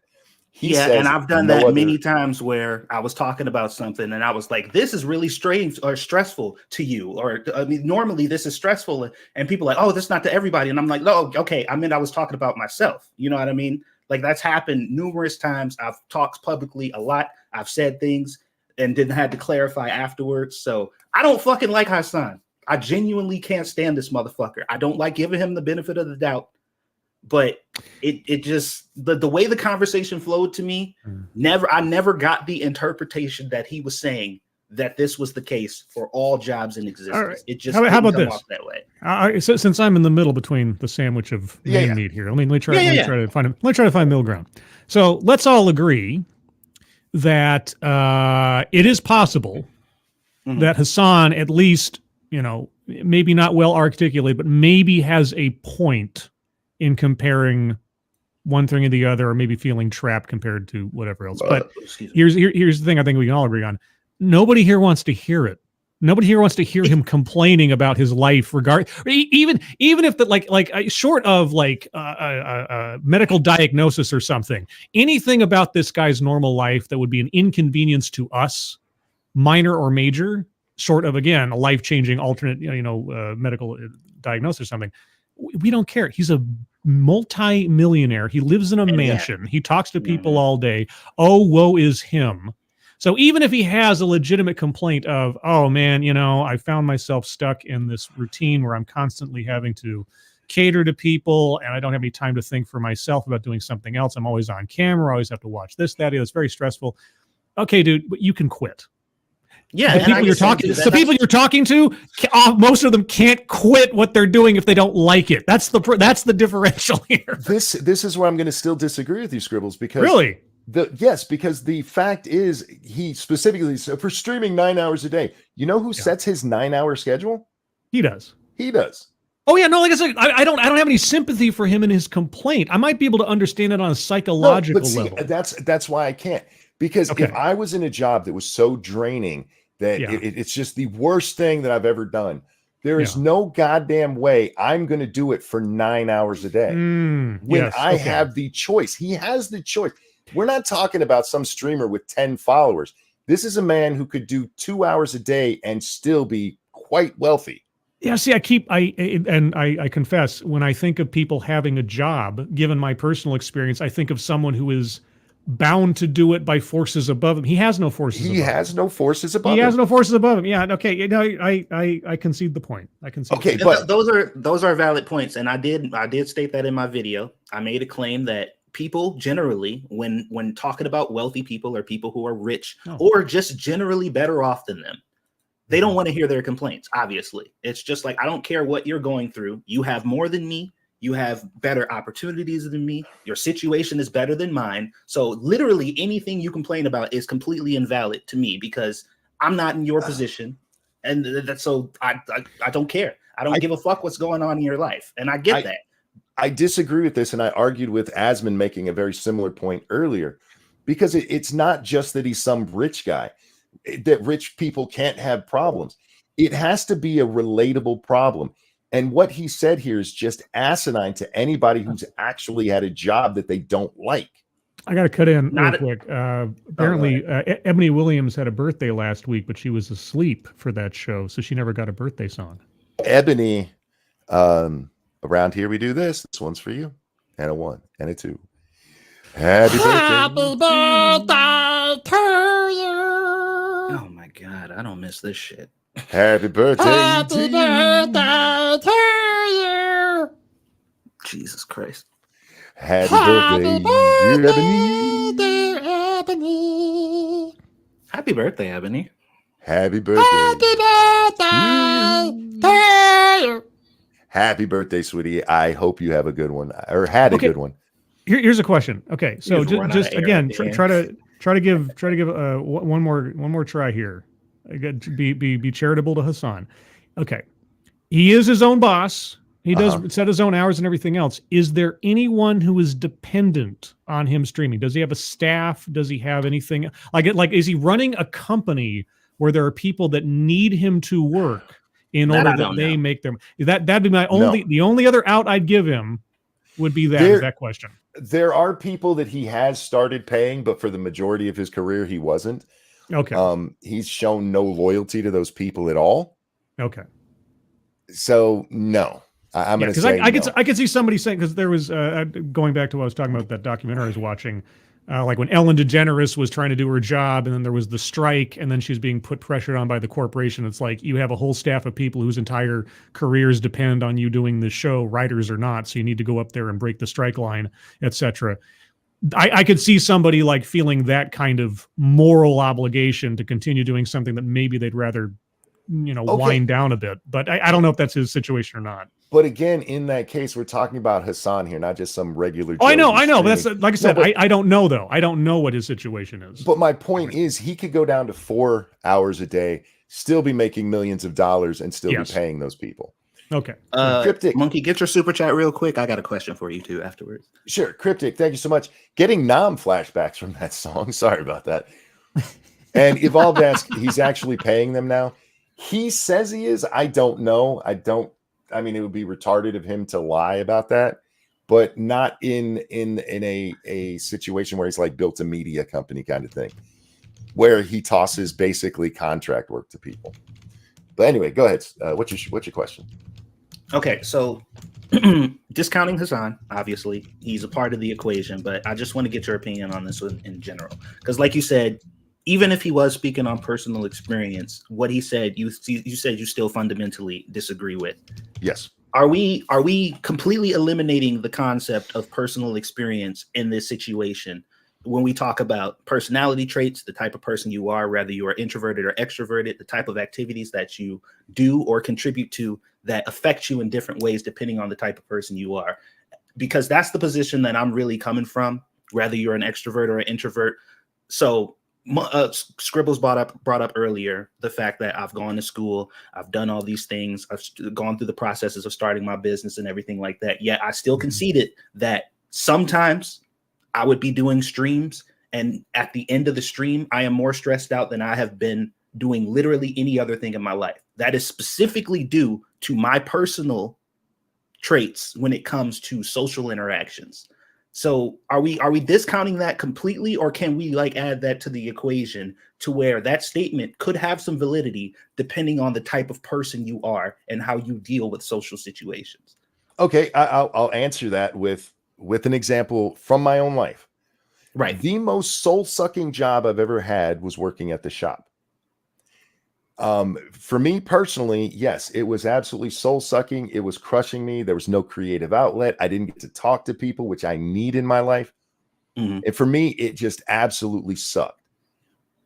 And I've done that many times where I was talking about something and I was like, this is really strange or stressful to you. Or I mean, normally this is stressful and people are like, oh, that's not to everybody. And I'm like, no, okay. I mean, I was talking about myself. You know what I mean? Like that's happened numerous times. I've talked publicly a lot. I've said things and didn't have to clarify afterwards. So I don't fucking like Hasan. I genuinely can't stand this motherfucker. I don't like giving him the benefit of the doubt. But it just the way the conversation flowed to me, I never got the interpretation that he was saying that this was the case for all jobs in existence. All right. It just how about come this? off that way. So, since I'm in the middle between the sandwich of meat here, let me try to find middle ground. So let's all agree that it is possible that Hasan, at least, maybe not well articulated, but maybe has a point in comparing one thing or the other, or maybe feeling trapped compared to whatever else. But here's the thing I think we can all agree on. Nobody here wants to hear it. Nobody here wants to hear him complaining about his life, even if short of medical diagnosis or something, anything about this guy's normal life that would be an inconvenience to us, minor or major, short of, again, a life-changing alternate, medical diagnosis or something. We don't care. He's a multi-millionaire. He lives in a mansion. He talks to people all day. Oh, woe is him. So even if he has a legitimate complaint of, oh man, I found myself stuck in this routine where I'm constantly having to cater to people and I don't have any time to think for myself about doing something else. I'm always on camera. I always have to watch this, that. It's very stressful. Okay, dude, but you can quit. Yeah, the people you're talking to, most of them can't quit what they're doing if they don't like it. That's the differential here. This is where I'm going to still disagree with you, Scribbles, because really, because the fact is, he specifically said for streaming 9 hours a day. You know who sets his 9-hour schedule? He does. He does. Oh yeah, no, like I said, I don't have any sympathy for him in his complaint. I might be able to understand it on a psychological level. That's why I can't. Because if I was in a job that was so draining that it's just the worst thing that I've ever done, there is no goddamn way I'm going to do it for 9 hours a day. When I have the choice. He has the choice. We're not talking about some streamer with 10 followers. This is a man who could do 2 hours a day and still be quite wealthy. Yeah, see, I confess, when I think of people having a job, given my personal experience, I think of someone who is bound to do it by forces above him. He has no forces. He above has him. no forces above He him. has no forces above him. Yeah. Okay. You know, I concede the point. I concede. Okay, Yeah, but those are valid points, and I did state that in my video. I made a claim that people generally, when talking about wealthy people or people who are rich or just generally better off than them, they don't want to hear their complaints. Obviously, it's just like, I don't care what you're going through. You have more than me. You have better opportunities than me. Your situation is better than mine. So literally anything you complain about is completely invalid to me because I'm not in your position. And that's so I don't care. I don't give a fuck what's going on in your life. And I get that. I disagree with this. And I argued with Asmon making a very similar point earlier, because it's not just that he's some rich guy, that rich people can't have problems. It has to be a relatable problem. And what he said here is just asinine to anybody who's actually had a job that they don't like. I got to cut in real quick. Apparently, Ebony Williams had a birthday last week, but she was asleep for that show, so she never got a birthday song. Ebony, around here we do this. This one's for you. And a 1 and a 2. Happy birthday to you. Oh my God, I don't miss this shit. Happy birthday. Happy birthday to you. Jesus Christ. Happy birthday, dear Ebony. Happy birthday, Ebony. Happy birthday. Happy birthday to you. Happy birthday, sweetie. I hope you have a good one, or had a good one. Here's a question. Okay, so just again, try to give one more try here. Be charitable to Hasan. Okay, he is his own boss. He does set his own hours and everything else. Is there anyone who is dependent on him streaming? Does he have a staff? Does he have anything like is he running a company where there are people that need him to work in order that they make them? That'd be my only. The only other out I'd give him would be that question. There are people that he has started paying, but for the majority of his career, he wasn't. Okay. He's shown no loyalty to those people at all. Okay. So no, I'm going to say I could see somebody saying, because there was going back to what I was talking about, that documentary I was watching, like when Ellen DeGeneres was trying to do her job, and then there was the strike, and then she's being put pressure on by the corporation. It's like you have a whole staff of people whose entire careers depend on you doing this show, writers or not. So you need to go up there and break the strike line, etc. I could see somebody like feeling that kind of moral obligation to continue doing something that maybe they'd rather, wind down a bit. But I don't know if that's his situation or not. But again, in that case, we're talking about Hasan here, not just some regular. Oh, I know. But that's like I said. I don't know though. I don't know what his situation is. But my point is, he could go down to 4 hours a day, still be making millions of dollars, and still be paying those people. Okay. Cryptic, Monkey, get your super chat real quick. I got a question for you too afterwards. Sure, Cryptic. Thank you so much. Getting Nam flashbacks from that song. Sorry about that. And Evolved asks, he's actually paying them now. He says he is. I don't know. I mean, it would be retarded of him to lie about that, but not in a situation where he's like built a media company kind of thing, where he tosses basically contract work to people. But anyway, go ahead. What's your question? Okay, so discounting Hasan, obviously he's a part of the equation, but I just want to get your opinion on this one in general, because like you said, even if he was speaking on personal experience, what he said, you said you still fundamentally disagree with. Yes. Are we completely eliminating the concept of personal experience in this situation when we talk about personality traits, the type of person you are, whether you are introverted or extroverted, the type of activities that you do or contribute to that affect you in different ways depending on the type of person you are? Because that's the position that I'm really coming from, whether you're an extrovert or an introvert. So Scribbles brought up earlier the fact that I've gone to school, I've done all these things, I've gone through the processes of starting my business and everything like that. Yet I still conceded that sometimes I would be doing streams, and at the end of the stream, I am more stressed out than I have been doing literally any other thing in my life. That is specifically due to my personal traits when it comes to social interactions. So are we discounting that completely, or can we like add that to the equation to where that statement could have some validity depending on the type of person you are and how you deal with social situations? Okay, I'll answer that with an example from my own life. Right. The most soul-sucking job I've ever had was working at the shop. For me personally, yes, it was absolutely soul-sucking. It was crushing me. There was no creative outlet. I didn't get to talk to people, which I need in my life. And for me, it just absolutely sucked.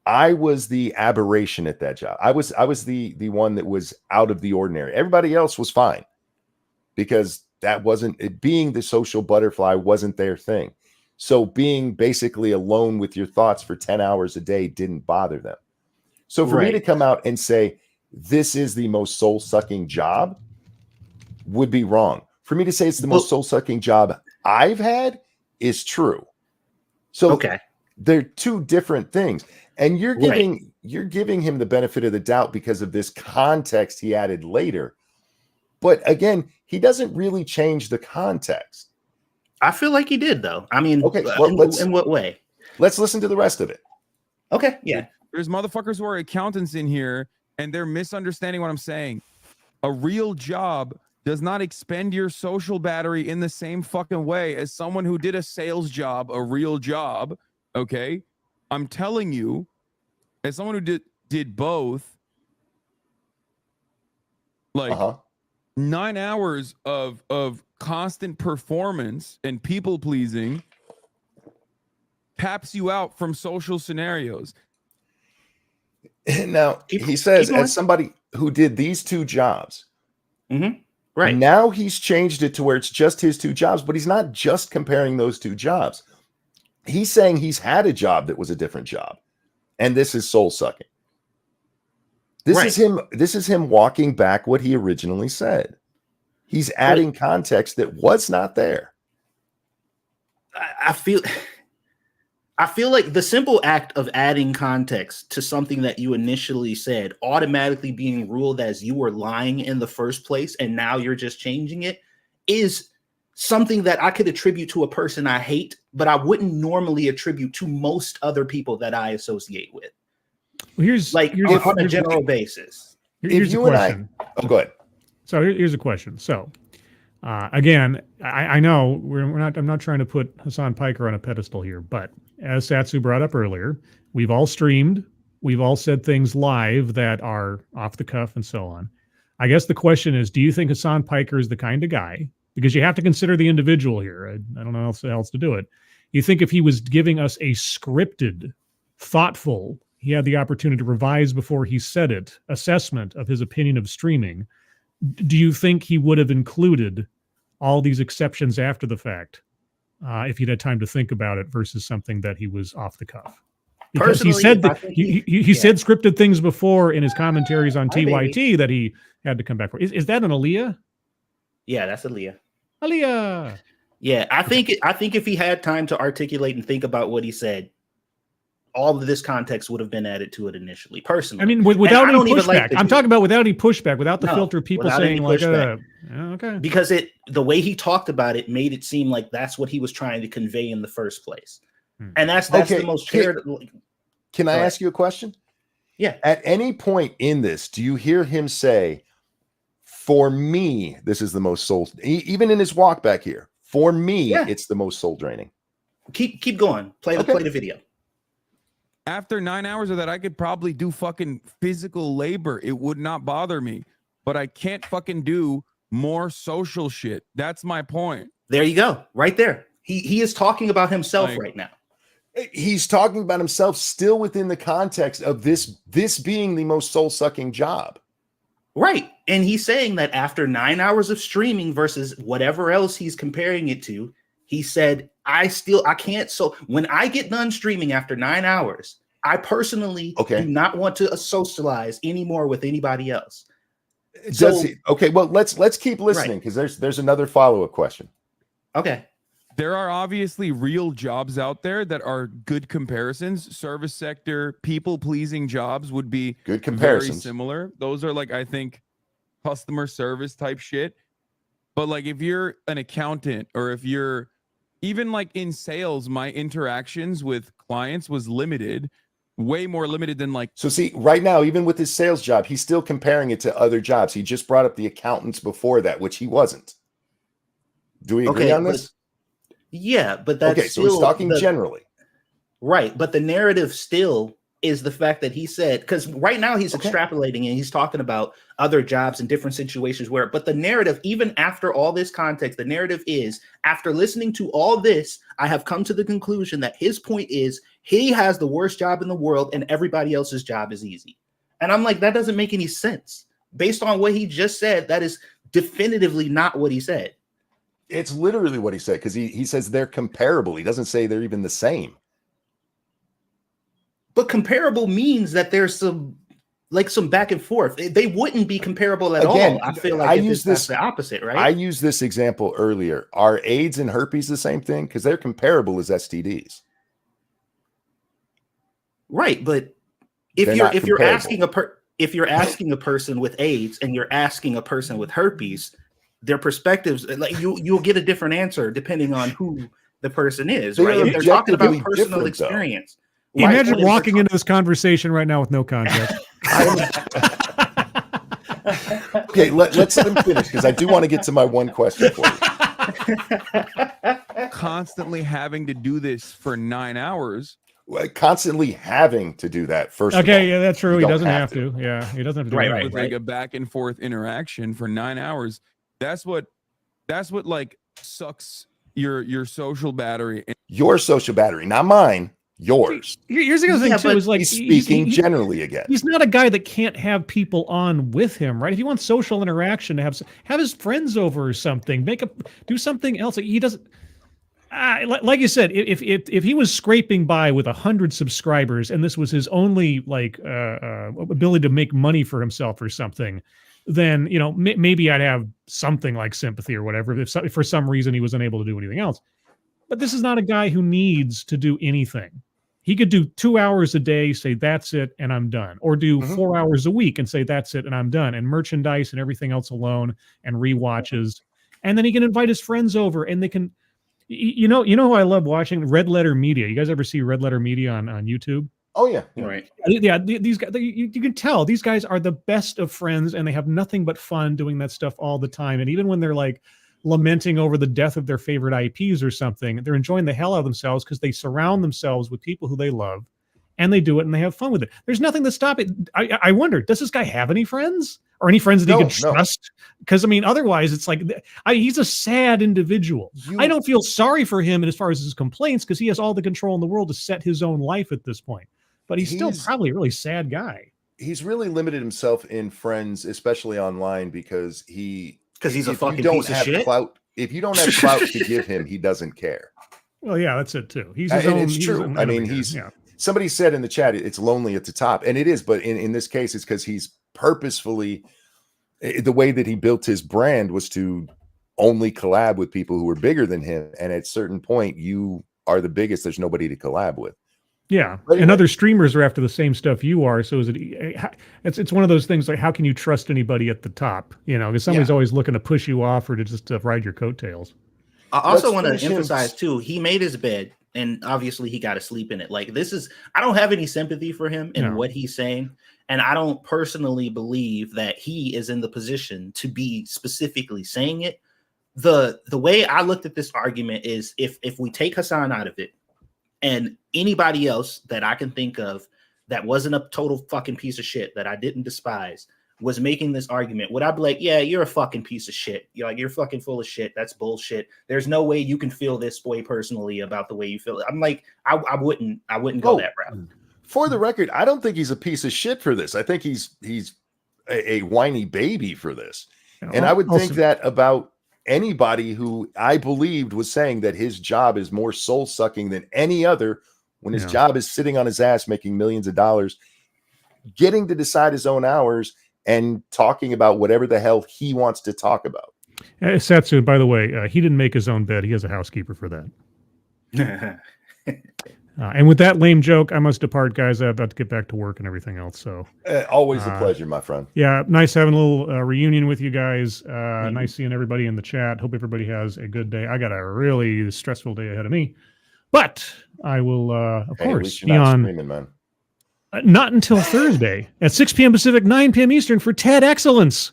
I was the aberration at that job. I was the one that was out of the ordinary. Everybody else was fine because that wasn't it, being the social butterfly wasn't their thing. So being basically alone with your thoughts for 10 hours a day didn't bother them. So for me to come out and say this is the most soul-sucking job would be wrong. For me to say it's the most soul-sucking job I've had is true. So they're two different things. And you're giving him the benefit of the doubt because of this context he added later. But again, he doesn't really change the context. I feel like he did, though. I mean, in what way? Let's listen to the rest of it. Okay, yeah. There's motherfuckers who are accountants in here, and they're misunderstanding what I'm saying. A real job does not expend your social battery in the same fucking way as someone who did a sales job, a real job. Okay, I'm telling you, as someone who did both, like 9 hours of constant performance and people pleasing taps you out from social scenarios. Now he says, as somebody who did these two jobs, right now he's changed it to where it's just his two jobs, but he's not just comparing those two jobs. He's saying he's had a job that was a different job, and this is soul sucking. This is him walking back what he originally said. He's adding context that was not there. I feel like the simple act of adding context to something that you initially said, automatically being ruled as you were lying in the first place, and now you're just changing it, is something that I could attribute to a person I hate, but I wouldn't normally attribute to most other people that I associate with. Here's on a general basis. Here's a question. Go ahead. So here's a question. So again, I know I'm not trying to put Hasan Piker on a pedestal here, but as Satsu brought up earlier, we've all streamed, we've all said things live that are off the cuff and so on. I guess the question is, do you think Hasan Piker is the kind of guy, because you have to consider the individual here. I don't know how else to do it. You think if he was giving us a scripted, thoughtful, he had the opportunity to revise before he said it, assessment of his opinion of streaming, do you think he would have included all these exceptions after the fact if he'd had time to think about it versus something that he was off the cuff? Because he said that he said scripted things before in his commentaries on TYT that he had to come back for. Is that an Aaliyah? Yeah, that's Aaliyah. Aaliyah. Yeah, I think if he had time to articulate and think about what he said, all of this context would have been added to it initially. Personally, I mean, without any pushback. I'm talking about without any pushback, without the filter of people saying like, okay, because the way he talked about it made it seem like that's what he was trying to convey in the first place, and that's the most shared. Can I ask you a question? Yeah. At any point in this, do you hear him say, "For me, this is the most soul"? Even in his walk back here, for me, it's the most soul draining. Keep going. Play the video. After 9 hours of that, I could probably do fucking physical labor. It would not bother me, but I can't fucking do more social shit. That's my point. There you go. Right there. He is talking about himself right now. He's talking about himself still within the context of this being the most soul-sucking job. Right. And he's saying that after 9 hours of streaming versus whatever else he's comparing it to, he said, I can't. So when I get done streaming after 9 hours, I personally do not want to socialize anymore with anybody else. Okay, well, let's keep listening because there's another follow-up question. Okay. There are obviously real jobs out there that are good comparisons. Service sector, people-pleasing jobs would be good comparisons. Very similar. Those are like, I think, customer service type shit. But like if you're an accountant or if you're even like in sales, my interactions with clients was limited, way more limited than like. So see, right now, even with his sales job, he's still comparing it to other jobs. He just brought up the accountants before that, which he wasn't. Do we agree on this? Yeah, but that's okay. So he's talking generally. Right. But the narrative still is the fact that he said, because right now he's extrapolating and he's talking about other jobs and different situations where, but the narrative, even after all this context, the narrative is, after listening to all this, I have come to the conclusion that his point is he has the worst job in the world and everybody else's job is easy. And I'm like, that doesn't make any sense. Based on what he just said, that is definitively not what he said. It's literally what he said, because he says they're comparable. He doesn't say they're even the same. But comparable means that there's some back and forth. They wouldn't be comparable at all. I feel like that's the opposite, right? I used this example earlier. Are AIDS and herpes the same thing? Because they're comparable as STDs. Right, but if you're asking a person with AIDS and you're asking a person with herpes, their perspectives, like you'll get a different answer depending on who the person is, right? If they're talking about personal experience. Imagine walking into this conversation right now with no context. Okay, let's let him finish, because I do want to get to my one question for you. Constantly having to do this for 9 hours. Constantly having to do that first. Okay, yeah, that's true. He doesn't have to. Yeah, he doesn't have to do right, that. right, with like a back and forth interaction for 9 hours. That's what like sucks your social battery. Your social battery, not mine. Yours. Here's the other thing too, is like he's speaking generally again. He's not a guy that can't have people on with him, right? If you want social interaction, to have his friends over or something, do something else. He doesn't. Like you said, if he was scraping by with 100 subscribers and this was his only ability to make money for himself or something, then maybe I'd have something like sympathy or whatever. If for some reason he was unable to do anything else, but this is not a guy who needs to do anything. He could do 2 hours a day, say that's it, and I'm done, or do 4 hours a week and say that's it and I'm done, and merchandise and everything else alone and rewatches, and then he can invite his friends over and they can. You know who I love watching? Red Letter Media. You guys ever see Red Letter Media on YouTube? Oh yeah, right. Yeah, these guys. You can tell these guys are the best of friends, and they have nothing but fun doing that stuff all the time. And even when they're like lamenting over the death of their favorite IPs or something, they're enjoying the hell out of themselves because they surround themselves with people who they love, and they do it and they have fun with it. There's nothing to stop it. I wonder, does this guy have any friends? Or any friends that he could trust? Because otherwise it's like he's a sad individual. I don't feel sorry for him as far as his complaints, because he has all the control in the world to set his own life at this point. But he's still probably a really sad guy. He's really limited himself in friends, especially online, because he's a fucking piece of shit. If you don't have clout to give him, he doesn't care. Well, yeah, that's it too. He's his own. It's true. I mean, somebody said in the chat, it's lonely at the top, and it is. But in this case, it's because he's purposefully, the way that he built his brand was to only collab with people who were bigger than him. And at a certain point, you are the biggest. There's nobody to collab with. Yeah. And other streamers are after the same stuff you are. So it's one of those things like, how can you trust anybody at the top? Because somebody's always looking to push you off or to just ride your coattails. I also want to emphasize too, he made his bed and obviously he got to sleep in it. Like I don't have any sympathy for him in what he's saying. And I don't personally believe that he is in the position to be specifically saying it. The way I looked at this argument is if we take Hasan out of it and anybody else that I can think of that wasn't a total fucking piece of shit that I didn't despise was making this argument, would I be like, yeah, you're a fucking piece of shit. You're fucking full of shit. That's bullshit. There's no way you can feel this way personally about the way you feel. I'm like, I wouldn't go that route. For the record, I don't think he's a piece of shit for this. I think he's a whiny baby for this. And I would think that about anybody who I believed was saying that his job is more soul sucking than any other, when his job is sitting on his ass making millions of dollars, getting to decide his own hours and talking about whatever the hell he wants to talk about. Satsu, by the way, he didn't make his own bed. He has a housekeeper for that. And with that lame joke, I must depart, guys. I'm about to get back to work and everything else. So always a pleasure, my friend. Yeah, nice having a little reunion with you guys. Nice seeing everybody in the chat. Hope everybody has a good day. I got a really stressful day ahead of me, but I will, of course, be on. Screaming, man. Not until Thursday at 6 p.m. Pacific, 9 p.m. Eastern for TED Excellence.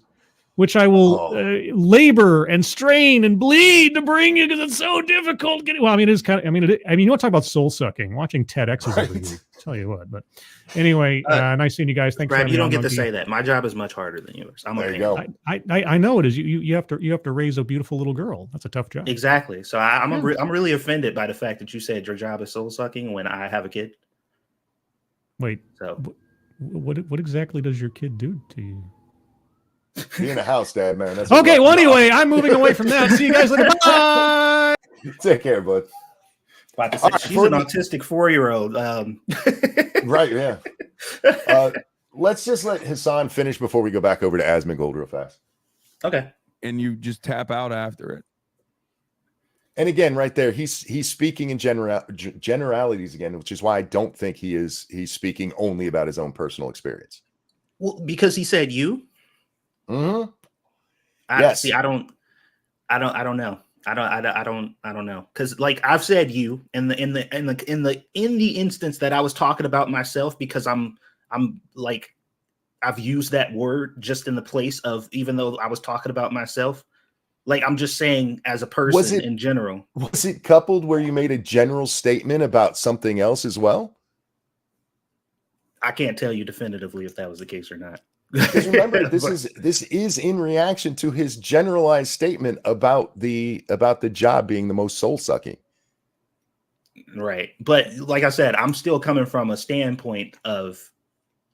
which I will Oh. labor and strain and bleed to bring you because it's so difficult. Well, I mean, it's kind of. I mean, you want to talk about soul sucking? Watching TEDx's every week. Tell you what, but anyway, nice seeing you guys. Thanks for Brad, having you me don't on, get to Monkey. say that. My job is much harder than yours. I'm There a you parent. go. I know it is. You have to raise a beautiful little girl. That's a tough job. Exactly. So I'm really offended by the fact that you said your job is soul sucking when I have a kid. Wait. So what exactly does your kid do to you? Be in the house, Dad, man. That's Okay. Well, anyway, I'm moving away from that. See you guys later. Bye. Take care, bud. about to say, right, she's an autistic 4-year-old. Right, yeah. Let's just let Hasan finish before we go back over to Asmongold real fast. Okay. And you just tap out after it. And again, right there, he's speaking in generalities again, which is why I don't think he's speaking only about his own personal experience. Well, because he said you. Mm-hmm. Yes. See, I don't know. I don't know. Because like I've said you in the instance that I was talking about myself, because I'm like, I've used that word just in the place of, even though I was talking about myself, like I'm just saying as a person in general. Was it coupled where you made a general statement about something else as well? I can't tell you definitively if that was the case or not. Because remember, this is in reaction to his generalized statement about the job being the most soul sucking. Right. But like I said, I'm still coming from a standpoint of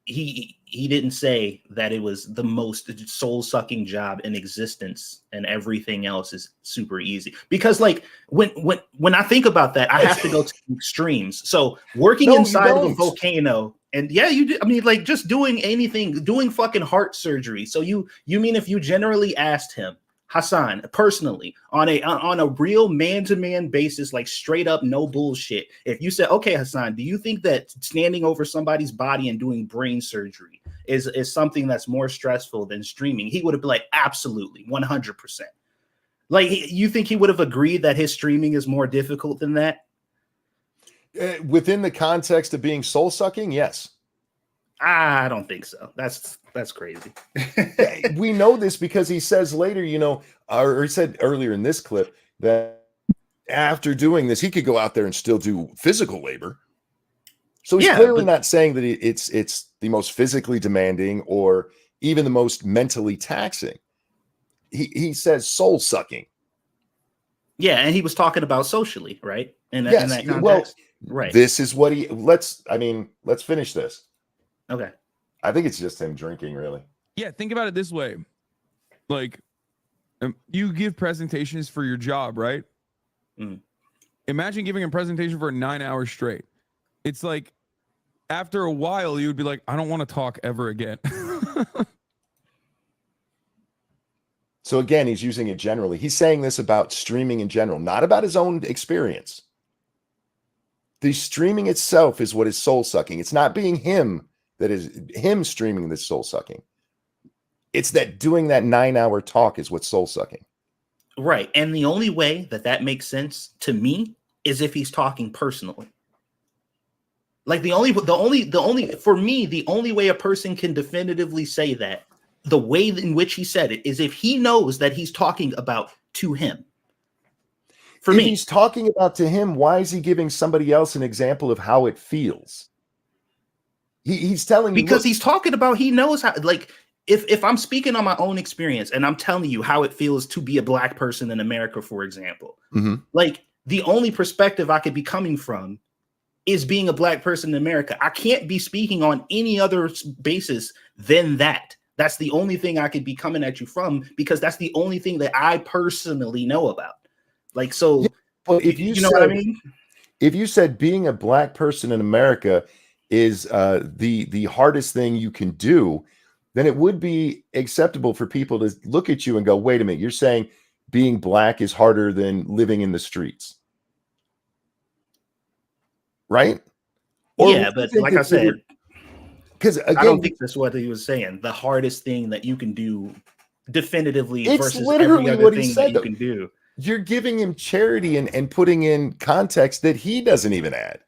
he didn't say that it was the most soul sucking job in existence and everything else is super easy. Because like when I think about that, I have to go to extremes. So working inside of a volcano, and yeah, you do. I mean, like just doing anything, doing fucking heart surgery. So you mean if you generally asked him, Hasan, personally, on a real man-to-man basis, like straight up, no bullshit. If you said, okay, Hasan, do you think that standing over somebody's body and doing brain surgery is something that's more stressful than streaming? He would have been like, absolutely, 100%. Like, you think he would have agreed that his streaming is more difficult than that? Within the context of being soul sucking, yes. I don't think so. That's crazy. We know this because he says later, or he said earlier in this clip that after doing this, he could go out there and still do physical labor. So he's clearly not saying that it's the most physically demanding or even the most mentally taxing. He says soul sucking. Yeah, and he was talking about socially, right? In that context. Well, right. This is what let's finish this. Okay. I think it's just him drinking, really. Yeah, think about it this way. Like, you give presentations for your job, right? Mm. Imagine giving a presentation for 9 hours straight. It's like, after a while, you would be like, I don't want to talk ever again. So again, he's using it generally. He's saying this about streaming in general, not about his own experience. The streaming itself is what is soul sucking. It's not being him that is him streaming this soul sucking. It's that doing that 9-hour talk is what's soul sucking. Right. And the only way that makes sense to me is if he's talking personally. Like the only for me, the only way a person can definitively say that, the way in which he said it, is if he knows that he's talking about to him. For me, if he's talking about to him, why is he giving somebody else an example of how it feels? He's telling you, because he's talking about, he knows how, like, if I'm speaking on my own experience and I'm telling you how it feels to be a black person in America, for example, like the only perspective I could be coming from is being a black person in America. I can't be speaking on any other basis than that. That's the only thing I could be coming at you from, because that's the only thing that I personally know about. Like, so, well, if you know what I mean? If you said being a black person in America is the hardest thing you can do, then it would be acceptable for people to look at you and go, wait a minute, you're saying being black is harder than living in the streets. Right? Or yeah, but like I said, because I don't think that's what he was saying. The hardest thing that you can do definitively versus every other thing that you can do. You're giving him charity and putting in context that he doesn't even add.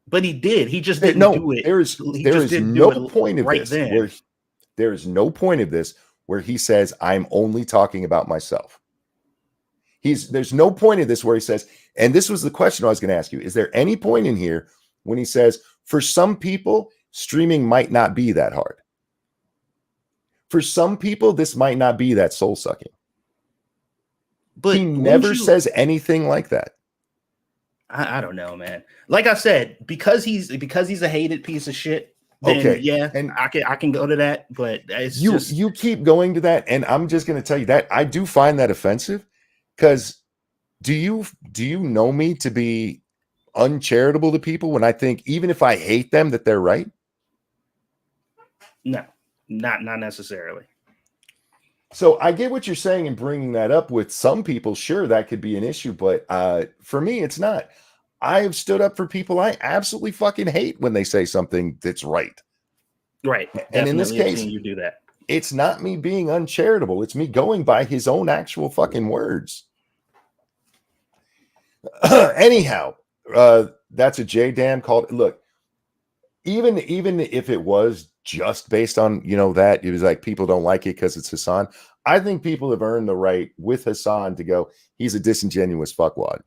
But he did. He just didn't do it. There is no point of this. There is no point of this where he says, I'm only talking about myself. There's no point in this where he says, and this was the question I was going to ask you, is there any point in here when he says, for some people, streaming might not be that hard? For some people, this might not be that soul sucking. But he never says anything like that. I don't know, man. Like I said, because he's a hated piece of shit. Then, okay, yeah, and I can go to that, but you keep going to that, and I'm just going to tell you that I do find that offensive. Because do you know me to be uncharitable to people when I think even if I hate them that they're right? No, not necessarily. So I get what you're saying and bringing that up with some people. Sure, that could be an issue, but for me, it's not. I have stood up for people I absolutely fucking hate when they say something that's right. Right. And in this case, you do that. It's not me being uncharitable. It's me going by his own actual fucking words. Anyhow, that's a J Dan called. Look, even if it was just based on, that it was like people don't like it because it's Hasan. I think people have earned the right with Hasan to go, he's a disingenuous fuckwad.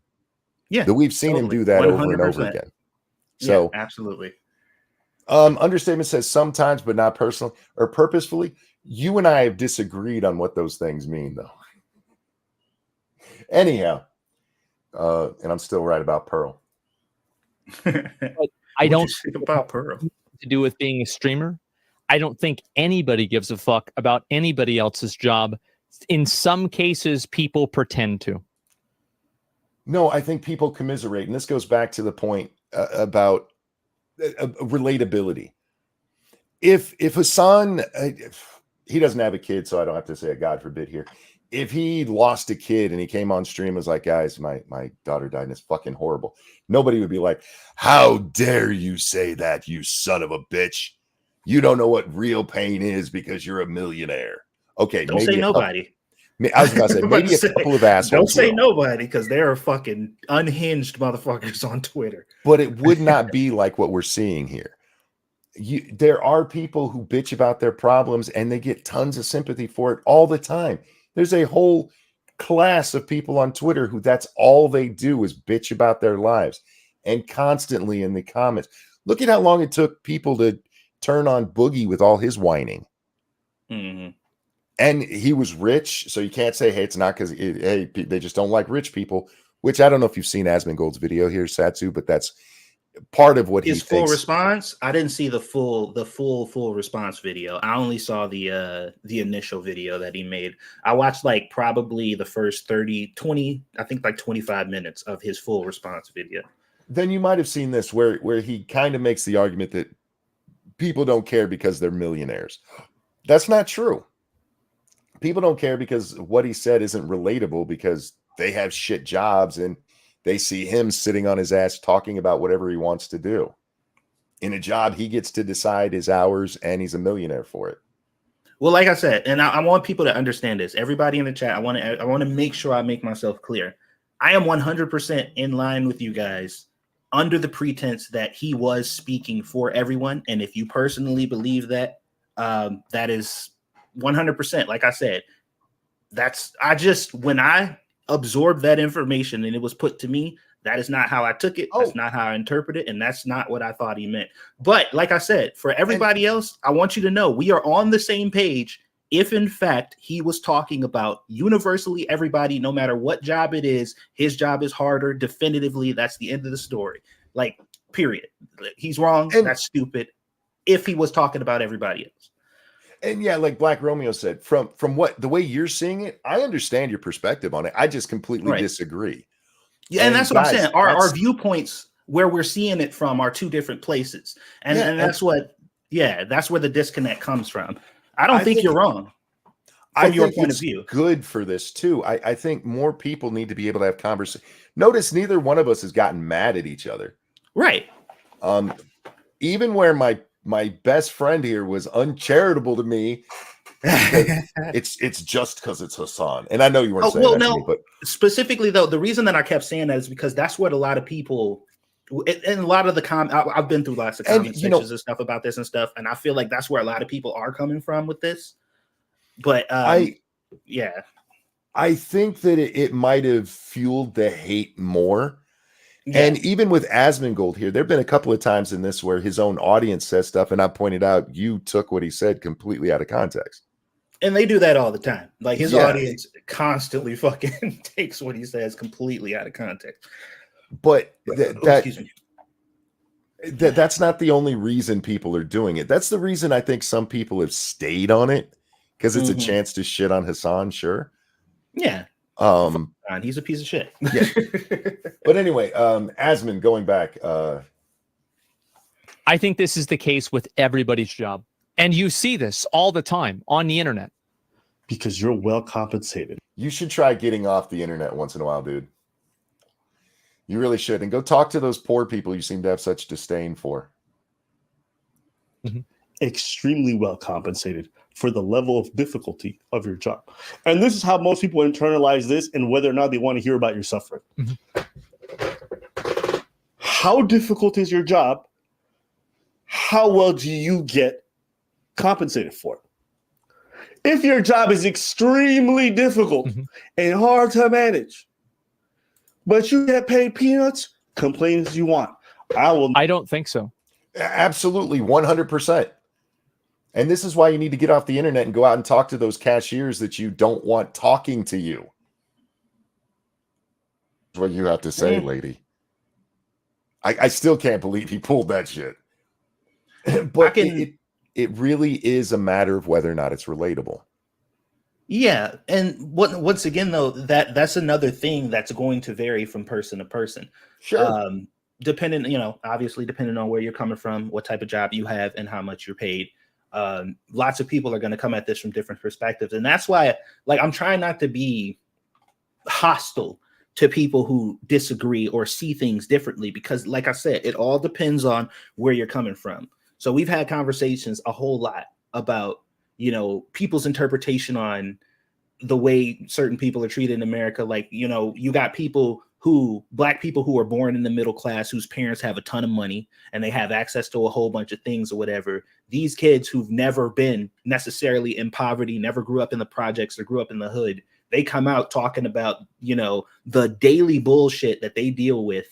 Yeah. That we've seen him do that 100%. Over and over again. So yeah, absolutely. Understatement says sometimes, but not personally or purposefully. You and I have disagreed on what those things mean, though. Anyhow, and I'm still right about Pearl. I don't think about Pearl to do with being a streamer. I don't think anybody gives a fuck about anybody else's job. In some cases, people pretend to. No, I think people commiserate, and this goes back to the point about relatability. If Hasan, he doesn't have a kid, so I don't have to say a God forbid here. If he lost a kid and he came on stream and was like, guys, my daughter died and it's fucking horrible, nobody would be like, how dare you say that, you son of a bitch? You don't know what real pain is because you're a millionaire. Okay, don't say nobody. I was about to say maybe a couple of assholes. Don't say nobody because there are fucking unhinged motherfuckers on Twitter. But it would not be like what we're seeing here. There are people who bitch about their problems and they get tons of sympathy for it all the time. There's a whole class of people on Twitter who that's all they do is bitch about their lives, and constantly in the comments. Look at how long it took people to turn on Boogie with all his whining. Mm-hmm. And he was rich, so you can't say, hey, it's not because they just don't like rich people, which I don't know if you've seen Asmongold's video here, Satsu, but that's part of what his he full thinks. Response. I didn't see the full response video. I only saw the initial video that he made. I watched like probably the first 20, I think like 25 minutes of his full response video. Then you might have seen this where he kind of makes the argument that people don't care because they're millionaires. That's not true. People don't care because what he said isn't relatable because they have shit jobs and they see him sitting on his ass talking about whatever he wants to do. In a job, he gets to decide his hours and he's a millionaire for it. Well, like I said, and I want people to understand this. Everybody in the chat, I want to make sure I make myself clear. I am 100% in line with you guys under the pretense that he was speaking for everyone. And if you personally believe that, that is 100%. Like I said, when I absorbed that information and it was put to me, that is not how I took it. That's not how I interpret it. And that's not what I thought he meant. But like I said, for everybody else, I want you to know we are on the same page. If in fact he was talking about universally everybody, no matter what job it is, his job is harder. Definitively, that's the end of the story. Like, period. He's wrong. That's stupid. If he was talking about everybody else. And yeah, like Black Romeo said, from what the way you're seeing it, I understand your perspective on it. I just completely disagree. Yeah, and that's what I'm saying. Our viewpoints where we're seeing it from are two different places. And that's where the disconnect comes from. I don't think you're wrong from your point of view. Good for this too. I think more people need to be able to have conversation. Notice neither one of us has gotten mad at each other. Right. Even where my best friend here was uncharitable to me. It's just because it's Hasan, and I know you weren't saying that to me, but specifically though, the reason that I kept saying that is because that's what a lot of people, and a lot of the I've been through lots of comment sections and stuff about this and stuff, and I feel like that's where a lot of people are coming from with this. But yeah, I think that it might have fueled the hate more. And even with Asmongold here, there have been a couple of times in this where his own audience says stuff, and I pointed out you took what he said completely out of context. And they do that all the time. Like his audience constantly fucking takes what he says completely out of context. But Excuse me. That's not the only reason people are doing it. That's the reason I think some people have stayed on it, because it's a chance to shit on Hasan, sure. Yeah. He's a piece of shit. Yeah. But anyway, Asmon, going back. I think this is the case with everybody's job. And you see this all the time on the internet. Because you're well compensated. You should try getting off the internet once in a while, dude. You really should. And go talk to those poor people you seem to have such disdain for. Extremely well compensated for the level of difficulty of your job. And this is how most people internalize this and whether or not they want to hear about your suffering. How difficult is your job? How well do you get compensated for it? If your job is extremely difficult and hard to manage, but you get paid peanuts, complain as you want. I don't think so. Absolutely, 100%. And this is why you need to get off the internet and go out and talk to those cashiers that you don't want talking to you. That's what you have to say, lady. I still can't believe he pulled that shit. But it really is a matter of whether or not it's relatable. Yeah, and once again though, that's another thing that's going to vary from person to person. Sure. Depending, obviously depending on where you're coming from, what type of job you have, and how much you're paid. Lots of people are going to come at this from different perspectives, and that's why, like, I'm trying not to be hostile to people who disagree or see things differently, because, like I said, it all depends on where you're coming from. So we've had conversations a whole lot about, people's interpretation on the way certain people are treated in America. Like, you got Black people who are born in the middle class, whose parents have a ton of money and they have access to a whole bunch of things or whatever. These kids who've never been necessarily in poverty, never grew up in the projects or grew up in the hood, they come out talking about, the daily bullshit that they deal with.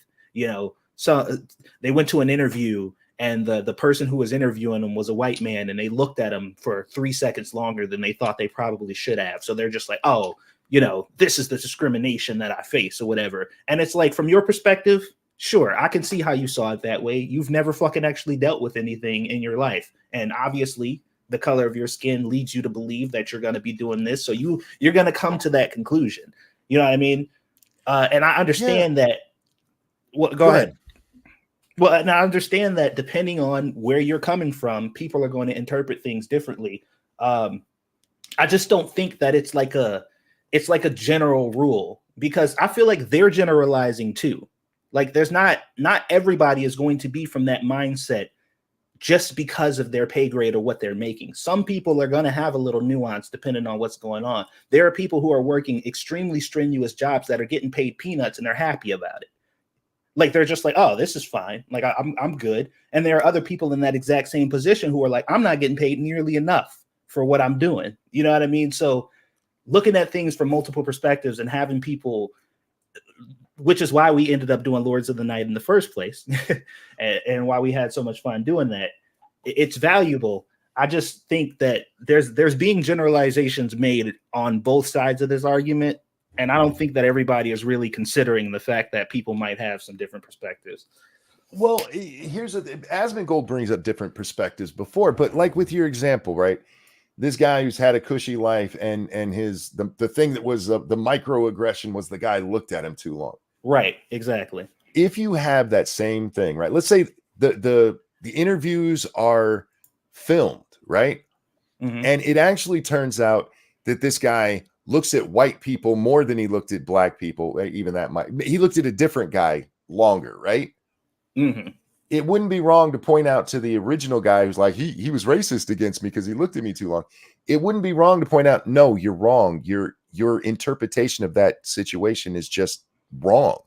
So they went to an interview and the person who was interviewing them was a white man, and they looked at him for 3 seconds longer than they thought they probably should have. So they're just like, oh, this is the discrimination that I face or whatever. And it's like, from your perspective, sure, I can see how you saw it that way. You've never fucking actually dealt with anything in your life. And obviously the color of your skin leads you to believe that you're going to be doing this. So you're going to come to that conclusion. You know what I mean? And I understand that. Well, go ahead. Well, and I understand that depending on where you're coming from, people are going to interpret things differently. I just don't think that it's like a general rule, because I feel like they're generalizing too. Like, there's not everybody is going to be from that mindset just because of their pay grade or what they're making. Some people are going to have a little nuance depending on what's going on. There are people who are working extremely strenuous jobs that are getting paid peanuts and they're happy about it. Like, they're just like, oh, this is fine. Like, I'm good. And there are other people in that exact same position who are like, I'm not getting paid nearly enough for what I'm doing. You know what I mean? So looking at things from multiple perspectives and having people, which is why we ended up doing Lords of the Night in the first place, and why we had so much fun doing that. It's valuable. I just think that there's being generalizations made on both sides of this argument. And I don't think that everybody is really considering the fact that people might have some different perspectives. Well, Asmongold brings up different perspectives before, but like with your example, right? This guy who's had a cushy life, and the thing that was the microaggression was the guy looked at him too long. Right, exactly. If you have that same thing, right? Let's say the interviews are filmed, right? Mm-hmm. And it actually turns out that this guy looks at white people more than he looked at Black people. Even he looked at a different guy longer, right? Mm-hmm. It wouldn't be wrong to point out to the original guy who's like, he was racist against me because he looked at me too long. It wouldn't be wrong to point out, no, you're wrong. Your interpretation of that situation is just wrong.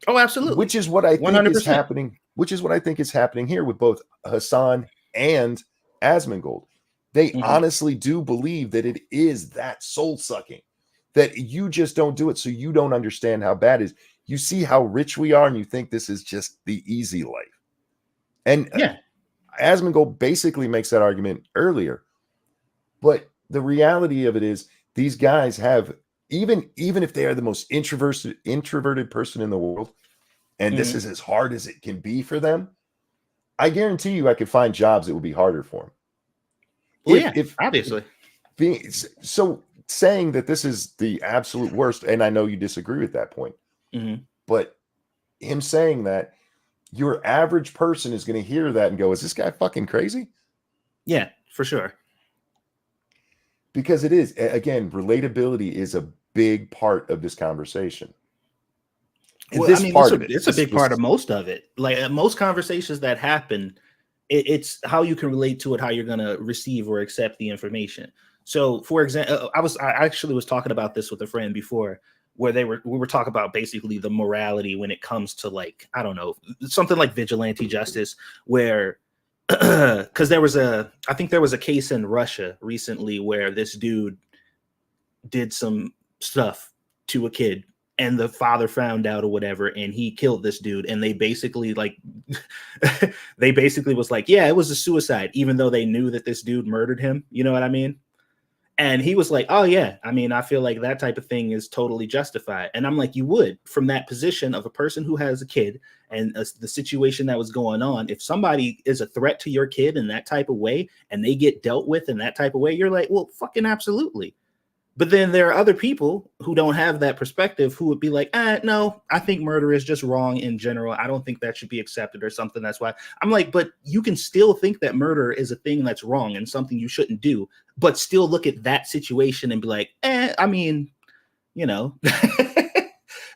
Oh, absolutely. Which is what I think 100%. is happening. Which is what I think is happening here with both Hasan and Asmongold. They honestly do believe that it is that soul sucking, that you just don't do it. So you don't understand how bad it is. You see how rich we are and you think this is just the easy life. And Yeah. Asmongold basically makes that argument earlier. But the reality of it is these guys have, even if they are the most introverted person in the world, and this is as hard as it can be for them, I guarantee you I could find jobs that would be harder for them. Well, obviously. Being so, saying that this is the absolute worst, and I know you disagree with that point, but him saying that, your average person is going to hear that and go, is this guy fucking crazy? Yeah, for sure. Because it is, again, relatability is a big part of this conversation. Well, This I mean, part of it, it's a big part of most of it. Like most conversations that happen, it's how you can relate to it, how you're going to receive or accept the information. So, for example, I actually was talking about this with a friend before, where we were talking about basically the morality when it comes to, like, I don't know, something like vigilante justice, where because I think there was a case in Russia recently where this dude did some stuff to a kid and the father found out or whatever, and he killed this dude. And they basically was like, yeah, it was a suicide, even though they knew that this dude murdered him. You know what I mean? And he was like, oh yeah, I mean, I feel like that type of thing is totally justified. And I'm like, you would, from that position of a person who has a kid and the situation that was going on. If somebody is a threat to your kid in that type of way and they get dealt with in that type of way, you're like, well, fucking absolutely. But then there are other people who don't have that perspective who would be like, no, I think murder is just wrong in general. I don't think that should be accepted or something. That's why I'm like, but you can still think that murder is a thing that's wrong and something you shouldn't do, but still look at that situation and be like, I mean, you know.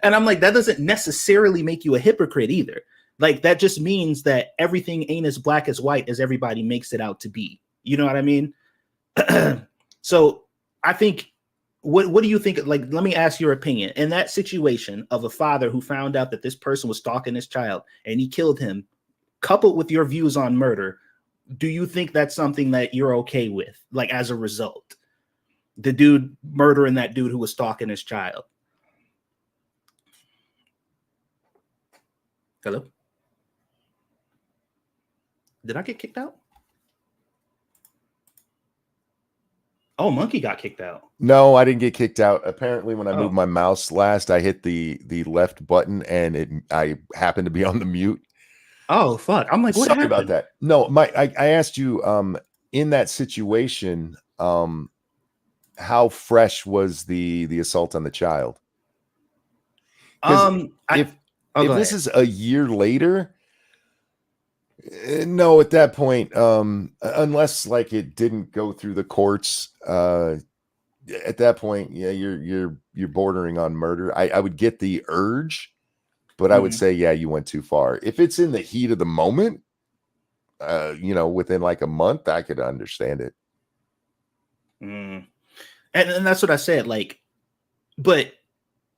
And I'm like, that doesn't necessarily make you a hypocrite either. Like, that just means that everything ain't as black as white as everybody makes it out to be. You know what I mean? So I think, what do you think? Like, let me ask your opinion. In that situation of a father who found out that this person was stalking his child and he killed him, coupled with your views on murder, do you think that's something that you're okay with? Like, as a result, the dude murdering that dude who was stalking his child. Hello? Did I get kicked out? Oh, Monkey got kicked out. No, I didn't get kicked out. Apparently, when I moved my mouse last, I hit the left button and I happened to be on the mute. Oh, fuck. I'm like, what Sorry happened? about that. No, I asked you, in that situation, how fresh was the assault on the child? If this is a year later, no, at that point, unless like it didn't go through the courts, at that point, yeah, you're bordering on murder. I would get the urge, but I would say, yeah, you went too far. If it's in the heat of the moment, within like a month, I could understand it. And that's what I said. Like, but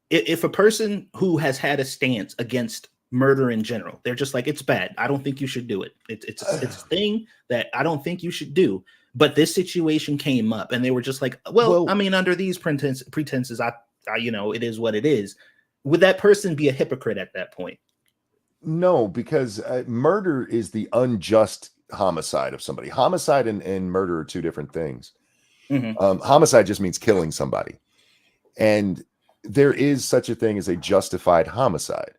if a person who has had a stance against murder in general, they're just like, it's bad, I don't think you should do it. It's a thing that I don't think you should do. But this situation came up, and they were just like, well, I mean, under these pretenses, I it is what it is. Would that person be a hypocrite at that point? No, because murder is the unjust homicide of somebody. Homicide and murder are two different things. Homicide just means killing somebody, and there is such a thing as a justified homicide.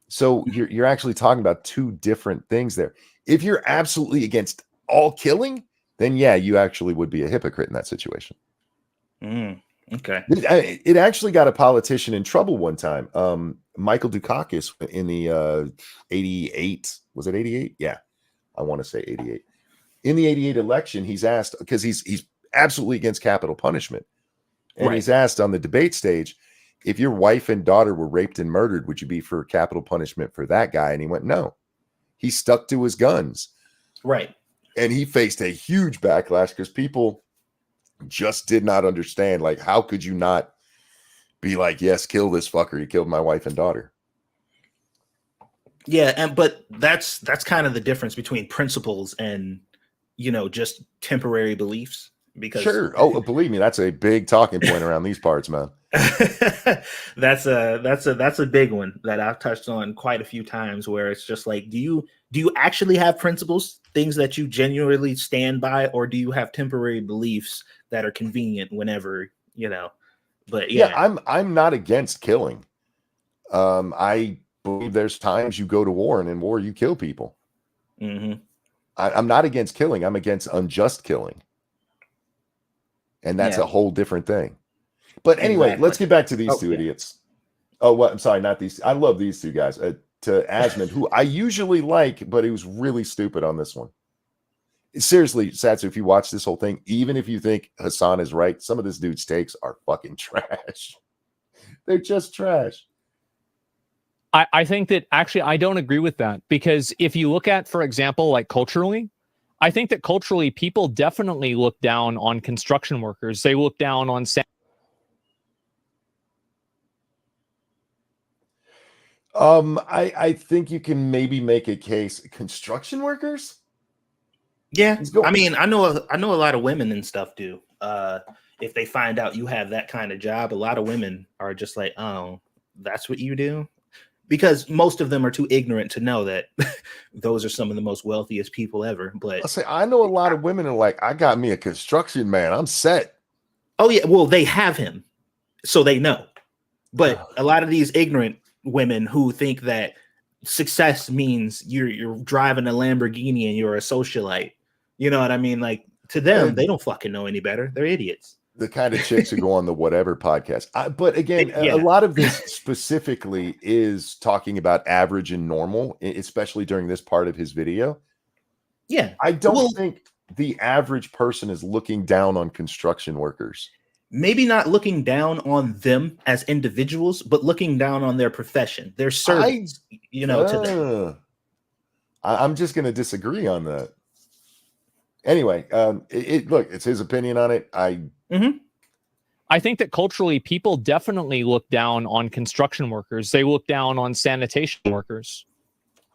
So you're actually talking about two different things there. If you're absolutely against all killing, then yeah, you actually would be a hypocrite in that situation. Okay. It actually got a politician in trouble one time. Michael Dukakis in the 88, was it 88? Yeah, I want to say 88. In the 88 election, he's asked, because he's absolutely against capital punishment. And he's asked on the debate stage, if your wife and daughter were raped and murdered, would you be for capital punishment for that guy? And he went, no. He stuck to his guns. Right. And he faced a huge backlash because people just did not understand. Like, how could you not be like, yes, kill this fucker. He killed my wife and daughter. Yeah, but that's kind of the difference between principles and just temporary beliefs. Because Sure. Oh, believe me, that's a big talking point around these parts, man. that's a big one that I've touched on quite a few times, where it's just like, do you actually have principles, things that you genuinely stand by, or do you have temporary beliefs that are convenient whenever, but Yeah, I'm not against killing. I believe there's times you go to war, and in war you kill people. I'm not against killing. I'm against unjust killing. And that's a whole different thing. But anyway, let's get back to these two idiots. Oh, what? I'm sorry, not these. I love these two guys. To Asmon, who I usually like, but he was really stupid on this one. Seriously, Satsu, if you watch this whole thing, even if you think Hasan is right, some of this dude's takes are fucking trash. They're just trash. I think that actually I don't agree with that, because if you look at, for example, like culturally, I think that culturally people definitely look down on construction workers. They look down on I think you can maybe make a case. Construction workers? Yeah. I mean, I know a lot of women and stuff do. If they find out you have that kind of job, a lot of women are just like, oh, that's what you do? Because most of them are too ignorant to know that those are some of the most wealthiest people ever. But I'll say, I know a lot of women are like, I got me a construction man. I'm set. Oh yeah, well, they have him, so they know. But a lot of these ignorant women who think that success means you're driving a Lamborghini and you're a socialite, you know what I mean? Like, to them, they don't fucking know any better. They're idiots. The kind of chicks who go on the whatever podcast. But again, a lot of this specifically is talking about average and normal, especially during this part of his video. Yeah. I don't think the average person is looking down on construction workers. Maybe not looking down on them as individuals, but looking down on their profession, their servants, to them. I'm just going to disagree on that. Anyway, look, it's his opinion on it. I think that culturally people definitely look down on construction workers. They look down on sanitation workers.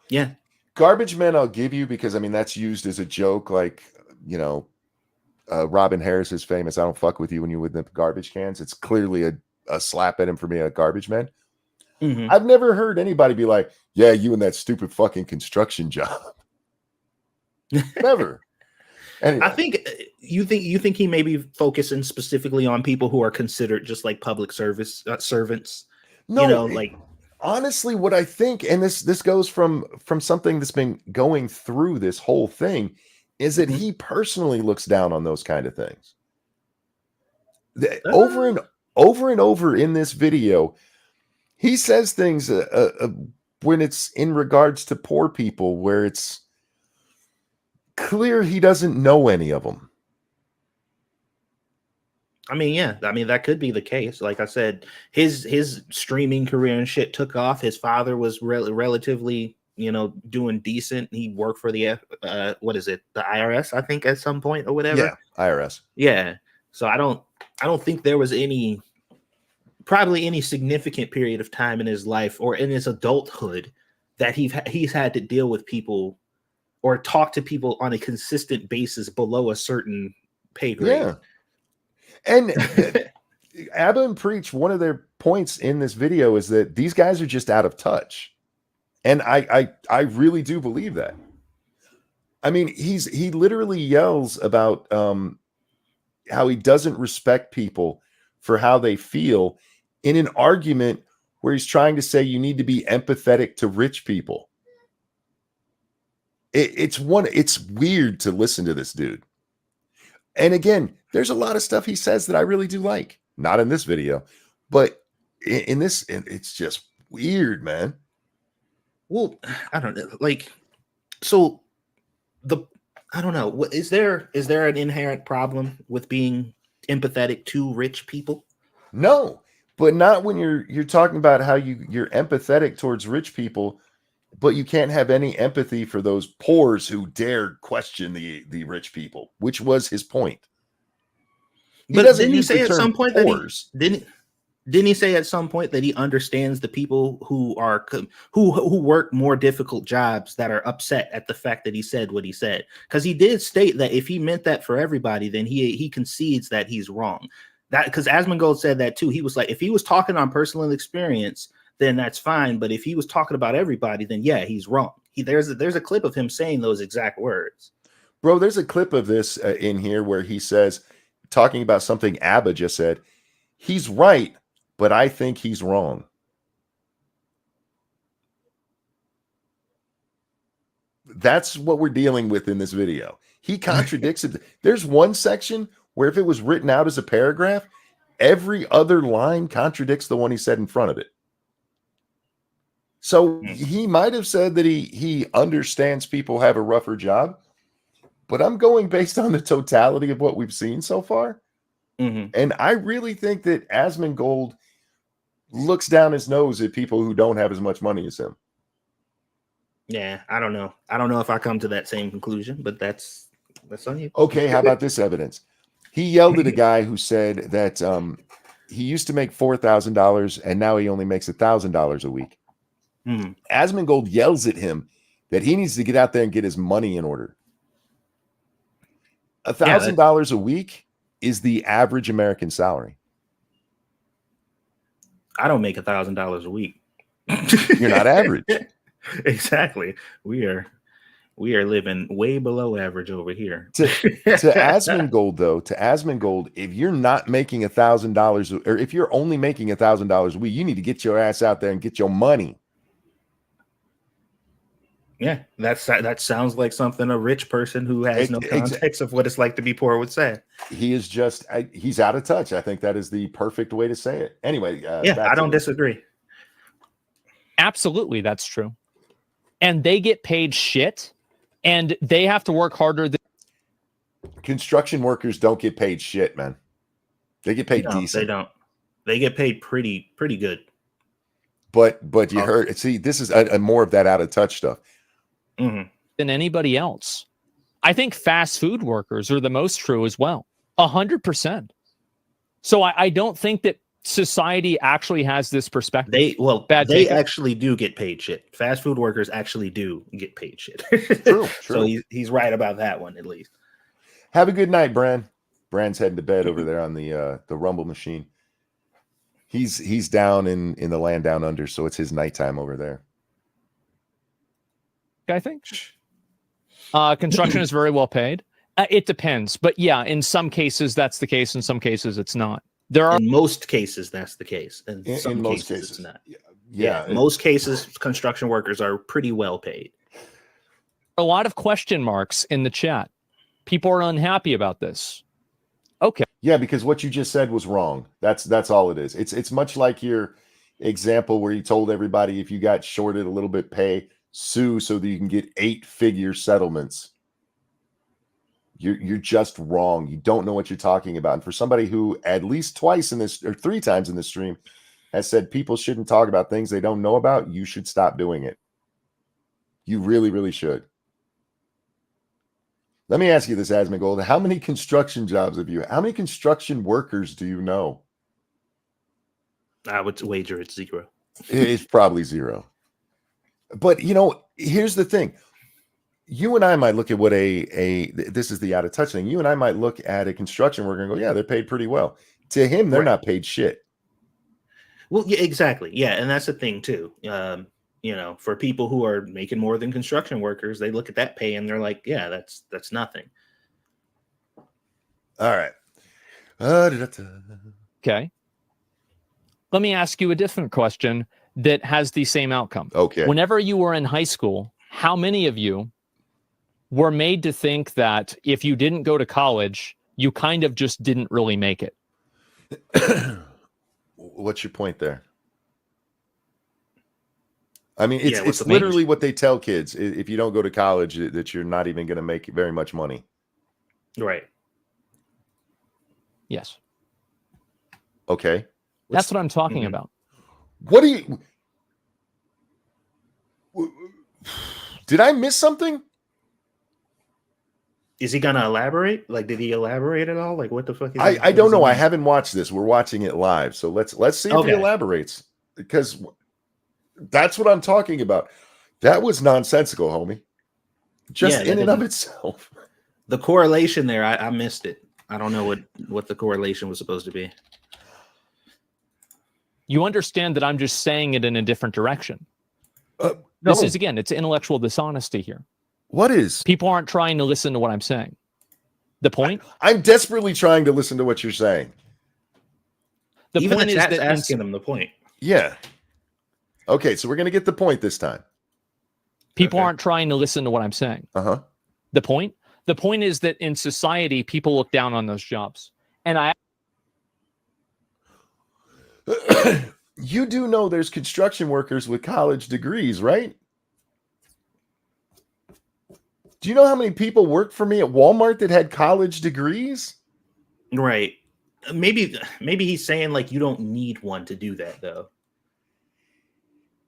Yeah. Garbage men I'll give you, because I mean that's used as a joke. Like, Robin Harris is famous. I don't fuck with you when you with the garbage cans. It's clearly a slap at him for being a garbage man. I've never heard anybody be like, yeah, you and that stupid fucking construction job. Never. Anyway. I think you think he may be focusing specifically on people who are considered just like public service servants. No, like honestly, what I think, and this goes from something that's been going through this whole thing, is that he personally looks down on those kind of things. Over and over in this video, he says things when it's in regards to poor people where it's clear he doesn't know any of them. I mean, yeah, that could be the case. Like I said, his streaming career and shit took off. His father was relatively, doing decent. He worked for the the IRS, I think, at some point or whatever. Yeah, IRS. Yeah. So I don't think there was probably any significant period of time in his life or in his adulthood that he's had to deal with people or talk to people on a consistent basis below a certain pay grade. Yeah. And Abba and Preach, one of their points in this video is that these guys are just out of touch. And I really do believe that. I mean, he literally yells about how he doesn't respect people for how they feel in an argument where he's trying to say you need to be empathetic to rich people. It's weird to listen to this dude. And again, there's a lot of stuff he says that I really do like. Not in this video, but in this, it's just weird, man. Well, I don't know. Like, so I don't know. What is there an inherent problem with being empathetic to rich people? No, but not when you're talking about how you're empathetic towards rich people, but you can't have any empathy for those poors who dare question the rich people, which was his point. But didn't he say at some point that Didn't he say at some point that he understands the people who are who work more difficult jobs that are upset at the fact that he said what he said? Because he did state that if he meant that for everybody, then he concedes that he's wrong. That because Asmongold said that too. He was like, if he was talking on personal experience, then that's fine. But if he was talking about everybody, then yeah, he's wrong. There's a clip of him saying those exact words. Bro, there's a clip of this in here where he says, talking about something Abba just said, he's right, but I think he's wrong. That's what we're dealing with in this video. He contradicts it. There's one section where if it was written out as a paragraph, every other line contradicts the one he said in front of it. So he might have said that he understands people have a rougher job, but I'm going based on the totality of what we've seen so far. And I really think that Asmongold looks down his nose at people who don't have as much money as him. Yeah, I don't know. I don't know if I come to that same conclusion, but that's on you. Okay, how about this evidence? He yelled at a guy who said that he used to make $4,000 and now he only makes $1,000 a week. Asmongold yells at him that he needs to get out there and get his money in order. $1,000 a week is the average American salary. I don't make $1,000 a week. You're not average. Exactly. We are living way below average over here. To Asmongold, though, if you're not making $1,000, or if you're only making $1,000 a week, you need to get your ass out there and get your money. Yeah, that sounds like something a rich person who has no context of what it's like to be poor would say. He is just he's out of touch. I think that is the perfect way to say it. Anyway, yeah, I don't disagree. Absolutely, that's true. And they get paid shit, and they have to work harder than construction workers don't get paid shit, man. They get paid decent. They don't. They get paid pretty good. But you heard. See, this is a more of that out of touch stuff. than anybody else. I think fast food workers are the most true as well. 100%. So I don't think that society actually has this perspective. They actually do get paid shit. Fast food workers actually do get paid shit. True. So he's right about that one at least. Have a good night, Bran. Bran's heading to bed over there on the Rumble machine. He's down in the land down under, so it's his nighttime over there. I think construction is very well paid. It depends, but yeah, in some cases that's the case. In some cases it's not. In most cases that's the case. In some most cases it's not. Yeah. Most cases construction workers are pretty well paid. A lot of question marks in the chat. People are unhappy about this. Okay. Yeah, because what you just said was wrong. That's all it is. It's much like your example where you told everybody if you got shorted a little bit, pay, sue so that you can get 8-figure settlements. You're just wrong. You don't know what you're talking about. And for somebody who at least twice in this or 3 times in this stream has said people shouldn't talk about things they don't know about, you should stop doing it. You really, really should. Let me ask you this, Asmongold. How many construction jobs have you? How many construction workers do you know? I would wager it's 0. It's probably 0. But here's the thing. You and I might look at what this is the out of touch thing. You and I might look at a construction worker and go, yeah, they're paid pretty well. To him, they're not paid shit. Well, yeah, exactly. Yeah, and that's the thing too. For people who are making more than construction workers, they look at that pay and they're like, yeah, that's nothing. All right. Okay. Let me ask you a different question that has the same outcome. Okay. Whenever you were in high school, how many of you were made to think that if you didn't go to college, you kind of just didn't really make it? What's your point there? I mean, it's what's the literally what they tell kids. If you don't go to college, that you're not even going to make very much money. Right. Yes. Okay. That's what I'm talking about. What do you... Did I miss something? Is he gonna elaborate? Like, did he elaborate at all? Like, what the fuck? I don't know. I haven't watched this. We're watching it live, so let's see if he elaborates, because that's what I'm talking about. That was nonsensical, homie. Just in and of itself. The correlation there, I missed it. I don't know what the correlation was supposed to be. You understand that I'm just saying it in a different direction. No. This is, again, it's intellectual dishonesty here. What is? People aren't trying to listen to what I'm saying. The point? I'm desperately trying to listen to what you're saying. The point is that asking them the point. Yeah. Okay, so we're going to get the point this time. People aren't trying to listen to what I'm saying. Uh-huh. The point? The point is that in society, people look down on those jobs. And you do know there's construction workers with college degrees, right? Do you know how many people worked for me at Walmart that had college degrees? Right. Maybe he's saying like you don't need one to do that though.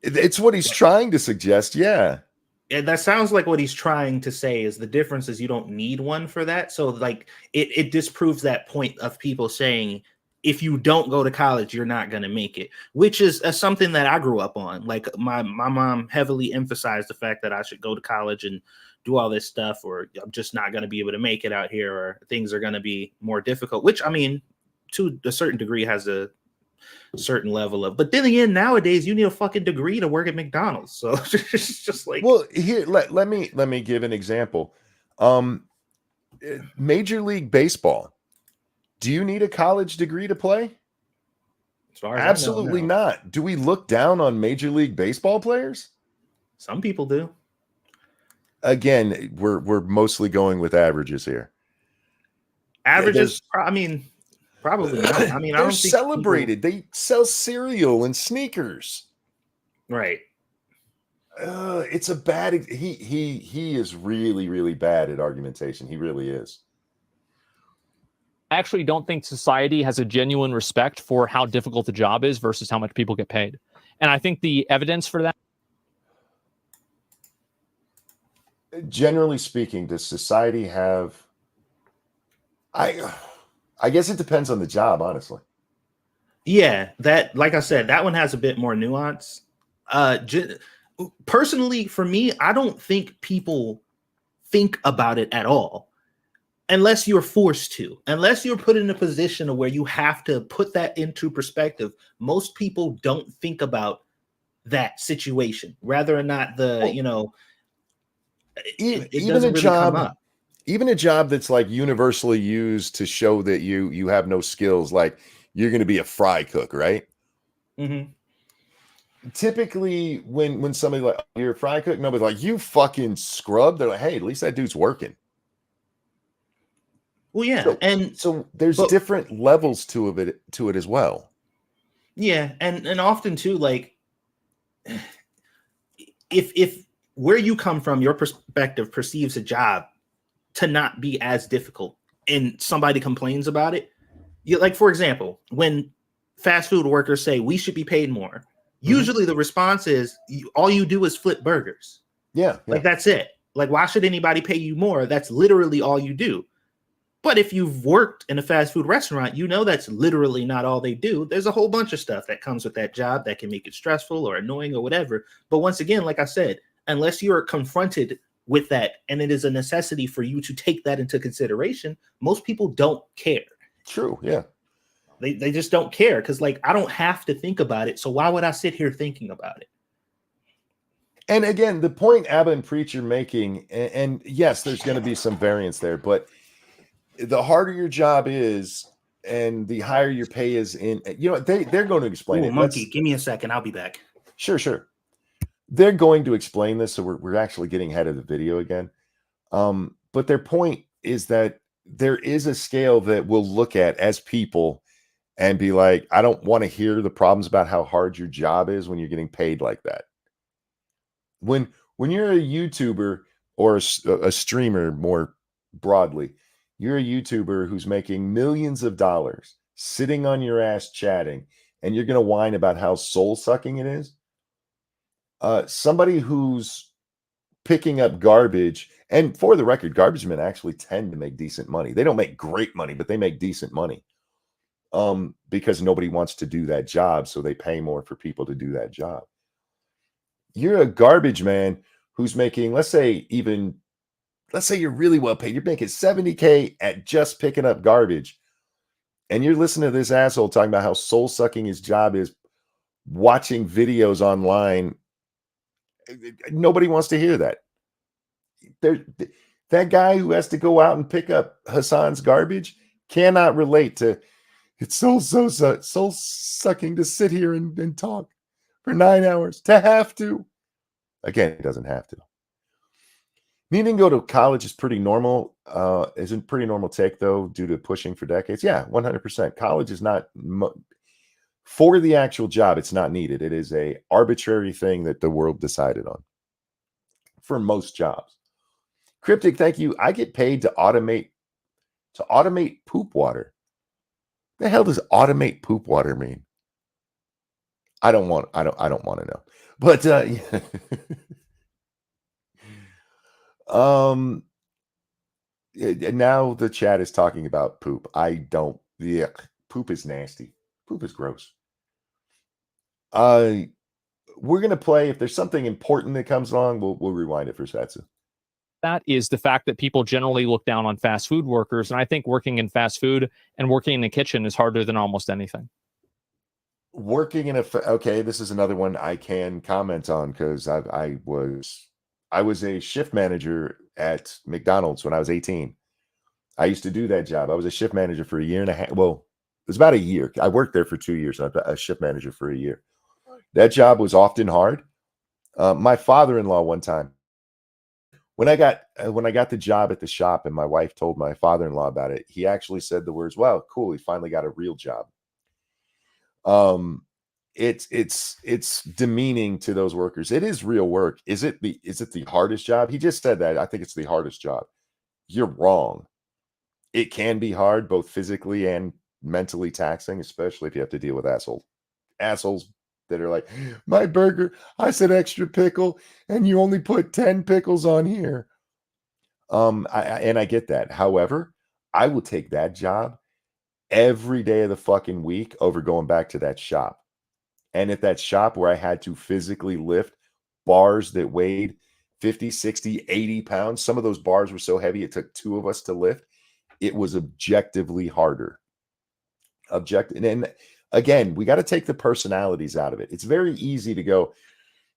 It's what he's trying to suggest, yeah. And that sounds like what he's trying to say is the difference is you don't need one for that. So like it disproves that point of people saying if you don't go to college, you're not going to make it, which is something that I grew up on. Like my mom heavily emphasized the fact that I should go to college and do all this stuff, or I'm just not going to be able to make it out here, or things are going to be more difficult, which I mean, to a certain degree has a certain level of, but then again, nowadays you need a fucking degree to work at McDonald's. So it's just like, well, here, let me give an example. Major League Baseball. Do you need a college degree to play? As far as absolutely I know, no. not. Do we look down on Major League Baseball players? Some people do. Again, we're mostly going with averages here. Averages, I mean, probably not. I mean, I don't think celebrated. They sell cereal and sneakers. Right. It's a bad. He is really, really bad at argumentation. He really is. I actually don't think society has a genuine respect for how difficult the job is versus how much people get paid. And I think the evidence for that. Generally speaking, does society have? I guess it depends on the job, honestly. Yeah, that, like I said, that one has a bit more nuance. Personally, for me, I don't think people think about it at all. Unless you're forced to, unless you're put in a position where you have to put that into perspective, most people don't think about that situation, whether or not even a job, even a job that's like universally used to show that you have no skills, like you're going to be a fry cook, right? Mm-hmm. Typically, when somebody like, oh, you're a fry cook, nobody's like, you fucking scrub. They're like, hey, at least that dude's working. Well, yeah, so there's different levels to it as well. Yeah, and often too, like if where you come from, your perspective perceives a job to not be as difficult, and somebody complains about it. Like, for example, when fast food workers say we should be paid more, usually the response is all you do is flip burgers. Yeah, like that's it. Like, why should anybody pay you more? That's literally all you do. But if you've worked in a fast food restaurant, you know that's literally not all they do. There's a whole bunch of stuff that comes with that job that can make it stressful or annoying or whatever. But once again, like I said, unless you're confronted with that and it is a necessity for you to take that into consideration, most people don't care. True, yeah. They just don't care because, like, I don't have to think about it. So why would I sit here thinking about it? And again, the point Abba and Preach are making, and yes, there's going to be some variance there, but the harder your job is and the higher your pay is they're going to explain it. Monkey, give me a second. I'll be back. Sure. They're going to explain this. So we're actually getting ahead of the video again. But their point is that there is a scale that we'll look at as people and be like, I don't want to hear the problems about how hard your job is when you're getting paid like that. When you're a YouTuber or a streamer more broadly, you're a YouTuber who's making millions of dollars sitting on your ass chatting, and you're going to whine about how soul-sucking it is. Somebody who's picking up garbage. And for the record, garbage men actually tend to make decent money. They don't make great money, but they make decent money. Because nobody wants to do that job, so they pay more for people to do that job. You're a garbage man who's making, let's say you're really well paid. You're making $70K at just picking up garbage. And you're listening to this asshole talking about how soul-sucking his job is, watching videos online. Nobody wants to hear that. That guy who has to go out and pick up Hasan's garbage cannot relate to, it's so soul-sucking to sit here and talk for 9 hours, to have to. Again, it doesn't have to. Needing to go to college is pretty normal. Isn't pretty normal take, though, due to pushing for decades. Yeah, 100%. College is not, for the actual job, it's not needed. It is a arbitrary thing that the world decided on for most jobs. Cryptic, thank you. I get paid to automate poop water. The hell does automate poop water mean? I don't want to know. But now the chat is talking about poop. Poop is nasty. Poop is gross. We're gonna play. If there's something important that comes along, we'll rewind it for Satsu. That is the fact that people generally look down on fast food workers. And I think working in fast food and working in the kitchen is harder than almost anything. Working in okay, this is another one I can comment on because I was a shift manager at McDonald's when I was 18. I used to do that job. I was a shift manager for a year and a half. Well, it was about a year. I worked there for 2 years. I was a shift manager for a year. That job was often hard. My father-in-law one time, when I got the job at the shop and my wife told my father-in-law about it, he actually said the words, "Wow, cool, he finally got a real job." It's demeaning to those workers. It is real work. Is it the hardest job? He just said that. I think it's the hardest job. You're wrong. It can be hard, both physically and mentally taxing, especially if you have to deal with assholes that are like, "My burger, I said extra pickle, and you only put 10 pickles on here." I get that. However, I will take that job every day of the fucking week over going back to that shop. And at that shop where I had to physically lift bars that weighed 50, 60, 80 pounds, some of those bars were so heavy it took 2 of us to lift. It was objectively harder. And again, we got to take the personalities out of it. It's very easy to go,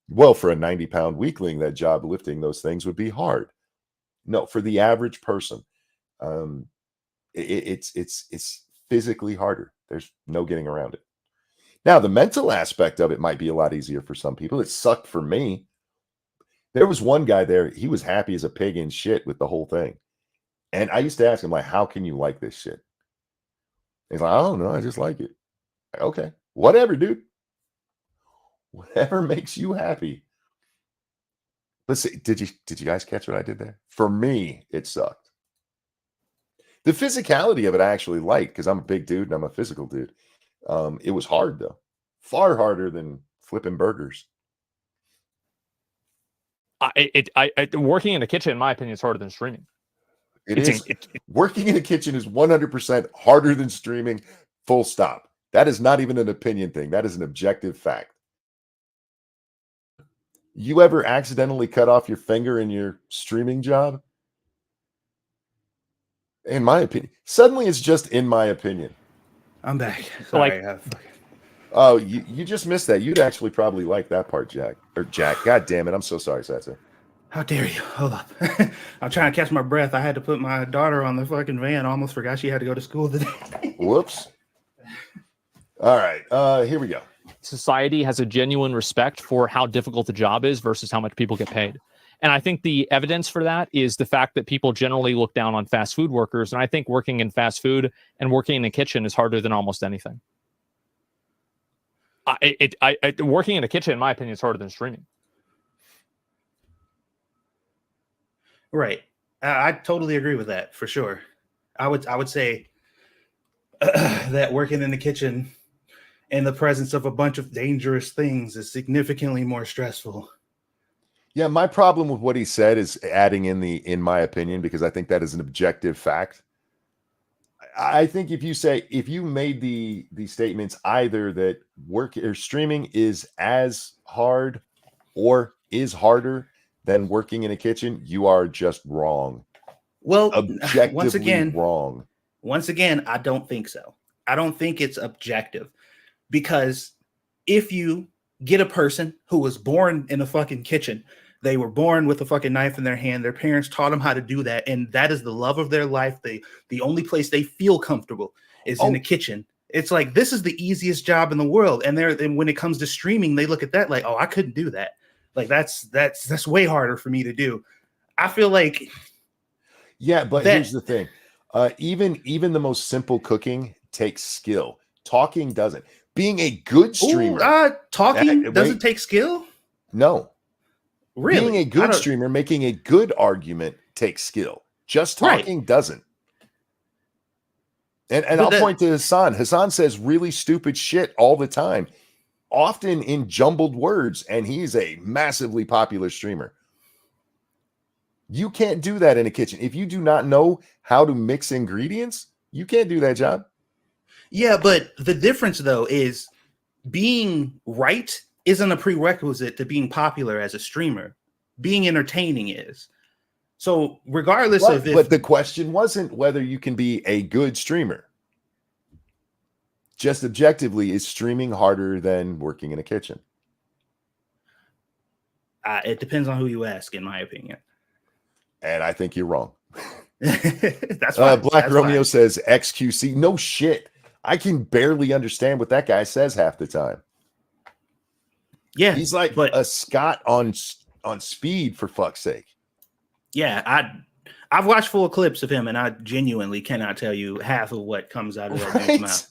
well, for a 90-pound weakling, that job lifting those things would be hard. No, for the average person, it's physically harder. There's no getting around it. Now, the mental aspect of it might be a lot easier for some people. It sucked for me. There was one guy there. He was happy as a pig in shit with the whole thing. And I used to ask him, like, how can you like this shit? He's like, I don't know. I just like it. Like, okay, whatever, dude. Whatever makes you happy. Let's see. Did you guys catch what I did there? For me, it sucked. The physicality of it I actually liked because I'm a big dude and I'm a physical dude. It was hard though. Far harder than flipping burgers. Working in the kitchen, in my opinion, is harder than streaming. Working in the kitchen is 100% harder than streaming. Full stop. That is not even an opinion thing. That is an objective fact. You ever accidentally cut off your finger in your streaming job? In my opinion. Suddenly it's just in my opinion. I'm back. Sorry. Oh, you just missed that. You'd actually probably like that part, Jack. Or Jack. God damn it. I'm so sorry, Satsu. How dare you? Hold up. I'm trying to catch my breath. I had to put my daughter on the fucking van. I almost forgot she had to go to school today. Whoops. All right. Here we go. Society has a genuine respect for how difficult the job is versus how much people get paid. And I think the evidence for that is the fact that people generally look down on fast food workers. And I think working in fast food and working in the kitchen is harder than almost anything. Working in the kitchen, in my opinion, is harder than streaming. Right. I totally agree with that for sure. I would say that working in the kitchen in the presence of a bunch of dangerous things is significantly more stressful. Yeah, my problem with what he said is adding in my opinion, because I think that is an objective fact. I think if you made the statements either that work or streaming is as hard or is harder than working in a kitchen, you are just wrong. Well, Objectively wrong. Once again, I don't think so. I don't think it's objective, because if you get a person who was born in a fucking kitchen, they were born with a fucking knife in their hand, their parents taught them how to do that, and that is the love of their life. The only place they feel comfortable is in the kitchen. It's like, this is the easiest job in the world. And when it comes to streaming, they look at that like, oh, I couldn't do that. Like that's way harder for me to do. I feel like, yeah, but here's the thing. Even the most simple cooking takes skill. Talking doesn't. Being a good streamer. Talking doesn't take skill? No. Really? Being a good streamer, making a good argument takes skill. Just talking doesn't. And I'll point to Hasan. Hasan says really stupid shit all the time, often in jumbled words, and he's a massively popular streamer. You can't do that in a kitchen. If you do not know how to mix ingredients, you can't do that job. Yeah, but the difference, though, is being right isn't a prerequisite to being popular as a streamer. Being entertaining is. So regardless of if... But the question wasn't whether you can be a good streamer. Just objectively, is streaming harder than working in a kitchen? It depends on who you ask, in my opinion. And I think you're wrong. That's fine. Black Romeo says XQC. No shit. I can barely understand what that guy says half the time. Yeah, he's like a Scott on speed, for fuck's sake. Yeah, I've watched full clips of him, and I genuinely cannot tell you half of what comes out of that dude's mouth.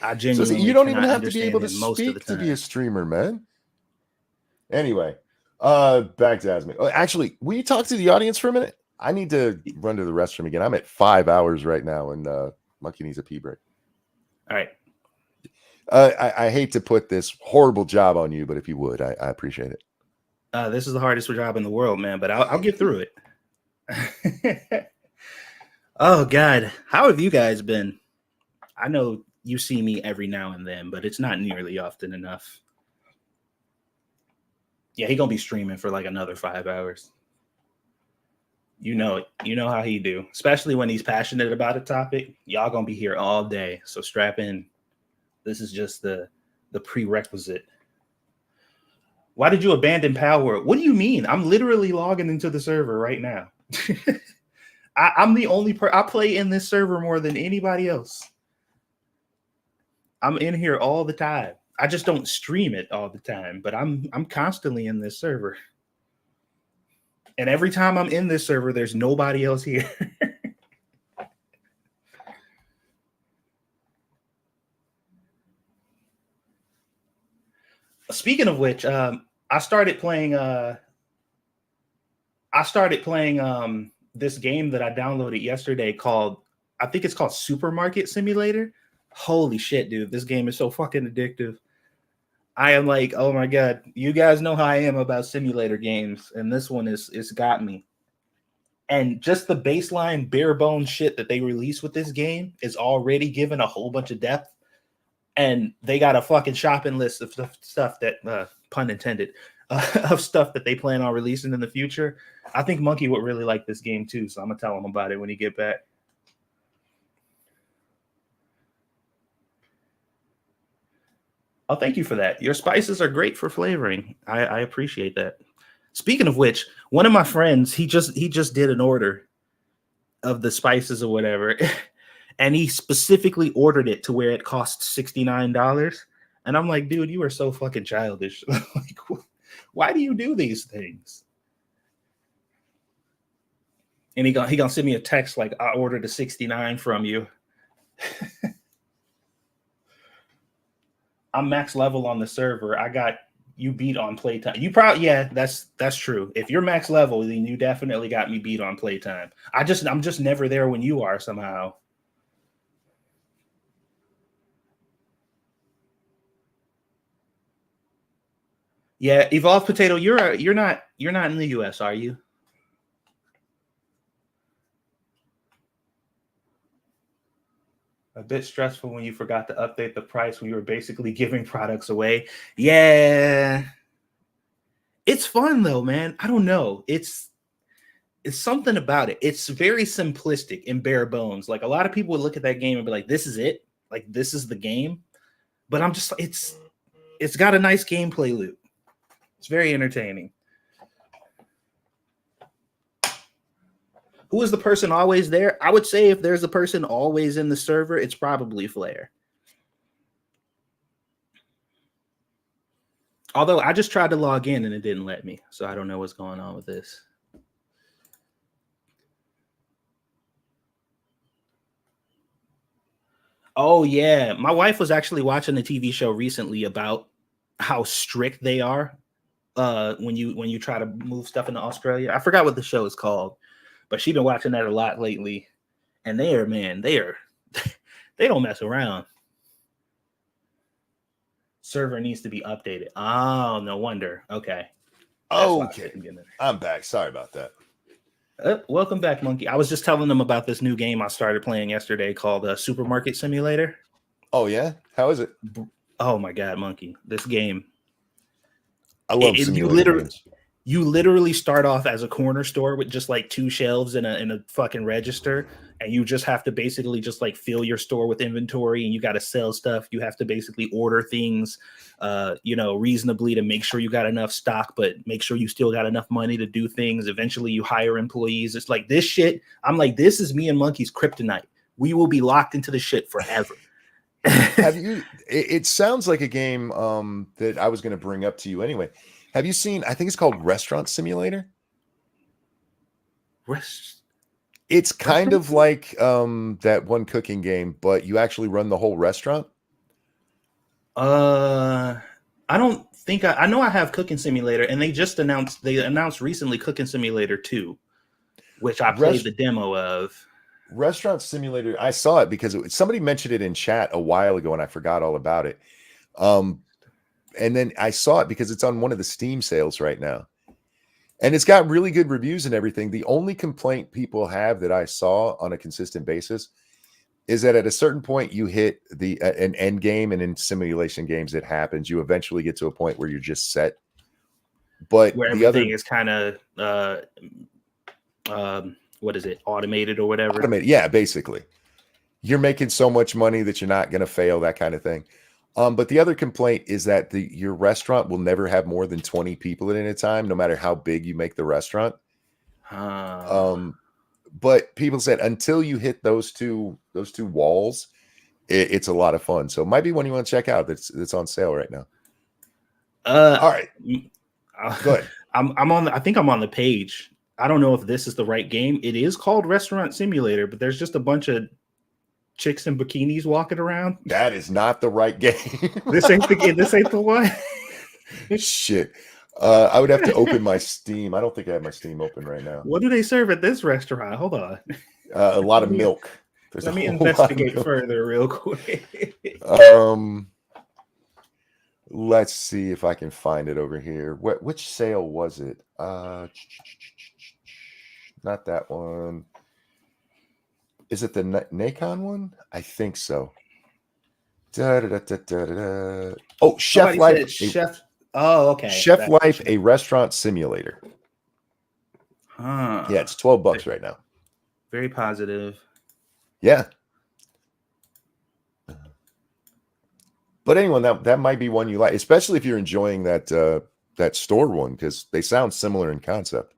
I genuinely you don't even have to be able to speak to be a streamer, man. Anyway, back to Asmongold. Oh, actually, will you talk to the audience for a minute? I need to run to the restroom again. I'm at 5 hours right now, and Monkey needs a pee break. All right. I hate to put this horrible job on you, but if you would, I appreciate it. This is the hardest job in the world, man, but I'll get through it. Oh, God. How have you guys been? I know you see me every now and then, but it's not nearly often enough. Yeah, he gonna be streaming for like another 5 hours. You know it. You know how he do, especially when he's passionate about a topic. Y'all gonna be here all day, so strap in. This is just the prerequisite. Why did you abandon Power? What do you mean? I'm literally logging into the server right now. I'm the only I play in this server more than anybody else. I'm in here all the time. I just don't stream it all the time, but I'm constantly in this server. And every time I'm in this server, there's nobody else here. Speaking of which, I started playing this game that I downloaded yesterday called, I think it's called Supermarket Simulator. Holy shit, dude. This game is so fucking addictive. I am like, oh my God, you guys know how I am about simulator games. And this one it's got me. And just the baseline bare bones shit that they release with this game is already given a whole bunch of depth. And they got a fucking shopping list of stuff that, pun intended, of stuff that they plan on releasing in the future. I think Monkey would really like this game too. So I'm going to tell him about it when he get back. Oh, thank you for that. Your spices are great for flavoring. I appreciate that. Speaking of which, one of my friends, he just did an order of the spices or whatever, and he specifically ordered it to where it costs $69. And I'm like, dude, you are so fucking childish. Like, why do you do these things? And he gonna send me a text like, I ordered a 69 from you. I'm max level on the server. I got you beat on playtime. You probably, yeah, that's true. If you're max level, then you definitely got me beat on playtime. I'm just never there when you are somehow. Yeah, Evolved Potato, you're not You're not in the US, are you? A bit stressful when you forgot to update the price when you were basically giving products away. Yeah. It's fun though, man. I don't know. It's something about it. It's very simplistic and bare bones. Like a lot of people would look at that game and be like, this is it. Like this is the game. But I'm just it's got a nice gameplay loop. It's very entertaining. Who is the person always there? I would say if there's a person always in the server, it's probably Flair. Although I just tried to log in and it didn't let me. So I don't know what's going on with this. Oh, yeah. My wife was actually watching a TV show recently about how strict they are when you try to move stuff into Australia. I forgot what the show is called, but she's been watching that a lot lately. And they don't mess around. Server needs to be updated. Oh, no wonder. Okay. Okay. I'm back. Sorry about that. Welcome back, Monkey. I was just telling them about this new game I started playing yesterday called Supermarket Simulator. Oh, yeah? How is it? Oh, my God, Monkey. This game. I love simulator games. You literally start off as a corner store with just like 2 shelves and a fucking register, and you just have to basically just like fill your store with inventory, and you got to sell stuff. You have to basically order things, reasonably to make sure you got enough stock, but make sure you still got enough money to do things. Eventually, you hire employees. It's like this shit. I'm like, this is me and Monkey's kryptonite. We will be locked into the shit forever. Have you? It sounds like a game that I was going to bring up to you anyway. Have you seen, I think it's called Restaurant Simulator? It's kind of like that one cooking game, but you actually run the whole restaurant. I don't think I know I have Cooking Simulator, and they announced recently Cooking Simulator 2, which I played the demo of. Restaurant Simulator, I saw it because somebody mentioned it in chat a while ago, and I forgot all about it. And then I saw it because it's on one of the Steam sales right now. And it's got really good reviews and everything. The only complaint people have that I saw on a consistent basis is that at a certain point you hit an end game, and in simulation games it happens. You eventually get to a point where you're just set. But where everything is kind of what is it? Automated or whatever. Automated, yeah, basically. You're making so much money that you're not going to fail, that kind of thing. But the other complaint is that your restaurant will never have more than 20 people in it at a time, no matter how big you make the restaurant. But people said until you hit those two walls, it's a lot of fun. So it might be one you want to check out. That's on sale right now. All right, go ahead. I think I'm on the page. I don't know if this is the right game. It is called Restaurant Simulator, but there's just a bunch of chicks in bikinis walking around. That is not the right game. This ain't the one. Shit. I would have to open my Steam. I don't think I have my Steam open right now. What do they serve at this restaurant? Hold on. A lot of milk. Let me investigate further real quick. Let's see if I can find it over here. Which sale was it? Not that one. Is it the Nacon one? I think so. Oh, Chef Life. Chef. Oh, okay. Chef Life, a restaurant simulator. Huh. Yeah, it's $12 right now. Very positive. Yeah. But anyone, that might be one you like, especially if you're enjoying that store one, because they sound similar in concept.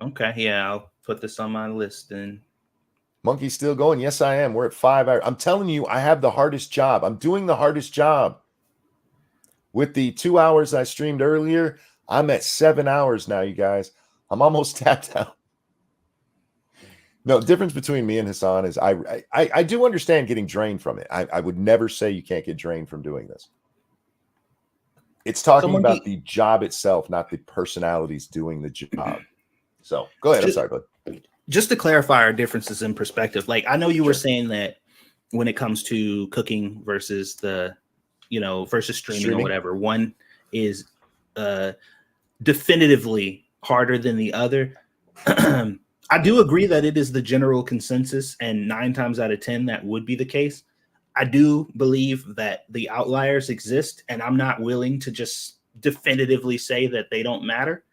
Okay. Yeah, I'll put this on my list then. Monkey's still going. Yes, I am. We're at 5 hours. I'm telling you, I have the hardest job. I'm doing the hardest job. With the 2 hours I streamed earlier, I'm at 7 hours now, you guys. I'm almost tapped out. No, the difference between me and Hasan is I do understand getting drained from it. I would never say you can't get drained from doing this. It's talking about the job itself, not the personalities doing the job. So go ahead. I'm sorry, bud. Just to clarify our differences in perspective, like I know you were saying that when it comes to cooking versus versus streaming or whatever, one is definitively harder than the other. I do agree that it is the general consensus, and 9 times out of 10 that would be the case. I do believe that the outliers exist, and I'm not willing to just definitively say that they don't matter.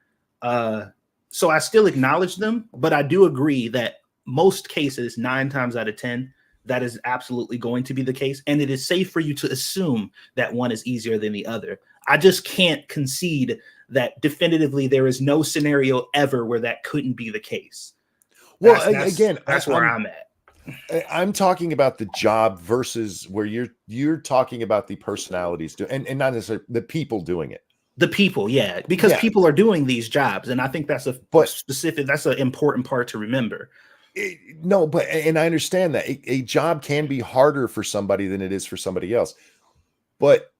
So I still acknowledge them, but I do agree that most cases, 9 times out of 10, that is absolutely going to be the case. And it is safe for you to assume that one is easier than the other. I just can't concede that definitively there is no scenario ever where that couldn't be the case. Well, That's where I'm at. I'm talking about the job versus where you're talking about the personalities and not necessarily the people doing it. The people, yeah, because people are doing these jobs, and I think that's that's an important part to remember. And I understand that a job can be harder for somebody than it is for somebody else. But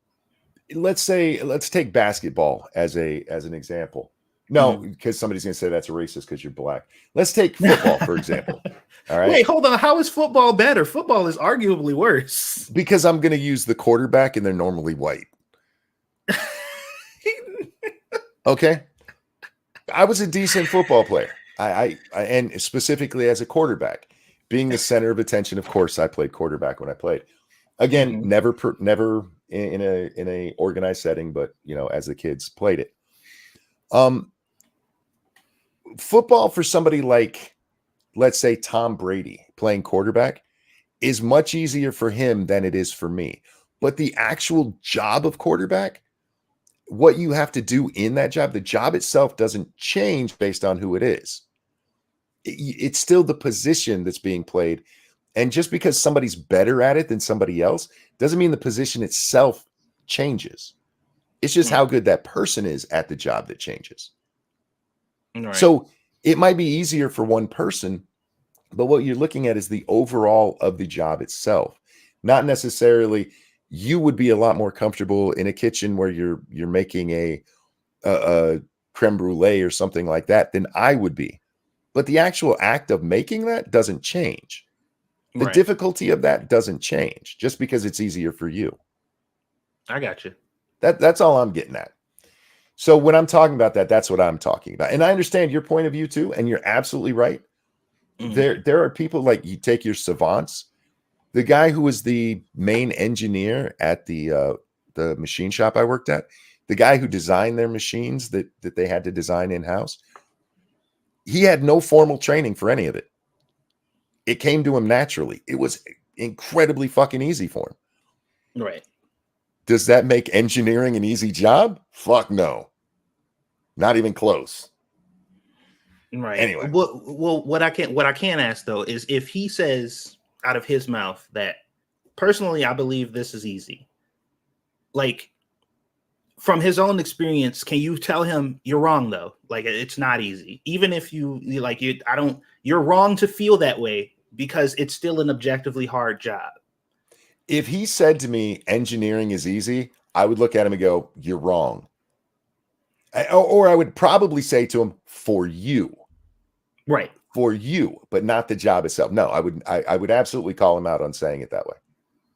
let's take basketball as an example. No, because somebody's going to say that's a racist because you're black. Let's take football, for example. All right. Wait, hold on. How is football better? Football is arguably worse. Because I'm going to use the quarterback, and they're normally white. Okay. I was a decent football player. I and specifically as a quarterback, being the center of attention. Of course, I played quarterback when I played. Again, never in a organized setting, but as the kids played it. Football for somebody like, let's say, Tom Brady playing quarterback is much easier for him than it is for me. But the actual job of quarterback, what you have to do in that job, the job itself doesn't change based on who it is. It's still the position that's being played. And just because somebody's better at it than somebody else doesn't mean the position itself changes. It's just how good that person is at the job that changes. Right. So it might be easier for one person, but what you're looking at is the overall of the job itself. Not necessarily, you would be a lot more comfortable in a kitchen where you're making a creme brulee or something like that than I would be. But the actual act of making that doesn't change. The difficulty of that doesn't change just because it's easier for you. I got you. That's all I'm getting at. So when I'm talking about that, that's what I'm talking about. And I understand your point of view too, and you're absolutely right. There are people like, you take your savants. The guy who was the main engineer at the machine shop I worked at, the guy who designed their machines that they had to design in-house, he had no formal training for any of it. It came to him naturally. It was incredibly fucking easy for him. Right. Does that make engineering an easy job? Fuck no. Not even close. Right. Anyway. Well, what I can ask though is if he says out of his mouth that personally I believe this is easy. Like, from his own experience, can you tell him you're wrong though? Like, it's not easy. Even if you're wrong to feel that way because it's still an objectively hard job. If he said to me, engineering is easy, I would look at him and go, you're wrong. Or I would probably say to him, for you. Right. For you, but not the job itself. No, I would absolutely call him out on saying it that way.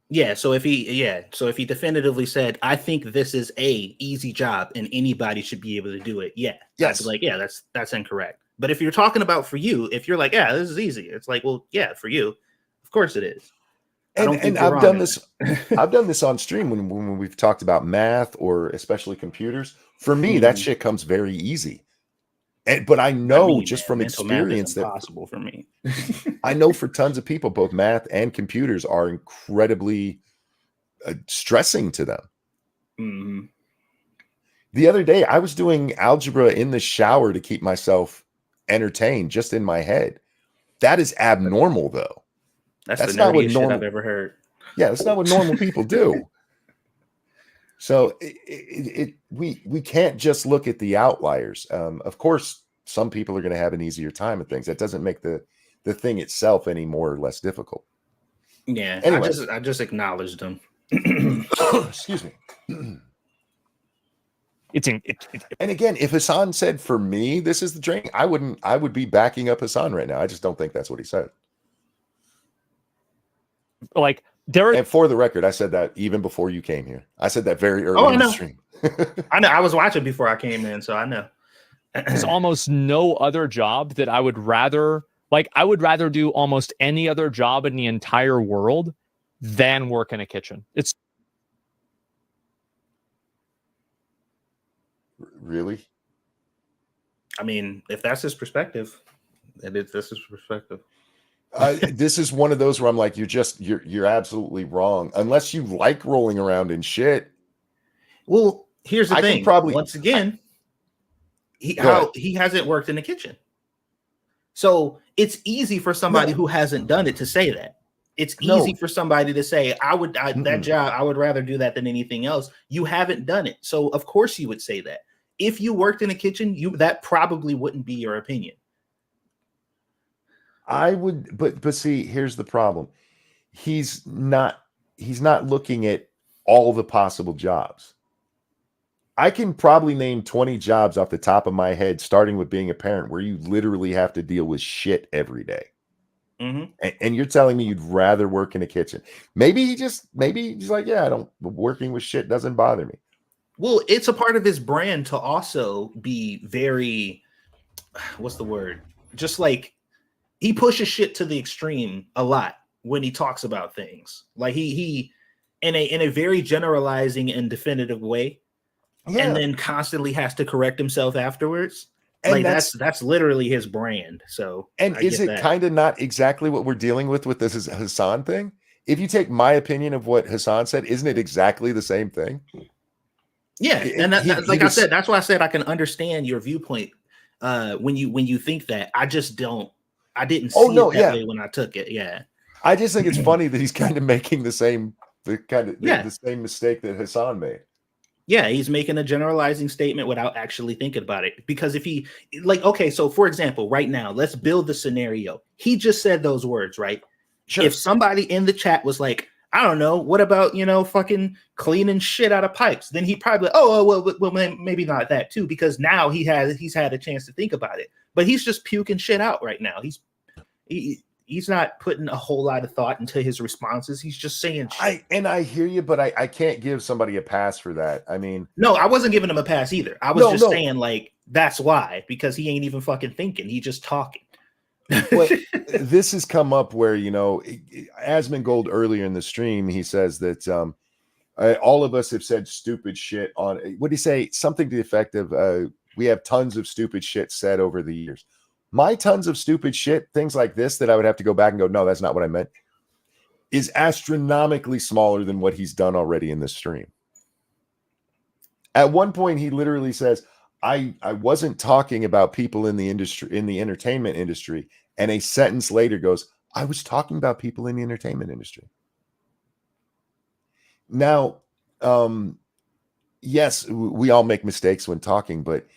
Yeah. So if he definitively said, I think this is a easy job and anybody should be able to do it. Yeah. Yes. I'd be like, yeah, that's incorrect. But if you're talking about for you, if you're like, yeah, this is easy. It's like, well, yeah, for you. Of course it is. And I've done this. I've done this on stream when we've talked about math or especially computers. For me, that shit comes very easy. But I know just from experience that impossible for me. I know for tons of people, both math and computers are incredibly stressing to them. Mm-hmm. The other day, I was doing algebra in the shower to keep myself entertained, just in my head. That is abnormal, though. That's the nerdiest shit I've ever heard. Yeah, that's not what normal people do. So we can't just look at the outliers. Of course, some people are going to have an easier time at things. That doesn't make the thing itself any more or less difficult. Yeah. Anyway. I just acknowledged them. Excuse me. And again, if Hasan said for me, this is the drink, I would be backing up Hasan right now. I just don't think that's what he said. Like, and for the record, I said that even before you came here. I said that very early in the stream. I know. I was watching before I came in, so I know. There's almost no other job that I would rather do almost any other job in the entire world than work in a kitchen. It's Really? I mean, if that's his perspective, that's his perspective. This is one of those where I'm like, you're absolutely wrong. Unless you like rolling around in shit. Well, here's the I thing. can probably Once again, he Go ahead. hasn't worked in the kitchen. So it's easy for somebody who hasn't done it to say that. It's easy for somebody to say, that job, I would rather do that than anything else. You haven't done it. So of course you would say that. If you worked in a kitchen, that probably wouldn't be your opinion. I would, but see, here's the problem. He's not looking at all the possible jobs. I can probably name 20 jobs off the top of my head, starting with being a parent, where you literally have to deal with shit every day. And you're telling me you'd rather work in a kitchen. Maybe he's like, yeah, working with shit doesn't bother me. Well, it's a part of his brand to also be very, what's the word? Just like he pushes shit to the extreme a lot when he talks about things. Like he in a very generalizing and definitive way, and then constantly has to correct himself afterwards. And like that's literally his brand. So, and is it kind of not exactly what we're dealing with this Hasan thing? If you take my opinion of what Hasan said, isn't it exactly the same thing? Yeah, and I said, that's why I said I can understand your viewpoint when you think that. I just don't. I didn't see it that way when I took it. Yeah, I just think it's funny that he's kind of making the same mistake that Hasan made. Yeah, he's making a generalizing statement without actually thinking about it. Because if he okay, so for example, right now, let's build the scenario. He just said those words, right? Sure. If somebody in the chat was like, I don't know, what about, fucking cleaning shit out of pipes? Then he probably, well, maybe not that too, because now he's had a chance to think about it. But he's just puking shit out right now. He's not putting a whole lot of thought into his responses. He's just saying shit. I hear you, but I can't give somebody a pass for that. I mean, no, I wasn't giving him a pass either. I was saying like, that's why, because he ain't even fucking thinking. He just talking. But this has come up where, Asmongold earlier in the stream, he says that all of us have said stupid shit on, what did he say? Something to the effect of, we have tons of stupid shit said over the years. My tons of stupid shit, things like this, that I would have to go back and go, no, that's not what I meant, is astronomically smaller than what he's done already in this stream. At one point, he literally says, I wasn't talking about people in the industry, in the entertainment industry. And a sentence later goes, I was talking about people in the entertainment industry. Now, yes, we all make mistakes when talking, but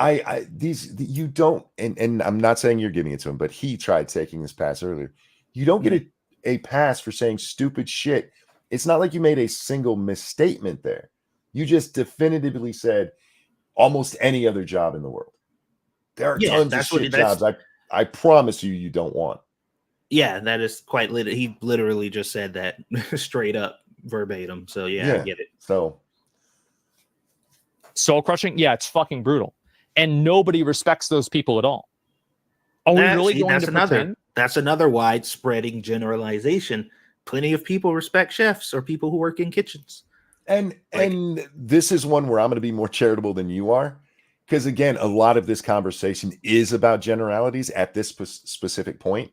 you don't, and I'm not saying you're giving it to him, but he tried taking this pass earlier. You don't get a pass for saying stupid shit. It's not like you made a single misstatement there. You just definitively said almost any other job in the world. There are tons of shit jobs I promise you don't want. Yeah, that is quite literally. He literally just said that straight up verbatim. So yeah, I get it. So soul crushing, yeah, it's fucking brutal. And nobody respects those people at all. Are we really going to pretend? That's another widespreading generalization. Plenty of people respect chefs or people who work in kitchens. And this is one where I'm going to be more charitable than you are. Because again, a lot of this conversation is about generalities at this specific point.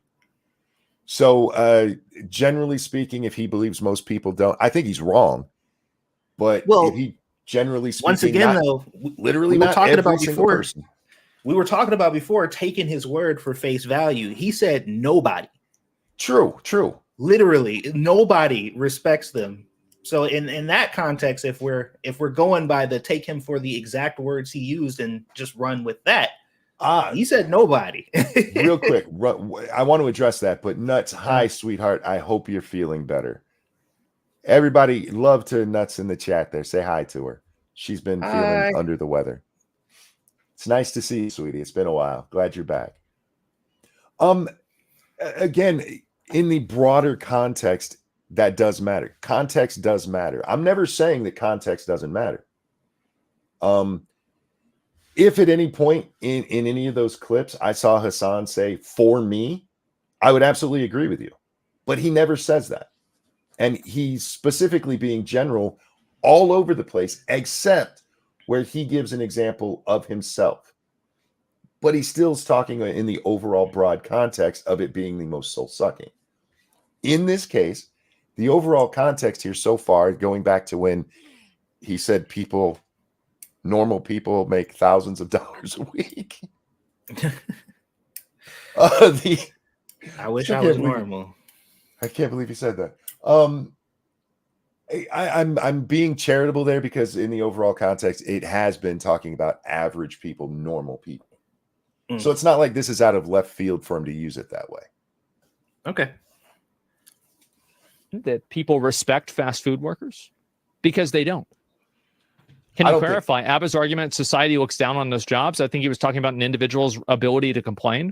So generally speaking, if he believes most people don't, I think he's wrong. But if he generally speaking, once again, though, literally we were not talking every about single person. We were talking about before taking his word for face value. He said nobody. True. Literally, nobody respects them. So in that context, if we're going by the take him for the exact words he used and just run with that, he said nobody. Real quick, I want to address that. But Nuts, hi, sweetheart. I hope you're feeling better. Everybody, love to Nuts in the chat there. Say hi to her. She's been feeling under the weather. It's nice to see you, sweetie. It's been a while. Glad you're back. Again, in the broader context, that does matter. Context does matter. I'm never saying that context doesn't matter. if at any point in any of those clips I saw Hasan say "for me," I would absolutely agree with you. But he never says that. And he's specifically being general all over the place, except where he gives an example of himself. But he still's talking in the overall broad context of it being the most soul-sucking. In this case, the overall context here so far, going back to when he said normal people make thousands of dollars a week. I wish I was normal. I can't believe he said that. I'm being charitable there because in the overall context, it has been talking about average people, normal people. So it's not like this is out of left field for him to use it that way. Okay. That people respect fast food workers because they don't. Can you clarify Abba's argument? Society looks down on those jobs. I think he was talking about an individual's ability to complain.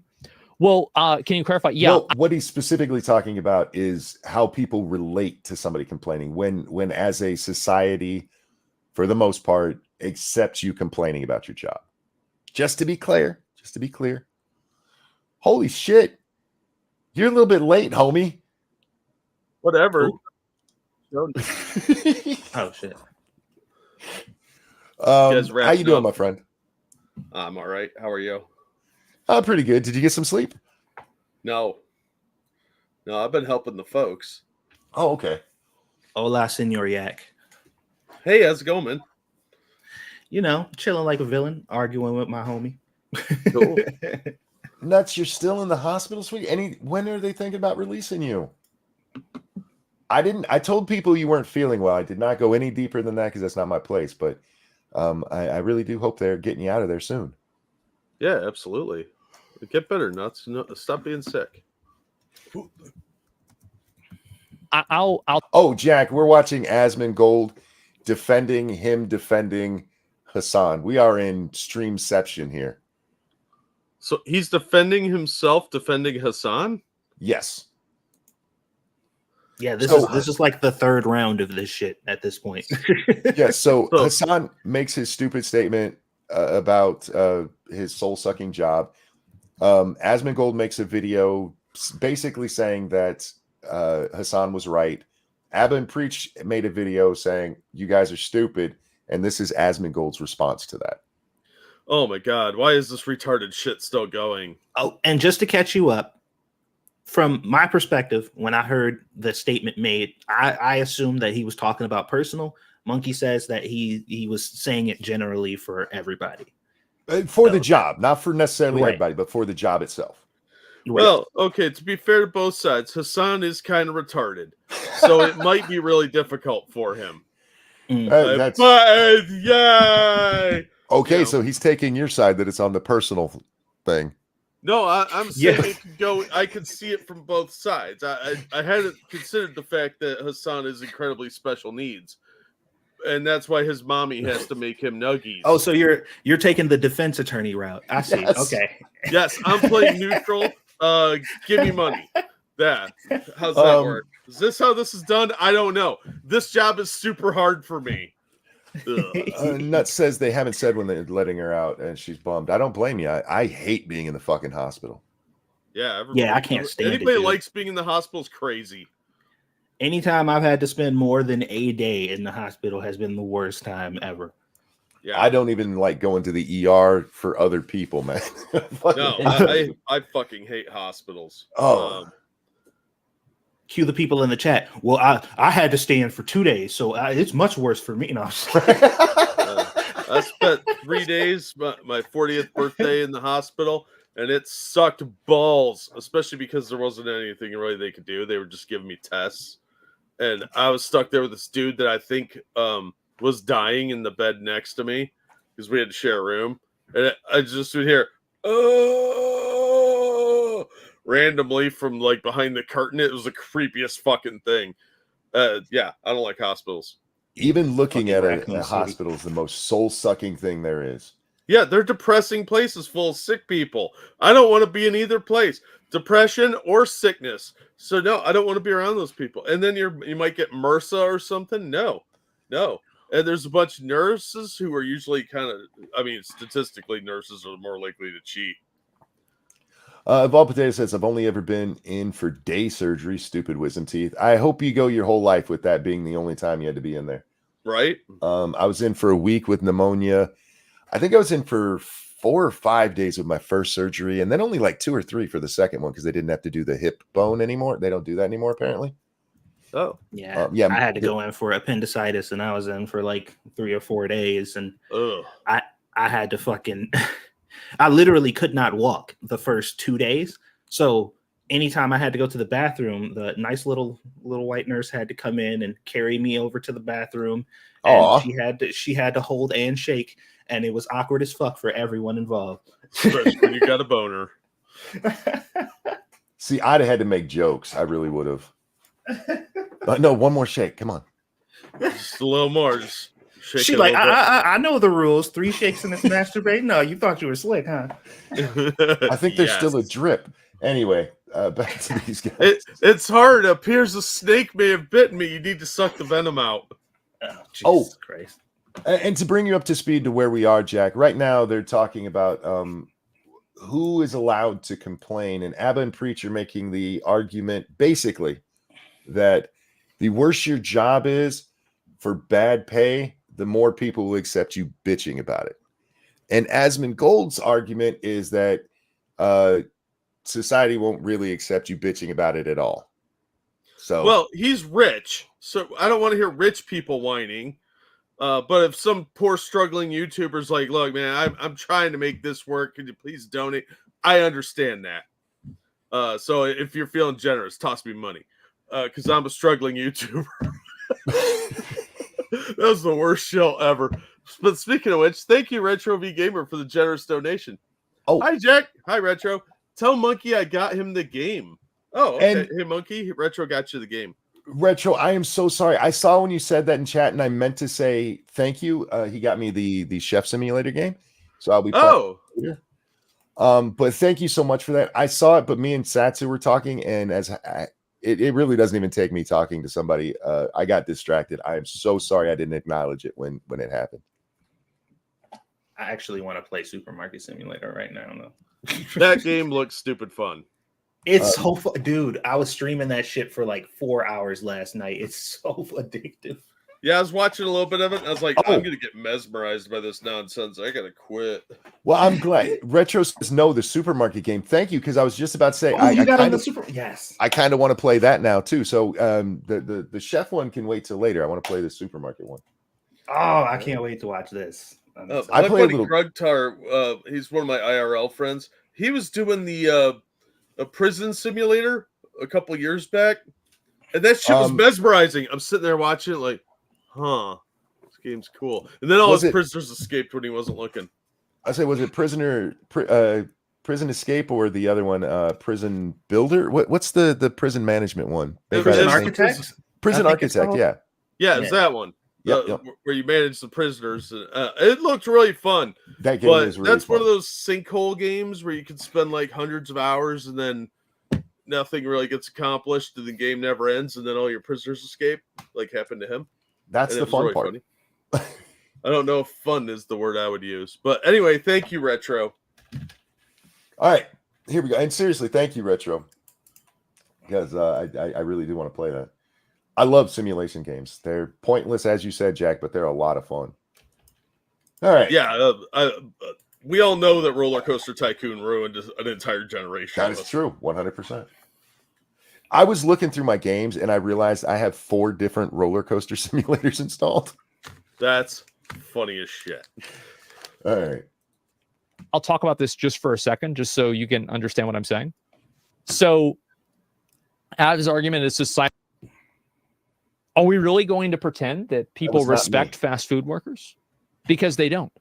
Well, can you clarify? Yeah. Well, what he's specifically talking about is how people relate to somebody complaining when as a society, for the most part, accepts you complaining about your job. Just to be clear. Holy shit. You're a little bit late, homie. Whatever. Oh, shit. How you doing, my friend? I'm all right. How are you? I'm pretty good. Did you get some sleep? No, I've been helping the folks. Oh, okay. Hola, Senor Yak. Hey, how's it going, man? You know, chilling like a villain, arguing with my homie. Cool. Nuts, you're still in the hospital suite? When are they thinking about releasing you? I told people you weren't feeling well. I did not go any deeper than that because that's not my place. But I really do hope they're getting you out of there soon. Yeah, absolutely. Get better, Nuts. No, stop being sick. I'll. Oh, Jack, we're watching Asmongold defending Hasan. We are in streamception here. So he's defending himself, defending Hasan? Yes. Yeah, this is like the third round of this shit at this point. Yeah, so Hasan makes his stupid statement about his soul-sucking job. Asmongold makes a video basically saying that Hasan was right. Abba and Preach made a video saying you guys are stupid, and this is Asmongold's response to that. Oh my god, why is this retarded shit still going? Oh, and just to catch you up, from my perspective, when I heard the statement made, I assumed that he was talking about personal. Monkey says that he was saying it generally for everybody. For the job, not for necessarily everybody, but for the job itself. Well, okay, to be fair to both sides, Hasan is kind of retarded, so it might be really difficult for him. That's... Yay! Okay, so he's taking your side that it's on the personal thing. No, I'm saying it could go. I could see it from both sides. I hadn't considered the fact that Hasan is incredibly special needs, and that's why his mommy has to make him nuggies. Oh, so you're taking the defense attorney route. I see. Yes. Okay. Yes, I'm playing neutral. Give me money. Yeah. How's that work? Is this how this is done? I don't know. This job is super hard for me. Nuts says they haven't said when they're letting her out, and she's bummed. I don't blame you. I hate being in the fucking hospital. Yeah, I can't stand anybody it. Anybody likes being in the hospital is crazy. Anytime I've had to spend more than a day in the hospital has been the worst time ever. Yeah, I don't even like going to the ER for other people, man. No, I fucking hate hospitals. Cue the people in the chat. Well, I had to stay in for 2 days, so it's much worse for me. No, I spent 3 days, my 40th birthday in the hospital, and it sucked balls, especially because there wasn't anything really they could do. They were just giving me tests, and I was stuck there with this dude that I think was dying in the bed next to me because we had to share a room, and I just would hear, oh, randomly from like behind the curtain. It was the creepiest fucking thing. Yeah, I don't like hospitals. Even looking at a hospital is the most soul-sucking thing there is. Yeah, they're depressing places full of sick people. I don't want to be in either place, depression or sickness. So no, I don't want to be around those people. And then you might get MRSA or something. No. and there's a bunch of nurses who are usually kind of, I mean, statistically, nurses are more likely to cheat. Evolved Potato says, I've only ever been in for day surgery, stupid wisdom teeth. I hope you go your whole life with that being the only time you had to be in there. Right? I was in for a week with pneumonia. I think I was in for 4 or 5 days with my first surgery, and then only like 2 or 3 for the second one because they didn't have to do the hip bone anymore. They don't do that anymore, apparently. Oh. Yeah. Yeah. I had to go in for appendicitis, and I was in for like 3 or 4 days, and I had to fucking I literally could not walk the first 2 days. So anytime I had to go to the bathroom, the nice little white nurse had to come in and carry me over to the bathroom. And she had to hold and shake, and it was awkward as fuck for everyone involved. Especially when you got a boner. See, I'd have had to make jokes. I really would have. No, one more shake. Come on. Just a little more. Just shake She it like, a little I know the rules. 3 shakes and it's masturbate. No, you thought you were slick, huh? bit. I think there's Yes. still a drip. Anyway, back to these guys. It's hard. It appears a snake may have bitten me. You need to suck the venom out. Oh, Jesus Christ. And to bring you up to speed to where we are, Jack, right now they're talking about who is allowed to complain. And Abba and Preach are making the argument basically that the worse your job is for bad pay, the more people will accept you bitching about it. And Asmongold's argument is that society won't really accept you bitching about it at all. So, well, he's rich, so I don't want to hear rich people whining. But if some poor struggling YouTuber's like, look, man, I'm trying to make this work. Could you please donate? I understand that. So if you're feeling generous, toss me money. Because I'm a struggling YouTuber. That was the worst show ever. But speaking of which, thank you, Retro V Gamer, for the generous donation. Oh, hi, Jack. Hi, Retro. Tell Monkey I got him the game. Oh, okay. And- hey, Monkey. Retro got you the game. Retro, I am so sorry. I saw when you said that in chat, and I meant to say thank you. He got me the Chef Simulator game, so I'll be playing later. But thank you so much for that. I saw it, but me and Satsu were talking, and it really doesn't even take me talking to somebody. I got distracted. I am so sorry I didn't acknowledge it when it happened. I actually want to play Supermarket Simulator right now, though. That game looks stupid fun. It's so fun. Dude, I was streaming that shit for like 4 hours last night. It's so addictive. Yeah, I was watching a little bit of it. And I was like, I'm going to get mesmerized by this nonsense. I got to quit. Well, I'm glad. Retro says no, the supermarket game. Thank you, because I was just about to say Yes. I kind of want to play that now too. So the chef one can wait till later. I want to play the supermarket one. Oh, I can't wait to watch this. My buddy Grugtar, he's one of my IRL friends. He was doing the a prison simulator a couple years back, and that shit was mesmerizing. I'm sitting there watching it like, huh, this game's cool. And then all his prisoners escaped when he wasn't looking. I say, was it Prison Escape or the other one, Prison Builder? What's the prison management one? Prison Architect? Prison Architect, yeah. Yeah, it's that one. Yep. Where you manage the prisoners. It looked really fun. That game is really that's fun. one of those sinkhole games where you can spend like hundreds of hours and then nothing really gets accomplished and the game never ends and then all your prisoners escape, like happened to him. That's the fun part. I don't know if fun is the word I would use. But anyway, thank you, Retro. All right, here we go. And seriously, thank you, Retro. Because I really do want to play that. I love simulation games. They're pointless, as you said, Jack, but they're a lot of fun. All right. Yeah, we all know that Roller Coaster Tycoon ruined an entire generation. That is true, 100%. I was looking through my games, and I realized I have 4 different roller coaster simulators installed. That's funny as shit. All right. I'll talk about this just for a second, just so you can understand what I'm saying. So, Av's argument is society. Are we really going to pretend that people respect fast food workers? Because they don't.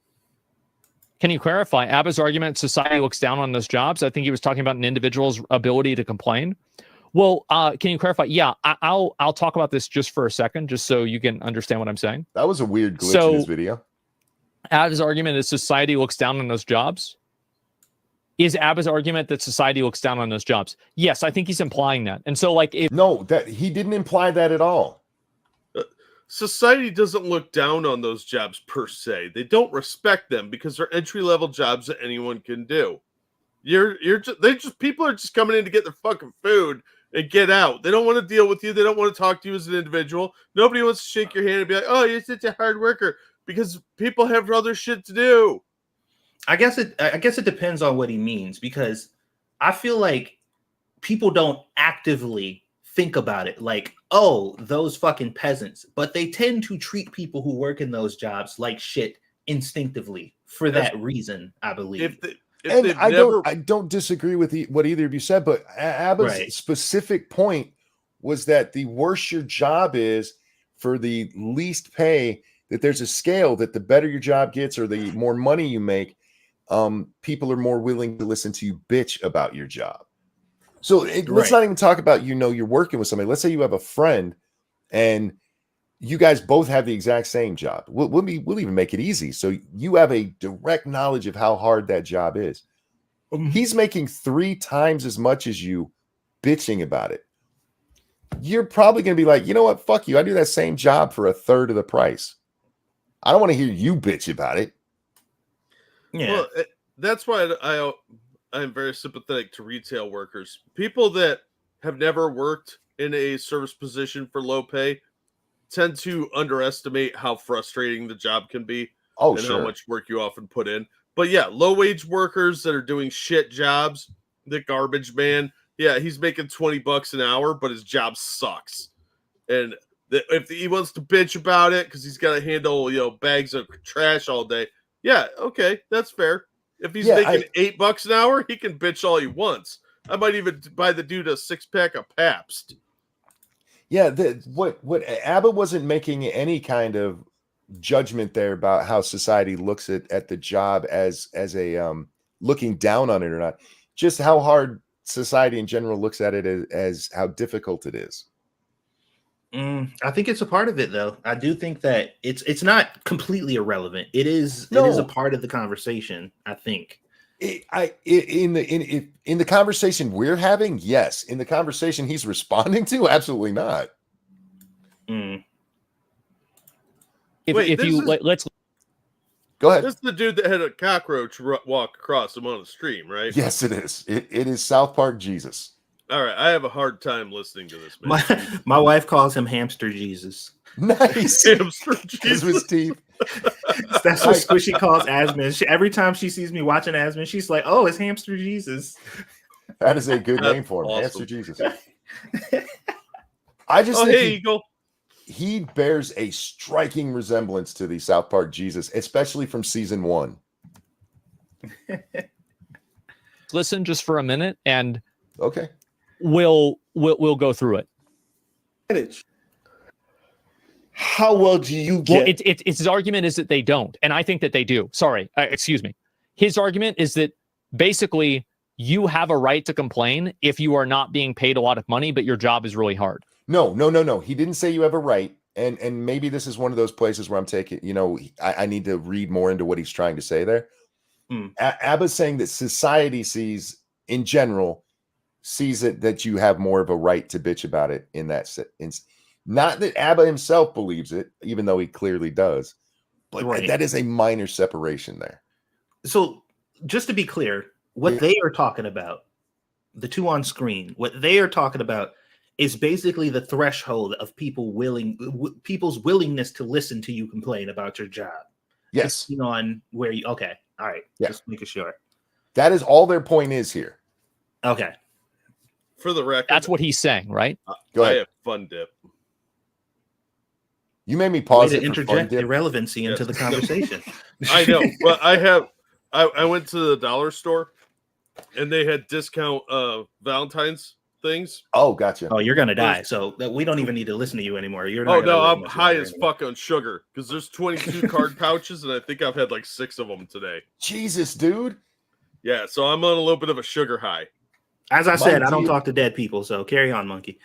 Can you clarify? Abba's argument, society looks down on those jobs. I think he was talking about an individual's ability to complain. Well, can you clarify? Yeah, I'll talk about this just for a second, just so you can understand what I'm saying. That was a weird glitch in this video. Abba's argument is society looks down on those jobs. Is Abba's argument that society looks down on those jobs? Yes, I think he's implying that. And so, like, no, that he didn't imply that at all. society doesn't look down on those jobs per se. They don't respect them because they're entry level jobs that anyone can do. People are just coming in to get their fucking food and get out. They don't want to deal with you. They don't want to talk to you as an individual. Nobody wants to shake your hand and be like, "Oh, you're such a hard worker," because people have other shit to do. I guess it depends on what he means, because I feel like people don't actively think about it like, oh, those fucking peasants, but they tend to treat people who work in those jobs like shit instinctively for that reason, I believe. I don't disagree with what either of you said, but Abba's specific point was that the worse your job is for the least pay, that there's a scale that the better your job gets or the more money you make, people are more willing to listen to you bitch about your job. So let's not even talk about, you're working with somebody. Let's say you have a friend and you guys both have the exact same job. We'll even make it easy. So you have a direct knowledge of how hard that job is. He's making 3 times as much as you, bitching about it. You're probably going to be like, you know what? Fuck you. I do that same job for 1/3 of the price. I don't want to hear you bitch about it. Yeah. Well, that's why I'm very sympathetic to retail workers. People that have never worked in a service position for low pay tend to underestimate how frustrating the job can be how much work you often put in. But yeah, low wage workers that are doing shit jobs, the garbage man, yeah, he's making $20 an hour, but his job sucks. And if he wants to bitch about it because he's got to handle bags of trash all day, yeah, okay, that's fair. If he's making $8 an hour, he can bitch all he wants. I might even buy the dude a 6-pack of Pabst. Yeah, what Abba wasn't making any kind of judgment there about how society looks at the job as a looking down on it or not. Just how hard society in general looks at it as how difficult it is. I think it's a part of it, though. I do think that it's not completely irrelevant. It is a part of the conversation, I think. In the conversation we're having, yes. In the conversation he's responding to, absolutely not. Let's go ahead. This is the dude that had a cockroach walk across him on the stream, right? Yes, it is. It is South Park Jesus. All right, I have a hard time listening to this, man. My wife calls him Hamster Jesus. Nice. Hamster Jesus. With his teeth. That's what Squishy calls Asmon. Every time she sees me watching Asmon, she's like, "Oh, it's Hamster Jesus." That is a good name for him, awesome. Hamster Jesus. I just think Eagle. He bears a striking resemblance to the South Park Jesus, especially from season 1. Listen just for a minute, and okay, we'll go through it. How well do you get? Well, it's his argument is that they don't, and I think that they do. Sorry, excuse me. His argument is that basically you have a right to complain if you are not being paid a lot of money, but your job is really hard. No. He didn't say you have a right, and maybe this is one of those places where I'm taking. I need to read more into what he's trying to say there. Abba's saying that society sees it that you have more of a right to bitch about it in that sense. Not that Abba himself believes it, even though he clearly does, but that is a minor separation there. So just to be clear, what they are talking about, the two on screen, what they are talking about is basically the threshold of people's willingness to listen to you complain about your job. Yes. On where you, okay. All right. Yeah. Just making sure. That is all their point is here. Okay. For the record, that's what he's saying, right? Go ahead. I have fun dip. You made me pause to interject irrelevancy into the conversation. I know, but I went to the dollar store and they had discount Valentine's things. Oh, gotcha. Oh, you're gonna die. So we don't even need to listen to you anymore. You're not. Oh no, I'm high as fuck on sugar because there's 22 card pouches and I think I've had like 6 of them today. Jesus, dude. Yeah, so I'm on a little bit of a sugar high. As I said, I don't talk to dead people, so carry on, monkey.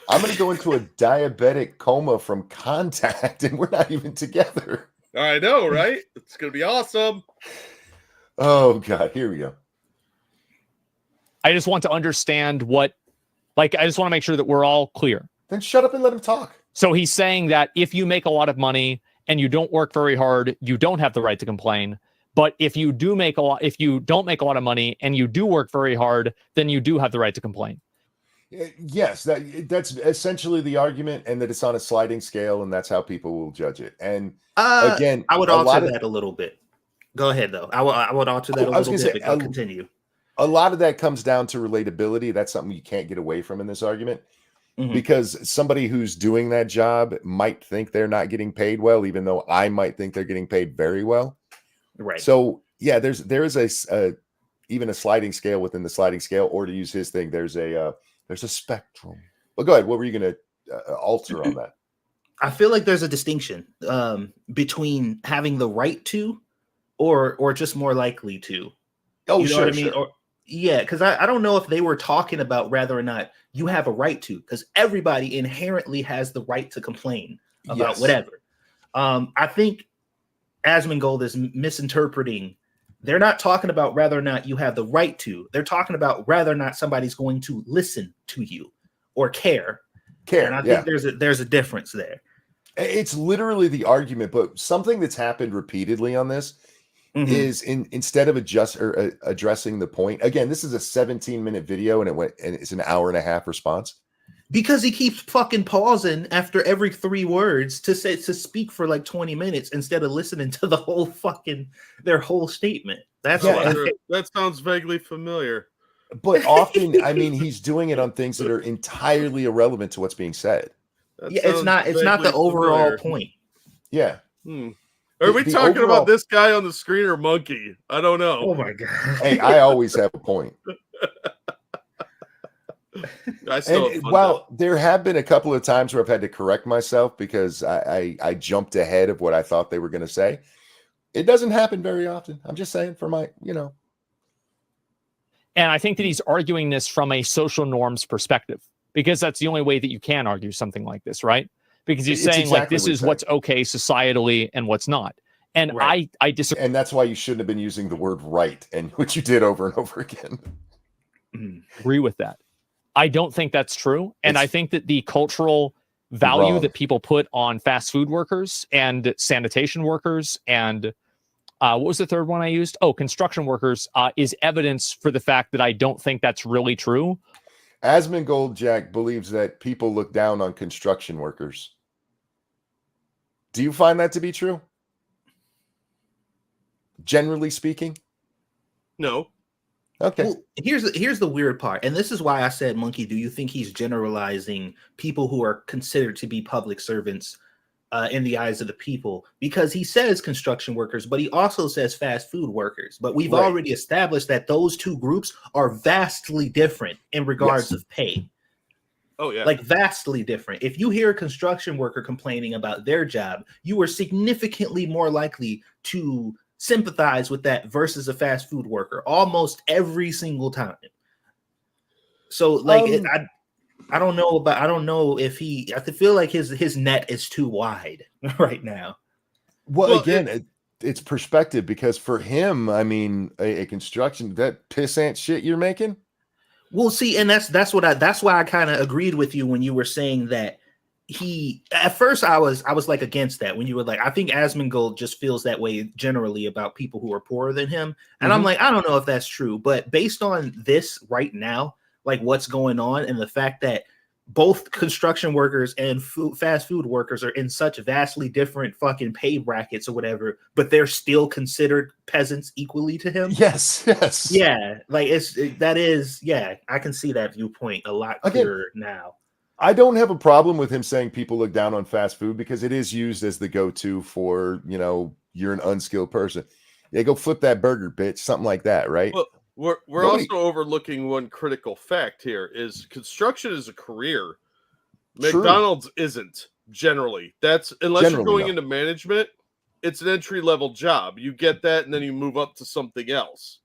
I'm going to go into a diabetic coma from contact, and we're not even together. I know, right? It's going to be awesome. Oh, God. Here we go. I just want to understand I just want to make sure that we're all clear. Then shut up and let him talk. So he's saying that if you make a lot of money and you don't work very hard, you don't have the right to complain. But if you don't make a lot of money and you do work very hard, then you do have the right to complain. Yes, that's essentially the argument, and that it's on a sliding scale, and that's how people will judge it. And again, I would alter that a little bit. Go ahead, though. I would alter that a little bit, but continue. A lot of that comes down to relatability. That's something you can't get away from in this argument, because somebody who's doing that job might think they're not getting paid well, even though I might think they're getting paid very well. Right. So yeah, there is even a sliding scale within the sliding scale, or to use his thing, there's a spectrum. Well, go ahead. What were you going to alter on that? I feel like there's a distinction between having the right to, or just more likely to. Oh, you know sure, what I mean? sure. Or, yeah, because I don't know if they were talking about whether or not you have a right to, because everybody inherently has the right to complain about whatever. I think Asmongold is misinterpreting. They're not talking about whether or not you have the right to. They're talking about whether or not somebody's going to listen to you or care. And I think there's a difference there. It's literally the argument, but something that's happened repeatedly on this is instead of addressing the point. Again, this is a 17-minute video, and it's an hour and a half response. Because he keeps fucking pausing after every 3 words to speak for like 20 minutes instead of listening to the whole their whole statement. That's that sounds vaguely familiar. But often, I mean, he's doing it on things that are entirely irrelevant to what's being said. It's not the overall point. Yeah. Are we talking about this guy on the screen or Monkey? I don't know. Oh my god. Hey, I always have a point. There have been a couple of times where I've had to correct myself because I jumped ahead of what I thought they were going to say. It doesn't happen very often. I'm just saying for my, And I think that he's arguing this from a social norms perspective, because that's the only way that you can argue something like this, right? Because he's saying exactly this is what's okay societally and what's not. And I disagree. And that's why you shouldn't have been using the word right, and which you did over and over again. Agree with that. I don't think that's true. And I think that the cultural value that people put on fast food workers and sanitation workers and what was the third one I used? Oh, construction workers is evidence for the fact that I don't think that's really true. Asmongold Jack believes that people look down on construction workers. Do you find that to be true? Generally speaking? No. Okay. Well, here's the weird part, and this is why I said, Monkey, do you think he's generalizing people who are considered to be public servants in the eyes of the people? Because he says construction workers, but he also says fast food workers. But we've already established that those two groups are vastly different in regards of pay. Oh, yeah. Like vastly different. If you hear a construction worker complaining about their job, you are significantly more likely to sympathize with that versus a fast food worker almost every single time. So like I don't know if I feel like his net is too wide right now. Well again, it's perspective, because for him, I mean, a construction, that pissant shit you're making. Well, see, and that's why I kind of agreed with you when you were saying that at first I was like against that when you were like, I think Asmongold just feels that way generally about people who are poorer than him. And I'm like, I don't know if that's true, but based on this right now, like what's going on and the fact that both construction workers and fast food workers are in such vastly different fucking pay brackets or whatever, but they're still considered peasants equally to him. Yes. Yeah. Like I can see that viewpoint a lot clearer now. I don't have a problem with him saying people look down on fast food, because it is used as the go-to for, you're an unskilled person. Yeah, go flip that burger, bitch. Something like that, right? Well, we're also overlooking one critical fact here: is construction is a career. McDonald's isn't generally. That's unless you're going into management, it's an entry-level job. You get that, and then you move up to something else.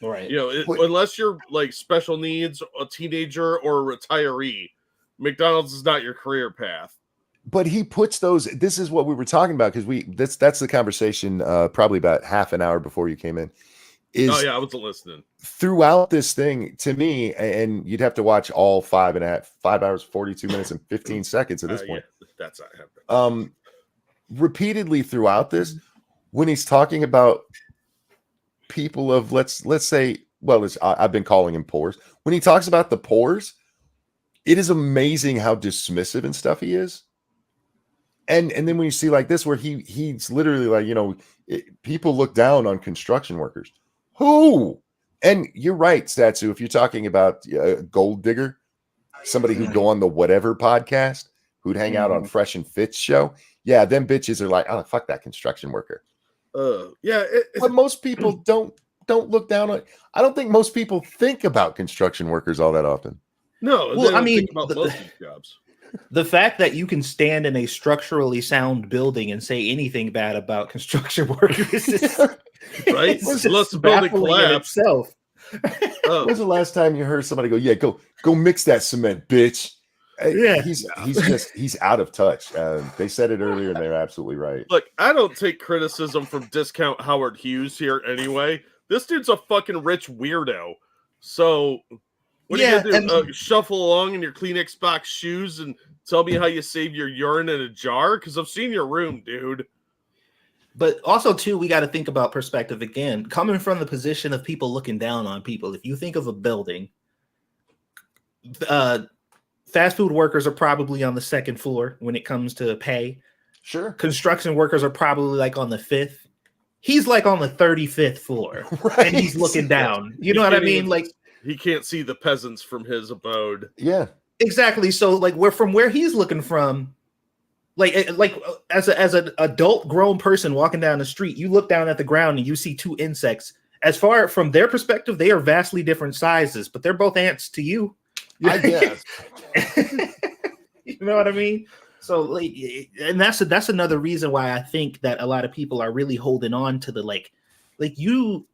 Right. Unless you're like special needs, a teenager, or a retiree, McDonald's is not your career path. But he puts those. This is what we were talking about, because that's the conversation probably about half an hour before you came in. I wasn't listening. Throughout this thing, to me, and you'd have to watch all 5 hours, 42 minutes, and 15 seconds at this point. That's not happening. Repeatedly throughout this, when he's talking about people of let's say, well, I've been calling him pores. When he talks about the pores, it is amazing how dismissive and stuff he is. And then when you see like this, where he's literally like, people look down on construction workers. Who? And you're right, Statsu. If you're talking about a gold digger, somebody who'd go on the whatever podcast, who'd hang out on Fresh and Fit's show, yeah, them bitches are like, oh, fuck that construction worker. Yeah, but most people don't look down on. I don't think most people think about construction workers all that often. No, well, I mean, most of these jobs. The fact that you can stand in a structurally sound building and say anything bad about construction workers is right. Unless the building collapse itself. When's the last time you heard somebody go, "Yeah, go mix that cement, bitch"? Yeah, he's out of touch. They said it earlier, and they're absolutely right. Look, I don't take criticism from discount Howard Hughes here anyway. This dude's a fucking rich weirdo. So what are you gonna do? Shuffle along in your Kleenex box shoes and tell me how you save your urine in a jar? Because I've seen your room, dude. But also, too, we got to think about perspective again. Coming from the position of people looking down on people, if you think of a building, fast food workers are probably on the second floor when it comes to pay. Sure. Construction workers are probably like on the 5th. He's like on the 35th floor, right. And he's looking down. You know what I mean? Like, he can't see the peasants from his abode. Yeah, exactly. So, like, where he's looking from, like as an adult grown person walking down the street, you look down at the ground and you see two insects. As far from their perspective, they are vastly different sizes, but they're both ants to you. I guess. You know what I mean? So, like, and that's another reason why I think that a lot of people are really holding on to the like you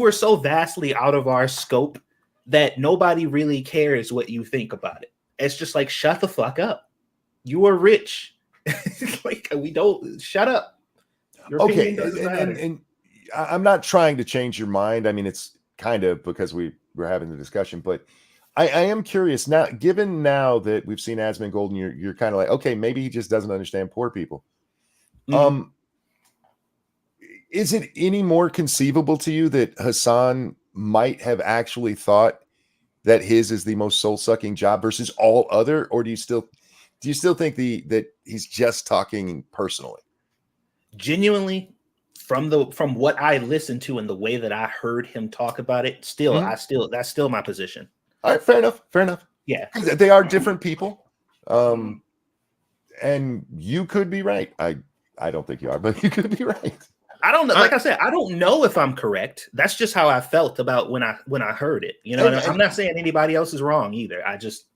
are so vastly out of our scope that nobody really cares what you think about it. It's just like, shut the fuck up. You are rich. Like, we don't shut up. Your okay, and I'm not trying to change your mind. I mean, it's kind of because we're having the discussion, but I am curious now, given now that we've seen Asmongold, and you're kind of like, okay, maybe he just doesn't understand poor people. Mm-hmm. Is it any more conceivable to you that Hasan might have actually thought that his is the most soul-sucking job versus all other, or do you still think that he's just talking personally? Genuinely, from what I listened to and the way that I heard him talk about it, that's still my position. All right, fair enough. Yeah, they are different people, and you could be right. I don't think you are, but you could be right. I don't know. Like I said, I don't know if I'm correct. That's just how I felt about when I heard it. You know, I'm not saying anybody else is wrong either. That's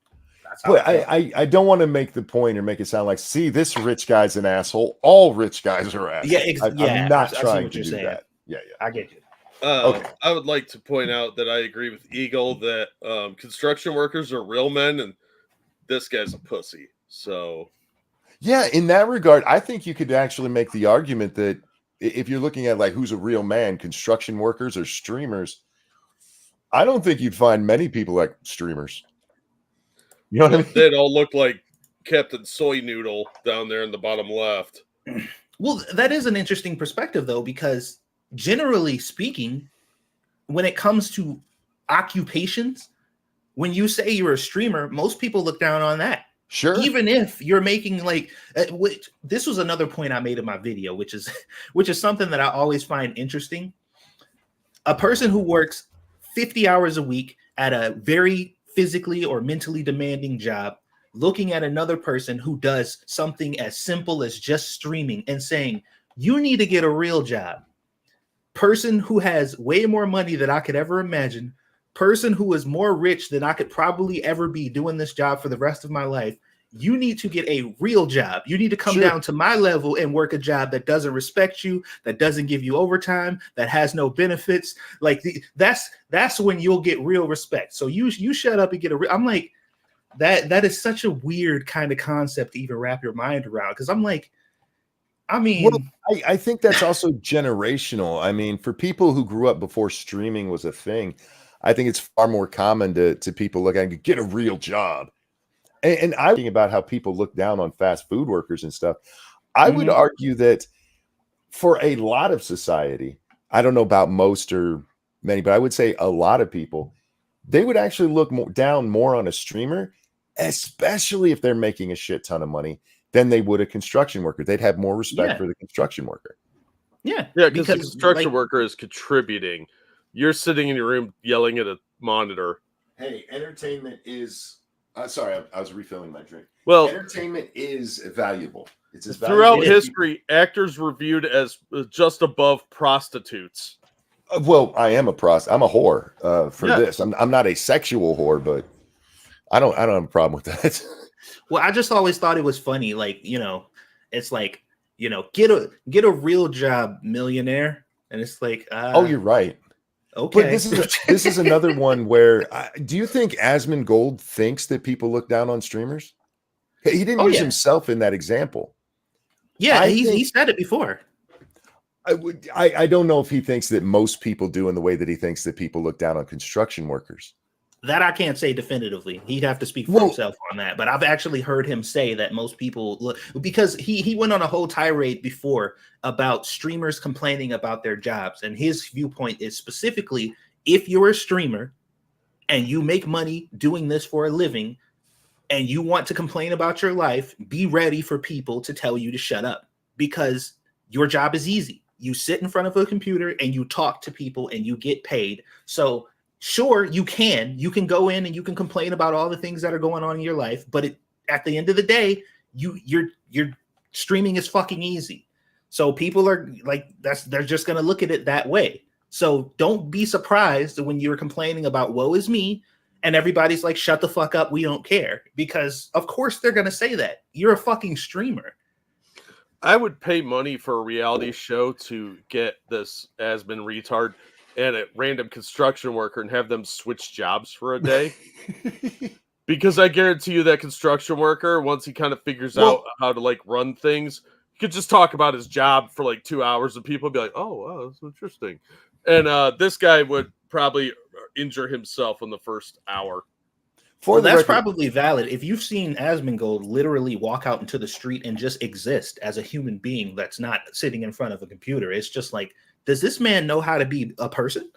how I don't want to make the point or make it sound like, see, this rich guy's an asshole. All rich guys are assholes. Yeah, I'm not trying to do that. Yeah, I get you. Okay. I would like to point out that I agree with Eagle that construction workers are real men, and this guy's a pussy. So, yeah, in that regard, I think you could actually make the argument that if you're looking at like who's a real man, construction workers or streamers, I don't think you'd find many people like streamers. You know what I mean? They'd all look like Captain Soy Noodle down there in the bottom left. Well, that is an interesting perspective, though, because generally speaking, when it comes to occupations, when you say you're a streamer, most people look down on that. Sure. Even if you're making this was another point I made in my video, which is something that I always find interesting. A person who works 50 hours a week at a very physically or mentally demanding job, looking at another person who does something as simple as just streaming and saying, you need to get a real job. Person who has way more money than I could ever imagine, person who is more rich than I could probably ever be doing this job for the rest of my life. You need to get a real job. You need to come down to my level and work a job that doesn't respect you, that doesn't give you overtime, that has no benefits. Like that's when you'll get real respect. So you shut up and get I'm like, that is such a weird kind of concept to even wrap your mind around. Because I'm like, I mean, well, I think that's also generational. I mean, for people who grew up before streaming was a thing, I think it's far more common to people look at get a real job. And I'm thinking about how people look down on fast food workers and stuff. I would argue that for a lot of society, I don't know about most or many, but I would say a lot of people, they would actually look down more on a streamer, especially if they're making a shit ton of money, than they would a construction worker. They'd have more respect for the construction worker. Yeah, because the construction worker is contributing. You're sitting in your room yelling at a monitor. Hey, entertainment is. Sorry, I was refilling my drink. Well, entertainment is valuable. It's as throughout valuable history, actors were viewed as just above prostitutes. Well, I am a I'm a whore for this. I'm not a sexual whore, but I don't have a problem with that. Well, I just always thought it was funny. Like, it's like, get a real job, millionaire. And it's like, oh, you're right. Okay. But this is another one where do you think Asmongold thinks that people look down on streamers? He didn't use himself in that example. Yeah, he said it before. I don't know if he thinks that most people do in the way that he thinks that people look down on construction workers. That I can't say definitively. He'd have to speak for himself on that. But I've actually heard him say that most people look, because he went on a whole tirade before about streamers complaining about their jobs. And his viewpoint is specifically, if you're a streamer and you make money doing this for a living and you want to complain about your life, be ready for people to tell you to shut up, because your job is easy. You sit in front of a computer and you talk to people and you get paid. So sure, you can go in and you can complain about all the things that are going on in your life, but at the end of the day, your streaming is fucking easy. So people are like, they're just going to look at it that way. So don't be surprised when you're complaining about woe is me and everybody's like, shut the fuck up, we don't care, because of course they're going to say that. You're a fucking streamer. I would pay money for a reality show to get this Asmon retard and a random construction worker and have them switch jobs for a day. Because I guarantee you that construction worker, once he kind of figures out how to like run things, he could just talk about his job for like 2 hours and people would be like, oh, wow, that's interesting. And this guy would probably injure himself in the first hour. That's probably valid. If you've seen Asmongold literally walk out into the street and just exist as a human being that's not sitting in front of a computer, it's just like, does this man know how to be a person?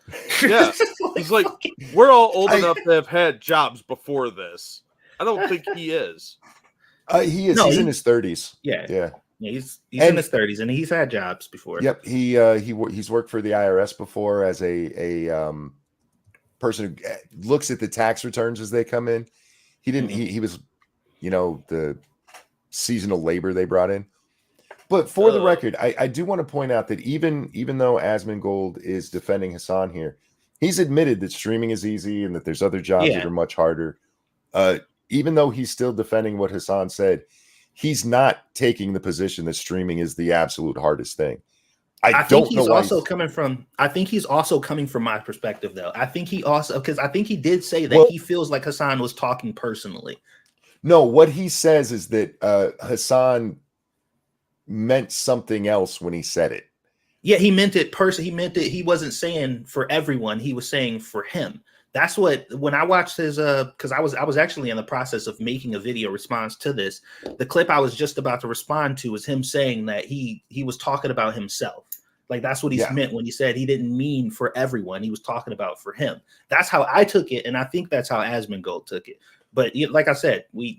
Yeah. He's like, we're all old enough to have had jobs before this. I don't think he is. He is. No, he's in his 30s. Yeah. He's in his 30s and he's had jobs before. Yep. He's worked for the IRS before as a person who looks at the tax returns as they come in. He didn't. He was, the seasonal labor they brought in. But for the record, I do want to point out that even though Asmongold is defending Hasan here, he's admitted that streaming is easy and that there's other jobs that are much harder. Even though he's still defending what Hasan said, he's not taking the position that streaming is the absolute hardest thing. I think he's also coming from my perspective, though. I think he also, because I think he did say that he feels like Hasan was talking personally. No, what he says is that Hasan meant something else when he said it. Yeah, he meant it personally. He meant it. He wasn't saying for everyone. He was saying for him. That's what, when I watched his, because I was actually in the process of making a video response to this. The clip I was just about to respond to was him saying that he was talking about himself. Like, that's what he meant when he said he didn't mean for everyone. He was talking about for him. That's how I took it, and I think that's how Asmongold took it. But like I said, we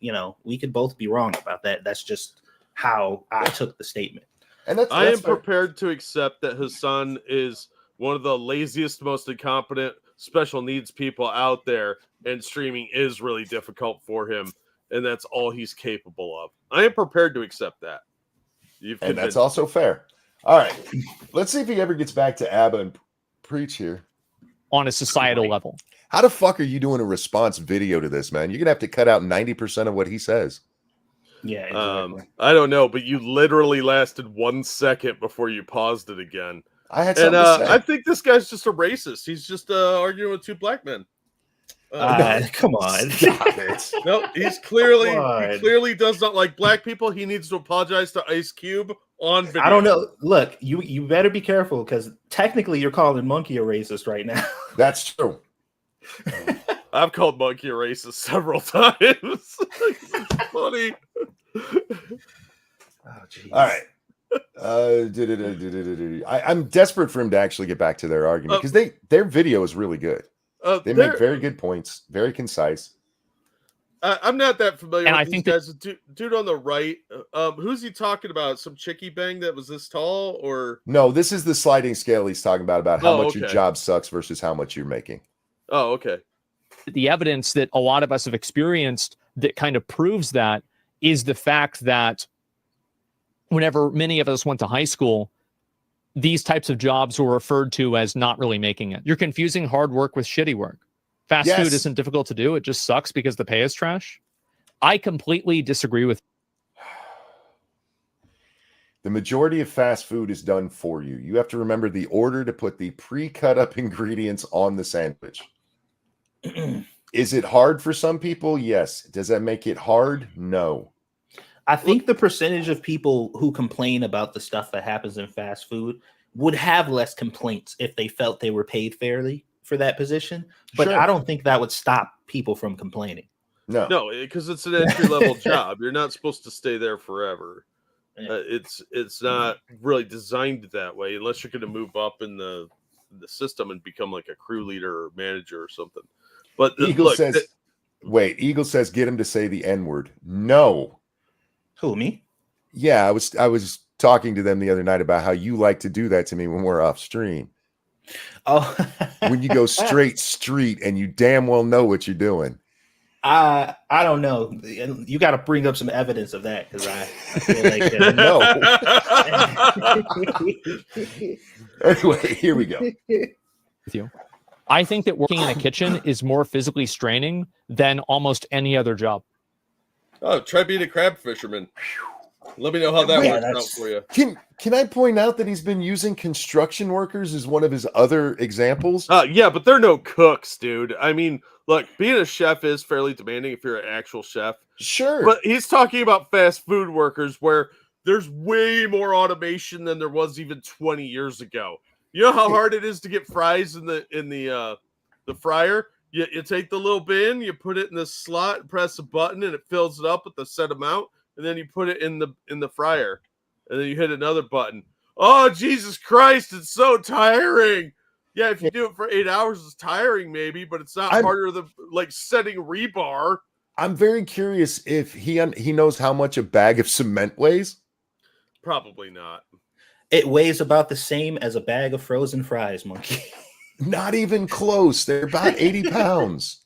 could both be wrong about that. That's just how I took the statement. And I am prepared to accept that Hasan is one of the laziest, most incompetent special needs people out there, and streaming is really difficult for him, and that's all he's capable of. I am prepared to accept that. And that's also fair. All right, let's see if he ever gets back to ABBA and preach here on a societal level. How the fuck are you doing a response video to this, man? You're gonna have to cut out 90% of what he says. Yeah, exactly. I don't know, but you literally lasted 1 second before you paused it again. I had something to say. I think this guy's just a racist. He's just arguing with two black men. Come on. Stop it. No, he clearly does not like black people. He needs to apologize to Ice Cube on video. I don't know. Look, you better be careful, because technically you're calling Monkey a racist right now. That's true. I've called monkey a racist several times. It's funny. Oh, jeez. All right. I'm desperate for him to actually get back to their argument because their video is really good. They make very good points, very concise. I'm not that familiar And with I these think guys. Dude on the right, who's he talking about? Some chickie bang that was this tall, or No, this is the sliding scale he's talking about how much your okay. job sucks versus how much you're making. Oh, okay. The evidence that a lot of us have experienced that kind of proves that is the fact that whenever many of us went to high school, these types of jobs were referred to as not really making it. You're confusing hard work with shitty work. Fast Yes. food isn't difficult to do. It just sucks because the pay is trash. I completely disagree with. The majority of fast food is done for you. You have to remember the order to put the pre-cut up ingredients on the sandwich. Is it hard for some people? Yes. Does that make it hard? No. I think the percentage of people who complain about the stuff that happens in fast food would have less complaints if they felt they were paid fairly for that position. But Sure. I don't think that would stop people from complaining. No, because it's an entry level job. You're not supposed to stay there forever. It's not really designed that way unless you're going to move up in the system and become like a crew leader or manager or something. But Eagle says, Eagle says, get him to say the N-word. No. Who, me? Yeah, I was talking to them the other night about how you like to do that to me when we're off stream. Oh, when you go straight street and you damn well know what you're doing. I don't know. You got to bring up some evidence of that because I feel like no. Anyway, here we go. With you. I think that working in a kitchen is more physically straining than almost any other job. Oh, try being a crab fisherman. Let me know how that works out for you. Can I point out that he's been using construction workers as one of his other examples? Yeah, but they're no cooks, dude. I mean, look, being a chef is fairly demanding if you're an actual chef. Sure. But he's talking about fast food workers where there's way more automation than there was even 20 years ago. You know how hard it is to get fries in the fryer? You take the little bin, you put it in the slot, press a button, and it fills it up with the set amount, and then you put it in the fryer, and then you hit another button. Oh, Jesus Christ, it's so tiring. Yeah, if you do it for 8 hours, it's tiring maybe, but it's not harder than like setting rebar. I'm very curious if he knows how much a bag of cement weighs. Probably not. It weighs about the same as a bag of frozen fries, Monkey. Not even close. They're about 80 pounds.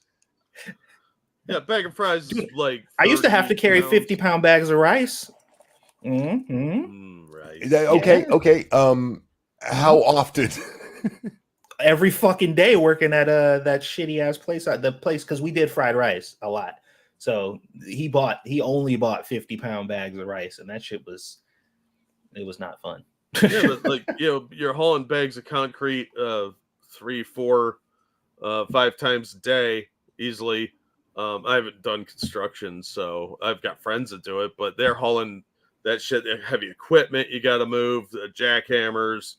Yeah, bag of fries is like. I used to have to carry 50-pound bags of rice. Right. Okay. How often? Every fucking day working at that shitty ass place. The place because we did fried rice a lot. So he only bought 50-pound bags of rice, and that shit was not fun. Yeah, but like you're hauling bags of concrete 3, 4, 5 times a day easily. I haven't done construction, so I've got friends that do it, but they're hauling that shit, heavy equipment you got to move, the jackhammers,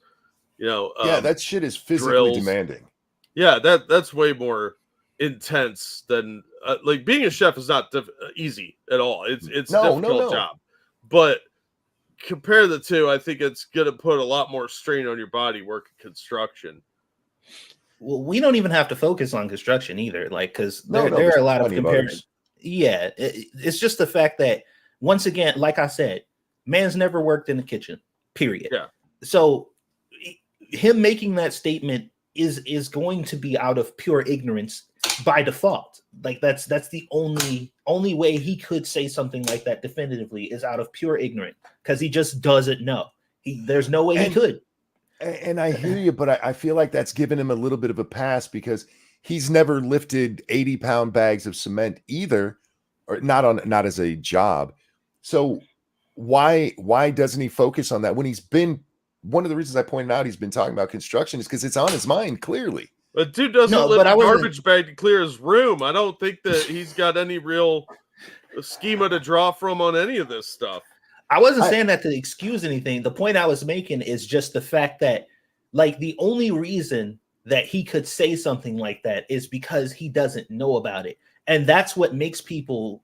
yeah, that shit is physically drills. demanding. Yeah, that's way more intense than like being a chef is not easy at all. It's a difficult job, but compare the two, I think it's going to put a lot more strain on your body working construction. Well, we don't even have to focus on construction either, like because there are a lot of comparisons. Yeah, it's just the fact that once again, like I said, man's never worked in the kitchen. Period. Yeah. So him making that statement is going to be out of pure ignorance by default. Like that's the only way he could say something like that definitively is out of pure ignorance because he just doesn't know. There's no way he could. And I hear you, but I feel like that's given him a little bit of a pass because he's never lifted 80-pound bags of cement either, or not as a job. So why doesn't he focus on that when he's been? One of the reasons I pointed out he's been talking about construction is because it's on his mind clearly. But dude doesn't lift a garbage bag to clear his room. I don't think that he's got any real schema to draw from on any of this stuff. I wasn't saying that to excuse anything. The point I was making is just the fact that, like, the only reason that he could say something like that is because he doesn't know about it. And that's what makes people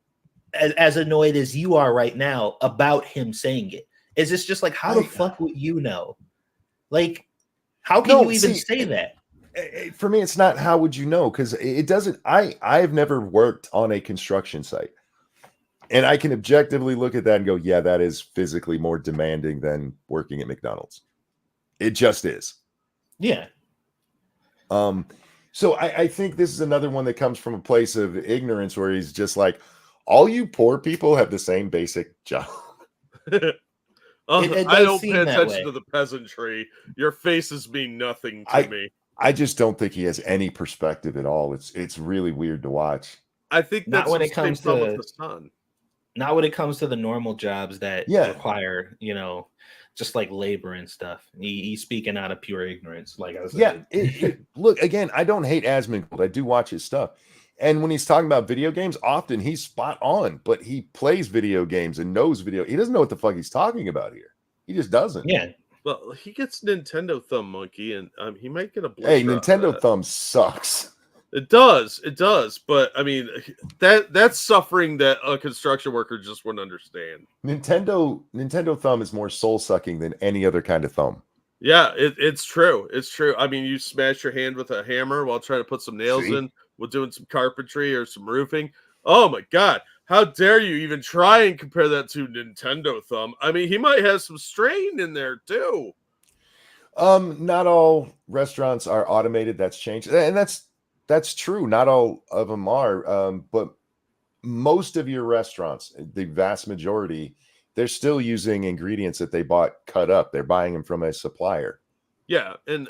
as annoyed as you are right now about him saying it. Is it's just like, how the fuck would you know? Like, how can you even say that? For me, it's not how would you know, because it doesn't. I've never worked on a construction site, and I can objectively look at that and go, yeah, that is physically more demanding than working at McDonald's. It just is. Yeah. So I think this is another one that comes from a place of ignorance where he's just like, all you poor people have the same basic job. I don't pay attention to the peasantry. Your faces mean nothing to me. I just don't think he has any perspective at all. It's really weird to watch. I think that's not when it comes to the sun. Not when it comes to the normal jobs that require, you know, just like labor and stuff. He's speaking out of pure ignorance, like I said. Yeah, look, again, I don't hate Asmongold. I do watch his stuff. And when he's talking about video games, often he's spot on, but he plays video games and knows video. He doesn't know what the fuck he's talking about here. He just doesn't. Yeah. Well, he gets Nintendo Thumb Monkey, and he might get a blister. Hey, Nintendo Thumb sucks. It does. But I mean, that's suffering that a construction worker just wouldn't understand. Nintendo Thumb is more soul sucking than any other kind of thumb. Yeah, it's true. It's true. I mean, you smash your hand with a hammer while trying to put some nails in, while doing some carpentry or some roofing. Oh my God. How dare you even try and compare that to Nintendo Thumb? I mean, he might have some strain in there too. Not all restaurants are automated. That's changed. And that's true. Not all of them are. But most of your restaurants, the vast majority, they're still using ingredients that they bought cut up. They're buying them from a supplier. Yeah. And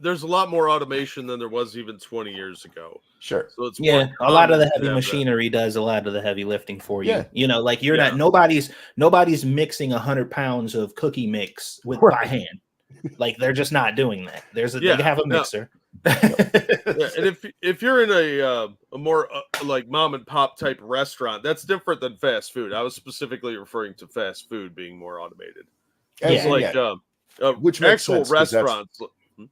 there's a lot more automation than there was even 20 years ago. Sure. So it's a lot of the heavy machinery does a lot of the heavy lifting for you. You know, like you're not nobody's mixing 100 pounds of cookie mix by hand. Like they're just not doing that. They have a mixer. And if you're in a more like mom and pop type restaurant, that's different than fast food. I was specifically referring to fast food being more automated. Which actual restaurants.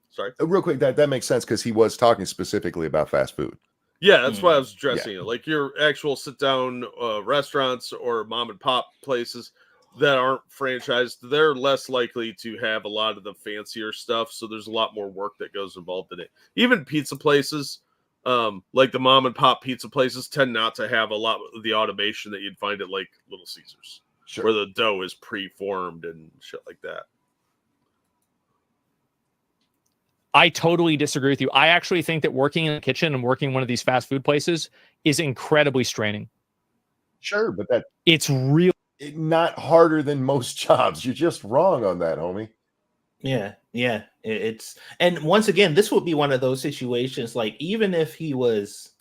Sorry, real quick, that makes sense because he was talking specifically about fast food. Yeah, that's why I was addressing it. Like your actual sit down restaurants or mom and pop places that aren't franchised, they're less likely to have a lot of the fancier stuff. So there's a lot more work that goes involved in it. Even pizza places, like the mom and pop pizza places, tend not to have a lot of the automation that you'd find at like Little Caesars, where the dough is pre-formed and shit like that. I totally disagree with you. I actually think that working in the kitchen and working in one of these fast food places is incredibly straining. Sure, but it's real. Not harder than most jobs. You're just wrong on that, homie. Yeah. It's, and once again, this would be one of those situations. Like even if he was,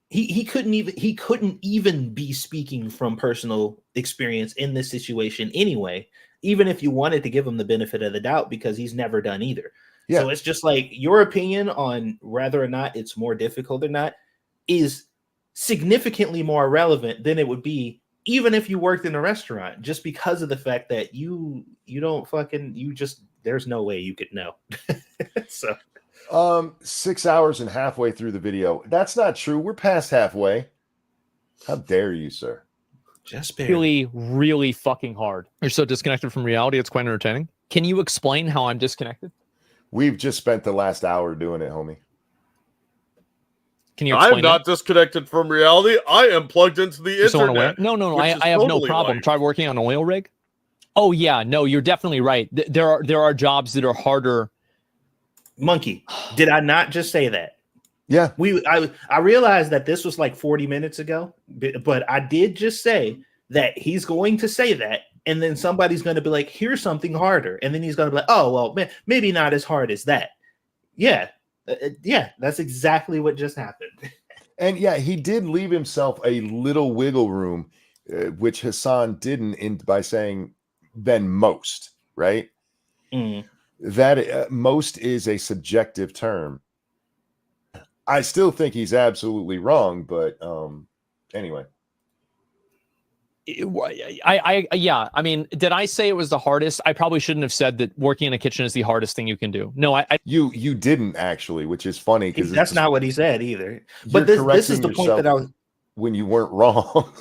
he couldn't even be speaking from personal experience in this situation anyway. Even if you wanted to give him the benefit of the doubt, because he's never done either. Yeah. So it's just like your opinion on whether or not it's more difficult or not is significantly more relevant than it would be even if you worked in a restaurant, just because of the fact that you just there's no way you could know. So 6 hours and halfway through the video. That's not true. We're past halfway. How dare you, sir? Just really, really fucking hard. You're so disconnected from reality. It's quite entertaining. Can you explain how I'm disconnected? We've just spent the last hour doing it, homie. Can you explain I'm not disconnected from reality. I am plugged into the internet. No. I have no problem. Try working on an oil rig. Oh yeah, no, you're definitely right. There are jobs that are harder. Monkey, did I not just say that? Yeah. I realized that this was like 40 minutes ago, but I did just say that he's going to say that, and then somebody's going to be like, here's something harder, and then he's going to be like, oh well, maybe not as hard as that. Yeah, that's exactly what just happened. And yeah, he did leave himself a little wiggle room, which Hasan didn't, by saying "than most," right? That most is a subjective term. I still think he's absolutely wrong, but anyway. Yeah. I mean, did I say it was the hardest? I probably shouldn't have said that working in a kitchen is the hardest thing you can do. No, You didn't actually, which is funny because That's not what he said either. But this is the point that I was when you weren't wrong.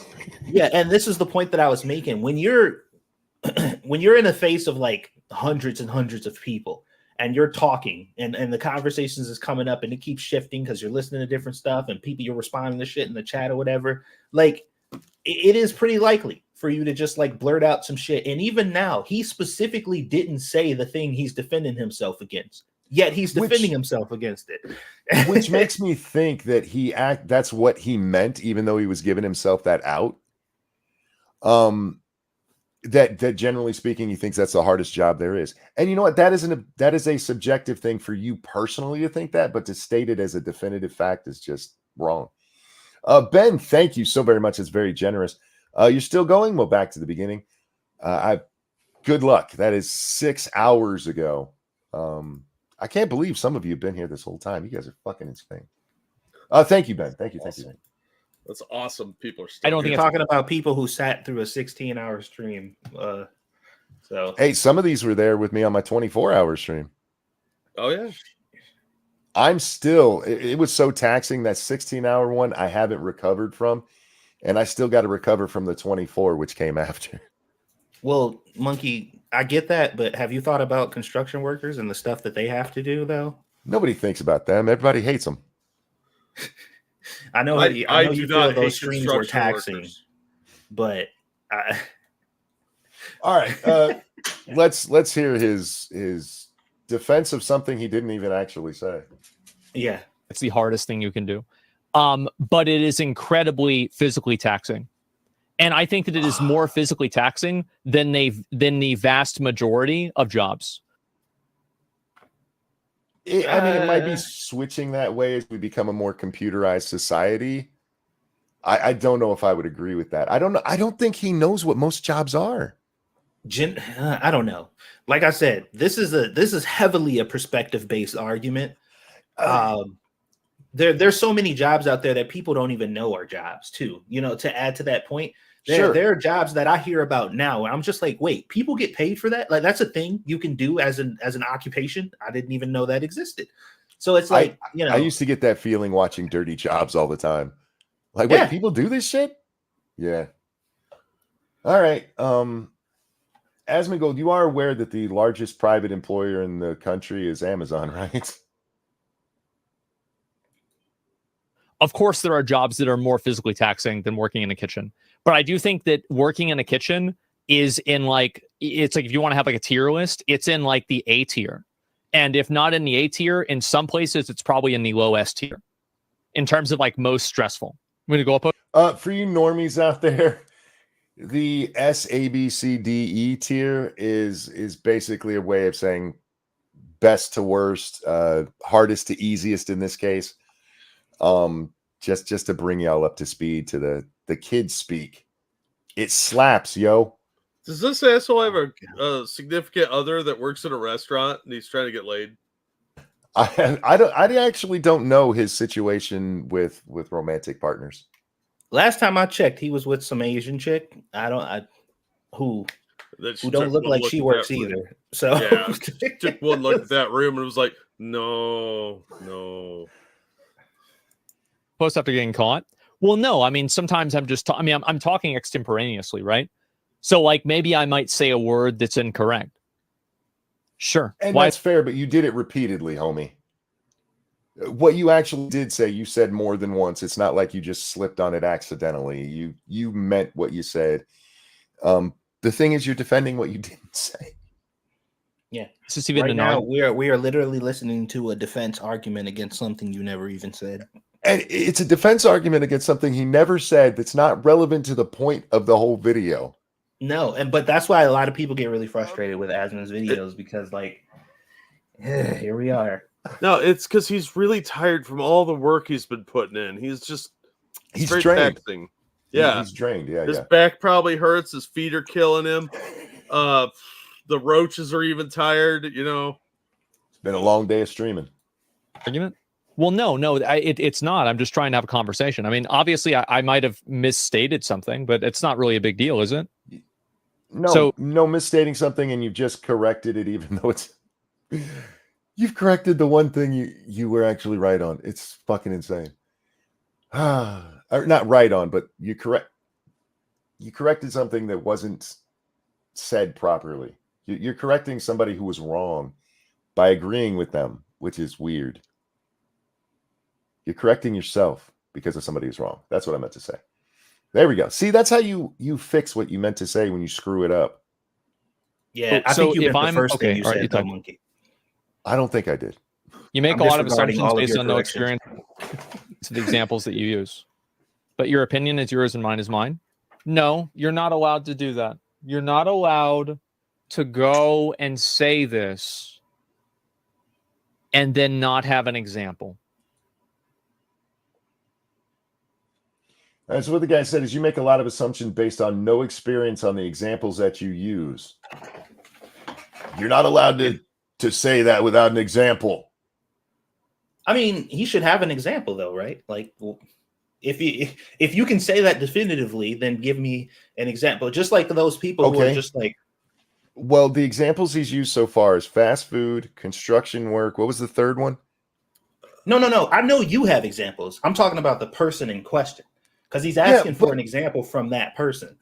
Yeah, and this is the point that I was making. When you're when you're in the face of like hundreds and hundreds of people and you're talking and the conversations is coming up and it keeps shifting because you're listening to different stuff and people you're responding to shit in the chat or whatever, like it is pretty likely for you to just like blurt out some shit. And even now, he specifically didn't say the thing he's defending himself against, yet he's defending himself against it. Which makes me think that that's what he meant, even though he was giving himself that out. That generally speaking, he thinks that's the hardest job there is. And you know what? That is a subjective thing for you personally to think that, but to state it as a definitive fact is just wrong. Ben, thank you so very much. It's very generous. You're still going? Well, back to the beginning. Good luck. That is 6 hours ago. I can't believe some of you have been here this whole time. You guys are fucking insane. Thank you, Ben. Thank you. Thank you. That's awesome. People are still I don't think You're talking about people who sat through a 16-hour stream. So hey, some of these were there with me on my 24-hour stream. Oh yeah. I'm still, it was so taxing. That 16-hour one I haven't recovered from, and I still got to recover from the 24, which came after. Well, Monkey, I get that, but have you thought about construction workers and the stuff that they have to do, though? Nobody thinks about them. Everybody hates them. I know you feel those streams were taxing, workers. But all right, let's hear his defense of something he didn't even actually say. Yeah, it's the hardest thing you can do. But it is incredibly physically taxing. And I think that it is more physically taxing than the vast majority of jobs. I mean, it might be switching that way as we become a more computerized society. I don't know if I would agree with that. I don't know. I don't think he knows what most jobs are. I don't know. Like I said, this is heavily a perspective-based argument. There's so many jobs out there that people don't even know are jobs too. You know, to add to that point, there are jobs that I hear about now, and I'm just like, wait, people get paid for that? Like that's a thing you can do as an occupation? I didn't even know that existed. So it's like, I used to get that feeling watching Dirty Jobs all the time. Like, wait, people do this shit? Yeah. All right. Asmongold, you are aware that the largest private employer in the country is Amazon, right? Of course, there are jobs that are more physically taxing than working in a kitchen. But I do think that working in a kitchen is in it's like if you want to have like a tier list, it's in like the A tier. And if not in the A tier, in some places, it's probably in the low S tier in terms of like most stressful. I'm going to go up. For you normies out there, the SABCDE tier is basically a way of saying best to worst, hardest to easiest in this case. Just to bring y'all up to speed to the kids speak. It slaps, yo. Does this asshole have a significant other that works at a restaurant and he's trying to get laid? I actually don't know his situation with romantic partners. Last time I checked, he was with some Asian chick. Who don't look like she works either. So yeah, took one look at that room and was like, no. Post after getting caught. Well, no, I mean, sometimes I'm just, I'm talking extemporaneously, right? So like maybe I might say a word that's incorrect. Sure. And that's fair, but you did it repeatedly, homie. What you actually did say, you said more than once. It's not like you just slipped on it accidentally. You meant what you said. The thing is, you're defending what you didn't say. Yeah. Right now, we are literally listening to a defense argument against something you never even said. And it's a defense argument against something he never said that's not relevant to the point of the whole video. No, but that's why a lot of people get really frustrated with Asmon's videos because, like, here we are. No, it's because he's really tired from all the work he's been putting in. He's drained. Taxing. Yeah, he's drained. Yeah, his back probably hurts. His feet are killing him. The roaches are even tired. You know, it's been a long day of streaming. Argument. Well, no, it's not. I'm just trying to have a conversation. I mean, obviously, I might have misstated something, but it's not really a big deal, is it? No, no misstating something, and you've just corrected it, even though it's you've corrected the one thing you were actually right on. It's fucking insane. Or not right on, but you corrected something that wasn't said properly. You're correcting somebody who was wrong by agreeing with them, which is weird. You're correcting yourself because of somebody who's wrong. That's what I meant to say. There we go. See, that's how you fix what you meant to say when you screw it up. Yeah, I think you meant the first thing you all right, said, though, Monkey. I don't think I did. You make I'm a lot of disregarding assumptions all of based your on no corrections. experience to the examples that you use. But your opinion is yours and mine is mine. No, you're not allowed to do that. You're not allowed to go and say this and then not have an example. That's what the guy said is you make a lot of assumptions based on no experience on the examples that you use. You're not allowed to say that without an example. I mean, he should have an example, though, right? Like, well, if you can say that definitively, then give me an example. Just like those people who are just like, well, the examples he's used so far is fast food, construction work. What was the third one? No. I know you have examples. I'm talking about the person in question because he's asking for an example from that person.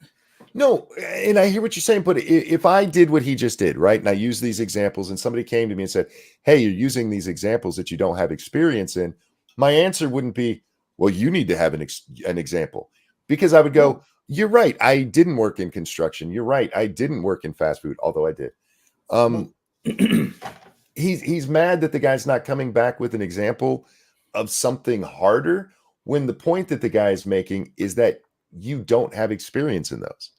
No, and I hear what you're saying, but if I did what he just did, right, and I use these examples and somebody came to me and said, hey, you're using these examples that you don't have experience in, my answer wouldn't be, well, you need to have an example, because I would go, you're right, I didn't work in construction. You're right, I didn't work in fast food, although I did. He's mad that the guy's not coming back with an example of something harder when the point that the guy is making is that you don't have experience in those.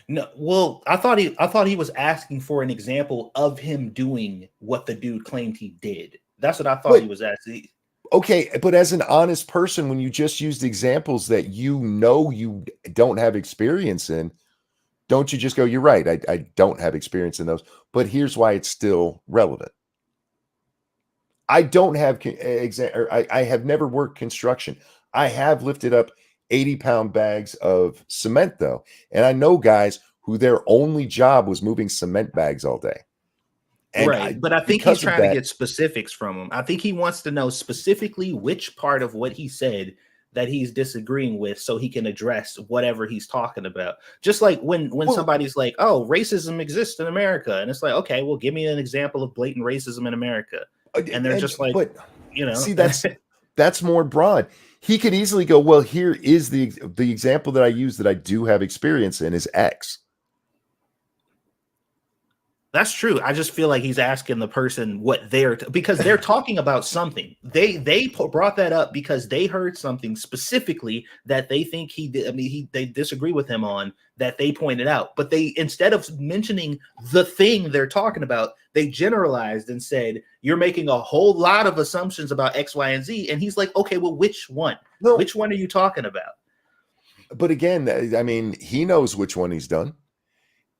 No, well, I thought he was asking for an example of him doing what the dude claimed he did. That's what I thought he was asking. Okay, but as an honest person, when you just used examples that you don't have experience in, don't you just go, you're right, I don't have experience in those, but here's why it's still relevant. I don't have I have never worked construction. I have lifted up 80-pound bags of cement, though. And I know guys who their only job was moving cement bags all day. And right. But I think he's trying to get specifics from him. I think he wants to know specifically which part of what he said that he's disagreeing with so he can address whatever he's talking about. Just like when somebody's like, oh, racism exists in America. And it's like, okay, well, give me an example of blatant racism in America. And they're just like, see, that's more broad. He could easily go, well, here is the example that I use that I do have experience in is X. That's true. I just feel like he's asking the person what because they're talking about something. They brought that up because they heard something specifically that they think he did. I mean, they disagree with him on that they pointed out. But they, instead of mentioning the thing they're talking about, they generalized and said, you're making a whole lot of assumptions about X, Y, and Z. And he's like, okay, well, which one? No. Which one are you talking about? But again, I mean, he knows which one he's done.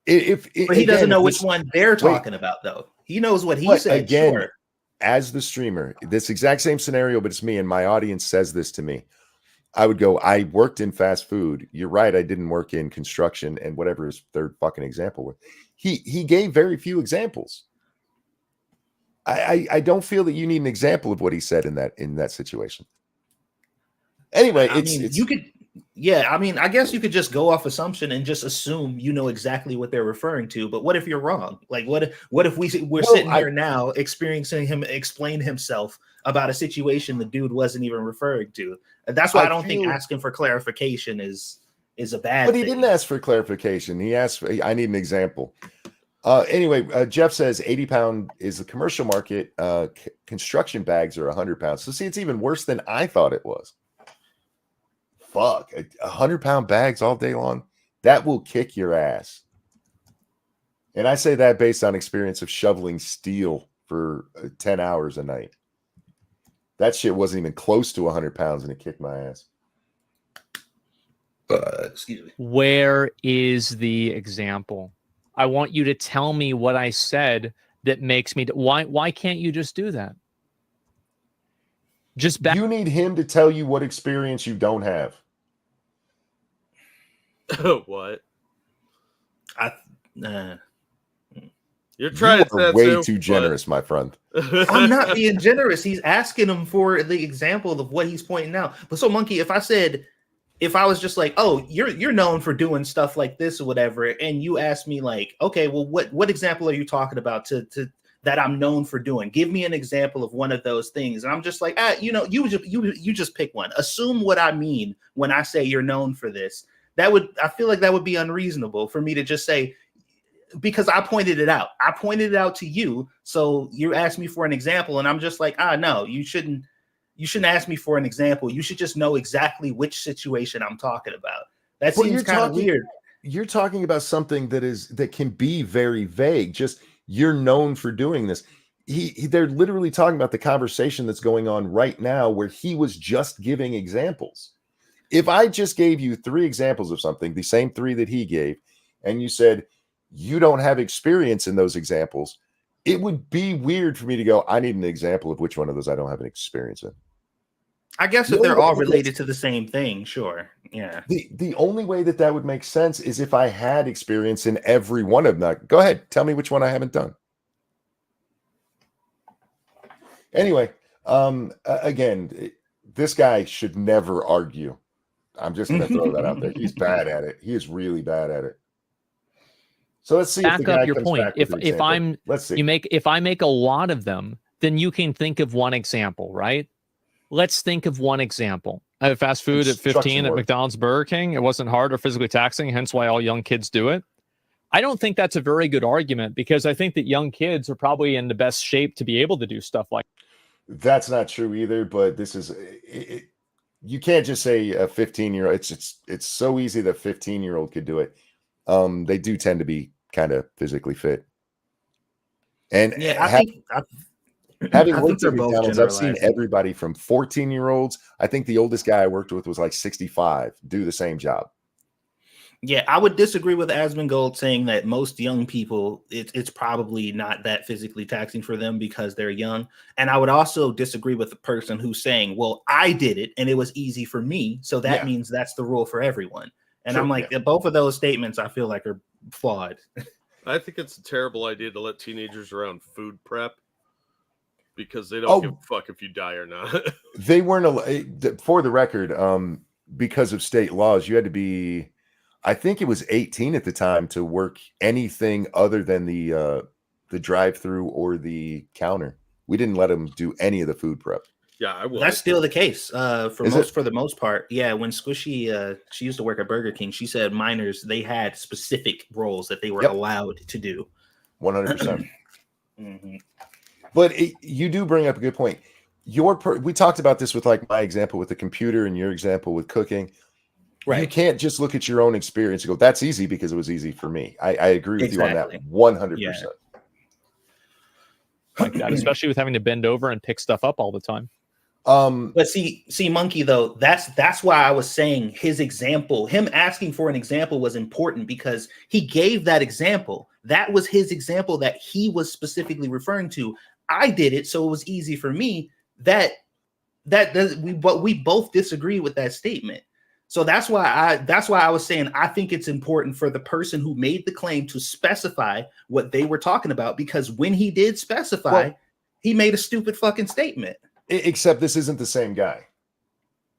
But he doesn't know which one they're talking about, though. He knows what he said. Again, sure. As the streamer, this exact same scenario, but it's me and my audience says this to me. I would go, I worked in fast food. You're right. I didn't work in construction and whatever his third fucking example was. He gave very few examples. I don't feel that you need an example of what he said in that situation. Anyway, you could. Yeah, I mean, I guess you could just go off assumption and just assume you know exactly what they're referring to. But what if you're wrong? Like, what if we're sitting here now experiencing him explain himself about a situation the dude wasn't even referring to? And that's why I don't think asking for clarification is a bad thing. But he didn't ask for clarification. He asked, I need an example. Anyway, Jeff says 80-pound is the commercial market. Construction bags are 100 pounds. So see, it's even worse than I thought it was. Fuck, 100-pound bags all day long, that will kick your ass. And I say that based on experience of shoveling steel for 10 hours a night. That shit wasn't even close to 100 pounds and it kicked my ass. Excuse me. Where is the example? I want you to tell me what I said that makes me why can't you just do that? Just back. You need him to tell you what experience you don't have. What? Nah. You're trying You to are say way so, too generous, my friend. I'm not being generous. He's asking him for the example of what he's pointing out. But so, Monkey, if I was just like, oh, you're known for doing stuff like this or whatever, and you ask me like, okay, well, what example are you talking about to that I'm known for doing? Give me an example of one of those things. And I'm just like, you just pick one. Assume what I mean when I say you're known for this. I feel like that would be unreasonable for me to just say, because I pointed it out. I pointed it out to you. So you asked me for an example, and I'm just like, no, you shouldn't ask me for an example. You should just know exactly which situation I'm talking about. That seems kind of weird. You're talking about something that can be very vague. Just you're known for doing this. They're literally talking about the conversation that's going on right now where he was just giving examples. If I just gave you 3 examples of something, the same 3 that he gave, and you said you don't have experience in those examples, it would be weird for me to go, I need an example of which one of those I don't have an experience in. I guess if they're all related to the same thing, sure. Yeah. The only way that would make sense is if I had experience in every one of them. Go ahead, tell me which one I haven't done. Anyway, again, this guy should never argue. I'm just going to throw that out there. He's bad at it. He is really bad at it. So let's see. Back up your point. If I make a lot of them, then you can think of one example, right? Let's think of one example. I have fast food at 15 at McDonald's, Burger King. It wasn't hard or physically taxing, hence why all young kids do it. I don't think that's a very good argument because I think that young kids are probably in the best shape to be able to do stuff like that. That's not true either, but this is you can't just say a 15-year-old. It's so easy that a 15-year-old could do it. They do tend to be kind of physically fit. And yeah, having worked at McDonald's, I've seen everybody from 14-year-olds. I think the oldest guy I worked with was like 65, do the same job. Yeah, I would disagree with Asmongold saying that most young people, it's probably not that physically taxing for them because they're young. And I would also disagree with the person who's saying, well, I did it and it was easy for me. So that means that's the rule for everyone. And I'm like, both of those statements I feel like are flawed. I think it's a terrible idea to let teenagers around food prep because they don't give a fuck if you die or not. They weren't, for the record, because of state laws, you had to be, I think it was 18 at the time to work anything other than the drive-through or the counter. We didn't let them do any of the food prep. Yeah, I will. That's still the case for the most part. Yeah, when Squishy, she used to work at Burger King. She said minors, they had specific roles that they were allowed to do. 100%. But you do bring up a good point. We talked about this with like my example with the computer and your example with cooking. Right. You can't just look at your own experience and go, that's easy because it was easy for me. I agree with you on that 100%. Yeah. Like that, especially with having to bend over and pick stuff up all the time. But see, Monkey, though, that's why I was saying his example, him asking for an example was important because he gave that example. That was his example that he was specifically referring to. I did it, so it was easy for me. We both disagree with that statement. So that's why I was saying I think it's important for the person who made the claim to specify what they were talking about, because when he did specify, he made a stupid fucking statement. Except this isn't the same guy.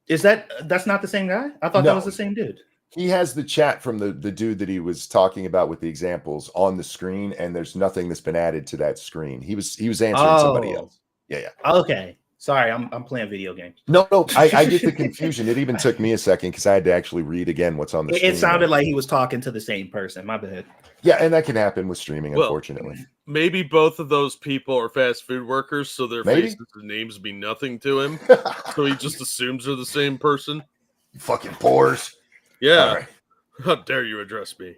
That's not the same guy? I thought that was the same dude. He has the chat from the dude that he was talking about with the examples on the screen, and there's nothing that's been added to that screen. He was answering somebody else. Yeah. Okay. Sorry, I'm playing video games. No, I get the confusion. It even took me a second because I had to actually read again what's on the screen. It sounded like he was talking to the same person. My bad. Yeah, and that can happen with streaming, unfortunately. Maybe both of those people are fast food workers, so their faces and names mean nothing to him. So he just assumes they're the same person. You fucking pores. Yeah. Right. How dare you address me?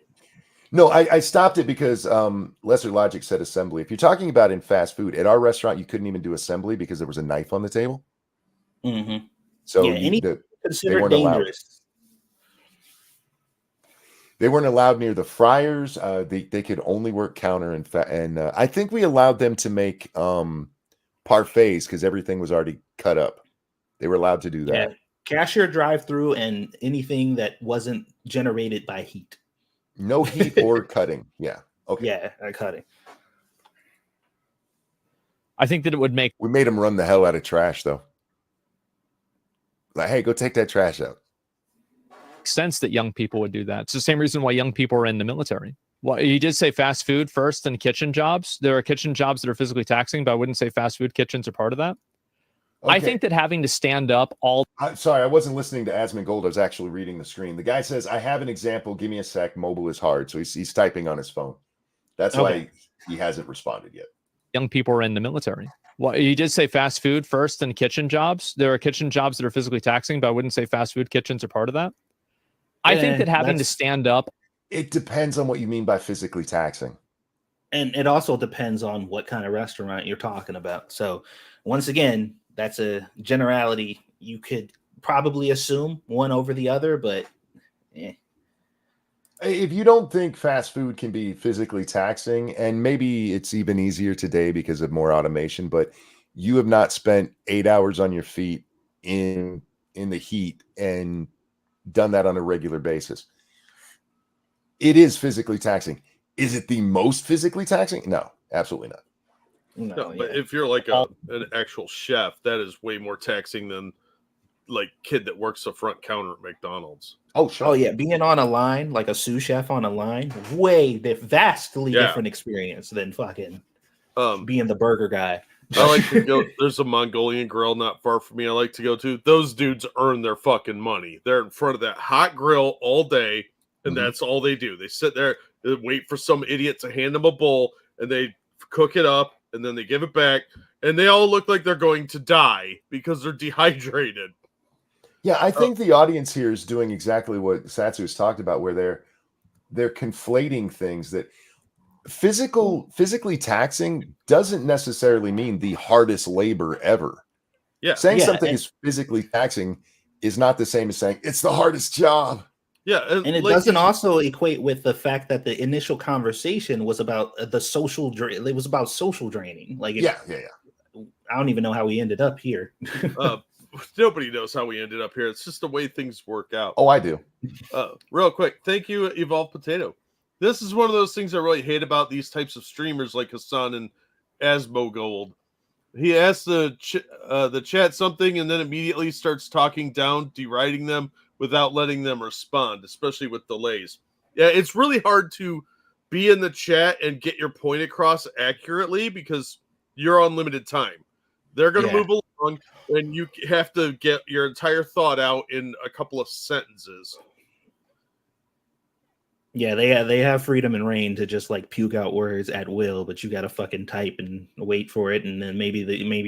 No, I stopped it because Lesser Logic said assembly. If you're talking about in fast food, at our restaurant, you couldn't even do assembly because there was a knife on the table. Mm-hmm. So they weren't dangerous. They weren't allowed near the fryers. They could only work counter and I think we allowed them to make parfaits because everything was already cut up. They were allowed to do that. Yeah, cashier drive-through and anything that wasn't generated by heat. No heat or cutting. Yeah. Okay. Yeah, cutting. I think that it would make We made them run the hell out of trash, though. Like, hey, go take that trash out. sense that young people would do that. It's the same reason why young people are in the military. Well, you did say fast food first and kitchen jobs. There are kitchen jobs that are physically taxing, but I wouldn't say fast food kitchens are part of that. Okay. I think that having to stand up all... Sorry, I wasn't listening to Asmongold. I was actually reading the screen. The guy says, I have an example. Give me a sec. Mobile is hard. So he's typing on his phone. That's why he hasn't responded yet. Young people are in the military. Well, you did say fast food first and kitchen jobs. There are kitchen jobs that are physically taxing, but I wouldn't say fast food kitchens are part of that. I think that having to stand up... It depends on what you mean by physically taxing. And it also depends on what kind of restaurant you're talking about. So once again, that's a generality. You could probably assume one over the other, but if you don't think fast food can be physically taxing, and maybe it's even easier today because of more automation, but you have not spent 8 hours on your feet in the heat and done that on a regular basis, it is physically taxing. Is it the most physically taxing? No, absolutely not. No, but if you're like an actual chef, that is way more taxing than like kid that works the front counter at McDonald's. Oh, sure. Oh yeah, being on a line, like a sous chef on a line, vastly different experience than fucking being the burger guy. I like to go. There's a Mongolian grill not far from me. I like to go to. Those dudes earn their fucking money. They're in front of that hot grill all day, and that's all they do. They sit there and wait for some idiot to hand them a bowl, and they cook it up, and then they give it back, and they all look like they're going to die because they're dehydrated. Yeah, I think the audience here is doing exactly what Satsu has talked about, where they're conflating things. That physically taxing doesn't necessarily mean the hardest labor ever. Yeah, saying something is physically taxing is not the same as saying it's the hardest job. Yeah, and it doesn't also equate with the fact that the initial conversation was about the social. It was about social draining. Like, yeah. I don't even know how we ended up here. Nobody knows how we ended up here. It's just the way things work out. Oh, I do. Real quick, thank you, Evolved Potato. This is one of those things I really hate about these types of streamers like Hasan and Asmongold. He asks the chat something and then immediately starts talking down, deriding them without letting them respond, especially with delays. Yeah, it's really hard to be in the chat and get your point across accurately because you're on limited time. They're going to move along, and you have to get your entire thought out in a couple of sentences. Yeah, they have freedom and reign to just like puke out words at will, but you got to fucking type and wait for it, and then maybe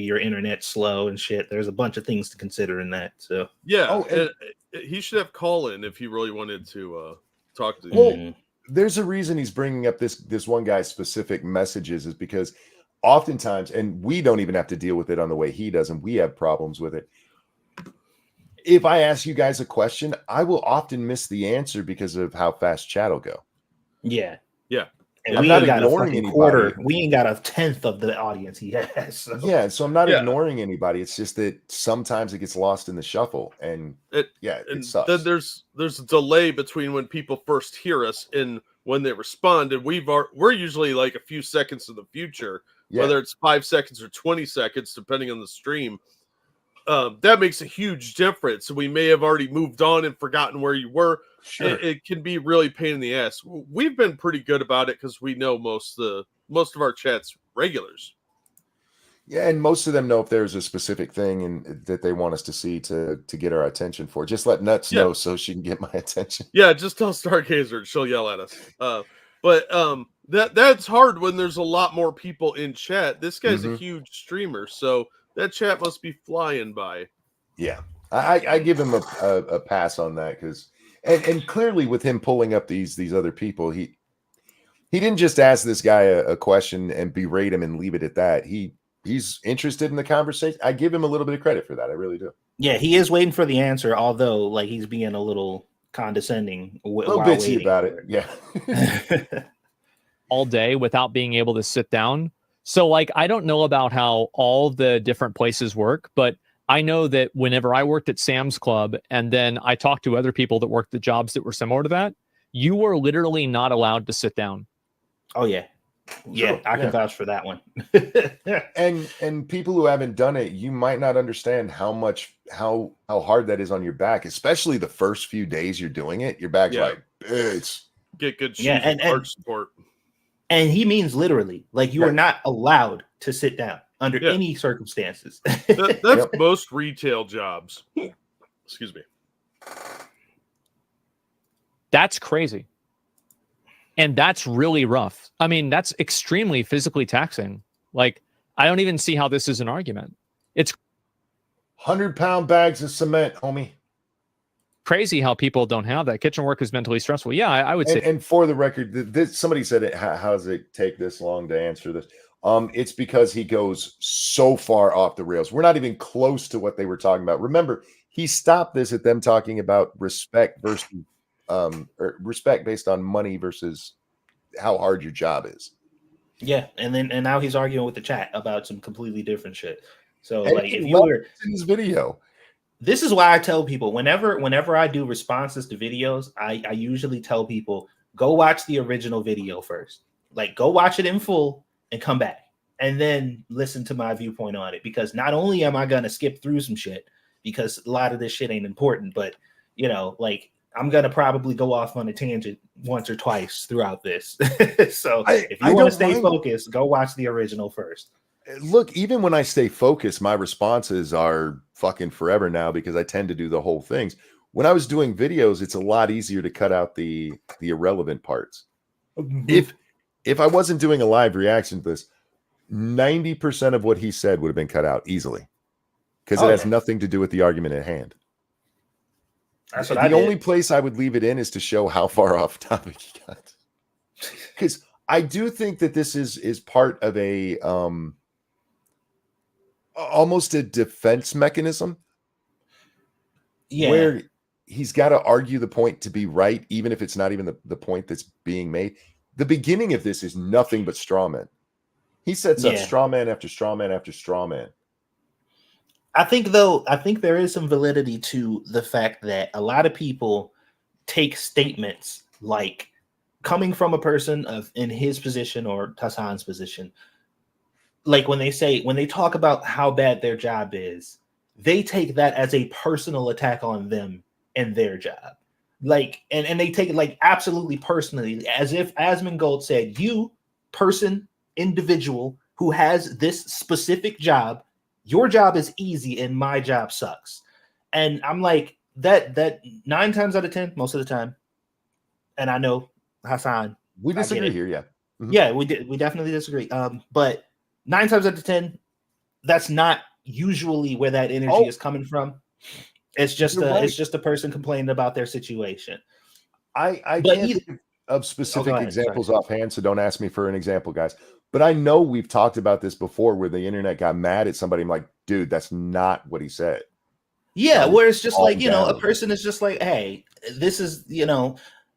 your internet's slow and shit. There's a bunch of things to consider in that. So yeah, and he should have call in if he really wanted to talk to you. Well, there's a reason he's bringing up this one guy's specific messages is because oftentimes, and we don't even have to deal with it on the way he does, and we have problems with it. If I ask you guys a question, I will often miss the answer because of how fast chat will go. Yeah. And I'm we not ain't got ignoring a anybody. quarter. We ain't got a tenth of the audience he has. So. Yeah, so I'm not ignoring anybody. It's just that sometimes it gets lost in the shuffle, and it sucks. Then there's a delay between when people first hear us and when they respond, and we're usually like a few seconds in the future, whether it's 5 seconds or 20 seconds, depending on the stream. That makes a huge difference. So we may have already moved on and forgotten where you were. Sure. It can be really pain in the ass. We've been pretty good about it because we know most of our chats regulars. Yeah, and most of them know if there's a specific thing and that they want us to see to get our attention for. Just let Nuts know so she can get my attention. Yeah, just tell Stargazer, she'll yell at us. But that's hard when there's a lot more people in chat. This guy's a huge streamer, so that chat must be flying by. Yeah, I give him a pass on that because, and clearly with him pulling up these other people, he didn't just ask this guy a question and berate him and leave it at that. He's interested in the conversation. I give him a little bit of credit for that. I really do. Yeah, he is waiting for the answer, although like he's being a little condescending. A little bitchy about it. Yeah. All day without being able to sit down. So like, I don't know about how all the different places work, but I know that whenever I worked at Sam's Club and then I talked to other people that worked at jobs that were similar to that, you were literally not allowed to sit down. Oh yeah. Yeah, I can vouch for that one. And people who haven't done it, you might not understand how hard that is on your back, especially the first few days you're doing it. Your back's like, it's get good shoes and arch support. And he means literally, like you are not allowed to sit down under any circumstances. That's most retail jobs. Excuse me. That's crazy. And that's really rough. I mean, that's extremely physically taxing. Like, I don't even see how this is an argument. It's 100-pound bags of cement, homie. Crazy how people don't have that. Kitchen work is mentally stressful. Yeah, I would say. And for the record, somebody said it. How does it take this long to answer this? It's because he goes so far off the rails. We're not even close to what they were talking about. Remember, he stopped this at them talking about respect versus or respect based on money versus how hard your job is. Yeah, and now he's arguing with the chat about some completely different shit. So and like, if you were in this video. This is why I tell people whenever I do responses to videos, I usually tell people, go watch the original video first. Like, go watch it in full and come back and then listen to my viewpoint on it. Because not only am I going to skip through some shit because a lot of this shit ain't important, but, you know, like, I'm going to probably go off on a tangent once or twice throughout this. So if you want to stay focused, go watch the original first. Look, even when I stay focused, my responses are fucking forever now because I tend to do the whole things. When I was doing videos, it's a lot easier to cut out the irrelevant parts. Mm-hmm. If I wasn't doing a live reaction to this, 90% of what he said would have been cut out easily because it has nothing to do with the argument at hand. That's what the only place I would leave it in is to show how far off topic he got. Because I do think that this is part of a almost a defense mechanism. Yeah. Where he's got to argue the point to be right, even if it's not even the point that's being made. The beginning of this is nothing but straw man. He sets up straw man after straw man after straw man. I think there is some validity to the fact that a lot of people take statements like coming from a person in his position or Hasan's position. Like when they talk about how bad their job is, they take that as a personal attack on them and their job. Like, and they take it like absolutely personally, as if Asmongold said, you person, individual who has this specific job, your job is easy and my job sucks. And I'm like, that 9 times out of 10, most of the time. And I know Hasan, we disagree here. Yeah. Mm-hmm. Yeah, we definitely disagree. But 9 times out of 10, that's not usually where that energy is coming from. It's just it's just a person complaining about their situation. I can't think of specific examples offhand, so don't ask me for an example, guys. But I know we've talked about this before where the internet got mad at somebody. I'm like, dude, that's not what he said. Yeah, where it's just like, you know, a person is just like, hey, this is, you know,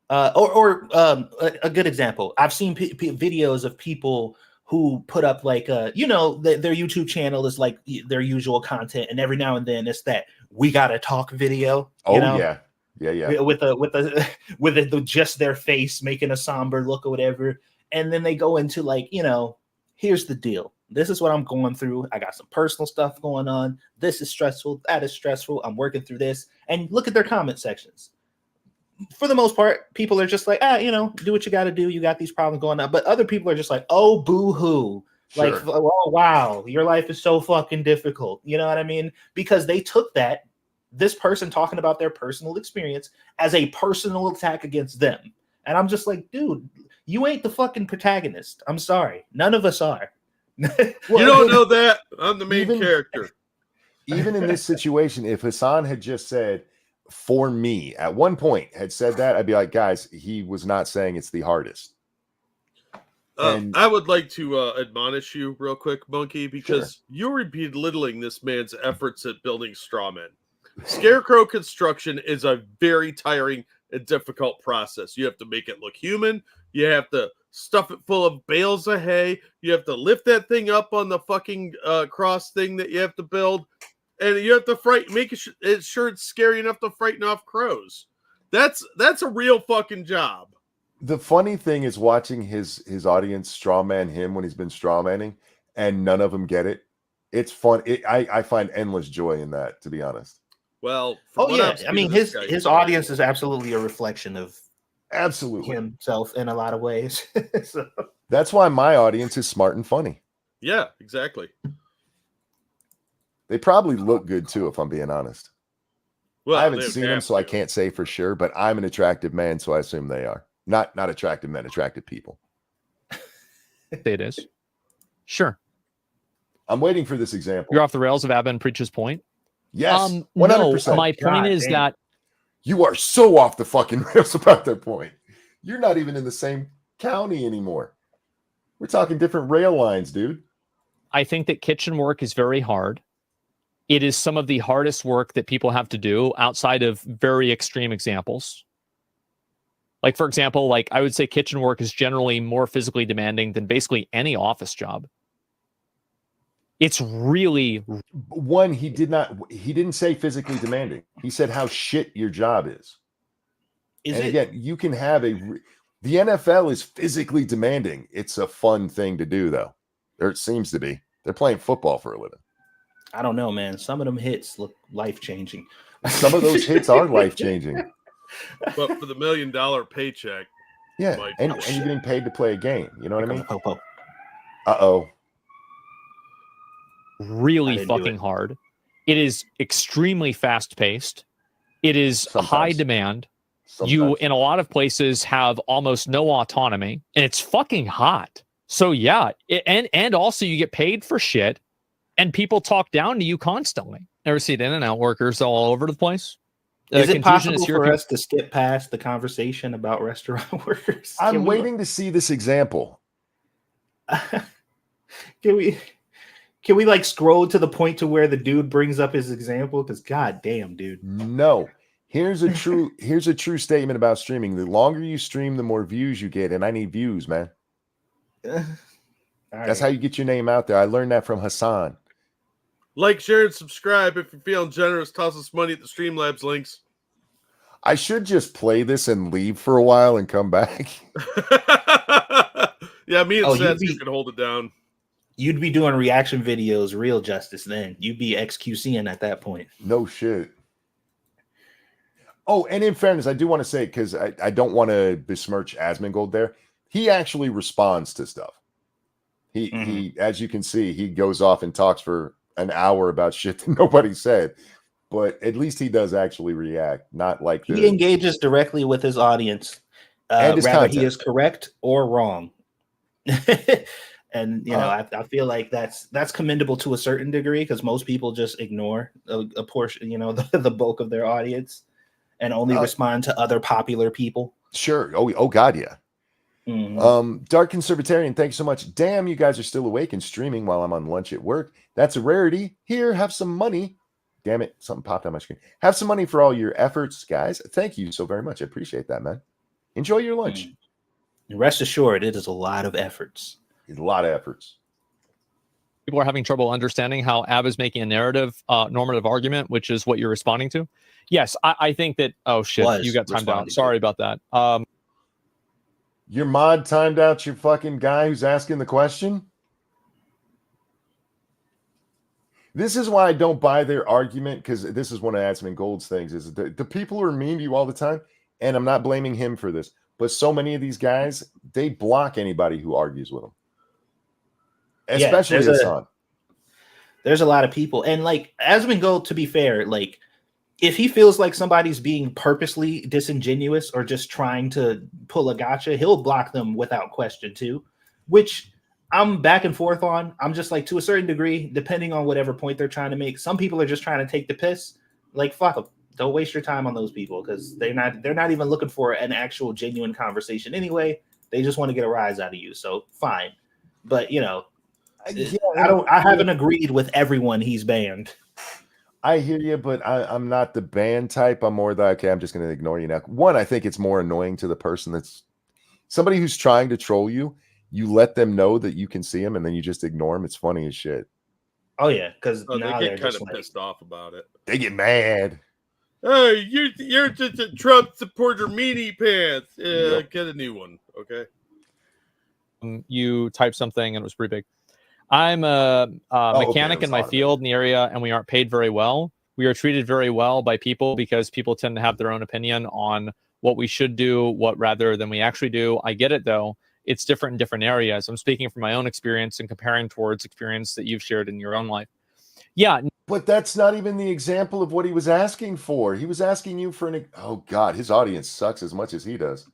a good example. I've seen videos of people who put up like, you know, their YouTube channel is like their usual content. And every now and then it's that we got to talk video. You know? Yeah. With just their face making a somber look or whatever. And then they go into like, you know, here's the deal. This is what I'm going through. I got some personal stuff going on. This is stressful. That is stressful. I'm working through this. And look at their comment sections. For the most part, people are just like, you know, do what you got to do. You got these problems going on. But other people are just like, oh, boo-hoo. Sure. Like, oh, wow, your life is so fucking difficult. You know what I mean? Because they took this person talking about their personal experience as a personal attack against them. And I'm just like, dude, you ain't the fucking protagonist. I'm sorry. None of us are. You don't know that. I'm the main character. Even in this situation, if Hasan had just said, for me, at one point had said that, I'd be like, guys, he was not saying it's the hardest. I would like to admonish you real quick, Monkey, because you're belittling this man's efforts at building straw men. Scarecrow construction is a very tiring and difficult process. You have to make it look human. You have to stuff it full of bales of hay. You have to lift that thing up on the fucking cross thing that you have to build. and you have to make it sure it's scary enough to frighten off crows. That's a real fucking job. The funny thing is watching his audience strawman him when he's been strawmanning, and none of them get it. It's fun. I find endless joy in that, to be honest. Well, I mean, his audience is absolutely a reflection of himself in a lot of ways. So. That's why my audience is smart and funny. Yeah, exactly. They probably look good too, if I'm being honest. Well, I haven't seen them, so I can't say for sure, but I'm an attractive man, so I assume they are. Not attractive men, attractive people. It is. Sure. I'm waiting for this example. You're off the rails of Abin Preach's point? Yes, 100%. No, my point is that you are so off the fucking rails about that point. You're not even in the same county anymore. We're talking different rail lines, dude. I think that kitchen work is very hard. It is some of the hardest work that people have to do outside of very extreme examples. Like, for example, like I would say kitchen work is generally more physically demanding than basically any office job. It's really he didn't say physically demanding. He said how shit your job is. Again, you can have the NFL is physically demanding. It's a fun thing to do, though. Or it seems to be. They're playing football for a living. I don't know, man. Some of them hits look life-changing. Some of those hits are life-changing. But for the $1 million paycheck. Yeah, and you're getting paid to play a game. You know what I mean? Po-po. Uh-oh. Really fucking hard. It is extremely fast-paced. It is high demand. You, in a lot of places, have almost no autonomy, and it's fucking hot. So yeah, and also you get paid for shit, and people talk down to you constantly. Ever see In-N-Out workers all over the place? Is it possible for us to skip past the conversation about restaurant workers? I'm waiting to see this example. Can we like scroll to the point to where the dude brings up his example? Because god damn, dude. No. Here's a true statement about streaming. The longer you stream, the more views you get, and I need views, man. That's how you get your name out there. I learned that from Hasan. Like, share, and subscribe. If you're feeling generous, toss us money at the Streamlabs links. I should just play this and leave for a while and come back. Yeah, me and Seth can hold it down. You'd be doing reaction videos real justice then. You'd be XQCing at that point. No shit. Oh, and in fairness, I do want to say, because I don't want to besmirch Asmongold there, he actually responds to stuff. He, as you can see, he goes off and talks for an hour about shit that nobody said, but at least he does actually react, not like he engages directly with his audience, and his whether content. He is correct or wrong. And you know, I feel like that's commendable to a certain degree, because most people just ignore a portion, you know, the bulk of their audience, and only respond to other popular people. Sure. Oh God, yeah. Dark Conservatarian, thanks so much. Damn, you guys are still awake and streaming while I'm on lunch at work. That's a rarity. Here, have some money. Damn it, something popped on my screen. Have some money for all your efforts, guys. Thank you so very much. I appreciate that, man. Enjoy your lunch. Rest assured, it is a lot of efforts. A lot of efforts. People are having trouble understanding how Ab is making a normative argument, which is what you're responding to. Yes, I think that. Oh shit, you got timed out. Sorry about that. Your mod timed out your fucking guy who's asking the question. This is why I don't buy their argument, because this is one of Asmongold's things: is the people are mean to you all the time, and I'm not blaming him for this, but so many of these guys, they block anybody who argues with them. Especially Hasan. There's a lot of people, and like Asmongold, to be fair, like if he feels like somebody's being purposely disingenuous or just trying to pull a gotcha, he'll block them without question too, which I'm back and forth on. I'm just like, to a certain degree, depending on whatever point they're trying to make. Some people are just trying to take the piss. Like, fuck them. Don't waste your time on those people, because they're not even looking for an actual genuine conversation anyway. They just want to get a rise out of you. So fine. But you know, I haven't agreed with everyone he's banned. I hear you, but I'm not the ban type. I'm more the, okay, I'm just going to ignore you now. One, I think it's more annoying to the person that's somebody who's trying to troll you. You let them know that you can see them, and then you just ignore them. It's funny as shit. Oh yeah, because Oh, they now get they're kind just of like, pissed off about it. They get mad. Hey, you're just a Trump supporter meanie pants. Yep. Get a new one, okay? You type something and it was pretty big. I'm a okay, mechanic it was in my automated. field in the area, and we aren't paid very well. We are treated very well by people because people tend to have their own opinion on what we should do, what rather than we actually do. I get it though. It's different in different areas. I'm speaking from my own experience and comparing towards experience that you've shared in your own life. Yeah, But that's not even the example of what he was asking for. He was asking you for oh God, his audience sucks as much as he does.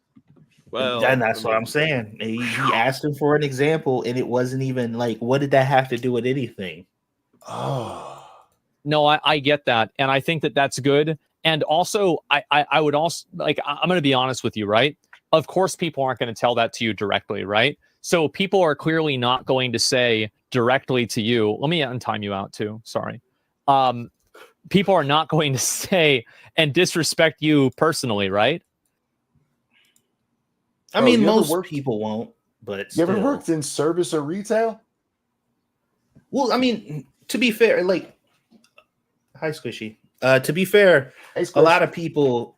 Well, and that's what I'm saying. He asked him for an example, and it wasn't even like, what did that have to do with anything? Oh, no, I get that. And I think that that's good. And also, I would also like, I'm going to be honest with you, right? Of course, people aren't going to tell that to you directly, right? So people are clearly not going to say directly to you. Let me untime you out too. Sorry. People are not going to say and disrespect you personally, right? I mean, most people won't, but you ever still. worked in service or retail? Well, I mean, to be fair, like, hi Squishy. To be fair, a lot of people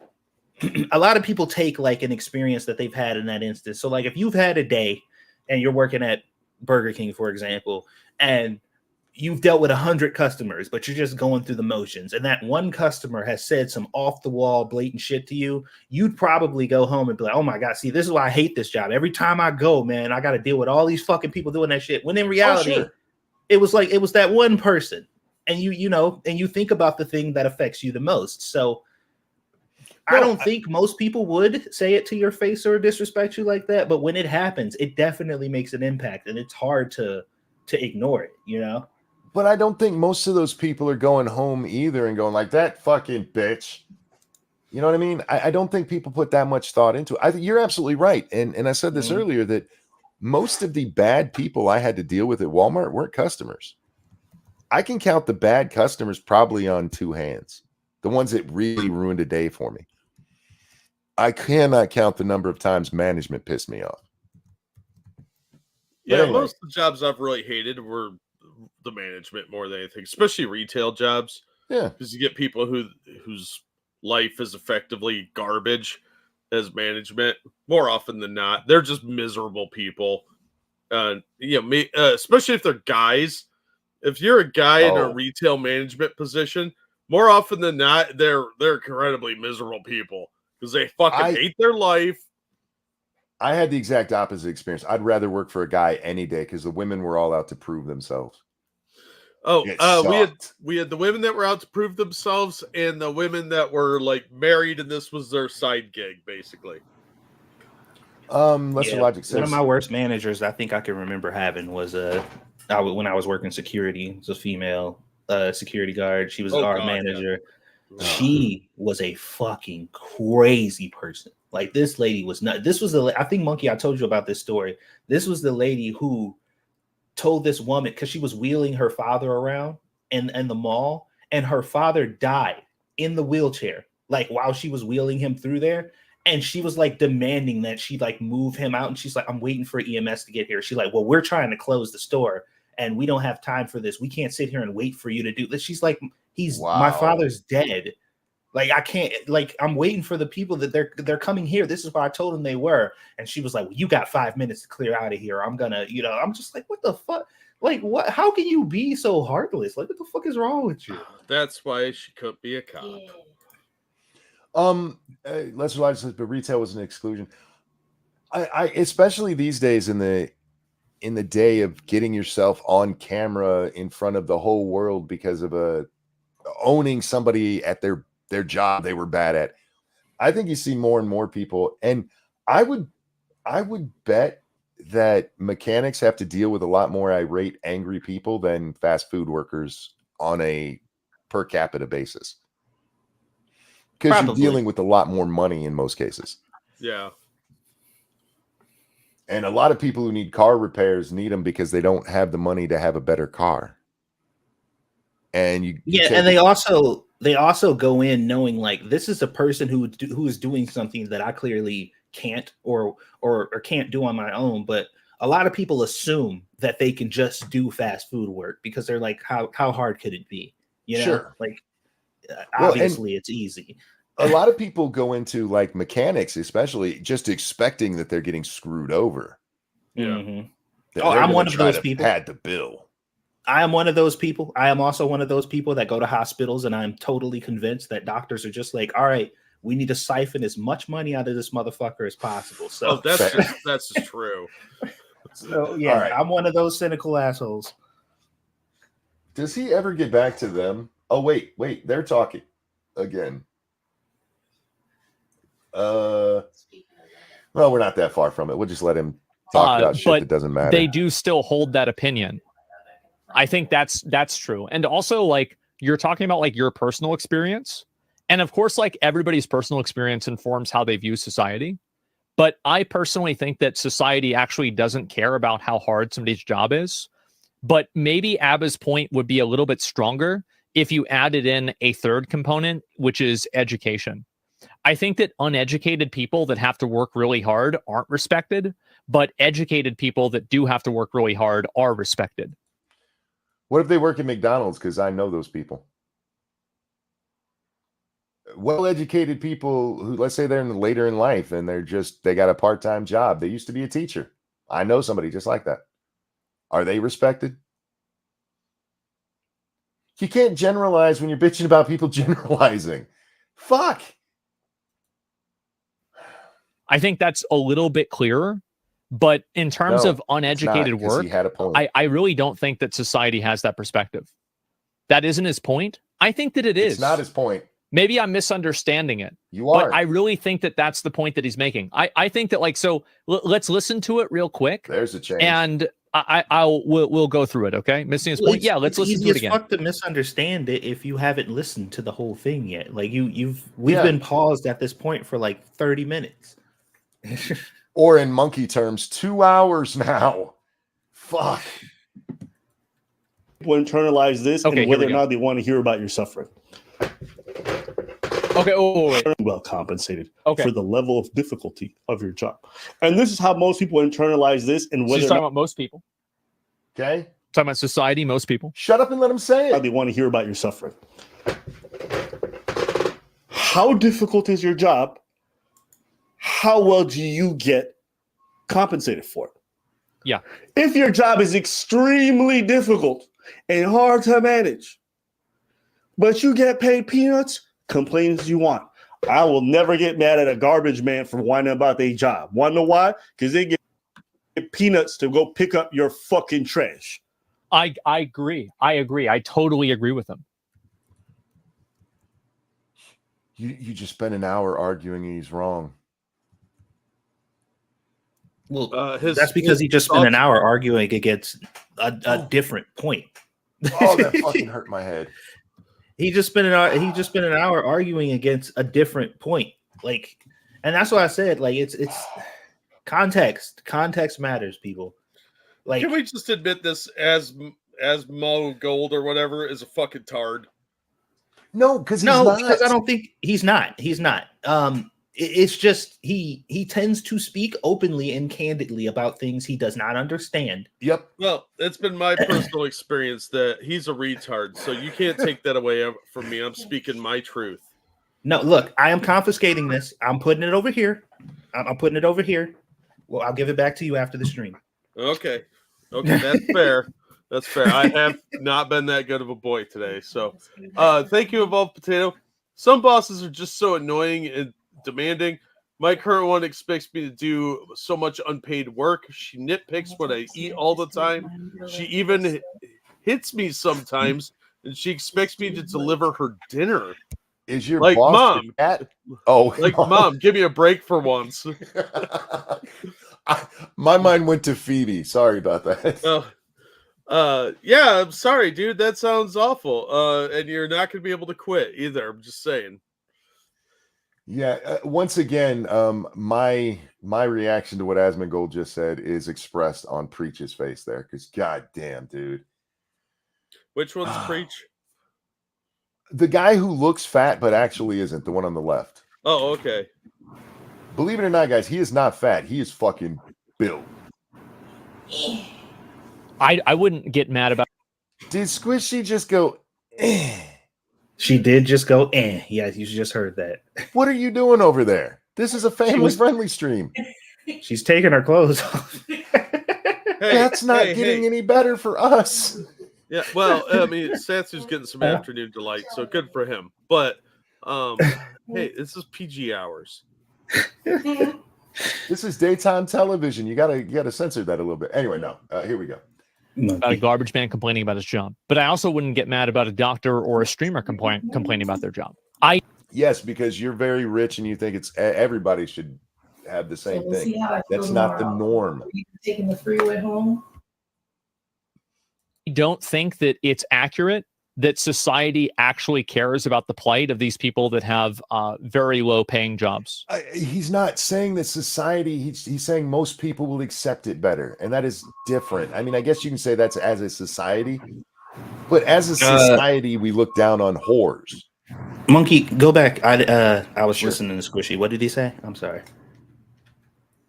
take like an experience that they've had in that instance. So like if you've had a day and you're working at Burger King, for example, and you've dealt with 100 customers, but you're just going through the motions, and that one customer has said some off the wall blatant shit to you, you'd probably go home and be like, oh my God, see, this is why I hate this job. Every time I go, man, I got to deal with all these fucking people doing that shit. When in reality, it was that one person. And you think about the thing that affects you the most. So I don't think most people would say it to your face or disrespect you like that. But when it happens, it definitely makes an impact, and it's hard to ignore it, you know? But I don't think most of those people are going home either and going like, that fucking bitch. You know what I mean? I don't think people put that much thought into it. I think you're absolutely right. And I said this earlier, that most of the bad people I had to deal with at Walmart weren't customers. I can count the bad customers probably on two hands. The ones that really ruined a day for me. I cannot count the number of times management pissed me off. Yeah, most of the jobs I've really hated were the management more than anything, especially retail jobs. Yeah, because you get people whose life is effectively garbage as management. More often than not, they're just miserable people. Especially if they're guys. If you're a guy in a retail management position, more often than not, they're incredibly miserable people because they fucking hate their life. I had the exact opposite experience. I'd rather work for a guy any day because the women were all out to prove themselves. We had the women that were out to prove themselves and the women that were like married and this was their side gig, basically. Lesser Logic says one of my worst managers I think I can remember having was when I was working security. It was a female security guard. She was our manager. Yeah. She was a fucking crazy person. Like, this lady was not. This was I think, Monkey, I told you about this story. This was the lady who told this woman, because she was wheeling her father around in the mall, and her father died in the wheelchair, like while she was wheeling him through there. And she was like demanding that she like move him out. And she's like, I'm waiting for EMS to get here. She's like, well, we're trying to close the store and we don't have time for this. We can't sit here and wait for you to do this. She's like, my father's dead. Like, I can't, like, I'm waiting for the people that they're coming here. This is where I told them they were. And she was like, well, you got 5 minutes to clear out of here. I'm gonna, I'm just like, what the fuck? Like, what? How can you be so heartless? Like, what the fuck is wrong with you? That's why she couldn't be a cop. Yeah. Lesser Logic says, but retail was an exclusion. I especially these days in the day of getting yourself on camera in front of the whole world because of owning somebody at their job they were bad at. I think you see more and more people, and I would bet that mechanics have to deal with a lot more irate, angry people than fast food workers on a per capita basis. Because you're dealing with a lot more money in most cases. Yeah. And a lot of people who need car repairs need them because they don't have the money to have a better car. And and they also go in knowing like, this is a person who is doing something that I clearly can't or can't do on my own, but a lot of people assume that they can just do fast food work because they're like, how hard could it be? You know, Sure. like Well, obviously it's easy. A lot of people go into like mechanics, especially just expecting that they're getting screwed over. Yeah. Mhm. That Oh, they're I'm gonna one of try those to people. pad the bill. I am one of those people. I am also one of those people that go to hospitals, and I'm totally convinced that doctors are just like, all right, we need to siphon as much money out of this motherfucker as possible. So, Oh, that's just true. so yeah, All right. I'm one of those cynical assholes. Does he ever get back to them? Oh, wait, they're talking again. Well, we're not that far from it. We'll just let him talk about shit but that doesn't matter. They do still hold that opinion. I think that's true. And also, like, you're talking about like your personal experience. And of course, like everybody's personal experience informs how they view society. But I personally think that society actually doesn't care about how hard somebody's job is. But maybe Abba's point would be a little bit stronger if you added in a third component, which is education. I think that uneducated people that have to work really hard aren't respected, but educated people that do have to work really hard are respected. What if they work at McDonald's? Because I know those people. Well-educated people who, let's say they're later in life and they got a part-time job. They used to be a teacher. I know somebody just like that. Are they respected? You can't generalize when you're bitching about people generalizing. Fuck. I think that's a little bit clearer. But in terms No, of uneducated it's not, 'cause work, he had a point. I really don't think that society has that perspective. That isn't his point. I think that it is. It's not his point. Maybe I'm misunderstanding it. You are. But I really think that that's the point that he's making. I think that, like, so let's listen to it real quick. There's a change. And we'll go through it. Okay, missing his Well, point. Yeah, let's listen to it again. It's fuck to misunderstand it if you haven't listened to the whole thing yet. Like we've been paused at this point for like 30 minutes. Or in monkey terms, 2 hours now. Fuck. People internalize this Okay, and here whether we or go. not they want to hear about your suffering. Okay. Oh, wait. Well compensated Okay. for the level of difficulty of your job. And this is how most people internalize this and So whether he's or talking not about most people. Okay. Talking about society, most people. Shut up and let him say it. they want to hear about your suffering. How difficult is your job? How well do you get compensated for it? Yeah. If your job is extremely difficult and hard to manage, but you get paid peanuts, complain as you want. I will never get mad at a garbage man for whining about their job. Want to know why? Because they get peanuts to go pick up your fucking trash. I agree. I totally agree with him. You just spent an hour arguing he's wrong. Well, His- that's because his he just spent an thoughts- hour arguing against a different point. Oh, that fucking hurt my head. He just spent an hour arguing against a different point. Like, and that's what I said. Like, it's context. Context matters, people. Like, Can we just admit this as Asmongold or whatever is a fucking tard? No, because because I don't think he's not. He's not. It's just he tends to speak openly and candidly about things he does not understand. Yep. Well, it's been my personal experience that he's a retard, so you can't take that away from me. I'm speaking my truth. No, look, I am confiscating this. I'm putting it over here. I'm putting it over here. Well, I'll give it back to you after the stream. Okay, that's fair. That's fair. I have not been that good of a boy today. So, thank you, Evolved Potato. Some bosses are just so annoying and demanding. My current one expects me to do so much unpaid work. She nitpicks what I eat all the time. She even hits me sometimes, and she expects me to deliver her dinner. Is your Like, boss Mom. the cat? Oh, Like, Mom, give me a break for once. My mind went to Phoebe. Sorry about that. Yeah, I'm sorry, dude. That sounds awful. And you're not going to be able to quit either. I'm just saying. Yeah. Once again, my reaction to what Asmongold just said is expressed on Preach's face there. Because goddamn, dude, Which one's Preach? the guy who looks fat but actually isn't, the one on the left. Oh, okay. Believe it or not, guys, he is not fat. He is fucking built. I wouldn't get mad about. Did Squishy just go? Eh. She did just go, eh. Yeah, you just heard that. What are you doing over there? This is a family-friendly stream. She's taking her clothes off. That's not getting any better for us. Yeah, well, I mean, Satsu's getting some afternoon delight, so good for him. But hey, this is PG hours. This is daytime television. You gotta censor that a little bit. Anyway, no. Here we go. About a garbage man complaining about his job, but I also wouldn't get mad about a doctor or a streamer complaining about their job. Yes, because you're very rich and you think it's everybody should have the same So we'll see thing. how I feel That's not the tomorrow. norm. Are you taking the freeway home? don't think that it's accurate that society actually cares about the plight of these people that have very low paying jobs. He's not saying that society, he's saying most people will accept it better. And that is different. I mean, I guess you can say that's as a society, but as a society, we look down on whores. Monkey, go back. I was listening to Squishy. What did he say? I'm sorry.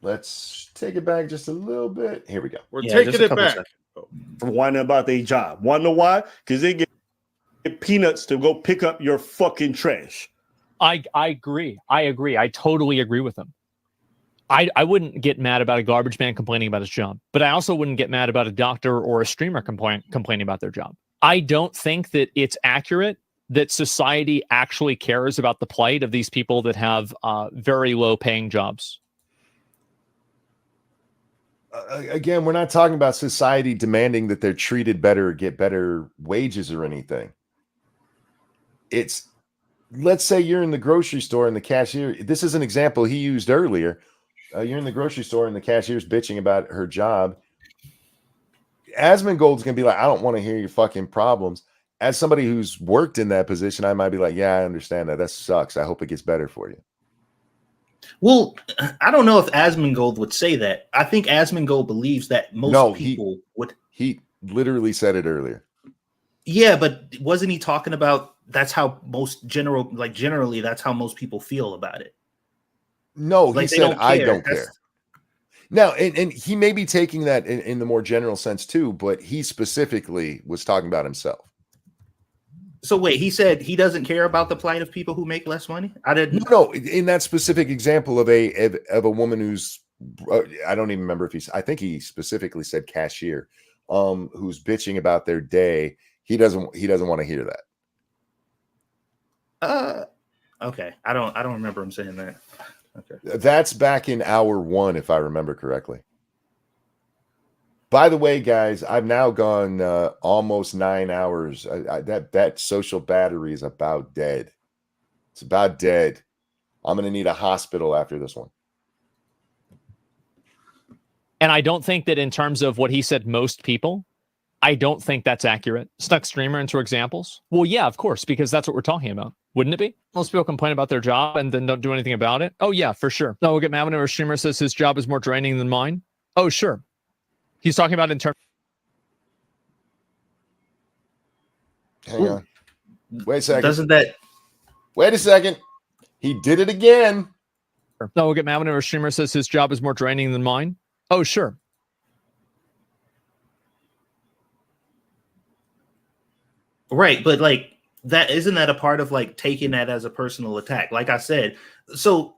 Let's take it back just a little bit. Here we go. We're taking it back. For whining about their job. Want to know why? Because they get peanuts to go pick up your fucking trash. I agree. I totally agree with him. I wouldn't get mad about a garbage man complaining about his job, but I also wouldn't get mad about a doctor or a streamer complaining about their job. I don't think that it's accurate that society actually cares about the plight of these people that have very low paying jobs. Again, we're not talking about society demanding that they're treated better or get better wages or anything. It's, let's say you're in the grocery store and the cashier, this is an example he used earlier. You're in the grocery store and the cashier's bitching about her job. Asmongold's going to be like, I don't want to hear your fucking problems. As somebody who's worked in that position, I might be like, yeah, I understand that. That sucks. I hope it gets better for you. Well, I don't know if Asmongold would say that. I think Asmongold believes that most people would. He literally said it earlier. Yeah, but wasn't he talking about that's how most generally that's how most people feel about it? No, Like, he said, I don't care. Now, and he may be taking that in the more general sense too, but he specifically was talking about himself. So wait, he said he doesn't care about the plight of people who make less money? I didn't. No, in that specific example of a woman who's, I don't even remember if I think he specifically said cashier, who's bitching about their day. He doesn't want to hear that. Okay. I don't remember him saying that. Okay. That's back in hour 1, if I remember correctly. By the way, guys, I've now gone almost 9 hours. That social battery is about dead. It's about dead. I'm going to need a hospital after this one. And I don't think that in terms of what he said, most people, I don't think that's accurate. Stuck streamer into examples. Well, yeah, of course, because that's what we're talking about. Wouldn't it be? Most people complain about their job and then don't do anything about it. Oh, yeah, for sure. No, we'll get mad when a streamer says his job is more draining than mine. Oh, sure. He's talking about in terms. Hang on. Wait a second. Doesn't that? Wait a second. He did it again. No, we'll get mad when a streamer says his job is more draining than mine. Oh, sure. Right, but like that isn't that a part of like taking that as a personal attack? Like I said, so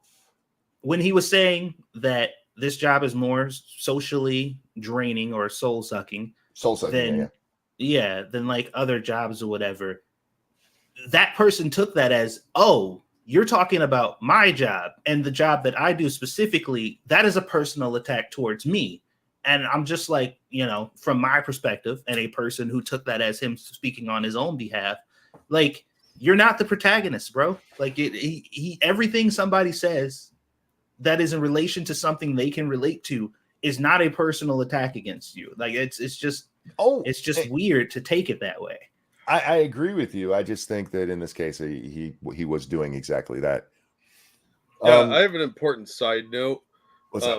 when he was saying that this job is more socially draining or soul sucking than than like other jobs or whatever, that person took that as, oh, you're talking about my job and the job that I do specifically, that is a personal attack towards me. And I'm just like, you know, from my perspective and a person who took that as him speaking on his own behalf, like, you're not the protagonist, bro. Like he everything somebody says that is in relation to something they can relate to is not a personal attack against you. Like it's just weird to take it that way. I agree with you. I just think that in this case, he was doing exactly that. Yeah, I have an important side note.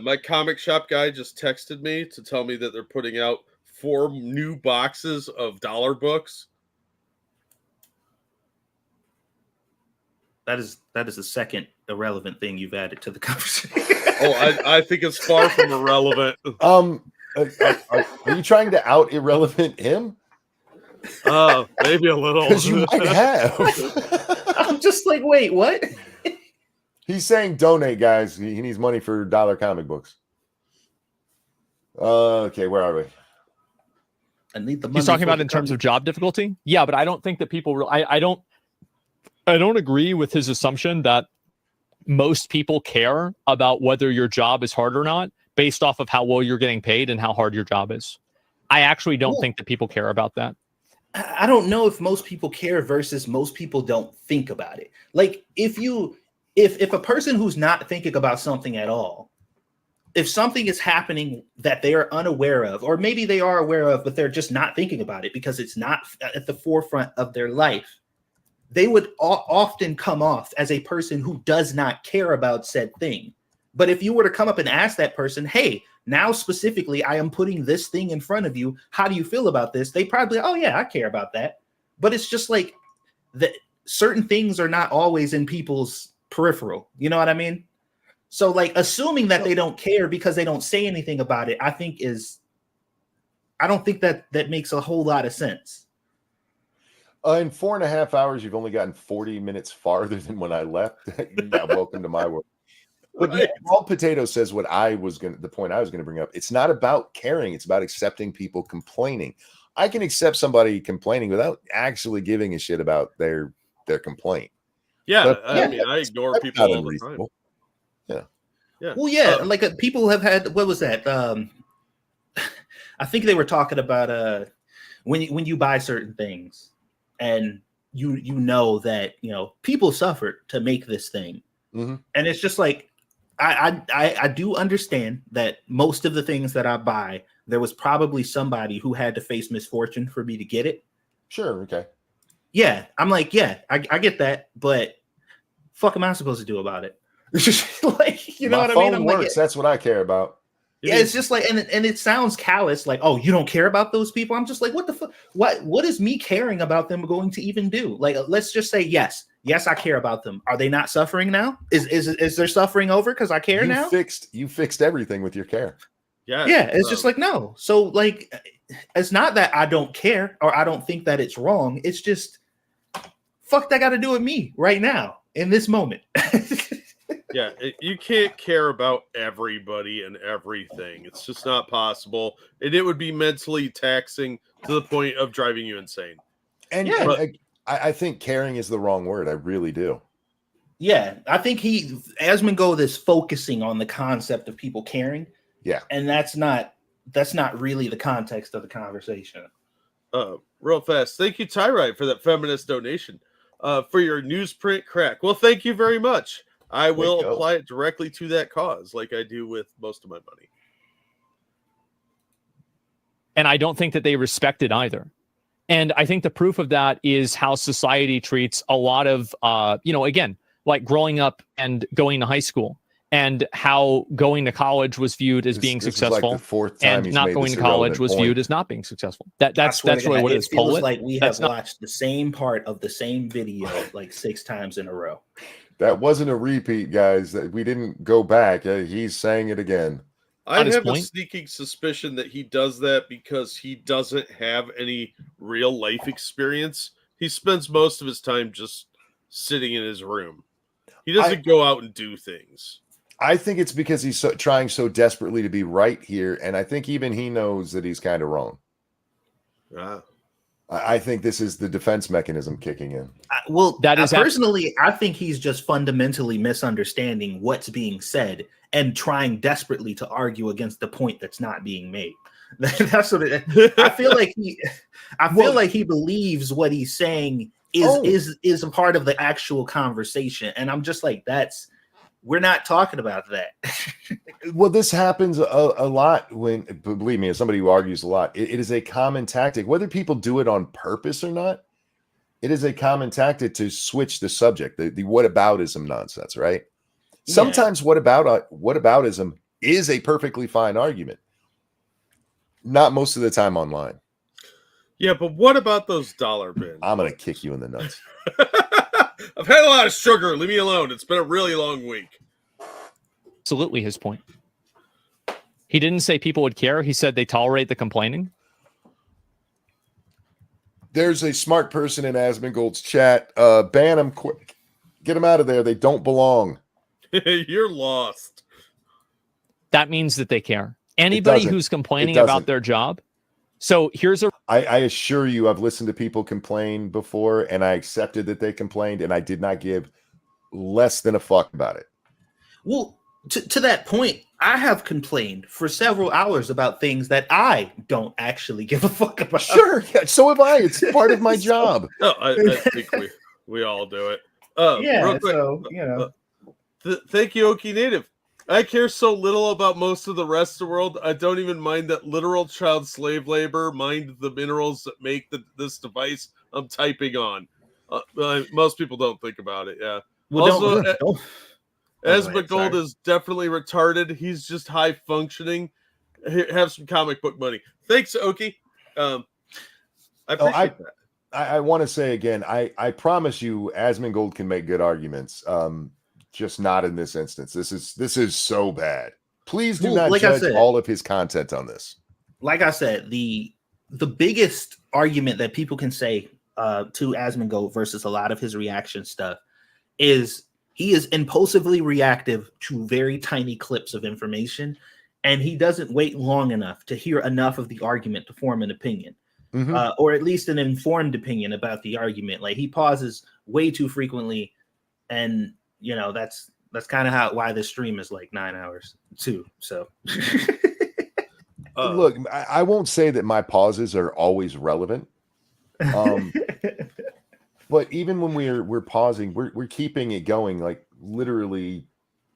My comic shop guy just texted me to tell me that they're putting out 4 new boxes of dollar books. That is the second irrelevant thing you've added to the conversation. I think it's far from irrelevant. Are you trying to out irrelevant him? Oh, maybe a little. Because you might have. I'm just like, wait, what? He's saying donate, guys. He needs money for dollar comic books. Okay, where are we? I need the money. He's talking for about the in terms comic. of job difficulty. Yeah, but I don't think that people. I don't agree with his assumption that most people care about whether your job is hard or not based off of how well you're getting paid and how hard your job is. I actually don't think that people care about that. I don't know if most people care versus most people don't think about it. Like if a person who's not thinking about something at all, if something is happening that they are unaware of, or maybe they are aware of, but they're just not thinking about it because it's not at the forefront of their life, they would often come off as a person who does not care about said thing. But if you were to come up and ask that person, hey, now specifically, I am putting this thing in front of you. How do you feel about this? They probably, oh yeah, I care about that. But it's just like that certain things are not always in people's peripheral. You know what I mean? So like assuming that they don't care because they don't say anything about it, I don't think that makes a whole lot of sense. In 4.5 hours, you've only gotten 40 minutes farther than when I left. Yeah, welcome to my world. But yeah, Raw Potato says the point I was going to bring up. It's not about caring. It's about accepting people complaining. I can accept somebody complaining without actually giving a shit about their complaint. Yeah, But, I mean, I ignore people all the time. Yeah. Well, yeah, people have had, what was that? I think they were talking about when you buy certain things and you know that people suffered to make this thing, and it's just like I do understand that most of the things that I buy, there was probably somebody who had to face misfortune for me to get it. Sure, okay. Yeah, I'm like, yeah, I get that, but fuck am I supposed to do about it? Like, you know My what I mean? phone I'm works. like, That's what I care about. yeah, it's just like, and it sounds callous, like, oh, you don't care about those people. I'm just like, what the fuck? What is me caring about them going to even do? Like, let's just say yes, I care about them. Are they not suffering now? Is their suffering over because I care now? You fixed everything with your care. Yeah, it's just like, no. So like, it's not that I don't care or I don't think that it's wrong. It's just, fuck, that got to do with me right now in this moment. Yeah, you can't care about everybody and everything. It's just not possible. And it would be mentally taxing to the point of driving you insane. And yeah, but I think caring is the wrong word. I really do. Yeah, I think Asmongold is focusing on the concept of people caring. Yeah. And that's not really the context of the conversation. Real fast. Thank you, Tyrite, for that feminist donation. For your newsprint crack. Well, thank you very much. I will apply it directly to that cause like I do with most of my money. And I don't think that they respect it either. And I think the proof of that is how society treats a lot of, again, like growing up and going to high school and how going to college was viewed as being successful, like the fourth time and not going to college was viewed as not being successful. That's really what it is. It feels like we have watched the same part of the same video like 6 times in a row. That wasn't a repeat, guys. We didn't go back. He's saying it again. I have a sneaking suspicion that he does that because he doesn't have any real life experience. He spends most of his time just sitting in his room. He doesn't go out and do things. I think it's because he's trying so desperately to be right here, and I think even he knows that he's kind of wrong. I think this is the defense mechanism kicking in. Personally, I think he's just fundamentally misunderstanding what's being said and trying desperately to argue against the point that's not being made. That's what I feel like. Feel like he believes what he's saying is a part of the actual conversation, and I'm just like, we're not talking about that. Well, this happens a lot believe me, as somebody who argues a lot, it is a common tactic, whether people do it on purpose or not. It is a common tactic to switch the subject, the whataboutism nonsense, right? Yeah. Sometimes whataboutism is a perfectly fine argument. Not most of the time online. Yeah, but what about those dollar bins? I'm going to kick you in the nuts. I've had a lot of sugar. Leave me alone. It's been a really long week. Absolutely his point. He didn't say people would care. He said they tolerate the complaining. There's a smart person in Asmongold's chat. Ban them quick. Get them out of there. They don't belong. You're lost. That means that they care. Anybody who's complaining about their job. So here's a. I assure you, I've listened to people complain before, and I accepted that they complained, and I did not give less than a fuck about it. Well, to that point, I have complained for several hours about things that I don't actually give a fuck about. Sure, yeah, so have I. It's part of my job. No, I think we all do it. Yeah, real quick, so you know. Thank you, Okie Native. I care so little about most of the rest of the world. I don't even mind that literal child slave labor mined the minerals that make this device I'm typing on. Most people don't think about it. Yeah. Well, also, Asmongold is definitely retarded. He's just high functioning. Have some comic book money. Thanks, Okie. I appreciate that. I want to say again, I promise you, Asmongold can make good arguments. Just not in this instance. This is so bad. Please do not judge all of his content on this. Like I said, the biggest argument that people can say to Asmongold versus a lot of his reaction stuff is he is impulsively reactive to very tiny clips of information, and he doesn't wait long enough to hear enough of the argument to form an opinion. Or at least an informed opinion about the argument. Like he pauses way too frequently, and you know that's kind of why this stream is like 9 hours too. So look, I won't say that my pauses are always relevant, but even when we're pausing, we're keeping it going. Like literally,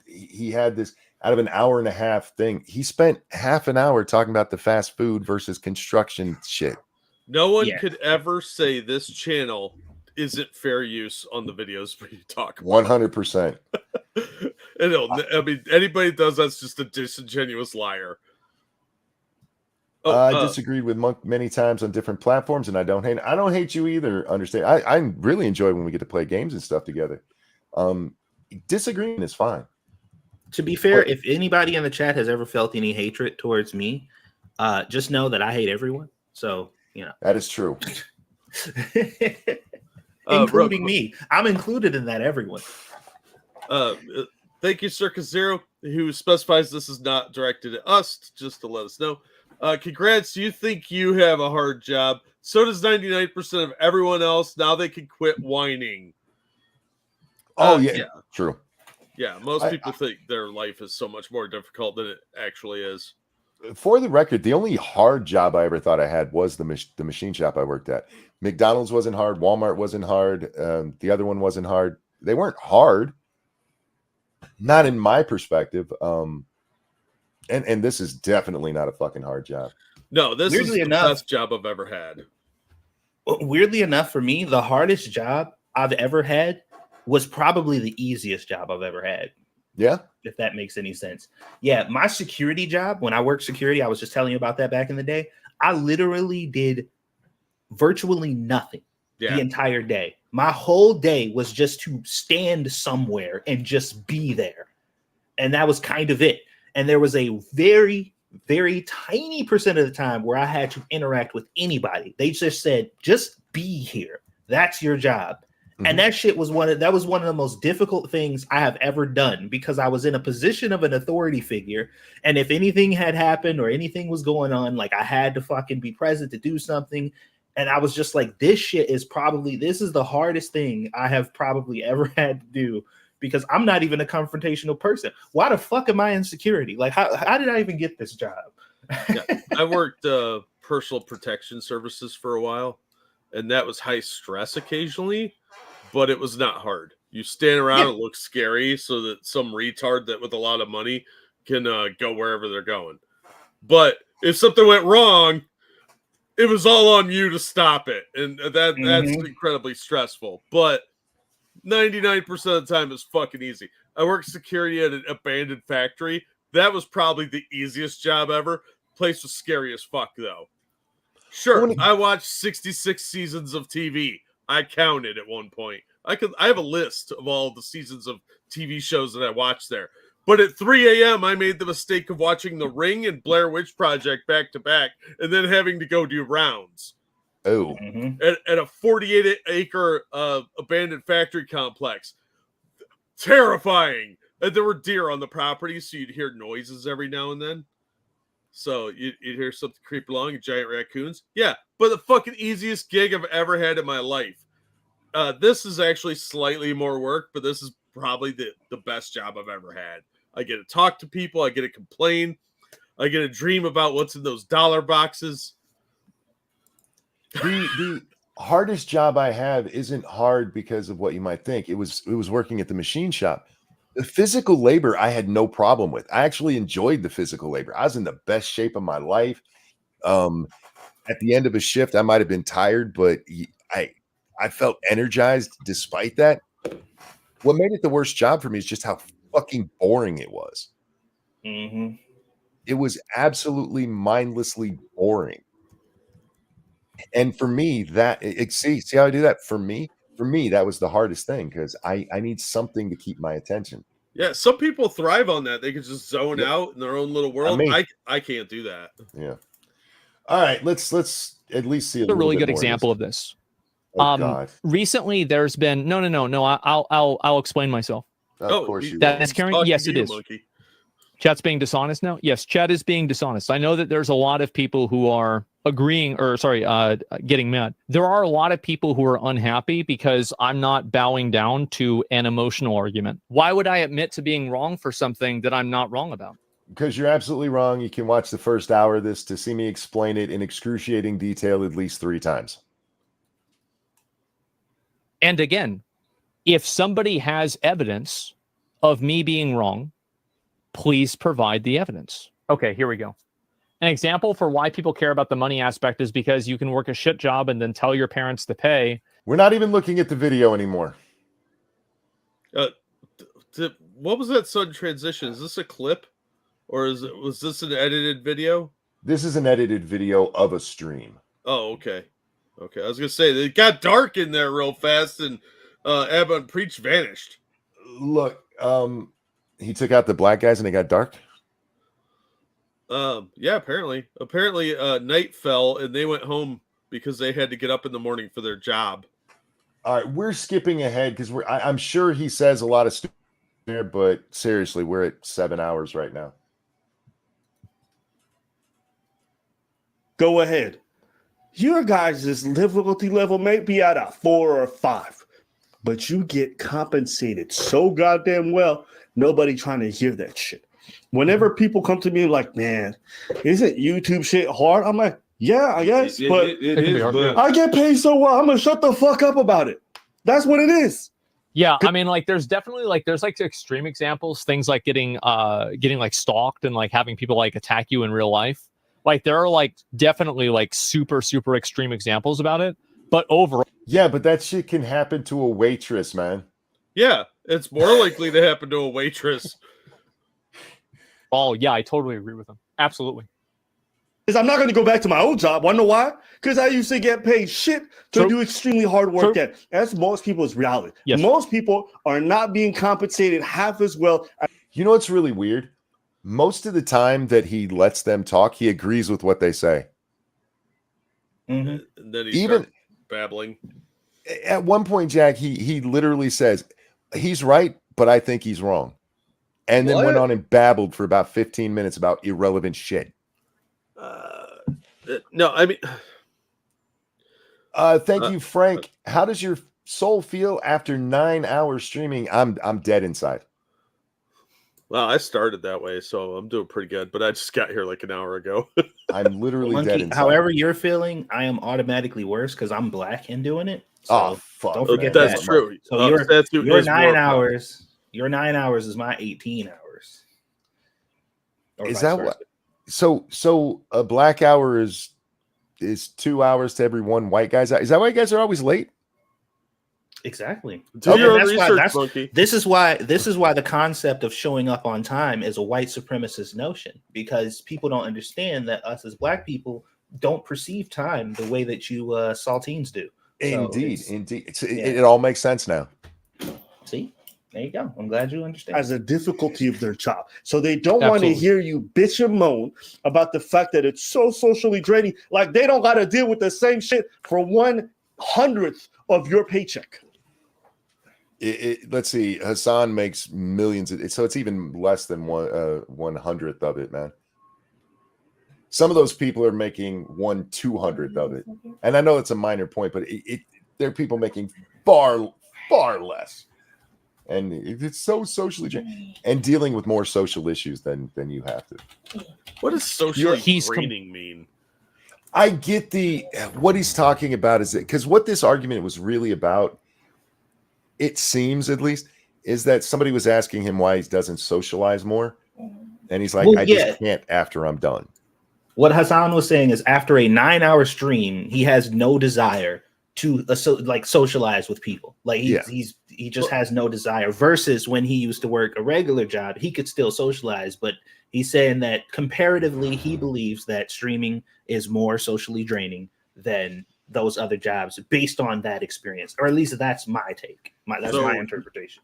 he had this out of an hour and a half thing. He spent half an hour talking about the fast food versus construction shit. No one could ever say this channel isn't fair use on the videos we talk about. 100%. I mean, anybody does that's just a disingenuous liar. I disagreed with Monk many times on different platforms, and I don't hate you either. Understand? I really enjoy when we get to play games and stuff together. Disagreeing is fine. To be fair, if anybody in the chat has ever felt any hatred towards me, just know that I hate everyone. So you know that is true. Including me. I'm included in that, everyone. Thank you, Circus Zero, who specifies this is not directed at us, just to let us know. Congrats, you think you have a hard job. So does 99% of everyone else. Now they can quit whining. Yeah, true. Yeah, most people think their life is so much more difficult than it actually is. For the record, the only hard job I ever thought I had was the machine shop I worked at. McDonald's wasn't hard. Walmart wasn't hard. The other one wasn't hard. They weren't hard. Not in my perspective. And this is definitely not a fucking hard job. No, this is the best job I've ever had. Weirdly enough, for me, the hardest job I've ever had was probably the easiest job I've ever had. Yeah. If that makes any sense. Yeah, my security job, when I worked security, I was just telling you about that back in the day. I literally did virtually nothing the entire day. My whole day was just to stand somewhere and just be there. And that was kind of it. And there was a very, very tiny percent of the time where I had to interact with anybody. They just said, just be here. That's your job. And that shit was one of the most difficult things I have ever done, because I was in a position of an authority figure. And if anything had happened or anything was going on, like I had to fucking be present to do something. And I was just like, this is the hardest thing I have probably ever had to do, because I'm not even a confrontational person. Why the fuck am I in security? Like, how did I even get this job? I worked personal protection services for a while, and that was high stress occasionally. But it was not hard. You stand around and look scary so that some retard that with a lot of money can go wherever they're going. But if something went wrong, it was all on you to stop it. And that's incredibly stressful. But 99% of the time it's fucking easy. I worked security at an abandoned factory. That was probably the easiest job ever. Place was scary as fuck, though. Sure, I watched 66 seasons of TV. I counted at one point. I have a list of all the seasons of TV shows that I watched there. But at 3 a.m., I made the mistake of watching The Ring and Blair Witch Project back to back, and then having to go do rounds. Oh, At a 48-acre abandoned factory complex. Terrifying. And there were deer on the property, so you'd hear noises every now and then. So you'd hear something creep along, giant raccoons. Yeah, but the fucking easiest gig I've ever had in my life. This is actually slightly more work, but this is probably the best job I've ever had. I get to talk to people. I get to complain. I get to dream about what's in those dollar boxes. the hardest job I have isn't hard because of what you might think. It was working at the machine shop. The physical labor I had no problem with. I actually enjoyed the physical labor. I was in the best shape of my life. At the end of a shift, I might have been tired, but I felt energized despite that. What made it the worst job for me is just how fucking boring it was. It was absolutely mindlessly boring. And for me, see how I do that? For me, that was the hardest thing because I need something to keep my attention. Yeah, some people thrive on that. They can just zone out in their own little world. I can't do that. Yeah. All right, let's at least see a really good example of this. Oh, God. Recently, there's been no. I'll explain myself. Of course you that will. is carrying. Yes, it is. Monkey. Chat's being dishonest now. Yes, chat is being dishonest. I know that there's a lot of people who are agreeing, or getting mad. There are a lot of people who are unhappy because I'm not bowing down to an emotional argument. Why would I admit to being wrong for something that I'm not wrong about? Because you're absolutely wrong. You can watch the first hour of this to see me explain it in excruciating detail at least 3 times. And again, if somebody has evidence of me being wrong, please provide the evidence. Okay, here we go. An example for why people care about the money aspect is because you can work a shit job and then tell your parents to pay. We're not even looking at the video anymore. What was that sudden transition? Is this a clip? Or was this an edited video? This is an edited video of a stream. Oh, okay. Okay, I was going to say, it got dark in there real fast, and Abba Preach vanished. Look, he took out the black guys and it got dark? Yeah, apparently. Apparently, night fell, and they went home because they had to get up in the morning for their job. All right, we're skipping ahead because I'm sure he says a lot of stuff there, but seriously, we're at 7 hours right now. Go ahead. Your guys' difficulty level may be at a 4 or 5, but you get compensated so goddamn well, nobody trying to hear that shit. Whenever people come to me like, man, isn't YouTube shit hard? I'm like, yeah, I guess, but it is. But I get paid so well, I'm going to shut the fuck up about it. That's what it is. Yeah, I mean, like, there's definitely there's extreme examples, things like getting like stalked and like having people like attack you in real life. Like there are definitely super, super extreme examples about it. But overall, yeah, but that shit can happen to a waitress, man. Yeah, it's more likely to happen to a waitress. Oh, yeah, I totally agree with him. Absolutely. Because I'm not going to go back to my old job. Wanna know why? Because I used to get paid shit to do extremely hard work. That's most people's reality. Yes. Most people are not being compensated half as well. You know what's really weird? Most of the time that he lets them talk, he agrees with what they say. And then he starts babbling. At one point, Jack, he literally says, he's right, but I think he's wrong. And then went on and babbled for about 15 minutes about irrelevant shit. No, I mean... Thank you, Frank. How does your soul feel after 9 hours streaming? I'm dead inside. Well, I started that way, so I'm doing pretty good, but I just got here like an hour ago. I'm literally dead inside. However you're feeling, I am automatically worse because I'm black and doing it. So fuck. Don't forget that's true. So your 9 hours. Your 9 hours is my 18 hours. Is that what? So a black hour is 2 hours to every one white guy's out. Is that why you guys are always late? Exactly. Do your own research, monkey. This is why the concept of showing up on time is a white supremacist notion, because people don't understand that us as black people don't perceive time the way that you saltines do. Indeed. It all makes sense now. See, There you go. I'm glad you understand. As a difficulty of their job. So they don't want to Absolutely. hear you bitch and moan about the fact that it's so socially draining. Like they don't got to deal with the same shit for 1/100th of your paycheck. Let's see. Hasan makes millions, so it's even less than 1/100th of it, man. Some of those people are making 1/200th of it, and I know it's a minor point, but there are people making far less, and it's so socially draining and dealing with more social issues than you have to. What does socially draining mean? I get what he's talking about is that because what this argument was really about, it seems at least, is that somebody was asking him why he doesn't socialize more, and he's like, I just can't after I'm done. What Hasan was saying is after a 9-hour stream, he has no desire to socialize with people. Like he just has no desire. Versus when he used to work a regular job, he could still socialize. But he's saying that comparatively, he believes that streaming is more socially draining than those other jobs based on that experience, or at least that's my take. That's my interpretation.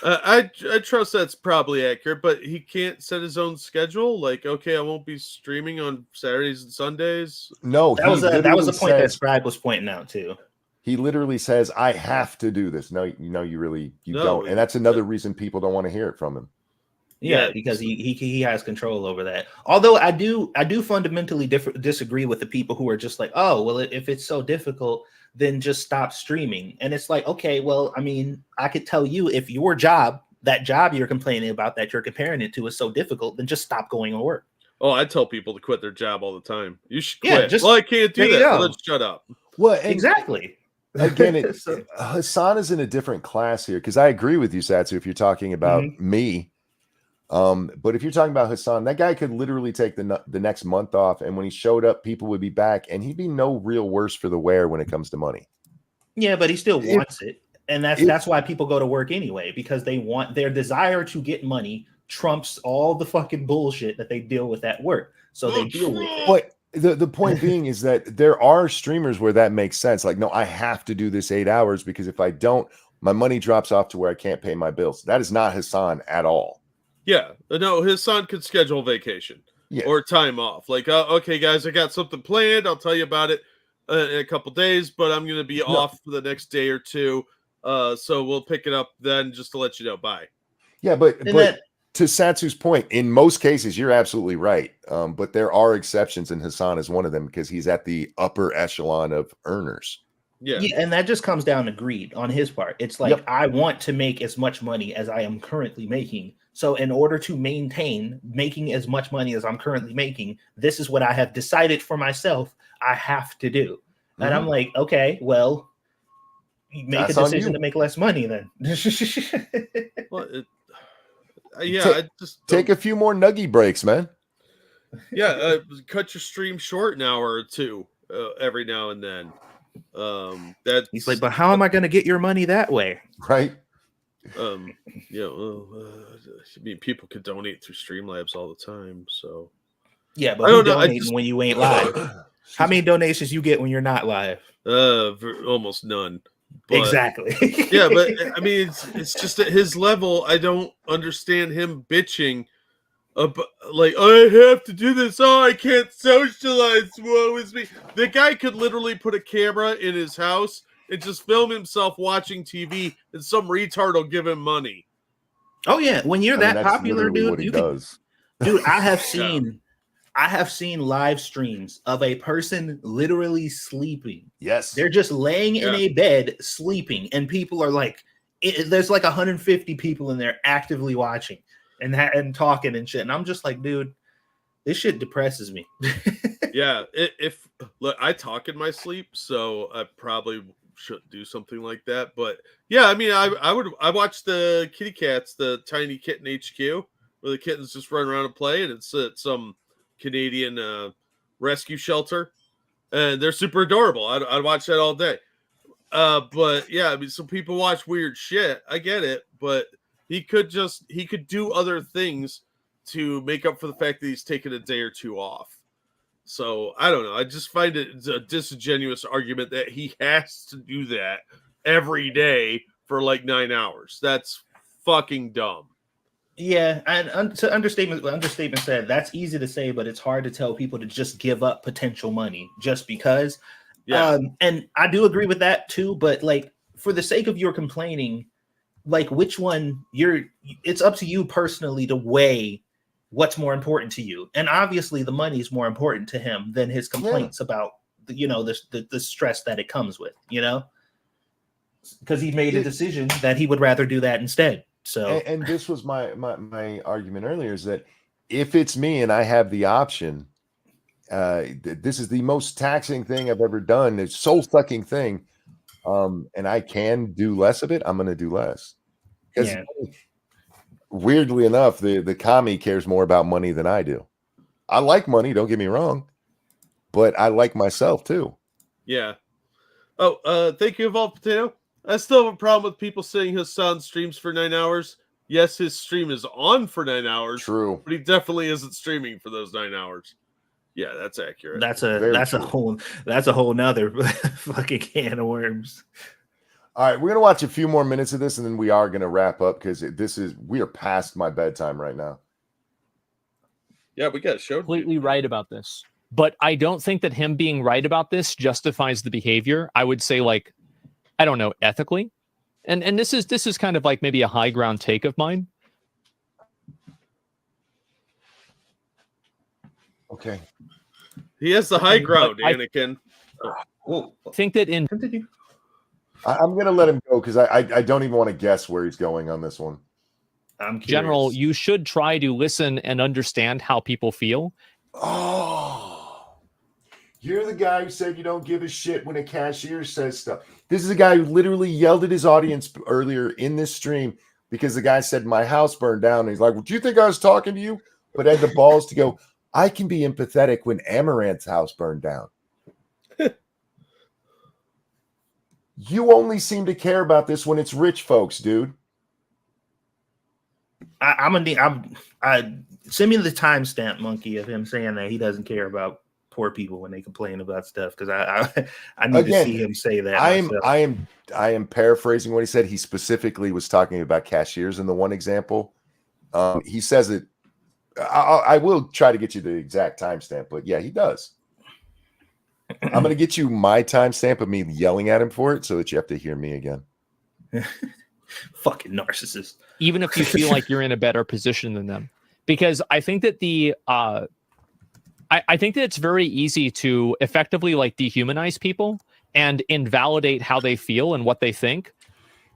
I trust that's probably accurate, but he can't set his own schedule. Like, okay, I won't be streaming on Saturdays and Sundays. No, that was a point that Scribe was pointing out too. He literally says, "I have to do this." No, you don't, and that's another reason people don't want to hear it from him. Yeah, because he has control over that. Although I do fundamentally disagree with the people who are just like, oh, well, if it's so difficult, then just stop streaming. And it's like, okay, well, I mean, I could tell you if your job, that job you're complaining about, that you're comparing it to, is so difficult, then just stop going to work. Oh, I tell people to quit their job all the time. You should quit. Well, I can't do that. Well, let's shut up. Well, exactly. Again, Hasan is in a different class here because I agree with you, Satsu, if you're talking about me. But if you're talking about Hasan, that guy could literally take the next month off, and when he showed up, people would be back, and he'd be no real worse for the wear when it comes to money. Yeah, but he still wants it, and that's why people go to work anyway, because they want their desire to get money trumps all the fucking bullshit that they deal with at work. So they deal with it. But the point being is that there are streamers where that makes sense. Like, no, I have to do this 8 hours because if I don't, my money drops off to where I can't pay my bills. That is not Hasan at all. Yeah, no, his son could schedule vacation or time off. Like, okay, guys, I got something planned. I'll tell you about it in a couple days, but I'm going to be off for the next day or two. So we'll pick it up then just to let you know. Bye. Yeah, but to Satsu's point, in most cases, you're absolutely right. But there are exceptions, and Hasan is one of them because he's at the upper echelon of earners. Yeah, and that just comes down to greed on his part. It's like, I want to make as much money as I am currently making. So in order to maintain making as much money as I'm currently making, this is what I have decided for myself I have to do. And I'm like, okay, well, make a decision to make less money then. Well, I just take a few more nuggy breaks, man. Yeah, cut your stream short an hour or two every now and then. He's like, but how am I going to get your money that way? Right. I mean, people could donate through Streamlabs all the time. So yeah, but who donating when you ain't live? How many donations you get when you're not live? Almost none. But, exactly. Yeah, but I mean, it's just at his level. I don't understand him bitching. Like, I have to do this. Oh, I can't socialize. Woe is me. The guy could literally put a camera in his house and just film himself watching TV, and some retard will give him money. Oh yeah, when you're that popular, dude, dude, I have seen live streams of a person literally sleeping. Yes, they're just laying in a bed sleeping, and people are like, there's like 150 people in there actively watching and talking and shit, and I'm just like, dude, this shit depresses me. Yeah, look, I talk in my sleep, so I probably should do something like that. But yeah, I mean, I watch the kitty cats, the Tiny Kitten HQ, where the kittens just run around and play, and it's at some Canadian rescue shelter, and they're super adorable. I'd watch that all day. But yeah, I mean, some people watch weird shit. I get it, but he could do other things to make up for the fact that he's taken a day or two off. So I don't know. I just find it a disingenuous argument that he has to do that every day for like 9 hours. That's fucking dumb. Yeah, and to understatement said, that's easy to say, but it's hard to tell people to just give up potential money just because. Yeah. And I do agree with that too, but like for the sake of your complaining, like which one it's up to you personally to weigh what's more important to you. And obviously the money is more important to him than his complaints about the stress that it comes with, because he made a decision that he would rather do that instead. So and this was my argument earlier, is that if it's me and I have the option, this is the most taxing thing I've ever done. It's soul sucking thing. And I can do less of it, I'm going to do less. Because weirdly enough, the commie cares more about money than I do. I like money, don't get me wrong, but I like myself too. Yeah. Oh, thank you, Evolved Potato. I still have a problem with people saying Hasan streams for 9 hours. Yes, his stream is on for 9 hours. True. But he definitely isn't streaming for those 9 hours. Yeah, that's accurate. That's a whole nother fucking can of worms. All right, we're gonna watch a few more minutes of this, and then we are gonna wrap up because we are past my bedtime right now. Yeah, we got a show. Completely right about this, but I don't think that him being right about this justifies the behavior. I would say, like, I don't know, ethically, and this is kind of like maybe a high ground take of mine. Okay. He has the high ground, Anakin. I think that in I'm going to let him go because I don't even want to guess where he's going on this one. I'm curious. General, you should try to listen and understand how people feel. Oh, you're the guy who said you don't give a shit when a cashier says stuff. This is a guy who literally yelled at his audience earlier in this stream because the guy said my house burned down. And he's like, well, do you think I was talking to you? But had the balls to go, I can be empathetic when Amaranth's house burned down. You only seem to care about this when it's rich folks, dude. Send me the timestamp, Monkey, of him saying that he doesn't care about poor people when they complain about stuff, because I need to see him say that. I am paraphrasing what he said. He specifically was talking about cashiers in the one example. He says it. I will try to get you the exact timestamp, but yeah, he does. I'm going to get you my timestamp of me yelling at him for it so that you have to hear me again. Fucking narcissist. Even if you feel like you're in a better position than them. Because I think that I think that it's very easy to effectively like dehumanize people and invalidate how they feel and what they think.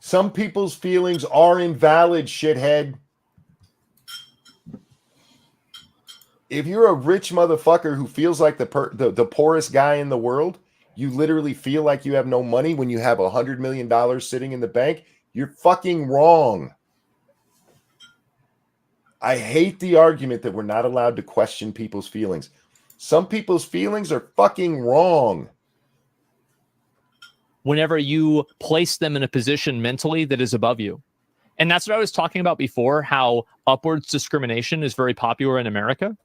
Some people's feelings are invalid, shithead. If you're a rich motherfucker who feels like the poorest guy in the world, you literally feel like you have no money when you have $100 million sitting in the bank, you're fucking wrong. I hate the argument that we're not allowed to question people's feelings. Some people's feelings are fucking wrong. Whenever you place them in a position mentally that is above you. And that's what I was talking about before, how upwards discrimination is very popular in America.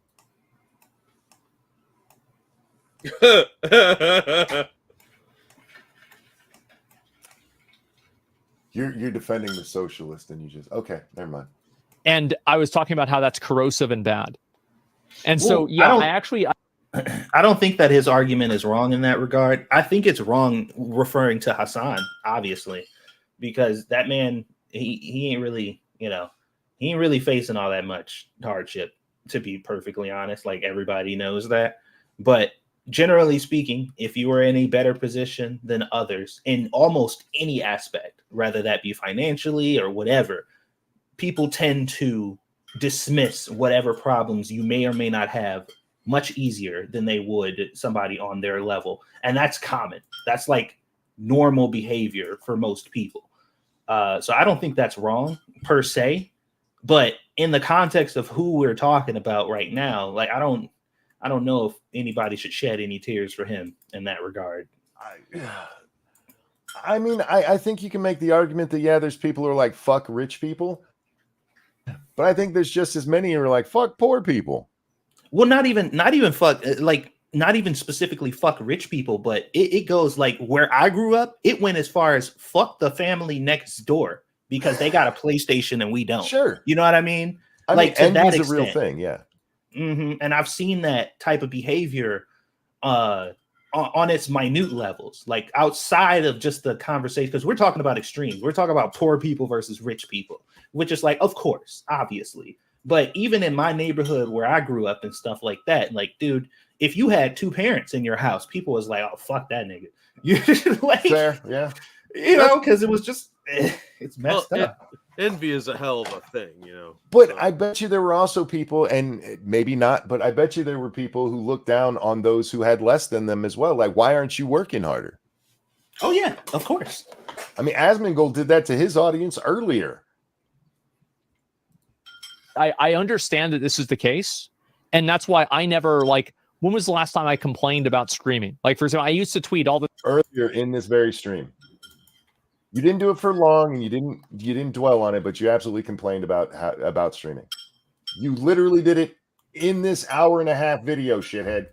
You're defending the socialist and you just never mind. And I was talking about how that's corrosive and bad. And Well, I don't think that his argument is wrong in that regard. I think it's wrong referring to Hasan, obviously, because that man, he ain't really, he ain't really facing all that much hardship, to be perfectly honest. Like, everybody knows that. But generally speaking, if you are in a better position than others in almost any aspect, whether that be financially or whatever, people tend to dismiss whatever problems you may or may not have much easier than they would somebody on their level. And that's common. That's like normal behavior for most people. So I don't think that's wrong per se, but in the context of who we're talking about right now, like, I don't know if anybody should shed any tears for him in that regard. I mean, I think you can make the argument that, yeah, there's people who are like, fuck rich people. But I think there's just as many who are like, fuck poor people. Well, not even fuck, like, not even specifically fuck rich people, but it goes like where I grew up, it went as far as fuck the family next door. because they got a PlayStation and we don't. Sure. You know what I mean? I Like, to mean, that envy's a real extent. thing. Yeah. And I've seen that type of behavior on its minute levels, like outside of just the conversation, because we're talking about extremes. We're talking about poor people versus rich people, which is like, of course, obviously. But even in my neighborhood where I grew up and stuff like that, like, dude, if you had two parents in your house, people was like, oh, fuck that nigga. You like, Fair, yeah. You know, because it was just, it's messed up. Envy is a hell of a thing, you know. But so. I bet you there were also people, and maybe not, but I bet you there were people who looked down on those who had less than them as well. Like, why aren't you working harder? Oh, yeah, of course. I mean, Asmongold did that to his audience earlier. I understand that this is the case, and that's why I never, like, when was the last time I complained about streaming? Like, for example, I used to tweet all the earlier in this very stream. You didn't do it for long, and you didn't dwell on it, but you absolutely complained about streaming. You literally did it in this hour and a half video, shithead.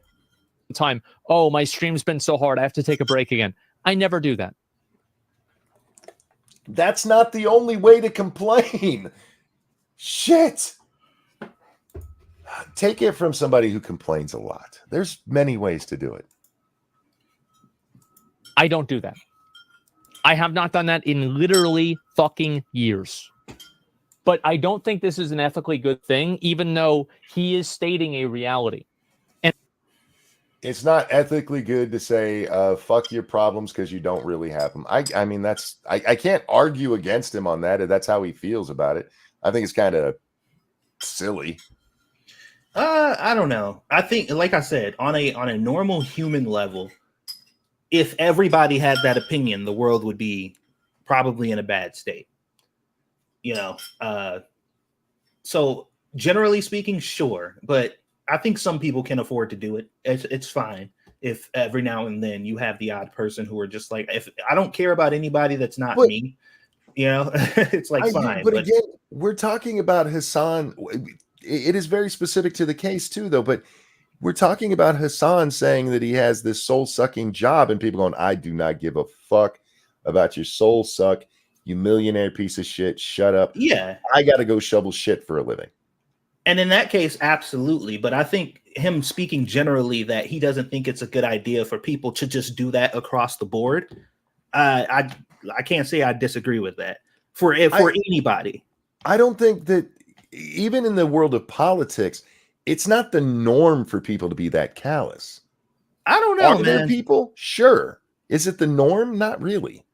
time. Oh, my stream's been so hard, I have to take a break again. I never do that. That's not the only way to complain. Shit. Take it from somebody who complains a lot. There's many ways to do it. I don't do that. I have not done that in literally fucking years. But I don't think this is an ethically good thing, even though he is stating a reality. And it's not ethically good to say, fuck your problems because you don't really have them. I mean, I can't argue against him on that. That's how he feels about it. I think it's kind of silly. I don't know. I think, like I said, on a normal human level, if everybody had that opinion, the world would be probably in a bad state. You know, so generally speaking, sure, but I think some people can afford to do it. It's fine if every now and then you have the odd person who are just like, if I don't care about anybody that's not me, you know, it's like fine. But again, we're talking about Hasan. It is very specific to the case too, though. But we're talking about Hasan saying that he has this soul-sucking job, and people going, "I do not give a fuck about your soul suck, you millionaire piece of shit. Shut up." Yeah, I got to go shovel shit for a living. And in that case, absolutely. But I think him speaking generally that he doesn't think it's a good idea for people to just do that across the board. I can't say I disagree with that for anybody. I don't think that even in the world of politics, it's not the norm for people to be that callous. I don't know, Are there people? Sure. Is it the norm? Not really.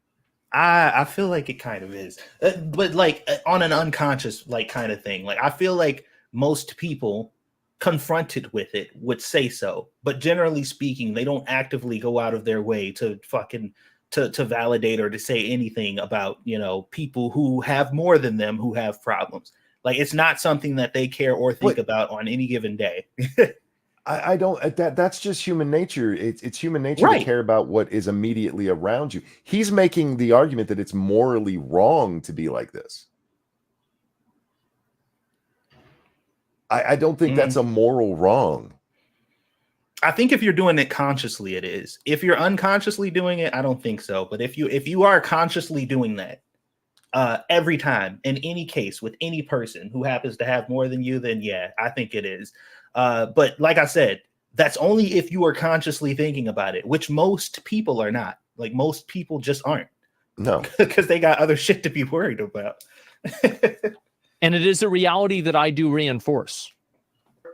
I feel like it kind of is, but like on an unconscious like kind of thing. Like I feel like most people confronted with it would say so, but generally speaking, they don't actively go out of their way to fucking to validate or to say anything about, you know, people who have more than them who have problems. Like it's not something that they care or think about on any given day. I don't. That's just human nature. It's human nature to care about what is immediately around you. He's making the argument that it's morally wrong to be like this. I don't think that's a moral wrong. I think if you're doing it consciously, it is. If you're unconsciously doing it, I don't think so. But if you are consciously doing that every time, in any case, with any person who happens to have more than you, then yeah, I think it is. But like I said, that's only if you are consciously thinking about it, which most people are not. Like most people just aren't. No, because they got other shit to be worried about. And it is a reality that I do reinforce.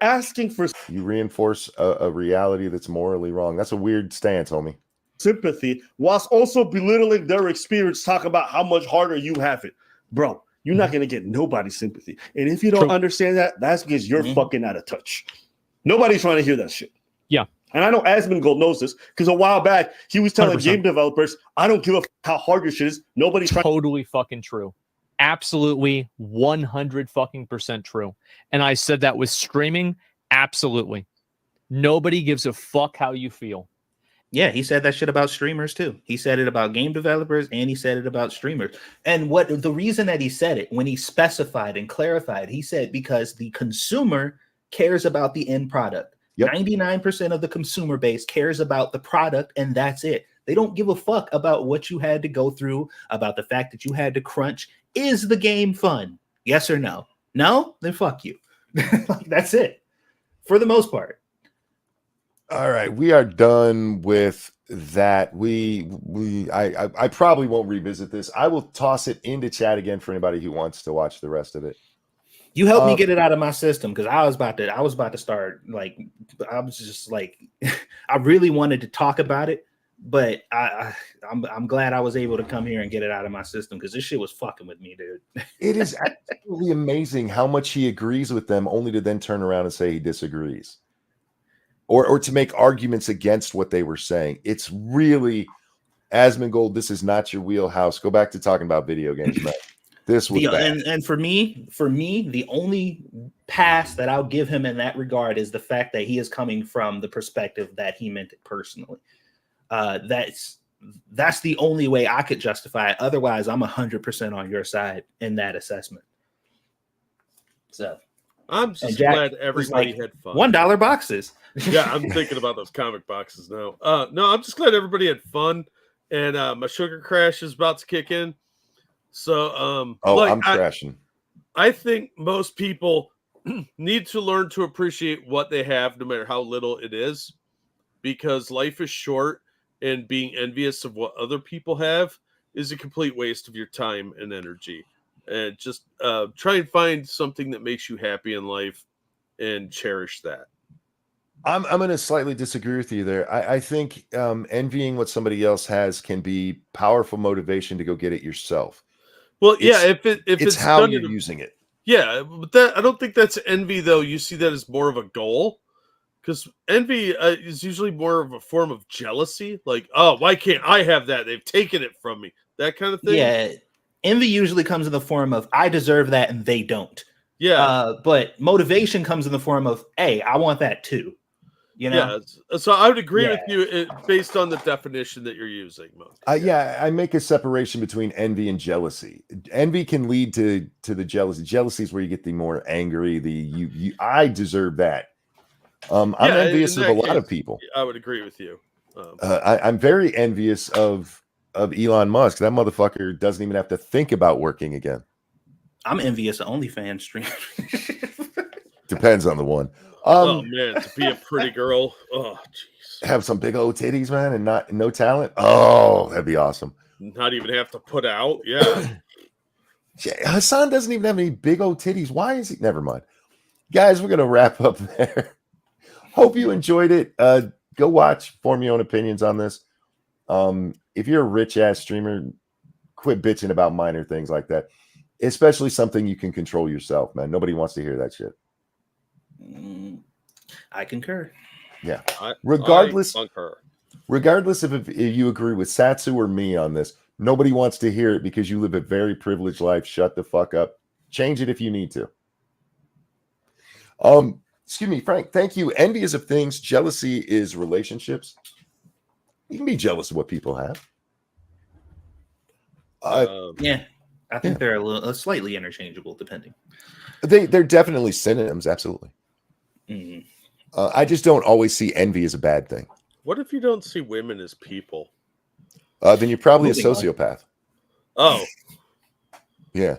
Asking for you reinforce a reality that's morally wrong. That's a weird stance, homie. Sympathy, whilst also belittling their experience, talk about how much harder you have it. Bro, you're not going to get nobody's sympathy. And if you don't understand that, that's because you're fucking out of touch. Nobody's trying to hear that shit. Yeah. And I know Asmongold knows this because a while back, he was telling 100%. game developers, I don't give a how hard your shit is. Nobody's totally fucking true. Absolutely 100 fucking percent true. And I said that with streaming. Absolutely. Nobody gives a fuck how you feel. Yeah, he said that shit about streamers too. He said it about game developers and he said it about streamers. And what the reason that he said it, when he specified and clarified, he said because the consumer cares about the end product. 99% of the consumer base cares about the product, and that's it. They don't give a fuck about what you had to go through, about the fact that you had to crunch Is the game fun? Yes or no? No? Then fuck you. Like, that's it. For the most part. All right, we are done with that. I probably won't revisit this. I will toss it into chat again for anybody who wants to watch the rest of it. You helped me get it out of my system because I was about to start, like, I was just like, I really wanted to talk about it, but I'm glad I was able to come here and get it out of my system because this shit was fucking with me, dude. It is absolutely amazing how much he agrees with them, only to then turn around and say he disagrees. Or to make arguments against what they were saying. It's really, Asmongold, this is not your wheelhouse. Go back to talking about video games, man. This was bad. And for me, the only pass that I'll give him in that regard is the fact that he is coming from the perspective that he meant it personally. That's the only way I could justify it. Otherwise, I'm 100% on your side in that assessment. So I'm just glad everybody had fun. $1 boxes. Yeah, I'm thinking about those comic boxes now. No, I'm just glad everybody had fun, and my sugar crash is about to kick in. So, I'm crashing. I think most people need to learn to appreciate what they have, no matter how little it is, because life is short, and being envious of what other people have is a complete waste of your time and energy. And just try and find something that makes you happy in life and cherish that. I'm going to slightly disagree with you there. I think envying what somebody else has can be powerful motivation to go get it yourself. Well, yeah, if it's how you're using it. Yeah, but I don't think that's envy, though. You see that as more of a goal, because envy is usually more of a form of jealousy. Like, oh, why can't I have that? They've taken it from me. That kind of thing. Yeah, envy usually comes in the form of I deserve that and they don't. Yeah, but motivation comes in the form of, hey, I want that too. You know? Yeah, so I would agree with you based on the definition that you're using. I make a separation between envy and jealousy. Envy can lead to the jealousy. Jealousy is where you get the more angry, I deserve that. I'm envious of a lot of people. I would agree with you. I'm very envious of Elon Musk. That motherfucker doesn't even have to think about working again. I'm envious of OnlyFans stream. Depends on the one. Oh man, to be a pretty girl. Oh jeez. Have some big old titties, man, and no talent. Oh, that'd be awesome. Not even have to put out. Yeah. Hasan doesn't even have any big old titties. Why is he? Never mind. Guys, we're gonna wrap up there. Hope you enjoyed it. Go watch, form your own opinions on this. If you're a rich ass streamer, quit bitching about minor things like that. Especially something you can control yourself, man. Nobody wants to hear that shit. I concur. Yeah. Regardless if you agree with Satsu or me on this, nobody wants to hear it because you live a very privileged life. Shut the fuck up. Change it if you need to. Excuse me, Frank. Thank you. Envy is of things. Jealousy is relationships. You can be jealous of what people have. Yeah. I think they're slightly interchangeable, depending. They're definitely synonyms, absolutely. Mm-hmm. I just don't always see envy as a bad thing. What if you don't see women as people? Then you're probably a sociopath. Oh. Yeah.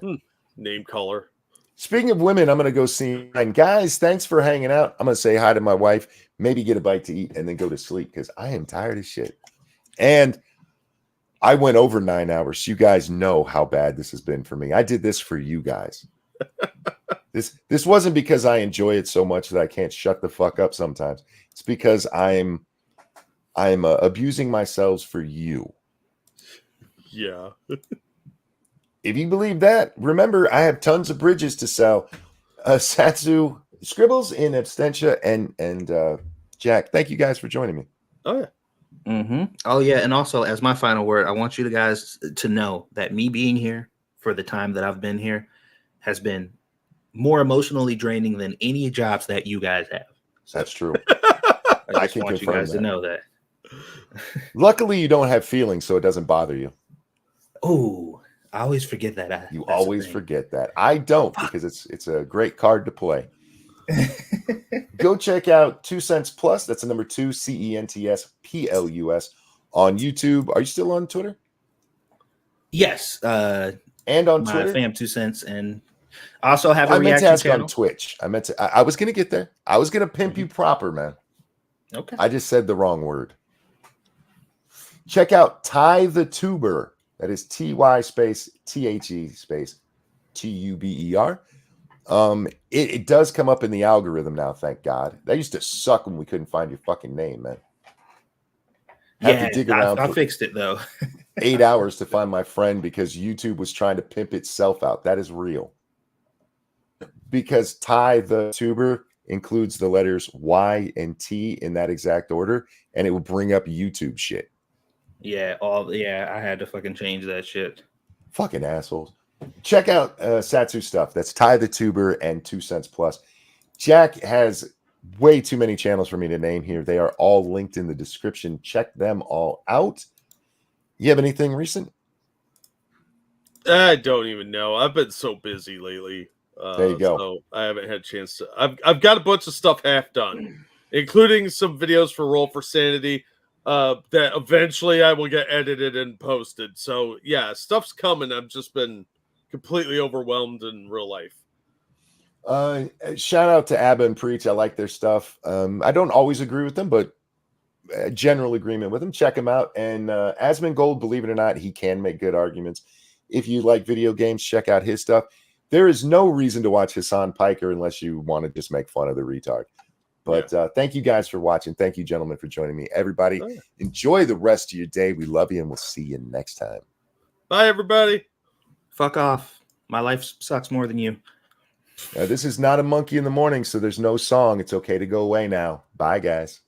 Name caller. Speaking of women, I'm going to go see mine. Guys, thanks for hanging out. I'm going to say hi to my wife, maybe get a bite to eat, and then go to sleep because I am tired as shit. And I went over 9 hours. So you guys know how bad this has been for me. I did this for you guys. This wasn't because I enjoy it so much that I can't shut the fuck up sometimes. It's because I'm abusing myself for you. Yeah. If you believe that, remember I have tons of bridges to sell. Satsu, Scribbles in Abstentia, and Jack. Thank you guys for joining me. Oh yeah. Mm-hmm. Oh yeah, and also as my final word, I want you guys to know that me being here for the time that I've been here has been more emotionally draining than any jobs that you guys have. So, that's true. I just want you guys to know that. Luckily, you don't have feelings, so it doesn't bother you. Oh, I always forget that. You always forget that. I don't because it's a great card to play. Go check out 2 Cents Plus. That's the number 2 CENTS PLUS on YouTube. Are you still on Twitter? Yes. And on my Twitter. fam 2 cents, and also have a I meant to reaction ask channel. on Twitch. I was gonna get there. I was gonna pimp you proper, man. Okay. I just said the wrong word. Check out Ty the Tuber. That is TY space THE space TUBER. It does come up in the algorithm now, thank God. That used to suck when we couldn't find your fucking name, man. Have Yeah, to dig around I for fixed it though. 8 hours to find my friend because YouTube was trying to pimp itself out. That is real. Because Ty the Tuber includes the letters Y and T in that exact order, and it will bring up YouTube shit. Yeah, I had to fucking change that shit. Fucking assholes. Check out Satsu stuff. That's Ty the Tuber and 2 cents plus. Jack has way too many channels for me to name here. They are all linked in the description. Check them all out. You have anything recent? I don't even know. I've been so busy lately. There you go. So I haven't had a chance to. I've got a bunch of stuff half done, including some videos for Roll for Sanity that eventually I will get edited and posted. So yeah, stuff's coming. I've just been completely overwhelmed in real life. Shout out to Abba and Preach. I like their stuff. I don't always agree with them, but general agreement with them. Check them out. And Asmongold, believe it or not, he can make good arguments. If you like video games, check out his stuff. There is no reason to watch Hasan Piker unless you want to just make fun of the retard. But thank you guys for watching. Thank you, gentlemen, for joining me. Everybody, enjoy the rest of your day. We love you, and we'll see you next time. Bye, everybody. Fuck off. My life sucks more than you. This is not a monkey in the morning, so there's no song. It's okay to go away now. Bye, guys.